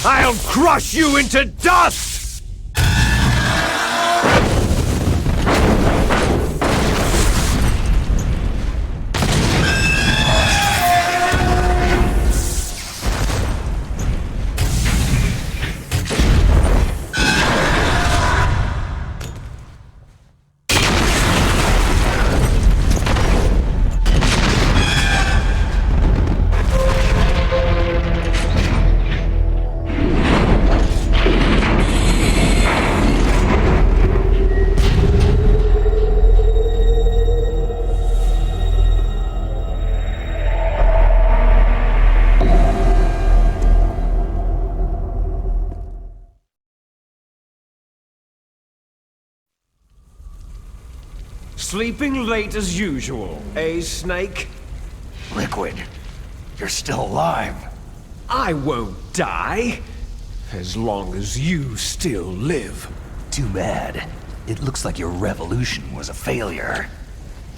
I'll crush you into dust! Sleeping late as usual, eh, Snake? Liquid, you're still alive. I won't die, as long as you still live. Too bad. It looks like your revolution was a failure.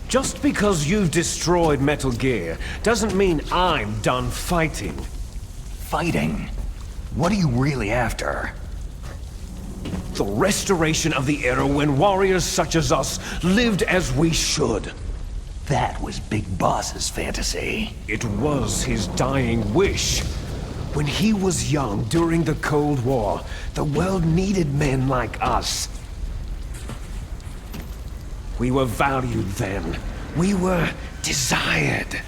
Just because you've destroyed Metal Gear doesn't mean I'm done fighting. Fighting? What are you really after? The restoration of the era when warriors such as us lived as we should. That was Big Boss's fantasy. It was his dying wish. When he was young during the Cold War, the world needed men like us. We were valued then, We were desired.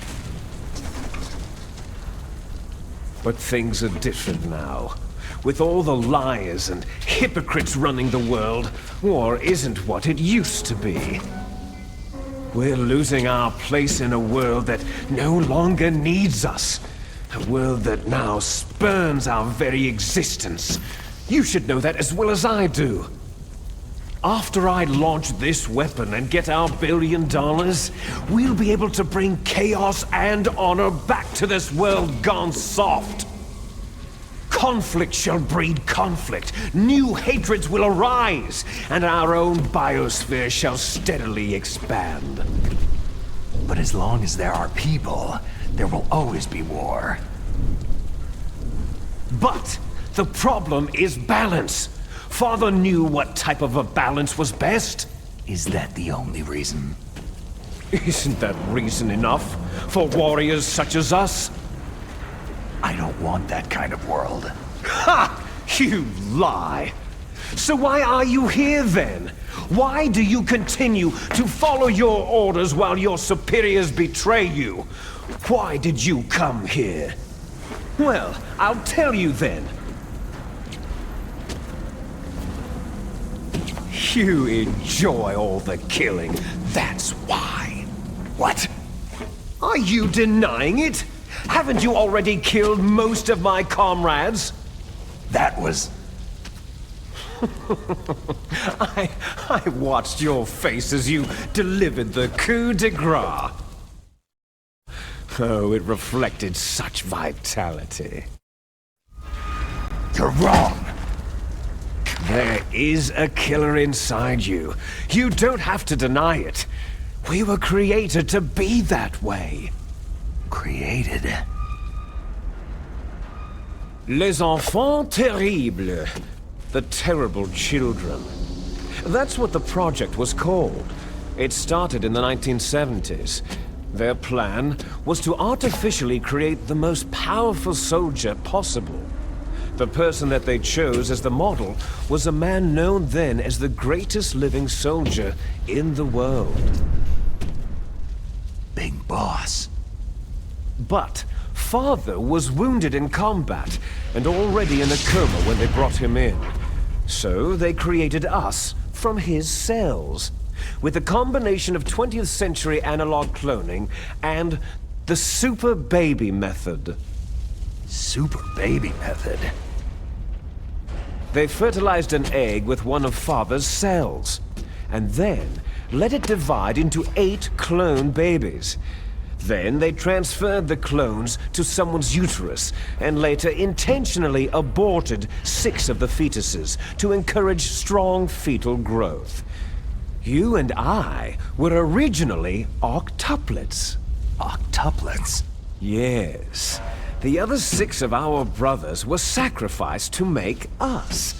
But things are different now. With all the liars and hypocrites running the world, war isn't what it used to be. We're losing our place in a world that no longer needs us. A world that now spurns our very existence. You should know that as well as I do. After I launch this weapon and get our $1 billion, we'll be able to bring chaos and honor back to this world gone soft. Conflict shall breed conflict, new hatreds will arise, and our own biosphere shall steadily expand. But as long as there are people, there will always be war. But the problem is balance. Father knew what type of a balance was best. Is that the only reason? Isn't that reason enough for warriors such as us? I don't want that kind of world. Ha! You lie! So why are you here then? Why do you continue to follow your orders while your superiors betray you? Why did you come here? Well, I'll tell you then. You enjoy all the killing, that's why. What? Are you denying it? Haven't you already killed most of my comrades? That was... I watched your face as you delivered the coup de grace. Oh, it reflected such vitality. You're wrong. There is a killer inside you. You don't have to deny it. We were created to be that way. Created? Les enfants terribles. The terrible children. That's what the project was called. It started in the 1970s. Their plan was to artificially create the most powerful soldier possible. The person that they chose as the model was a man known then as the greatest living soldier in the world. Big Boss. But Father was wounded in combat and already in a coma when they brought him in. So they created us from his cells, with a combination of 20th century analog cloning and the super baby method. Super baby method? They fertilized an egg with one of Father's cells, and then let it divide into 8 clone babies. Then they transferred the clones to someone's uterus, and later intentionally aborted 6 of the fetuses to encourage strong fetal growth. You and I were originally octuplets. Octuplets? Yes. The other 6 of our brothers were sacrificed to make us.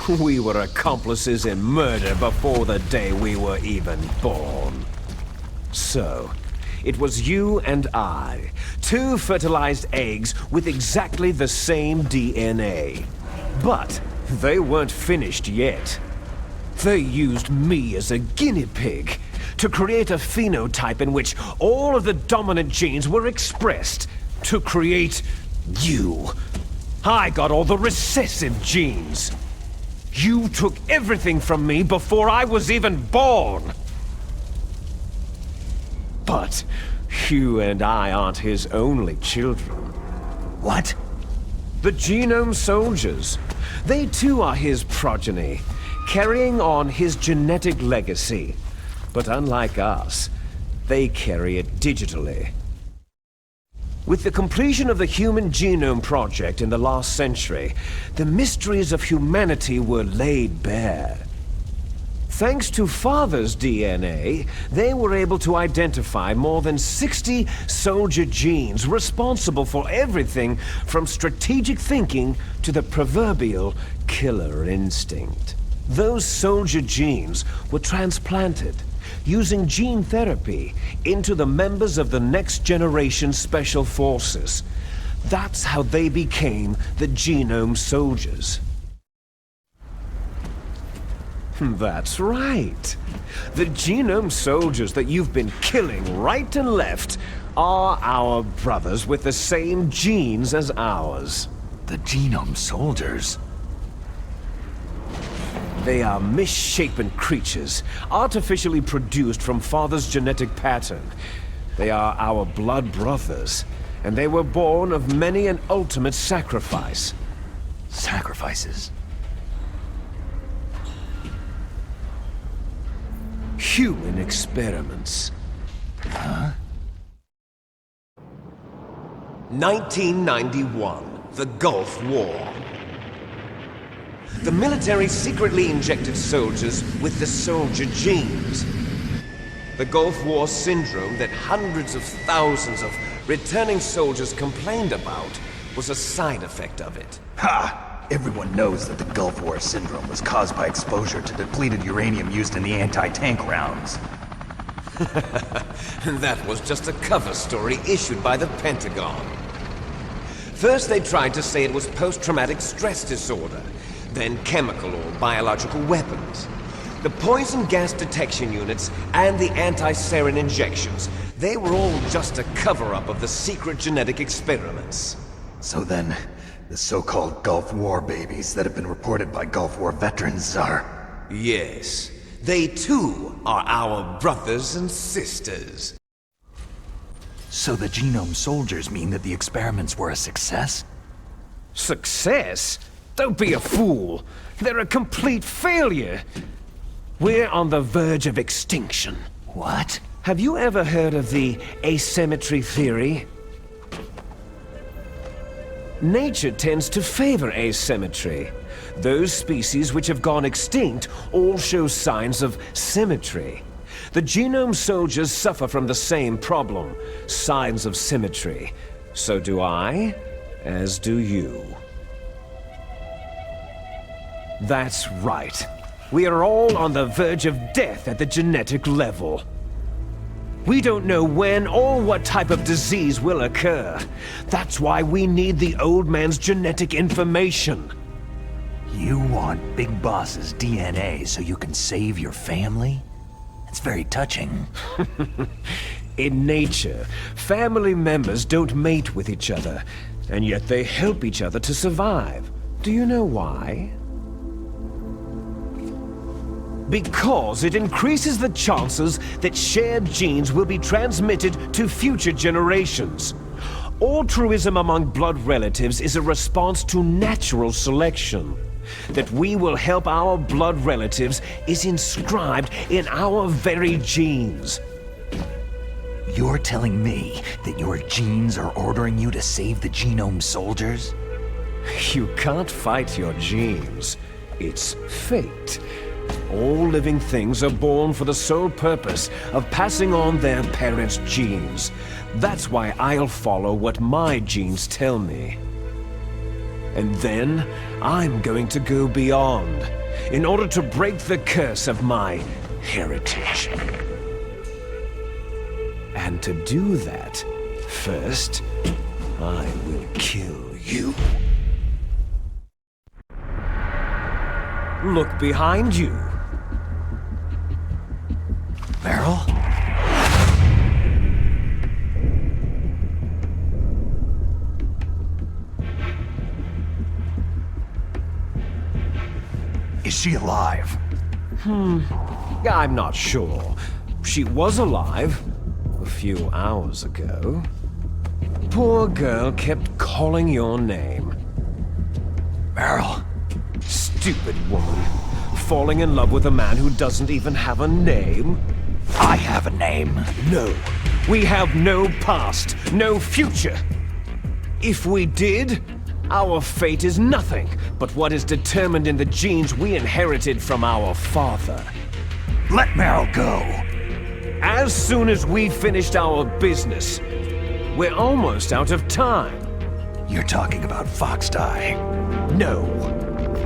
We were accomplices in murder before the day we were even born. So, it was you and I, 2 fertilized eggs with exactly the same DNA. But they weren't finished yet. They used me as a guinea pig to create a phenotype in which all of the dominant genes were expressed to create you. I got all the recessive genes. You took everything from me before I was even born. But you and I aren't his only children. What? The Genome Soldiers. They too are his progeny, carrying on his genetic legacy. But unlike us, they carry it digitally. With the completion of the Human Genome Project in the last century, the mysteries of humanity were laid bare. Thanks to Father's DNA, they were able to identify more than 60 soldier genes responsible for everything from strategic thinking to the proverbial killer instinct. Those soldier genes were transplanted, using gene therapy, into the members of the next generation special forces. That's how they became the Genome Soldiers. That's right. The genome soldiers that you've been killing right and left are our brothers with the same genes as ours. The genome soldiers? They are misshapen creatures, artificially produced from Father's genetic pattern. They are our blood brothers, and they were born of many an ultimate sacrifice. Sacrifices? Human experiments. Huh? 1991, the Gulf War. The military secretly injected soldiers with the soldier genes. The Gulf War syndrome that hundreds of thousands of returning soldiers complained about was a side effect of it. Ha! Everyone knows that the Gulf War syndrome was caused by exposure to depleted uranium used in the anti-tank rounds. That was just a cover story issued by the Pentagon. First they tried to say it was post-traumatic stress disorder, then chemical or biological weapons. The poison gas detection units and the anti-sarin injections, they were all just a cover-up of the secret genetic experiments. So then, the so-called Gulf War babies that have been reported by Gulf War veterans are... Yes. They too are our brothers and sisters. So the genome soldiers mean that the experiments were a success? Success? Don't be a fool. They're a complete failure. We're on the verge of extinction. What? Have you ever heard of the asymmetry theory? Nature tends to favor asymmetry. Those species which have gone extinct all show signs of symmetry. The genome soldiers suffer from the same problem, signs of symmetry. So do I, as do you. That's right. We are all on the verge of death at the genetic level. We don't know when or what type of disease will occur. That's why we need the old man's genetic information. You want Big Boss's DNA so you can save your family? It's very touching. In nature, family members don't mate with each other, and yet they help each other to survive. Do you know why? Because it increases the chances that shared genes will be transmitted to future generations. Altruism among blood relatives is a response to natural selection. That we will help our blood relatives is inscribed in our very genes. You're telling me that your genes are ordering you to save the genome soldiers? You can't fight your genes. It's fate. All living things are born for the sole purpose of passing on their parents' genes. That's why I'll follow what my genes tell me. And then, I'm going to go beyond, in order to break the curse of my heritage. And to do that, first, I will kill you. Look behind you. Meryl? Is she alive? I'm not sure. She was alive a few hours ago. Poor girl kept calling your name. Meryl? Stupid woman. Falling in love with a man who doesn't even have a name? I have a name. No. We have no past, no future. If we did, our fate is nothing but what is determined in the genes we inherited from our father. Let Meryl go. As soon as we finished our business, we're almost out of time. You're talking about Fox Die. No.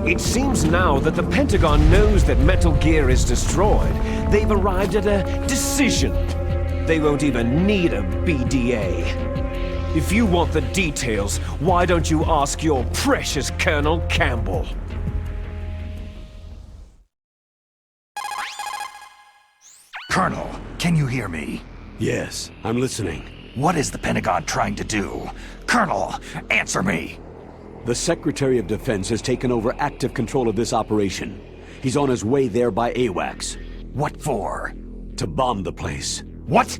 It seems now that the Pentagon knows that Metal Gear is destroyed. They've arrived at a decision. They won't even need a BDA. If you want the details, why don't you ask your precious Colonel Campbell? Colonel, can you hear me? Yes, I'm listening. What is the Pentagon trying to do? Colonel, answer me! The Secretary of Defense has taken over active control of this operation. He's on his way there by AWACS. What for? To bomb the place. What?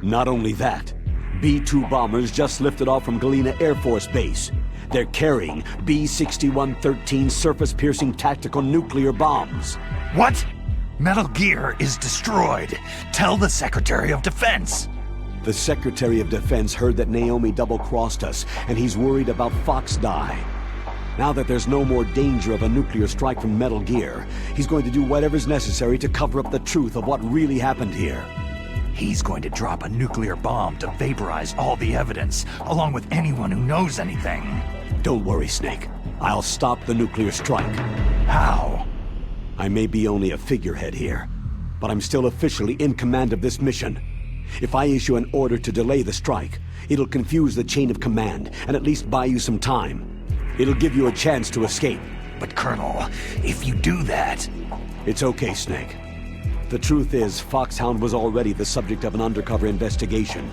Not only that, B-2 bombers just lifted off from Galena Air Force Base. They're carrying B-6113 surface-piercing tactical nuclear bombs. What? Metal Gear is destroyed. Tell the Secretary of Defense. The Secretary of Defense heard that Naomi double-crossed us, and he's worried about Fox Die. Now that there's no more danger of a nuclear strike from Metal Gear, he's going to do whatever's necessary to cover up the truth of what really happened here. He's going to drop a nuclear bomb to vaporize all the evidence, along with anyone who knows anything. Don't worry, Snake. I'll stop the nuclear strike. How? I may be only a figurehead here, but I'm still officially in command of this mission. If I issue an order to delay the strike, it'll confuse the chain of command and at least buy you some time. It'll give you a chance to escape. But Colonel, if you do that... It's okay, Snake. The truth is, Foxhound was already the subject of an undercover investigation.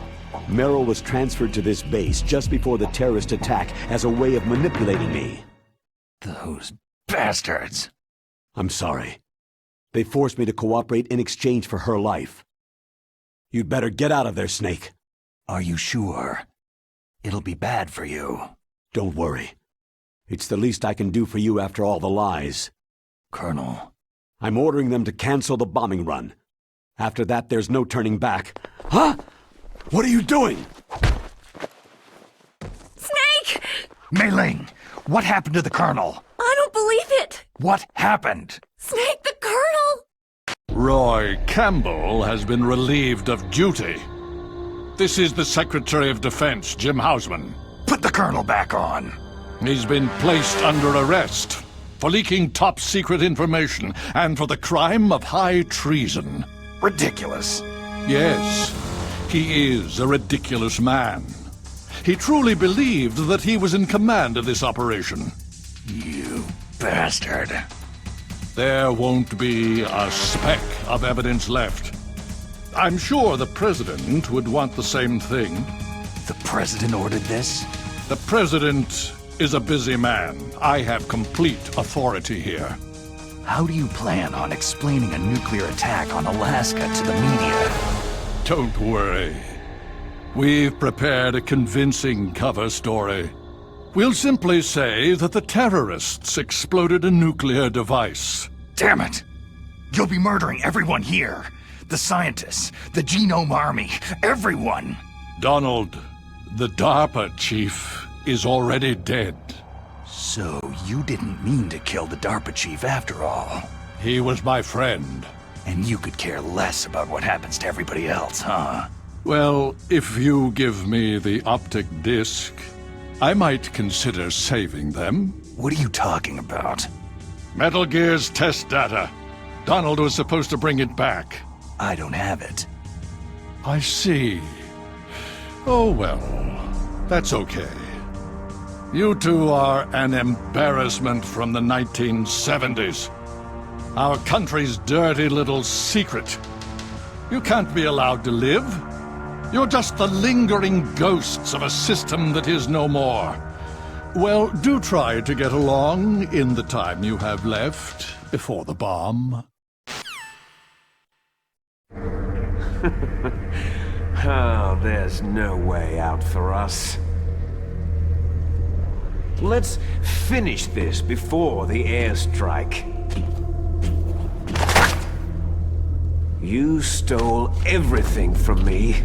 Merrill was transferred to this base just before the terrorist attack as a way of manipulating me. Those bastards! I'm sorry. They forced me to cooperate in exchange for her life. You'd better get out of there, Snake. Are you sure? It'll be bad for you. Don't worry. It's the least I can do for you after all the lies. Colonel. I'm ordering them to cancel the bombing run. After that, there's no turning back. Huh? What are you doing? Snake! Mei Ling, what happened to the Colonel? I don't believe it! What happened? Snake, the Colonel! Roy Campbell has been relieved of duty. This is the Secretary of Defense, Jim Hausman. Put the Colonel back on. He's been placed under arrest for leaking top-secret information and for the crime of high treason. Ridiculous. Yes, he is a ridiculous man. He truly believed that he was in command of this operation. You bastard. There won't be a speck of evidence left. I'm sure the President would want the same thing. The President ordered this? The President is a busy man. I have complete authority here. How do you plan on explaining a nuclear attack on Alaska to the media? Don't worry. We've prepared a convincing cover story. We'll simply say that the terrorists exploded a nuclear device. Damn it! You'll be murdering everyone here. The scientists, the Genome Army, everyone! Donald, the DARPA chief is already dead. So you didn't mean to kill the DARPA chief after all? He was my friend. And you could care less about what happens to everybody else, huh? Well, if you give me the optic disc, I might consider saving them. What are you talking about? Metal Gear's test data. Donald was supposed to bring it back. I don't have it. I see. Oh well, that's okay. You two are an embarrassment from the 1970s. Our country's dirty little secret. You can't be allowed to live. You're just the lingering ghosts of a system that is no more. Well, do try to get along in the time you have left before the bomb. Oh, there's no way out for us. Let's finish this before the airstrike. You stole everything from me.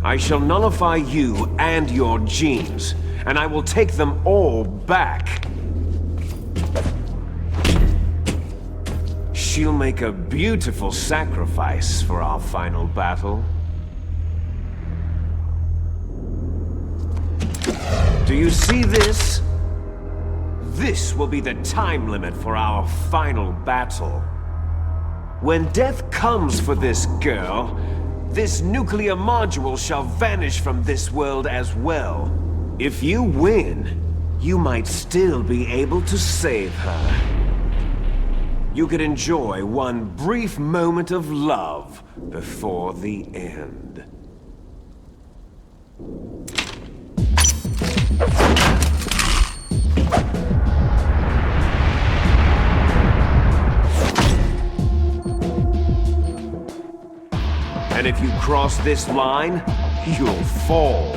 I shall nullify you and your genes, and I will take them all back. She'll make a beautiful sacrifice for our final battle. Do you see this? This will be the time limit for our final battle. When death comes for this girl, this nuclear module shall vanish from this world as well. If you win, you might still be able to save her. you could enjoy one brief moment of love before the end. And if you cross this line, you'll fall.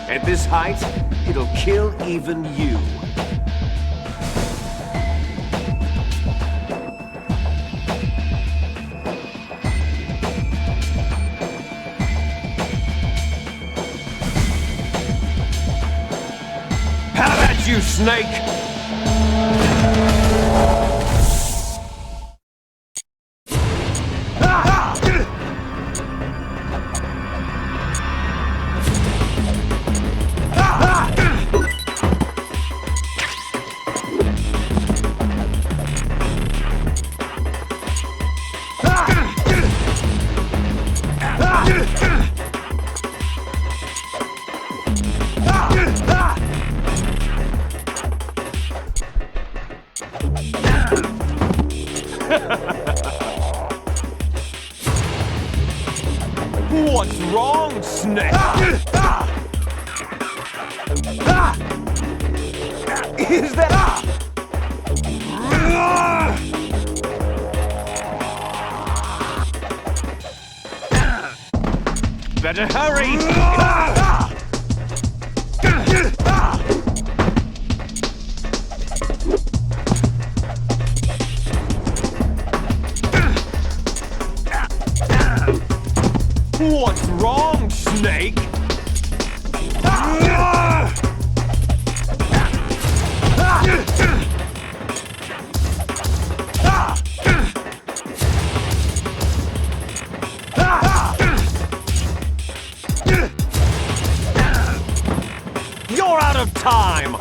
At this height, it'll kill even you. How about you, Snake? What's wrong, Snake? Is that... Better hurry! What's wrong, Snake? You're out of time!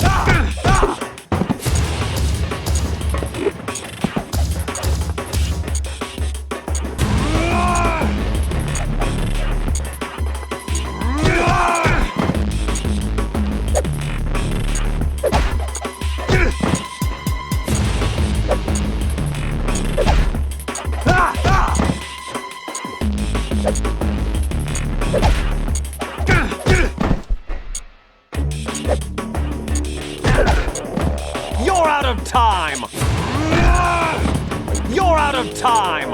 You're out of time! You're out of time!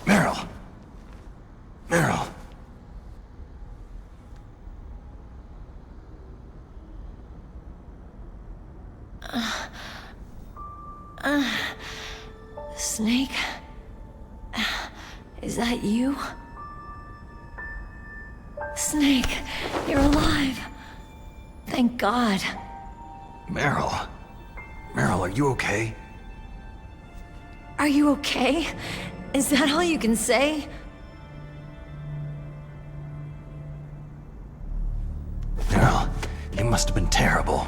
Meryl. Meryl. Snake? Is that you? Snake, you're alive. Thank God. Meryl. Meryl, are you okay? Are you okay? Is that all you can say? Meryl, it must have been terrible.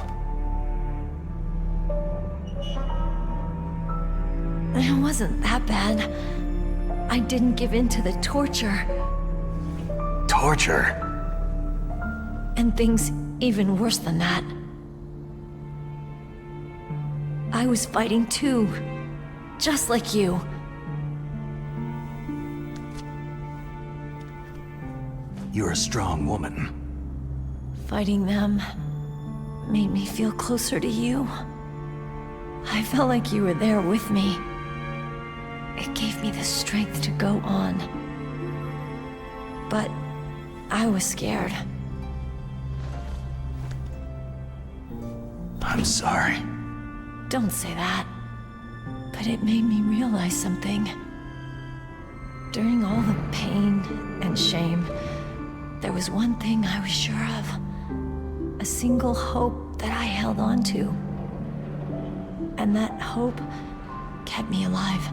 It wasn't that bad. I didn't give in to the torture. Torture? And things even worse than that. I was fighting too. Just like you. You're a strong woman. Fighting them made me feel closer to you. I felt like you were there with me. It gave me the strength to go on. But I was scared. I'm sorry. Don't say that. But it made me realize something. During all the pain and shame, there was one thing I was sure of. A single hope that I held on to. And that hope kept me alive.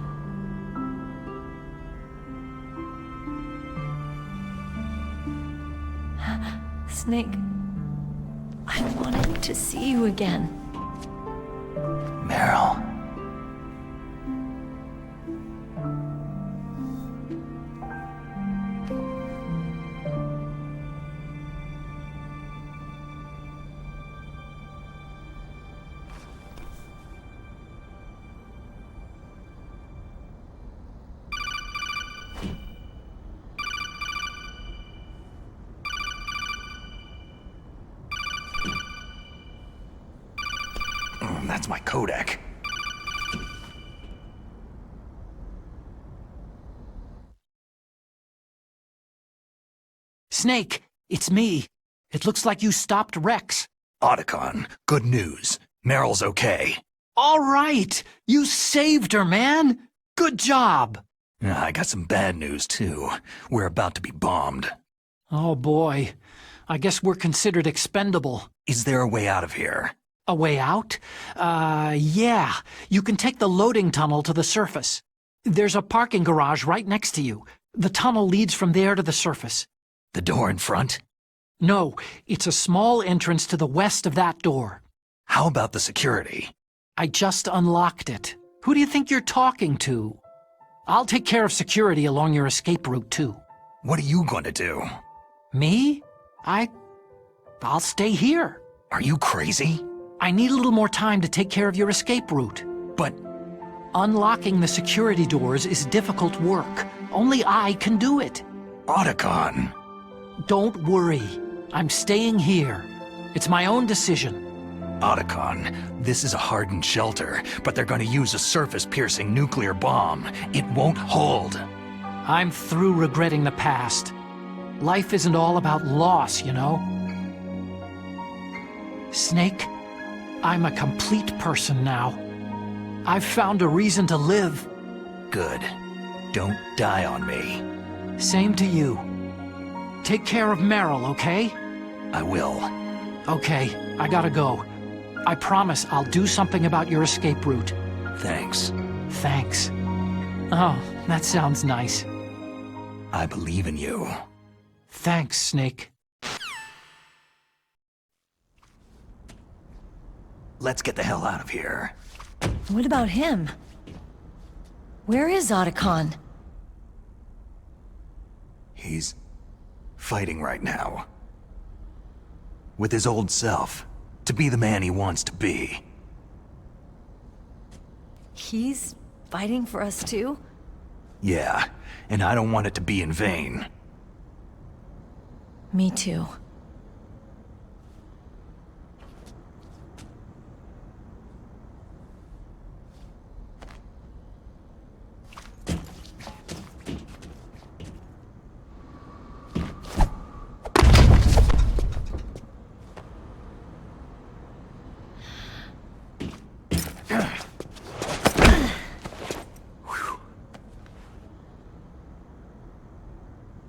Snake, I wanted to see you again. Meryl. That's my Kodak. Snake, it's me. It looks like you stopped Rex. Otacon, good news. Meryl's okay. All right! You saved her, man! Good job! I got some bad news, too. We're about to be bombed. Oh boy. I guess we're considered expendable. Is there a way out of here? A way out? Yeah. You can take the loading tunnel to the surface. There's a parking garage right next to you. The tunnel leads from there to the surface. The door in front? No, it's a small entrance to the west of that door. How about the security? I just unlocked it. Who do you think you're talking to? I'll take care of security along your escape route, too. What are you going to do? Me? I'll stay here. Are you crazy? I need a little more time to take care of your escape route. But unlocking the security doors is difficult work. Only I can do it. Otacon. Don't worry. I'm staying here. It's my own decision. Otacon, this is a hardened shelter, but they're going to use a surface-piercing nuclear bomb. It won't hold. I'm through regretting the past. Life isn't all about loss, you know? Snake, I'm a complete person now. I've found a reason to live. Good. Don't die on me. Same to you. Take care of Meryl, okay? I will. Okay, I gotta go. I promise I'll do something about your escape route. Thanks. Thanks. Oh, that sounds nice. I believe in you. Thanks, Snake. Let's get the hell out of here. What about him? Where is Otacon? He's fighting right now. With his old self. To be the man he wants to be. He's fighting for us too? Yeah, and I don't want it to be in vain. Me too.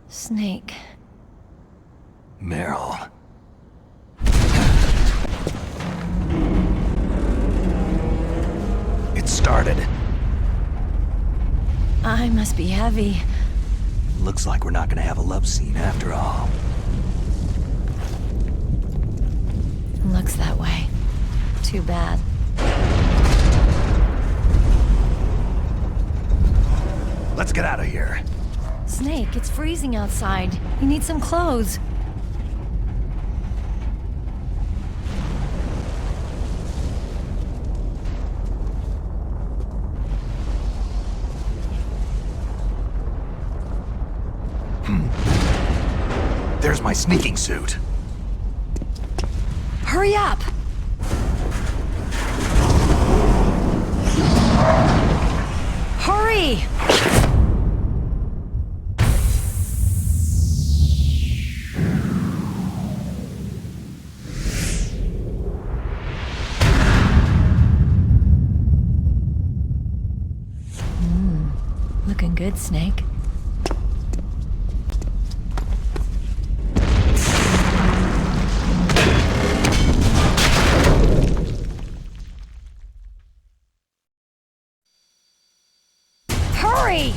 Snake. Meryl. I must be heavy. Looks like we're not gonna have a love scene after all. Looks that way. Too bad. Let's get out of here. Snake, it's freezing outside. You need some clothes. There's my sneaking suit. Hurry up! Hurry! Looking good, Snake. Hurry!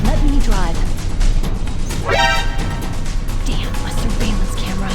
Let me drive. Damn, my surveillance camera.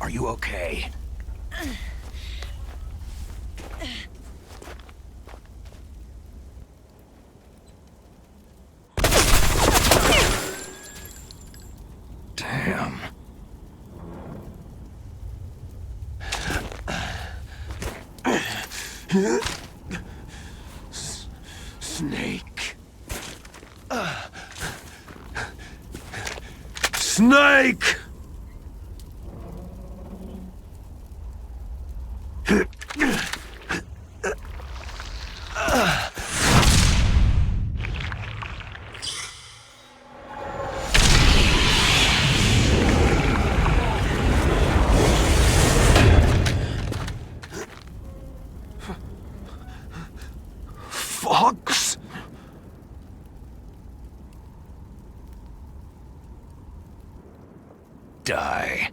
Are you okay? Damn. Snake. Snake! Fox? Die.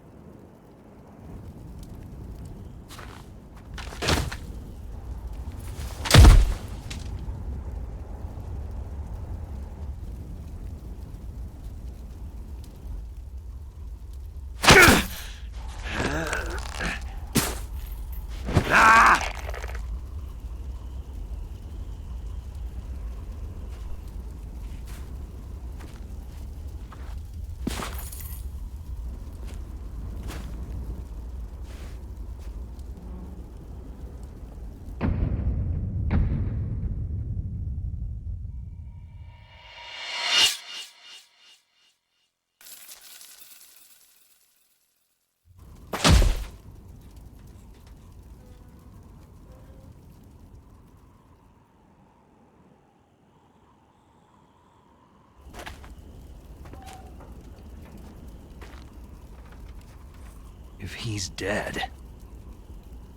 If he's dead,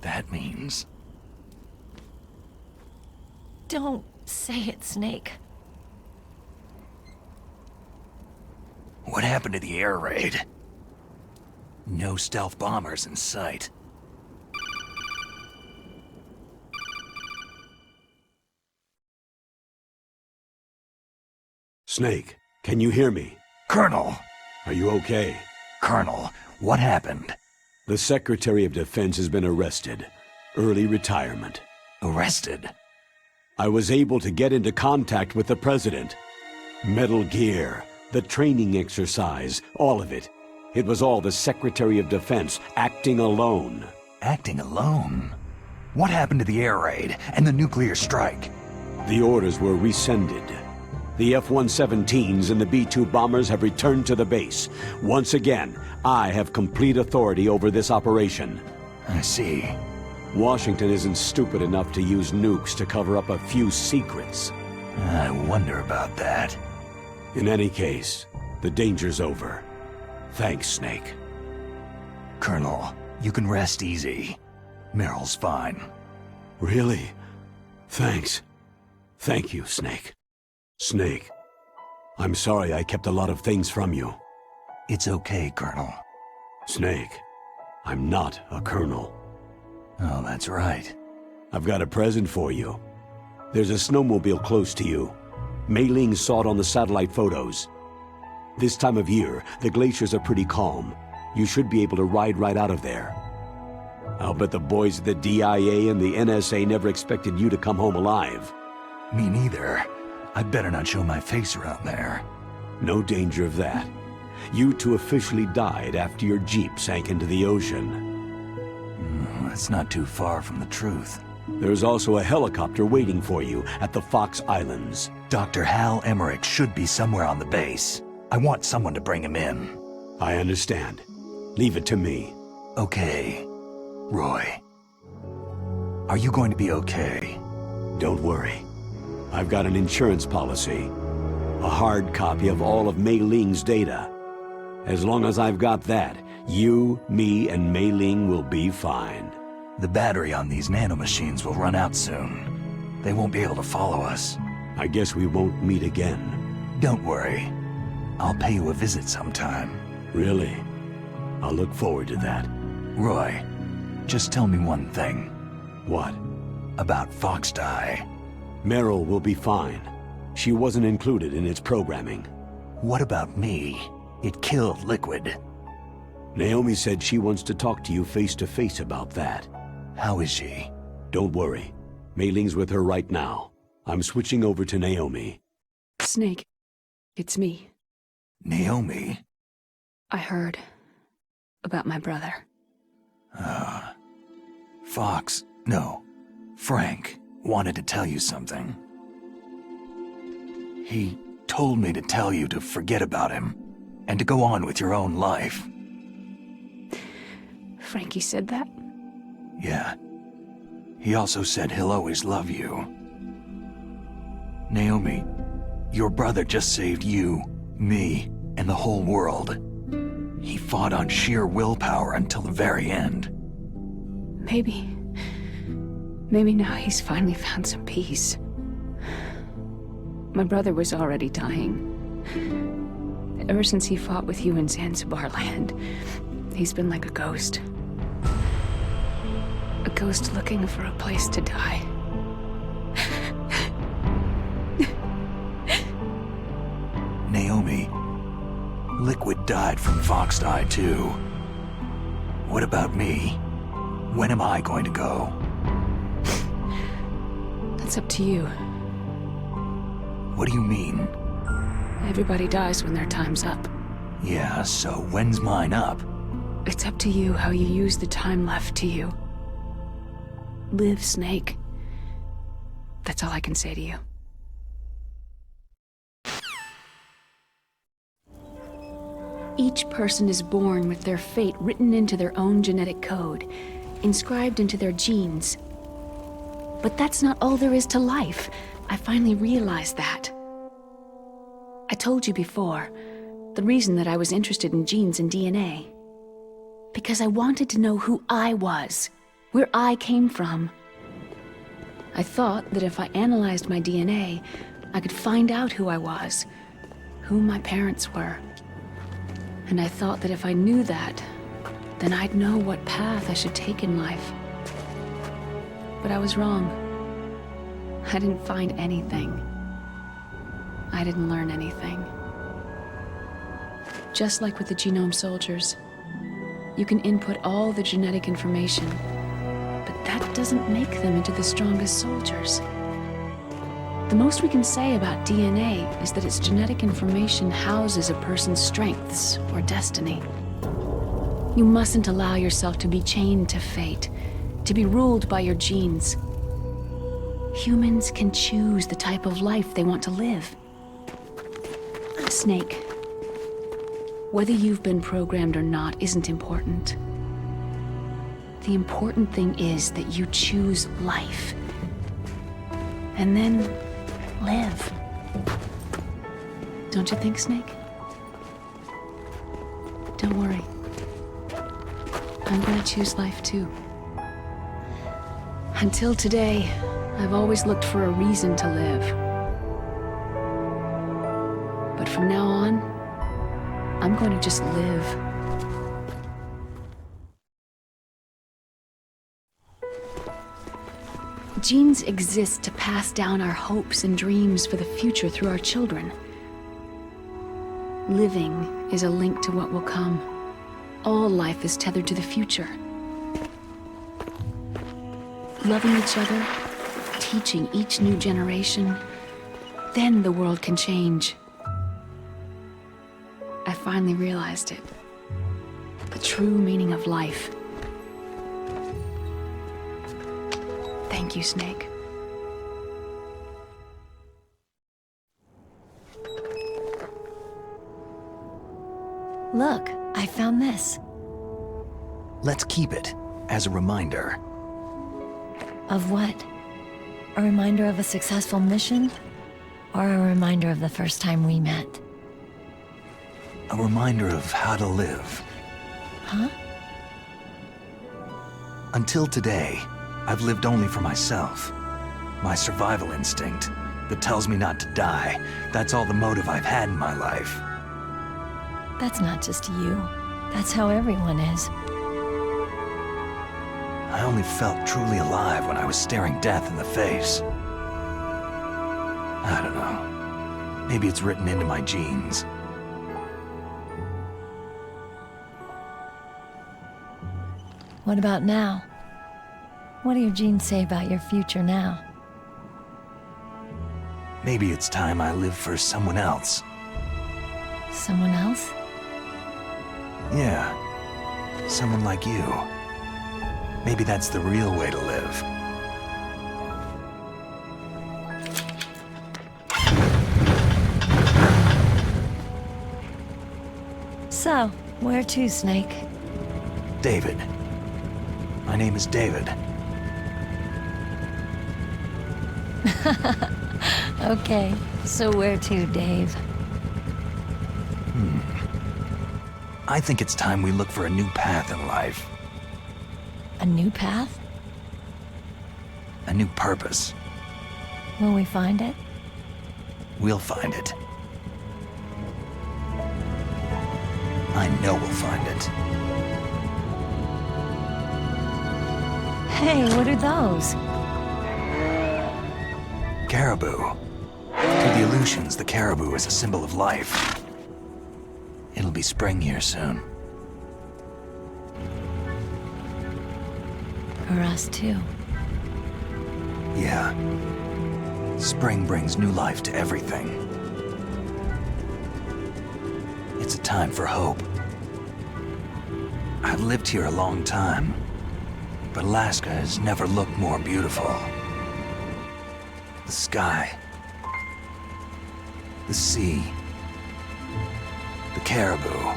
that means... Don't say it, Snake. What happened to the air raid? No stealth bombers in sight. Snake, can you hear me? Colonel! Are you okay? Colonel, what happened? The Secretary of Defense has been arrested. Early retirement. Arrested? I was able to get into contact with the President. Metal Gear, the training exercise, all of it. It was all the Secretary of Defense acting alone. Acting alone? What happened to the air raid and the nuclear strike? The orders were rescinded. The F-117s and the B-2 bombers have returned to the base. Once again, I have complete authority over this operation. I see. Washington isn't stupid enough to use nukes to cover up a few secrets. I wonder about that. In any case, the danger's over. Thanks, Snake. Colonel, you can rest easy. Meryl's fine. Really? Thanks. Thank you, Snake. Snake, I'm sorry I kept a lot of things from you. It's okay, Colonel. Snake, I'm not a colonel. Oh, that's right. I've got a present for you. There's a snowmobile close to you. Mei Ling saw it on the satellite photos. This time of year, the glaciers are pretty calm. You should be able to ride right out of there. I'll bet the boys at the DIA and the NSA never expected you to come home alive. Me neither. I'd better not show my face around there. No danger of that. You two officially died after your Jeep sank into the ocean. That's not too far from the truth. There's also a helicopter waiting for you at the Fox Islands. Dr. Hal Emmerich should be somewhere on the base. I want someone to bring him in. I understand. Leave it to me. Okay. Roy. Are you going to be okay? Don't worry. I've got an insurance policy. A hard copy of all of Mei Ling's data. As long as I've got that, you, me, and Mei Ling will be fine. The battery on these nanomachines will run out soon. They won't be able to follow us. I guess we won't meet again. Don't worry. I'll pay you a visit sometime. Really? I'll look forward to that. Roy, just tell me one thing. What? About Fox Die. Meryl will be fine. She wasn't included in its programming. What about me? It killed Liquid. Naomi said she wants to talk to you face to face about that. How is she? Don't worry. Mei Ling's with her right now. I'm switching over to Naomi. Snake, it's me. Naomi? I heard about my brother. Fox, no, Frank wanted to tell you something. He told me to tell you to forget about him and to go on with your own life. Frankie said that? Yeah. He also said he'll always love you. Naomi, your brother just saved you, me, and the whole world. He fought on sheer willpower until the very end. Maybe now he's finally found some peace. My brother was already dying. Ever since he fought with you in Zanzibar land, he's been like a ghost. A ghost looking for a place to die. Naomi, Liquid died from Fox Die too. What about me? When am I going to go? That's up to you. What do you mean? Everybody dies when their time's up. Yeah, so when's mine up? It's up to you how you use the time left to you. Live, Snake. That's all I can say to you. Each person is born with their fate written into their own genetic code, inscribed into their genes. But that's not all there is to life. I finally realized that. I told you before, the reason that I was interested in genes and DNA. Because I wanted to know who I was, where I came from. I thought that if I analyzed my DNA, I could find out who I was, who my parents were. And I thought that if I knew that, then I'd know what path I should take in life. But I was wrong. I didn't find anything. I didn't learn anything. Just like with the genome soldiers, you can input all the genetic information, but that doesn't make them into the strongest soldiers. The most we can say about DNA is that its genetic information houses a person's strengths or destiny. You mustn't allow yourself to be chained to fate, to be ruled by your genes. Humans can choose the type of life they want to live. Snake, whether you've been programmed or not isn't important. The important thing is that you choose life. And then live. Don't you think, Snake? Don't worry. I'm gonna choose life too. Until today, I've always looked for a reason to live. But from now on, I'm going to just live. Genes exist to pass down our hopes and dreams for the future through our children. Living is a link to what will come. All life is tethered to the future. Loving each other, teaching each new generation, then the world can change. I finally realized it. The true meaning of life. Thank you, Snake. Look, I found this. Let's keep it as a reminder. Of what? A reminder of a successful mission? Or a reminder of the first time we met? A reminder of how to live. Huh? Until today, I've lived only for myself. My survival instinct that tells me not to die. That's all the motive I've had in my life. That's not just you. That's how everyone is. I only felt truly alive when I was staring death in the face. I don't know. Maybe it's written into my genes. What about now? What do your genes say about your future now? Maybe it's time I live for someone else. Someone else? Yeah. Someone like you. Maybe that's the real way to live. So, where to, Snake? David. My name is David. Okay, so where to, Dave? I think it's time we look for a new path in life. A new path? A new purpose. Will we find it? We'll find it. I know we'll find it. Hey, what are those? Caribou. To the Aleutians, the caribou is a symbol of life. It'll be spring here soon. For us, too. Yeah. Spring brings new life to everything. It's a time for hope. I've lived here a long time, but Alaska has never looked more beautiful. The sky, the sea, the caribou,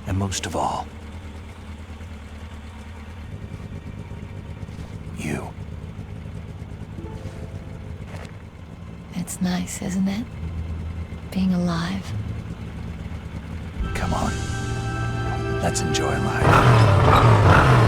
and most of all, you. It's nice, isn't it? Being alive. Come on. Let's enjoy life.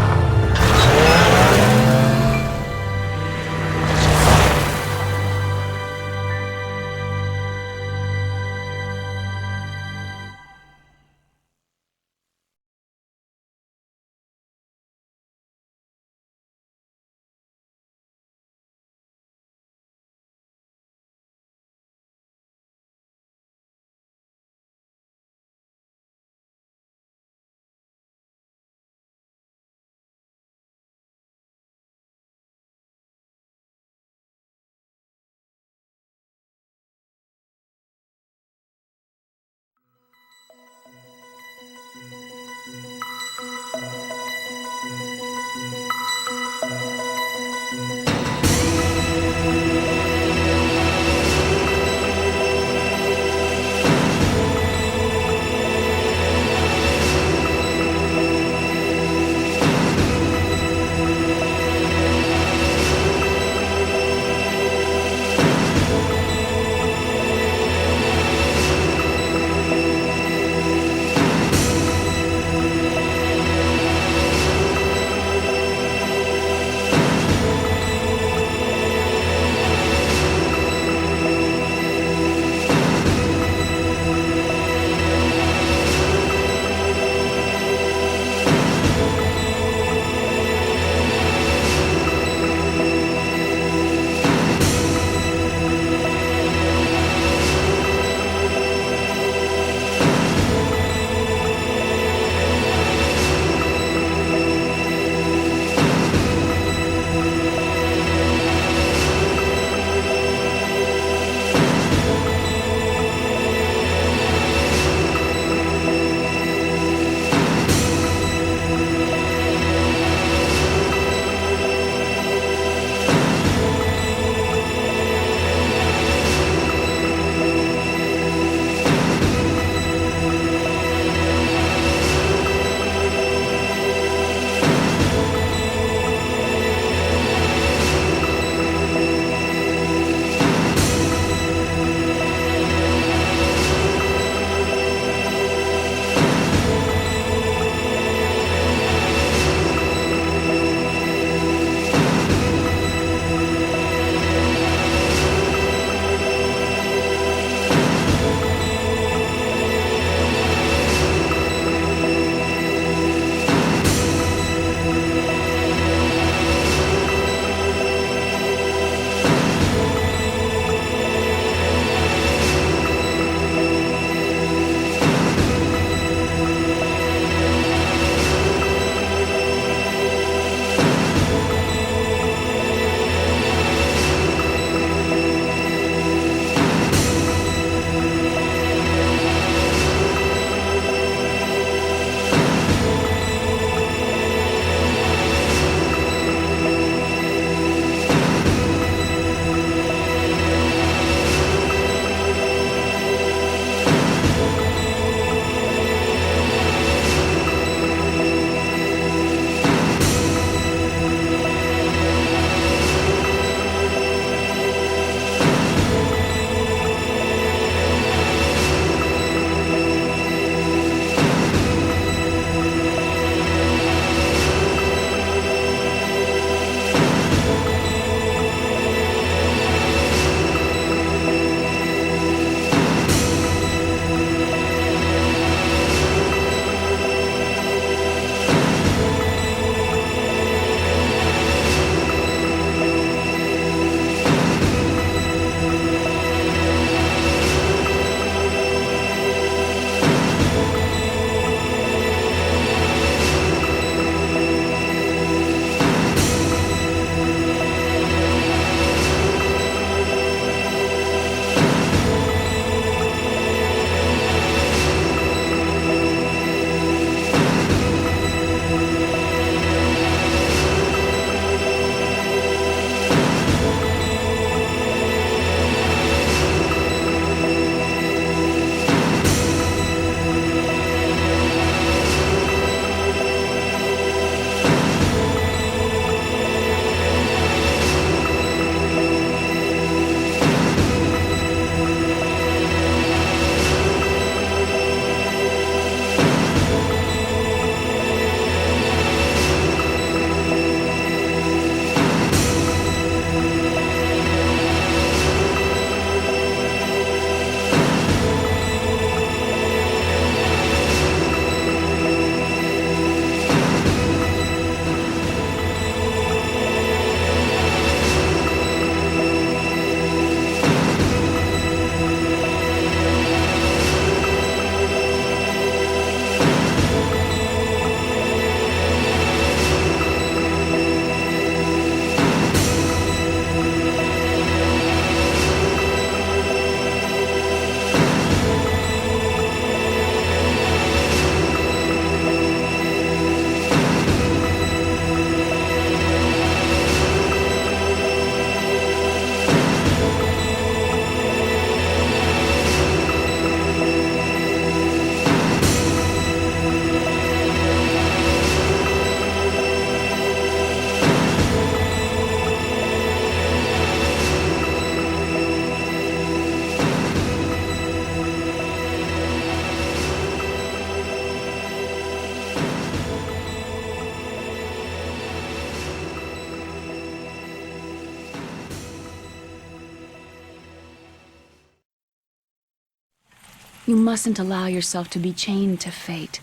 You mustn't allow yourself to be chained to fate,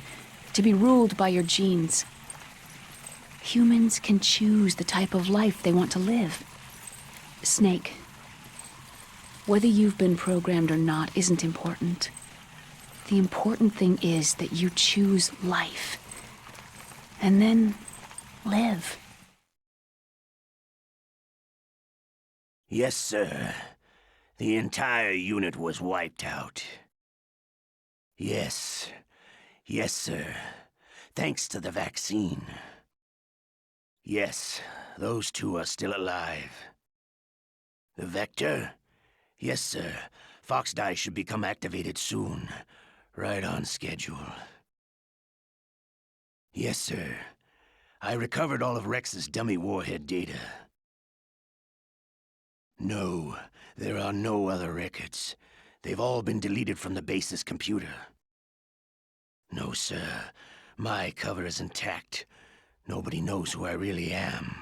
to be ruled by your genes. Humans can choose the type of life they want to live. Snake, whether you've been programmed or not isn't important. The important thing is that you choose life. And then live. Yes, sir. The entire unit was wiped out. Yes. Yes, sir. Thanks to the vaccine. Yes, those two are still alive. The Vector? Yes, sir. Foxdie should become activated soon. Right on schedule. Yes, sir. I recovered all of Rex's dummy warhead data. No, there are no other records. They've all been deleted from the base's computer. No, sir. My cover is intact. Nobody knows who I really am.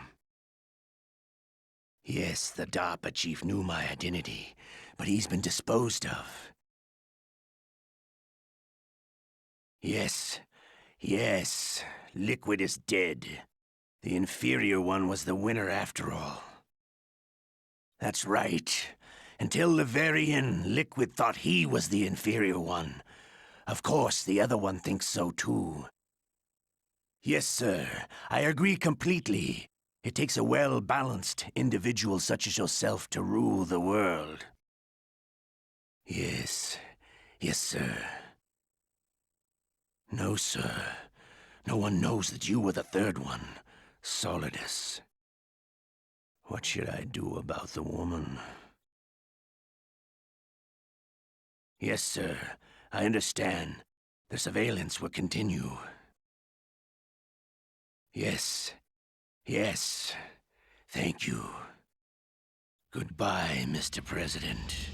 Yes, the DARPA chief knew my identity, but he's been disposed of. Yes, yes, Liquid is dead. The inferior one was the winner after all. That's right. Until the very end, Liquid thought he was the inferior one. Of course, the other one thinks so too. Yes, sir, I agree completely. It takes a well-balanced individual such as yourself to rule the world. Yes, yes, sir. No, sir. No one knows that you were the third one, Solidus. What should I do about the woman? Yes, sir. I understand. The surveillance will continue. Yes. Yes. Thank you. Goodbye, Mr. President.